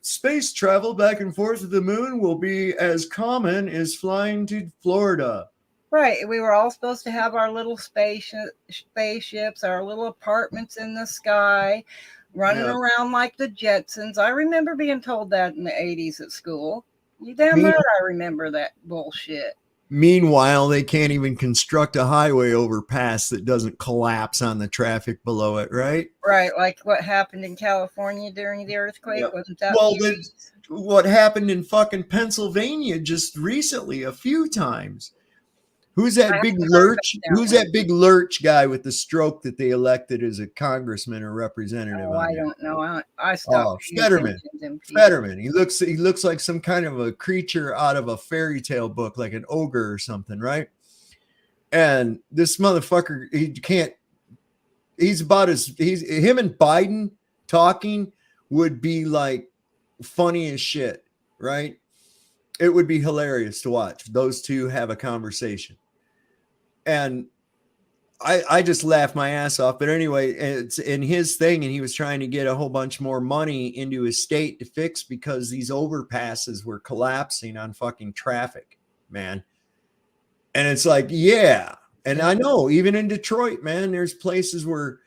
space travel back and forth to the moon will be as common as flying to Florida. Right. We were all supposed to have our little spaceships, our little apartments in the sky, running around like the Jetsons. I remember being told that in the 80s at school. You damn right I remember that bullshit. Meanwhile, they can't even construct a highway overpass that doesn't collapse on the traffic below it, right? Right, like what happened in California during the earthquake. Yeah. Wasn't that what happened in fucking Pennsylvania just recently a few times? Who's that big lurch? Who's that big lurch guy with the stroke that they elected as a congressman or representative? I don't know. I stopped. Fetterman. Fetterman. He looks like some kind of a creature out of a fairy tale book, like an ogre or something, right? And this motherfucker, him and Biden talking would be like funny as shit, right? It would be hilarious to watch those two have a conversation. And I just laughed my ass off. But anyway, it's in his thing, and he was trying to get a whole bunch more money into his state to fix because these overpasses were collapsing on fucking traffic, man. And it's like, yeah. And I know even in Detroit, man, there's places where,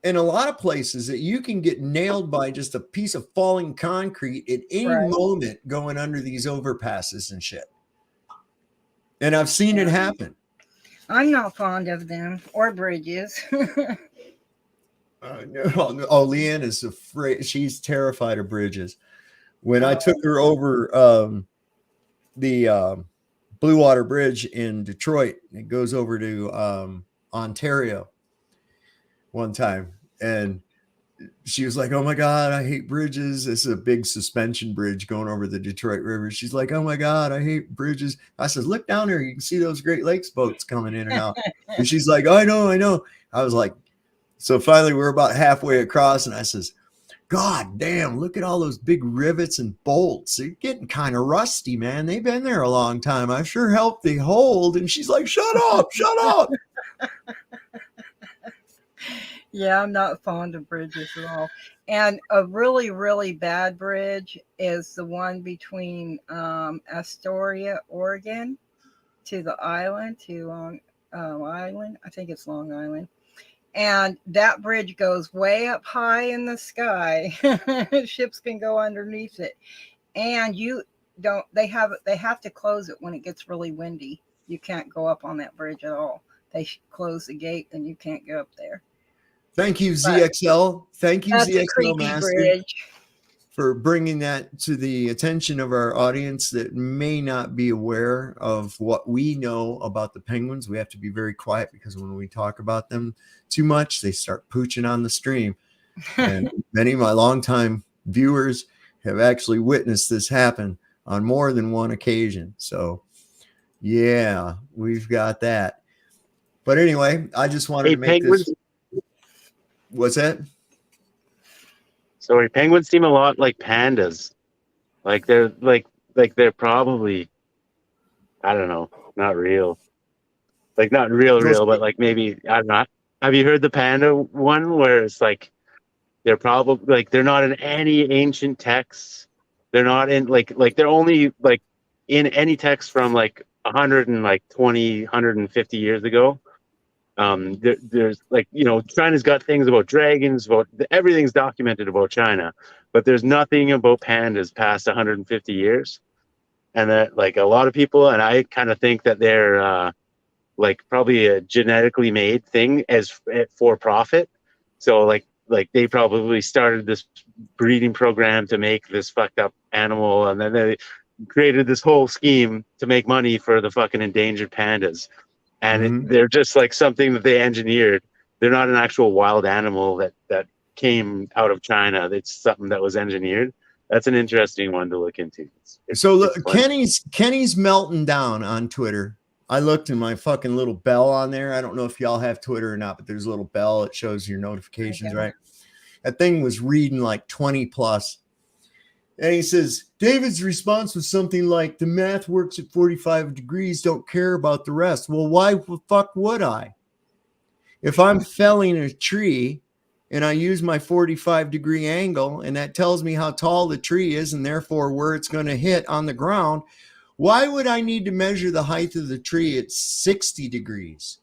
in a lot of places, that you can get nailed by just a piece of falling concrete at any moment going under these overpasses and shit. And I've seen it happen. I'm not fond of them or bridges. No. Oh, Leanne is afraid. She's terrified of bridges. When I took her over the Blue Water Bridge in Detroit, it goes over to Ontario one time, and she was like, "Oh my God, I hate bridges." This is a big suspension bridge going over the Detroit River. She's like, "Oh my God, I hate bridges." I said, "Look down there. You can see those Great Lakes boats coming in and out." And she's like, "I know." I was like, so finally we're about halfway across, and I says, "God damn, look at all those big rivets and bolts. They're getting kind of rusty, man. They've been there a long time. I sure hope they hold." And she's like, "Shut up, shut up." Yeah, I'm not fond of bridges at all. And a really, really bad bridge is the one between Astoria, Oregon, to the island, to Long Island. I think it's Long Island. And that bridge goes way up high in the sky. Ships can go underneath it. And they have to close it when it gets really windy. You can't go up on that bridge at all. They close the gate and you can't go up there. Thank you, ZXL. Thank you, ZXL Master, bridge, for bringing that to the attention of our audience that may not be aware of what we know about the penguins. We have to be very quiet because when we talk about them too much, they start pooching on the stream. And many of my longtime viewers have actually witnessed this happen on more than one occasion. So, yeah, we've got that. But anyway, I just wanted to make penguins, this. What's that? Sorry, penguins seem a lot like pandas. Like they're probably, I don't know, not real. Like not real, but like maybe, I don't know. Have you heard the panda one where it's like they're probably like they're not in any ancient texts. They're not in like they're only like in any text from like 120, 150 years ago. There's like, you know, China's got things about dragons, about everything's documented about China, but there's nothing about pandas past 150 years. And that, like, a lot of people, and I kind of think that they're like probably a genetically made thing as for profit. So like they probably started this breeding program to make this fucked up animal, and then they created this whole scheme to make money for the fucking endangered pandas. And they're just like something that they engineered. They're not an actual wild animal that came out of China. It's something that was engineered. That's an interesting one to look into. So look, Kenny's melting down on Twitter. I looked in my fucking little bell on there. I don't know if y'all have Twitter or not, but there's a little bell. It shows your notifications, right? That thing was reading like 20 plus. And he says, David's response was something like, the math works at 45 degrees, don't care about the rest. Well, why the fuck would I? If I'm felling a tree and I use my 45-degree angle and that tells me how tall the tree is and therefore where it's going to hit on the ground, why would I need to measure the height of the tree at 60 degrees?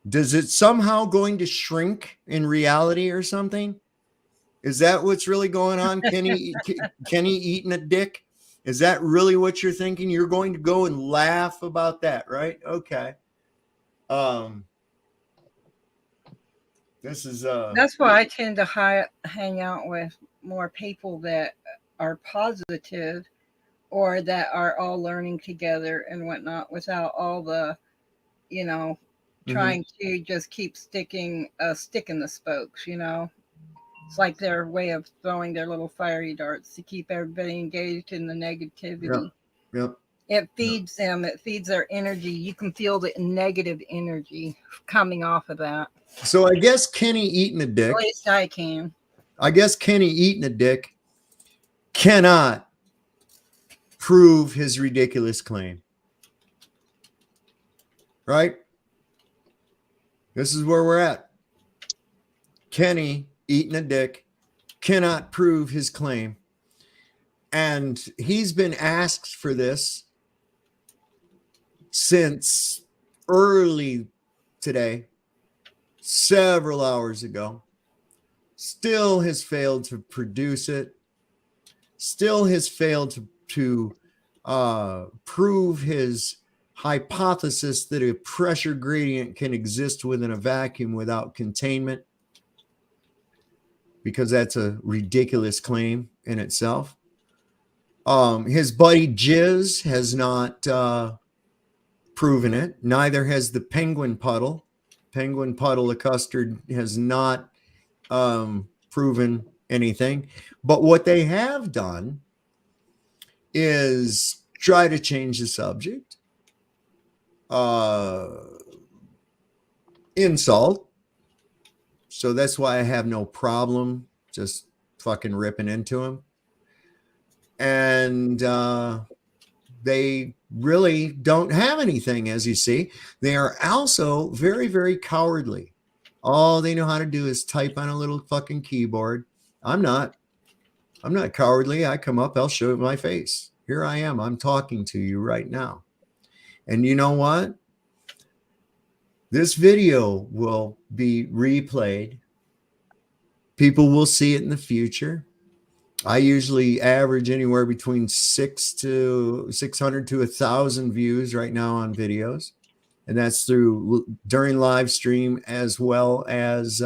Does it somehow going to shrink in reality or something? Is that what's really going on, Kenny? Kenny eating a dick? Is that really what you're thinking? You're going to go and laugh about that, right? Okay. This is that's why I tend to hang out with more people that are positive or that are all learning together and whatnot, without all the, you know, trying to just keep sticking a stick in the spokes, you know. It's like their way of throwing their little fiery darts to keep everybody engaged in the negativity. Yep. It feeds them. It feeds their energy. You can feel the negative energy coming off of that. So I guess Kenny eating a dick. At least I can. I guess Kenny eating a dick cannot prove his ridiculous claim. Right? This is where we're at. Kenny eating a dick cannot prove his claim. And he's been asked for this since early today, several hours ago. Still has failed to produce it. Still has failed to prove his hypothesis that a pressure gradient can exist within a vacuum without containment, because that's a ridiculous claim in itself. His buddy Jizz has not proven it. Neither has the penguin puddle. Penguin puddle of custard has not proven anything. But what they have done is try to change the subject. Insult. So that's why I have no problem just fucking ripping into him. And they really don't have anything, as you see. They are also very, very cowardly. All they know how to do is type on a little fucking keyboard. I'm not cowardly. I come up, I'll show my face. Here I am. I'm talking to you right now. And you know what? This video will be replayed. People will see it in the future. I usually average anywhere between 600 to 1,000 views right now on videos. And that's during live stream as well as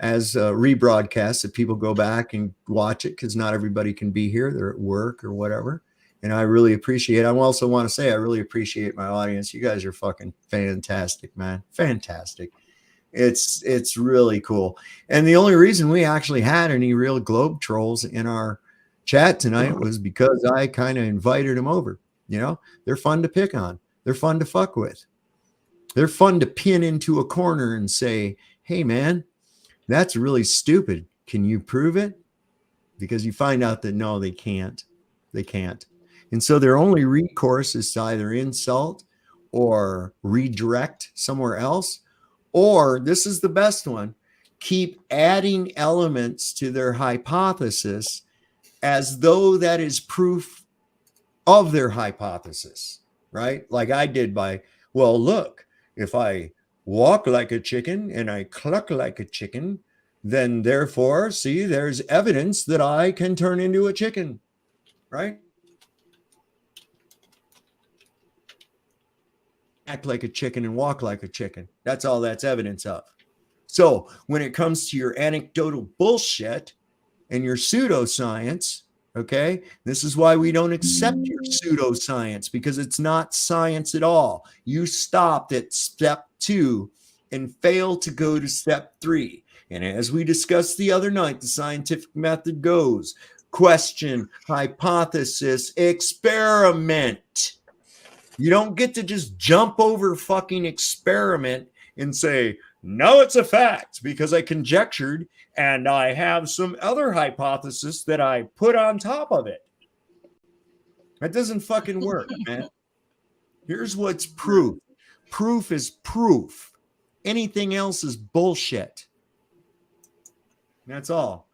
rebroadcasts, that people go back and watch it, because not everybody can be here. They're at work or whatever. And I really appreciate it. I also want to say I really appreciate my audience. You guys are fucking fantastic, man. Fantastic. It's really cool. And the only reason we actually had any real globe trolls in our chat tonight was because I kind of invited them over. You know, they're fun to pick on. They're fun to fuck with. They're fun to pin into a corner and say, "Hey man, that's really stupid. Can you prove it?" Because you find out that no, they can't. They can't. And so their only recourse is to either insult or redirect somewhere else, or this is the best one, keep adding elements to their hypothesis as though that is proof of their hypothesis, right? Like I did by, well, look, if I walk like a chicken and I cluck like a chicken, then therefore, see, there's evidence that I can turn into a chicken, right? Act like a chicken and walk like a chicken. That's all that's evidence of. So when it comes to your anecdotal bullshit and your pseudoscience, okay, this is why we don't accept your pseudoscience, because it's not science at all. You stopped at step 2 and failed to go to step 3. And as we discussed the other night, the scientific method goes question, hypothesis, experiment. You don't get to just jump over fucking experiment and say, no, it's a fact because I conjectured and I have some other hypothesis that I put on top of it. That doesn't fucking work, man. Here's what's proof. Proof is proof. Anything else is bullshit. That's all.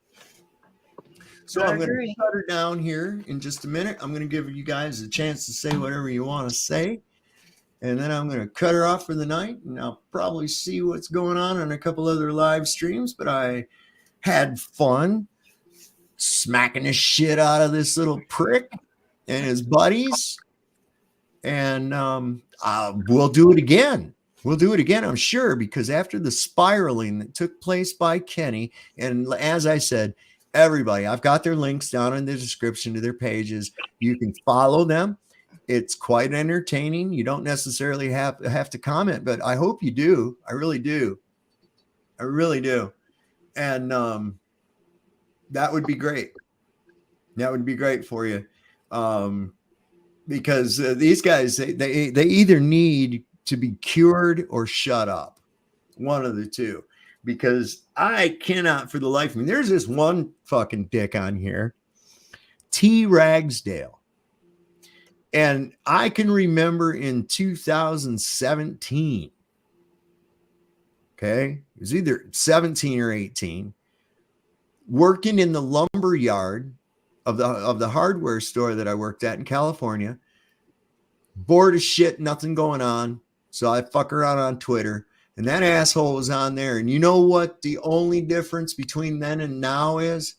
So I'm going to cut her down here in just a minute. I'm going to give you guys a chance to say whatever you want to say. And then I'm going to cut her off for the night. And I'll probably see what's going on a couple other live streams. But I had fun smacking the shit out of this little prick and his buddies. And we'll do it again. We'll do it again, I'm sure, because after the spiraling that took place by Kenny, and as I said, everybody, I've got their links down in the description to their pages. You can follow them. It's quite entertaining. You don't necessarily have to comment, but I hope you do. I really do. I really do. And that would be great. That would be great for you. Because these guys, they either need to be cured or shut up. One of the two. Because I cannot for the life of me. There's this one fucking dick on here, T. Ragsdale. And I can remember in 2017, okay, it was either 17 or 18, working in the lumber yard of the hardware store that I worked at in California. Bored as shit, nothing going on. So I fuck around on Twitter. And that asshole was on there. And you know what the only difference between then and now is?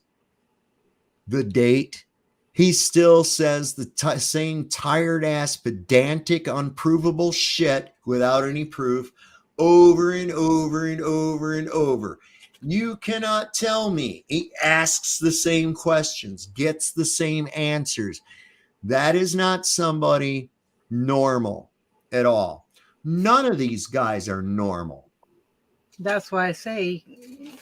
The date. He still says the same tired-ass, pedantic, unprovable shit without any proof over and over and over and over. You cannot tell me. He asks the same questions, gets the same answers. That is not somebody normal at all. None of these guys are normal. That's why I say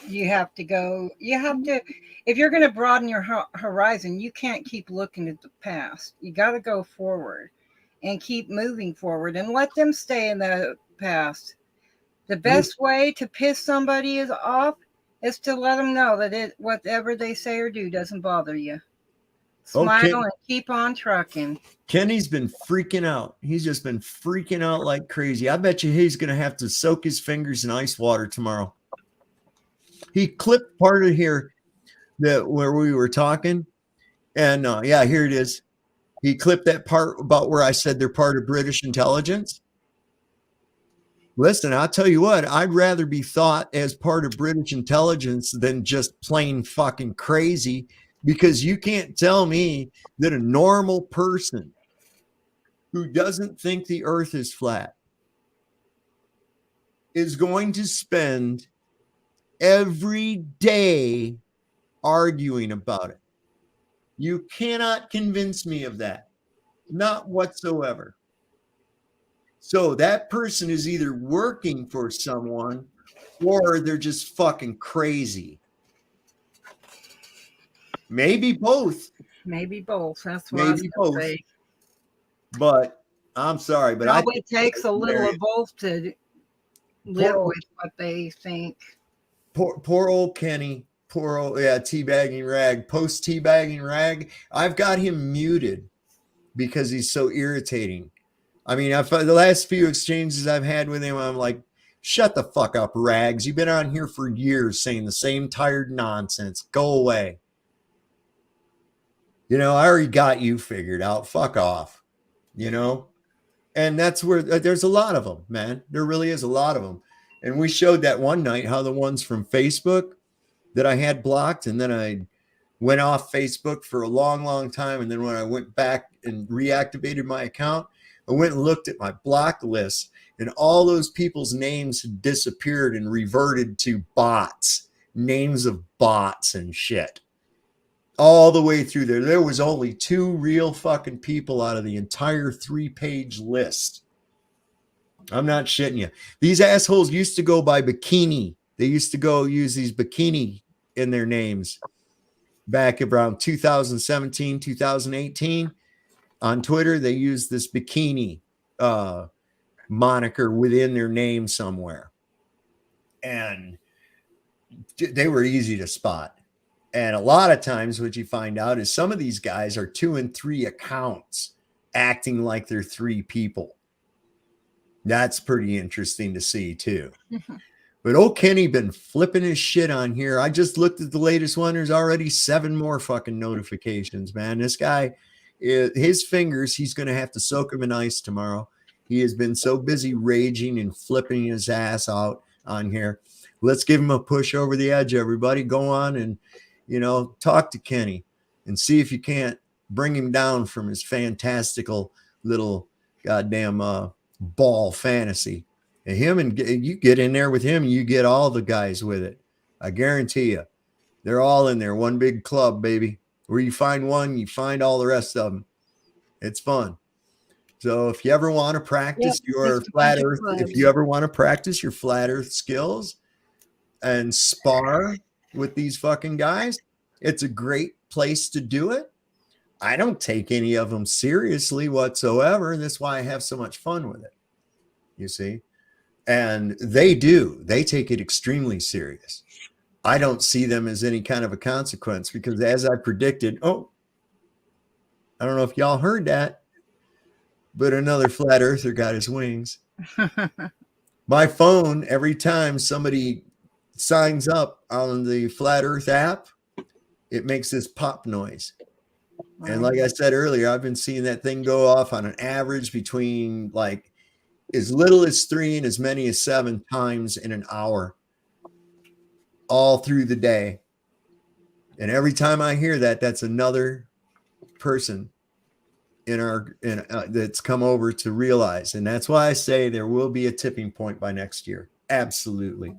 you have to go. You have to, if you're going to broaden your horizon, you can't keep looking at the past. You got to go forward and keep moving forward and let them stay in the past. The best way to piss somebody off is to let them know that whatever they say or do doesn't bother you. Smile and keep on trucking. Kenny's been freaking out. He's just been freaking out like crazy. I bet you he's going to have to soak his fingers in ice water tomorrow. He clipped part of here where we were talking. And yeah, here it is. He clipped that part about where I said they're part of British intelligence. Listen, I'll tell you what, I'd rather be thought as part of British intelligence than just plain fucking crazy. Because you can't tell me that a normal person who doesn't think the earth is flat is going to spend every day arguing about it. You cannot convince me of that. Not whatsoever. So that person is either working for someone or they're just fucking crazy. Maybe both. Maybe both. That's what Maybe I was both. gonna say. But I'm sorry, but Probably takes a little of both to live old- with what they think. poor old Kenny. Poor old teabagging rag. Post teabagging rag. I've got him muted because he's so irritating. I mean, the last few exchanges I've had with him, I'm like, shut the fuck up, Rags. You've been on here for years saying the same tired nonsense. Go away. You know, I already got you figured out. Fuck off. You know? And that's where there's a lot of them, man. There really is a lot of them. And we showed that one night how the ones from Facebook that I had blocked, and then I went off Facebook for a long, long time. And then when I went back and reactivated my account, I went and looked at my block list, and all those people's names had disappeared and reverted to bots, names of bots and shit. All the way through there. There was only 2 real fucking people out of the entire 3-page list. I'm not shitting you. These assholes used to go by bikini. They used to go use these bikini in their names back around 2017, 2018. On Twitter, they used this bikini moniker within their name somewhere. And they were easy to spot. And a lot of times what you find out is some of these guys are 2 and 3 accounts acting like they're 3 people. That's pretty interesting to see too. But old Kenny been flipping his shit on here. I just looked at the latest one. There's already 7 more fucking notifications, man. This guy, his fingers, he's going to have to soak them in ice tomorrow. He has been so busy raging and flipping his ass out on here. Let's give him a push over the edge, everybody. Go on and, you know, talk to Kenny and see if you can't bring him down from his fantastical little goddamn ball fantasy. And him, and you get in there with him, you get all the guys with it. I guarantee you. They're all in there. One big club, baby. Where you find one, you find all the rest of them. It's fun. So if you ever want to practice your flat earth, if you ever want to practice your flat earth skills and spar with these fucking guys, it's a great place to do it. I don't take any of them seriously whatsoever. And that's why I have so much fun with it. You see? And they do. They take it extremely serious. I don't see them as any kind of a consequence because as I predicted, I don't know if y'all heard that, but another flat earther got his wings. My phone, every time somebody signs up on the Flat Earth app, it makes this pop noise. And like I said earlier, I've been seeing that thing go off on an average between like as little as 3 and as many as 7 times in an hour, all through the day. And every time I hear that, that's another person that's come over to realize. And that's why I say there will be a tipping point by next year. Absolutely.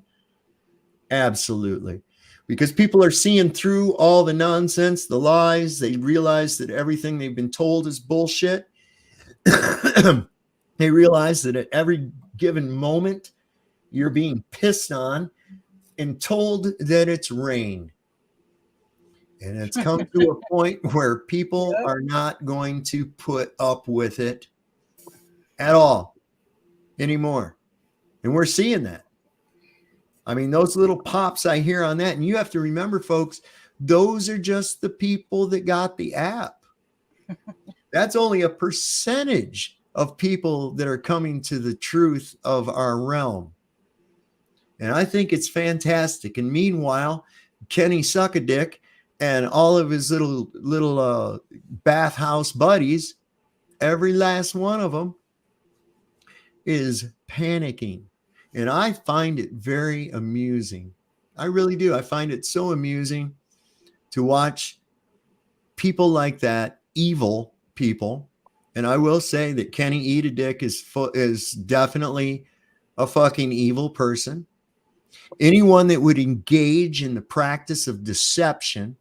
Absolutely. Because people are seeing through all the nonsense, the lies. They realize that everything they've been told is bullshit. They realize that at every given moment, you're being pissed on and told that it's rain. And it's come to a point where people are not going to put up with it at all anymore. And we're seeing that. I mean, those little pops I hear on that, and you have to remember, folks, those are just the people that got the app. That's only a percentage of people that are coming to the truth of our realm. And I think it's fantastic. And meanwhile, Kenny Suckadick and all of his little bathhouse buddies, every last one of them is panicking. And I find it very amusing. I really do. I find it so amusing to watch people like that, evil people. And I will say that Kenny Eat a Dick is definitely a fucking evil person. Anyone that would engage in the practice of deception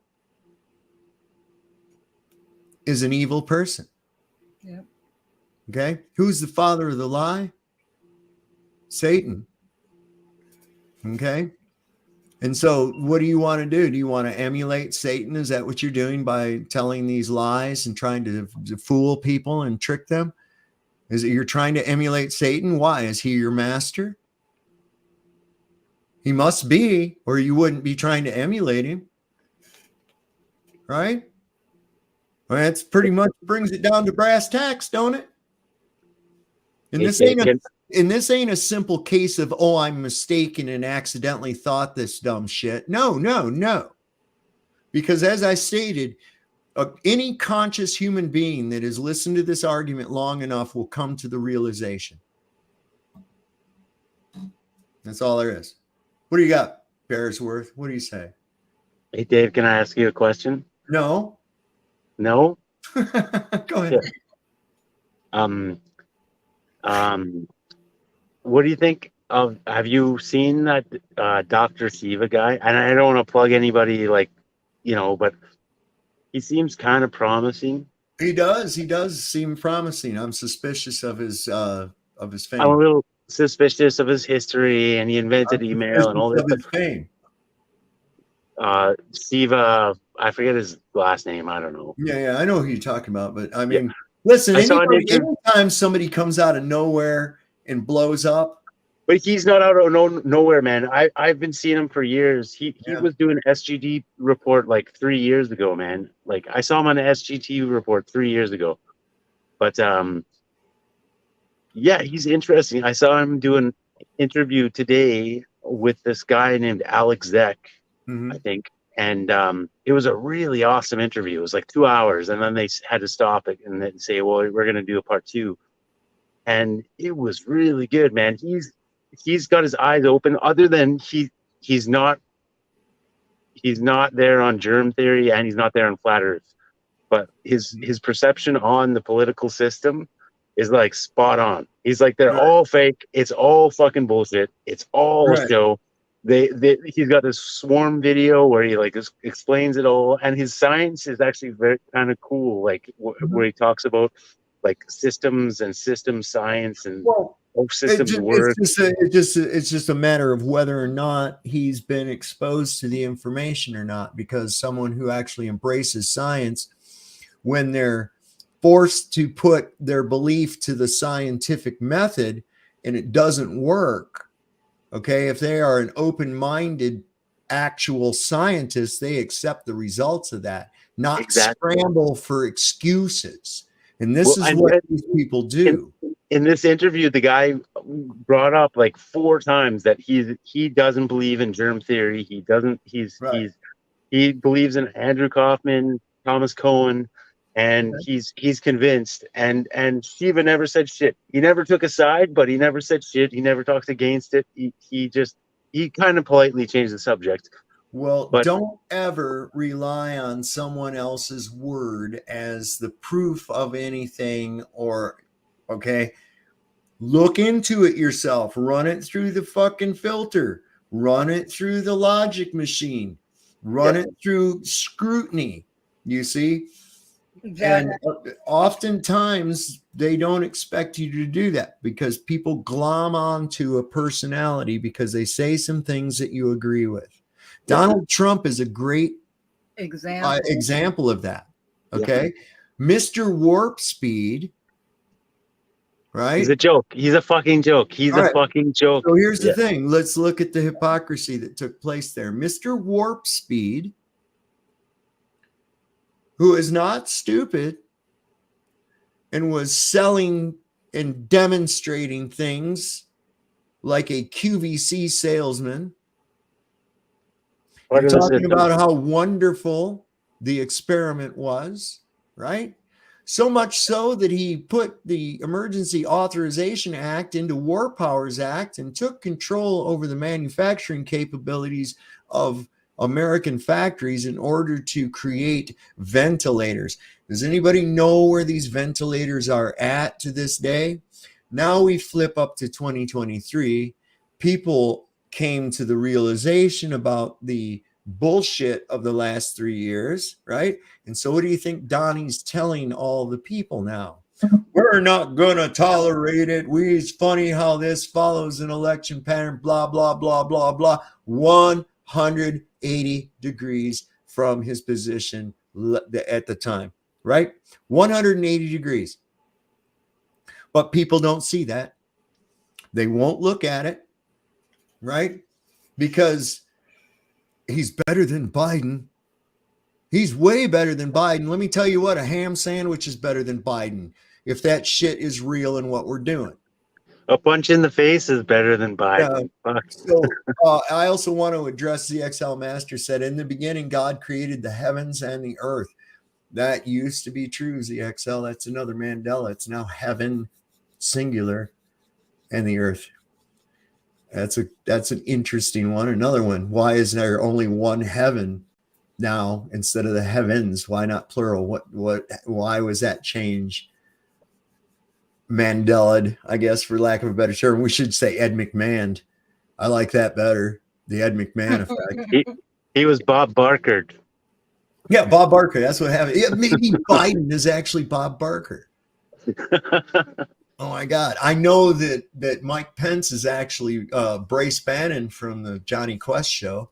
is an evil person. Yeah. Okay. Who's the father of the lie? Satan. Okay. And so what do you want to do? Do you want to emulate Satan? Is that what you're doing by telling these lies and trying to fool people and trick them? Is it you're trying to emulate Satan? Why? Is he your master? He must be, or you wouldn't be trying to emulate him. Right? Well, that's pretty much brings it down to brass tacks, don't it? And this ain't a simple case of, oh, I'm mistaken and accidentally thought this dumb shit. No. Because as I stated, any conscious human being that has listened to this argument long enough will come to the realization. That's all there is. What do you got, Bearsworth? What do you say? Hey, Dave, can I ask you a question? No. No? Go ahead. Yeah. What do you think of, have you seen that Dr. Siva guy? And I don't want to plug anybody, like, but he seems kind of promising. He does seem promising. I'm suspicious of his fame. I'm a little suspicious of his history, and he invented email and all this. Of his fame. Siva, I forget his last name. I don't know. Yeah, I know who you're talking about, but I mean, listen, anytime somebody comes out of nowhere and blows up. But he's not out of nowhere, man. I've been seeing him for years. He was doing SGT report like 3 years ago, man. Like I saw him on the SGT report 3 years ago. But yeah, he's interesting. I saw him do an interview today with this guy named Alex Zek, I think. And it was a really awesome interview. It was like 2 hours, and then they had to stop it and then say, well, we're going to do a part 2. And it was really good, man. He's got his eyes open, other than he's not there on germ theory, and he's not there on flat earth. But his perception on the political system is like spot on. He's like, they're all fake. It's all fucking bullshit. It's all a show. He's got this swarm video where he like explains it all, and his science is actually very kind of cool. Like where he talks about like systems and system science and systems work. It's just a matter of whether or not he's been exposed to the information or not. Because someone who actually embraces science, when they're forced to put their belief to the scientific method and it doesn't work. Okay, if they are an open-minded actual scientist, they accept the results of that, not scramble for excuses. And this is what these people do. In this interview, the guy brought up like 4 times that he doesn't believe in germ theory. He believes in Andrew Kaufman, Thomas Cohen, and he's convinced. And Shiva never said shit. He never took a side, but he never said shit. He never talked against it. He kind of politely changed the subject. Well, don't ever rely on someone else's word as the proof of anything, look into it yourself, run it through the fucking filter, run it through the logic machine, run it through scrutiny, you see? Exactly. And oftentimes they don't expect you to do that because people glom onto a personality because they say some things that you agree with. Donald Trump is a great example of that. Okay. Yeah. Mr. Warp Speed, right? He's a joke. He's a fucking joke. He's a fucking joke. So here's the thing. Let's look at the hypocrisy that took place there. Mr. Warp Speed, who is not stupid and was selling and demonstrating things like a QVC salesman. You're talking about how wonderful the experiment was, right? So much so that he put the Emergency Authorization Act into War Powers Act and took control over the manufacturing capabilities of American factories in order to create ventilators. Does anybody know where these ventilators are at to this day? Now we flip up to 2023. People came to the realization about the bullshit of the last 3 years, right? And so what do you think Donnie's telling all the people now? We're not going to tolerate it. It's funny how this follows an election pattern, blah, blah, blah, blah, blah. 180 degrees from his position at the time, right? 180 degrees. But people don't see that. They won't look at it, right? Because he's better than Biden. He's way better than Biden. Let me tell you what, a ham sandwich is better than Biden if that shit is real and what we're doing. A punch in the face is better than Biden. So I also want to address the XL Master said, in the beginning, God created the heavens and the earth. That used to be true, ZXL. That's another Mandela. It's now heaven, singular, and the earth. That's an interesting one. Another one. Why is there only one heaven now instead of the heavens? Why not plural? Why was that change? Mandela, I guess, for lack of a better term. We should say Ed McMahon. I like that better. The Ed McMahon effect. He was Bob Barker. Yeah, Bob Barker. That's what happened. Yeah, maybe Biden is actually Bob Barker. Oh my God. I know that Mike Pence is actually Brace Bannon from the Johnny Quest show.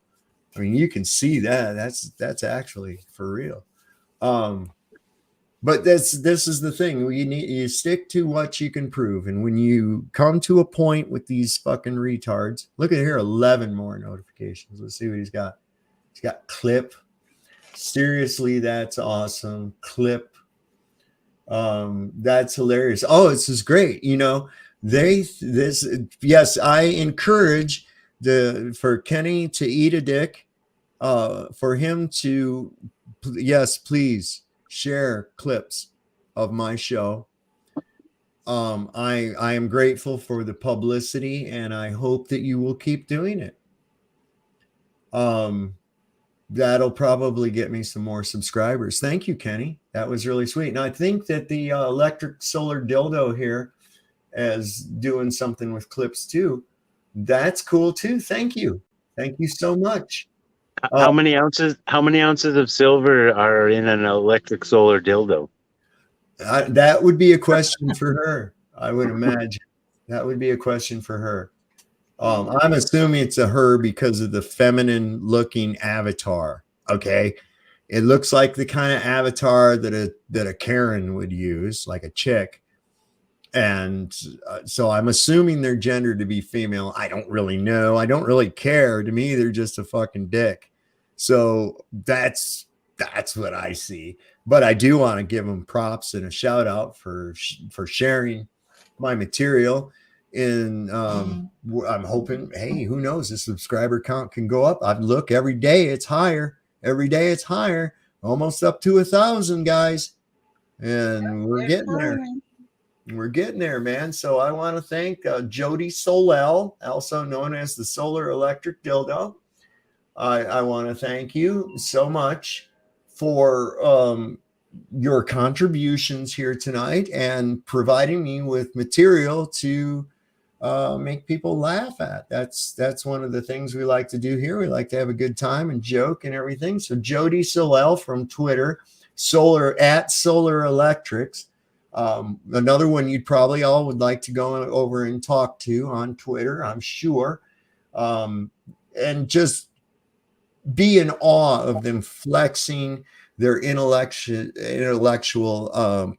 I mean, you can see that. That's actually for real. But this is the thing. You stick to what you can prove. And when you come to a point with these fucking retards, look at here, 11 more notifications. Let's see what he's got. He's got clip. Seriously, that's awesome. Clip. That's hilarious. Oh, this is great. You know, yes, I encourage for Kenny to eat a dick, for him to, yes, please share clips of my show. I am grateful for the publicity, and I hope that you will keep doing it. That'll probably get me some more subscribers. Thank you, Kenny. That was really sweet. And I think that the electric solar dildo here is doing something with clips too. That's cool too. Thank you. Thank you so much. How many ounces of silver are in an electric solar dildo? That would be a question for her. I would imagine that would be a question for her. I'm assuming it's a her because of the feminine looking avatar. Okay. It looks like the kind of avatar that a Karen would use, like a chick. And so I'm assuming their gender to be female. I don't really know. I don't really care. To me, they're just a fucking dick. So that's what I see. But I do want to give them props and a shout out for sharing my material. And I'm hoping, hey, who knows, the subscriber count can go up. I look every day, it's higher. Every day it's higher, almost up to 1,000 guys. And we're getting there. We're getting there, man. So I want to thank Jody Solel, also known as the Solar Electric Dildo. I want to thank you so much for your contributions here tonight and providing me with material to make people laugh at. That's one of the things we like to do here. We like to have a good time and joke and everything. So Jody Solel from Twitter, Solar Electrics. Another one you'd probably all would like to go over and talk to on Twitter, I'm sure. And just be in awe of them flexing their intellectual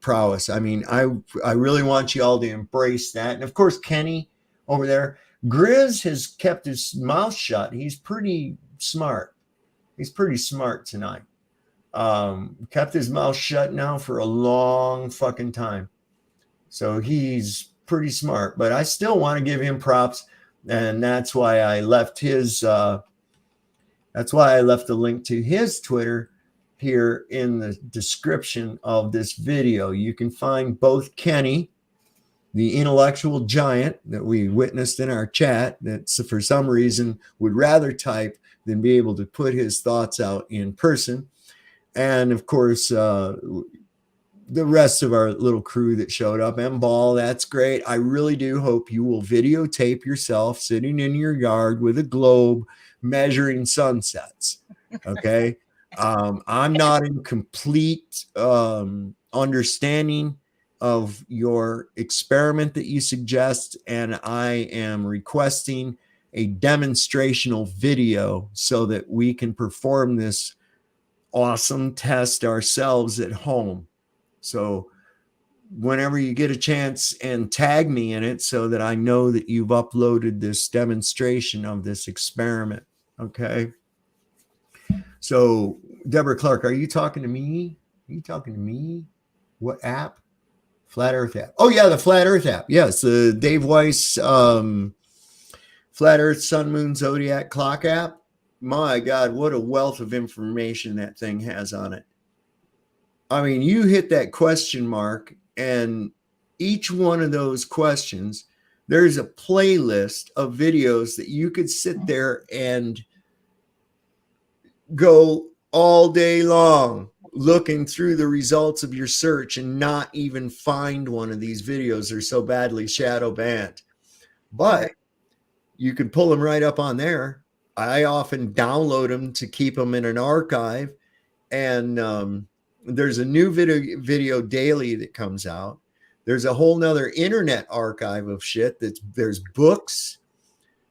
prowess. I mean, I really want you all to embrace that. And of course, Kenny over there, Grizz has kept his mouth shut. He's pretty smart. He's pretty smart tonight. Kept his mouth shut now for a long fucking time. So he's pretty smart, but I still want to give him props. And that's why I left the link to his Twitter here in the description of this video. You can find both Kenny, the intellectual giant that we witnessed in our chat, that for some reason would rather type than be able to put his thoughts out in person. And of course, the rest of our little crew that showed up. M-Ball, that's great. I really do hope you will videotape yourself sitting in your yard with a globe measuring sunsets. Okay. I'm not in complete understanding of your experiment that you suggest, and I am requesting a demonstrational video so that we can perform this awesome test ourselves at home. So whenever you get a chance, and tag me in it so that I know that you've uploaded this demonstration of this experiment. Okay. So Deborah Clark, are you talking to me? Are you talking to me? What app? Flat Earth app. Oh yeah, the Flat Earth app. Yes, the Dave Weiss Flat Earth Sun Moon Zodiac Clock app. My God, what a wealth of information that thing has on it. I mean, you hit that question mark, and each one of those questions, there's a playlist of videos that you could sit there and go all day long looking through the results of your search and not even find one of these videos. They're so badly shadow banned, but you can pull them right up on there. I often download them to keep them in an archive, and there's a new video daily that comes out. There's a whole nother internet archive of shit. There's books.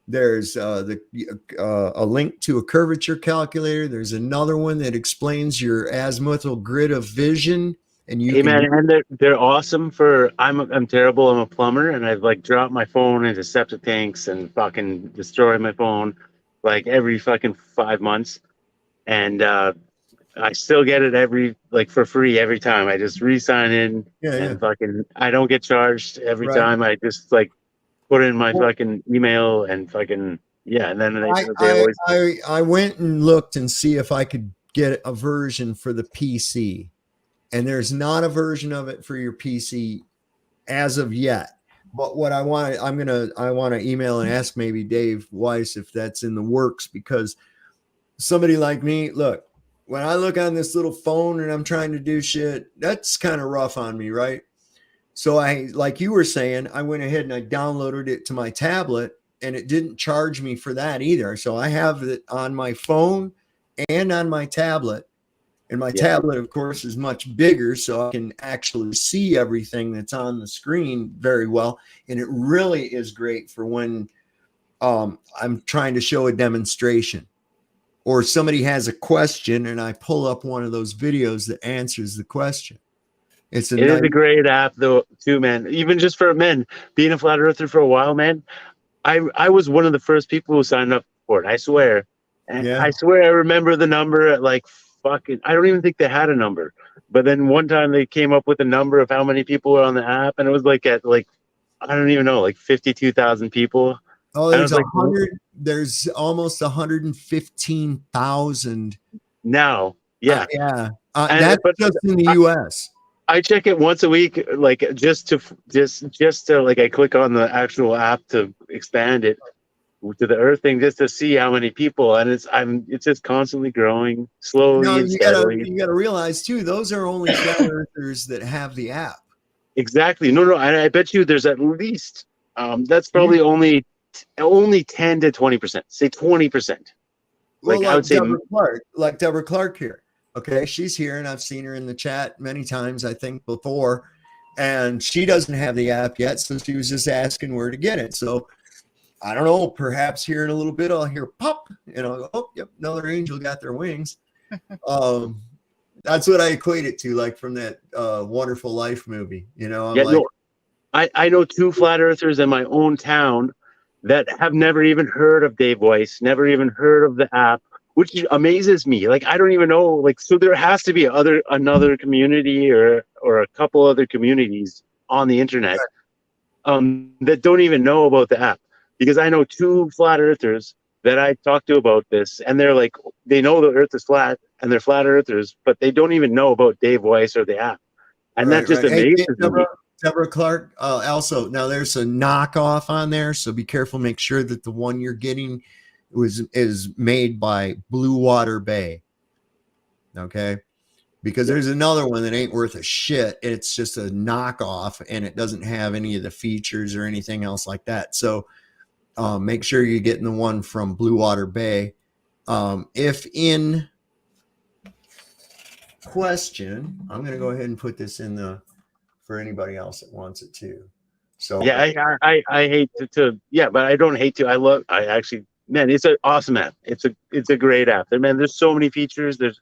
There's a link to a curvature calculator. There's another one that explains your azimuthal grid of vision. And you can, man, and they're awesome for. I'm terrible. I'm a plumber, and I've like dropped my phone into septic tanks and fucking destroyed my phone like every fucking 5 months, and I still get it for free every time. I just re-sign in and fucking I don't get charged every time. I just like put in my fucking email and fucking and then I went and looked and see if I could get a version for the PC, and there's not a version of it for your PC as of yet. But what I want to email and ask maybe Dave Weiss if that's in the works, because somebody like me, look, when I look on this little phone and I'm trying to do shit, that's kind of rough on me, right? So I, like you were saying, I went ahead and I downloaded it to my tablet, and it didn't charge me for that either. So I have it on my phone and on my tablet. And my tablet, of course, is much bigger, so I can actually see everything that's on the screen very well. And it really is great for when I'm trying to show a demonstration, or somebody has a question and I pull up one of those videos that answers the question. It is a great app though too, man. Even just for men, being a flat earther for a while, man. I was one of the first people who signed up for it. I swear. And I swear I remember the number at like fucking, I don't even think they had a number. But then one time they came up with a number of how many people were on the app, and it was like at like, I don't even know, like 52,000 people. Oh, there's almost 115,000 now. Yeah. That's just in the US. I check it once a week, like just to like I click on the actual app to expand it to the Earth thing, just to see how many people, and it's just constantly growing slowly and steadily. You gotta realize too, those are only flat earthers that have the app. Exactly. No, and I bet you there's at least that's probably only 10 to 20%. Say 20%. Well, I would say like Deborah Clark here. Okay, she's here, and I've seen her in the chat many times, I think, before, and she doesn't have the app yet, so she was just asking where to get it. So I don't know, perhaps here in a little bit I'll hear pop, and I'll go, oh, yep, another angel got their wings. That's what I equate it to, like from that Wonderful Life movie. You know, I know 2 flat earthers in my own town that have never even heard of Dave Weiss, never even heard of the app, which amazes me. Like, I don't even know, like, so there has to be another community or a couple other communities on the internet that don't even know about the app. Because I know 2 flat earthers that I talked to about this, and they're like, they know the earth is flat and they're flat earthers, but they don't even know about Dave Weiss or the app. And that just amazes me. Deborah Clark, also, now there's a knockoff on there, so be careful. Make sure that the one you're getting is made by Blue Water Bay. Okay, because there's another one that ain't worth a shit. It's just a knockoff, and it doesn't have any of the features or anything else like that. So make sure you're getting the one from Blue Water Bay. If in question, I'm going to go ahead and put this in the for anybody else that wants it too. So yeah, I hate to yeah, but I don't hate to. I actually, man, it's an awesome app. It's a great app. And man, there's so many features. There's,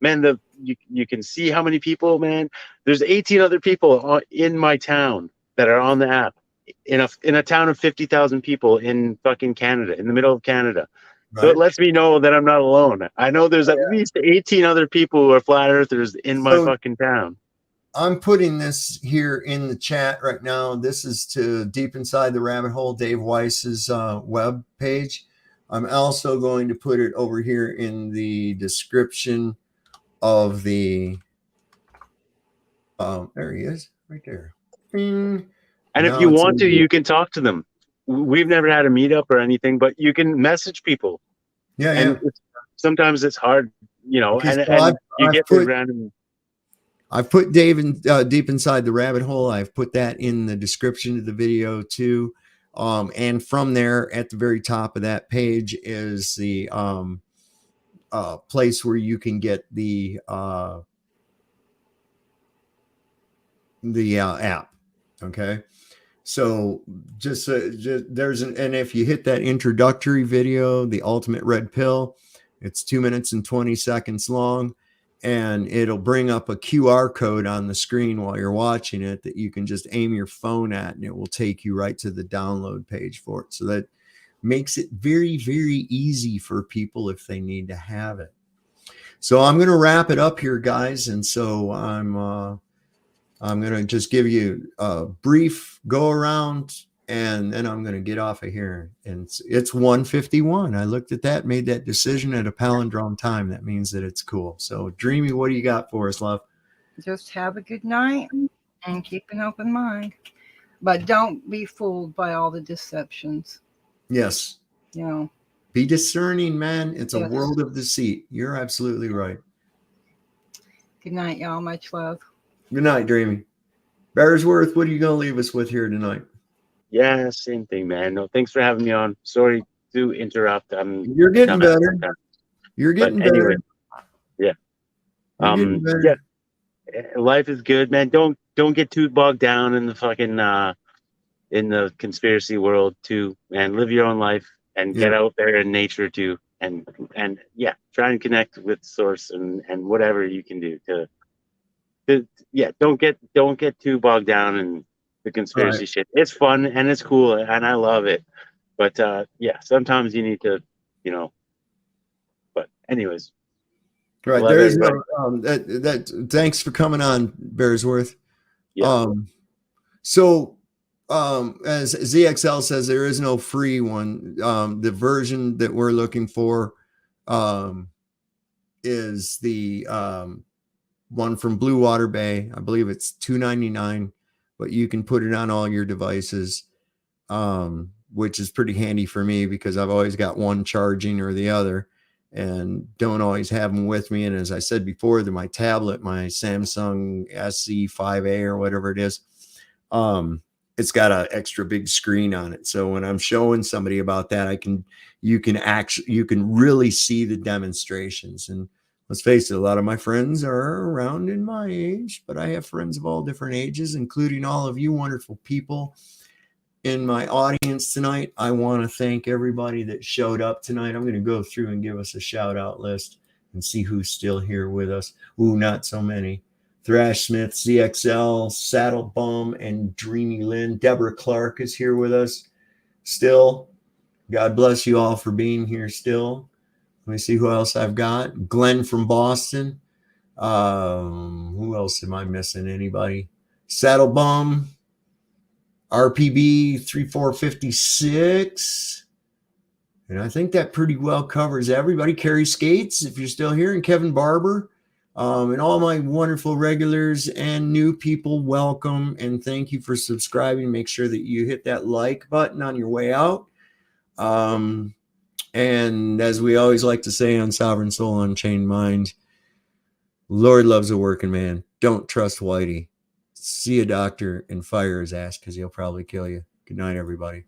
man, you can see how many people, man. There's 18 other people in my town that are on the app, in a town of 50,000 people in fucking Canada, in the middle of Canada. So it lets me know that I'm not alone. I know there's at least 18 other people who are flat earthers in my fucking town. I'm putting this here in the chat right now. This is to Deep Inside the Rabbit Hole, Dave Weiss's web page. I'm also going to put it over here in the description of the there he is, right there. Bing. And if you want to, you can talk to them. We've never had a meetup or anything, but you can message people. Yeah, and sometimes it's hard, you know. Okay, and so you get random. I've put Dave in, Deep Inside the Rabbit Hole. I've put that in the description of the video too. And from there, at the very top of that page is the place where you can get the app. Okay. So just there's and if you hit that introductory video, the ultimate red pill, it's 2 minutes and 20 seconds long, and it'll bring up a QR code on the screen while you're watching it that you can just aim your phone at, and it will take you right to the download page for it. So that makes it very, very easy for people if they need to have it. So I'm going to wrap it up here, guys. And so I'm going to just give you a brief go around, and then I'm going to get off of here. And it's 1:51. I looked at that, made that decision at a palindrome time. That means that it's cool. So Dreamy, what do you got for us, love? Just have a good night and keep an open mind. But don't be fooled by all the deceptions. Yes. You know. Be discerning, man. It's a world of deceit. You're absolutely right. Good night, y'all. Much love. Good night, Dreamy. Bearsworth, what are you going to leave us with here tonight? Yeah, same thing, man. No, thanks for having me on. Sorry to interrupt. You're getting better. You're getting better. Anyway, yeah. Yeah. Life is good, man. Don't get too bogged down in the fucking in the conspiracy world too, man. Live your own life and get out there in nature too, and yeah, try and connect with source and whatever you can do to yeah, don't get too bogged down in the conspiracy shit. It's fun and it's cool and I love it, but yeah, sometimes you need to, you know. But anyways, right, there is no that. Thanks for coming on, Bearsworth. Yeah. So as ZXL says, there is no free one. The version that we're looking for is the one from Blue Water Bay. I believe it's $2.99, but you can put it on all your devices, which is pretty handy for me because I've always got one charging or the other and don't always have them with me. And as I said before, my tablet, my Samsung SC5A or whatever it is, it's got an extra big screen on it. So when I'm showing somebody about that, you can really see the demonstrations. And let's face it, a lot of my friends are around in my age, but I have friends of all different ages, including all of you wonderful people in my audience tonight. I want to thank everybody that showed up tonight. I'm going to go through and give us a shout out list and see who's still here with us. Ooh, not so many. Thrash Smith, ZXL, Saddle Bum, and Dreamy Lynn. Deborah Clark is here with us still. God bless you all for being here still. Let me see who else I've got. Glenn from Boston. Who else am I missing? Anybody? Saddle Bum. RPB 3456. And I think that pretty well covers everybody. Carrie Skates, if you're still here, and Kevin Barber. And all my wonderful regulars and new people, welcome. And thank you for subscribing. Make sure that you hit that like button on your way out. And as we always like to say on Sovereign Soul Unchained Mind, Lord loves a working man. Don't trust Whitey. See a doctor and fire his ass because he'll probably kill you. Good night, everybody.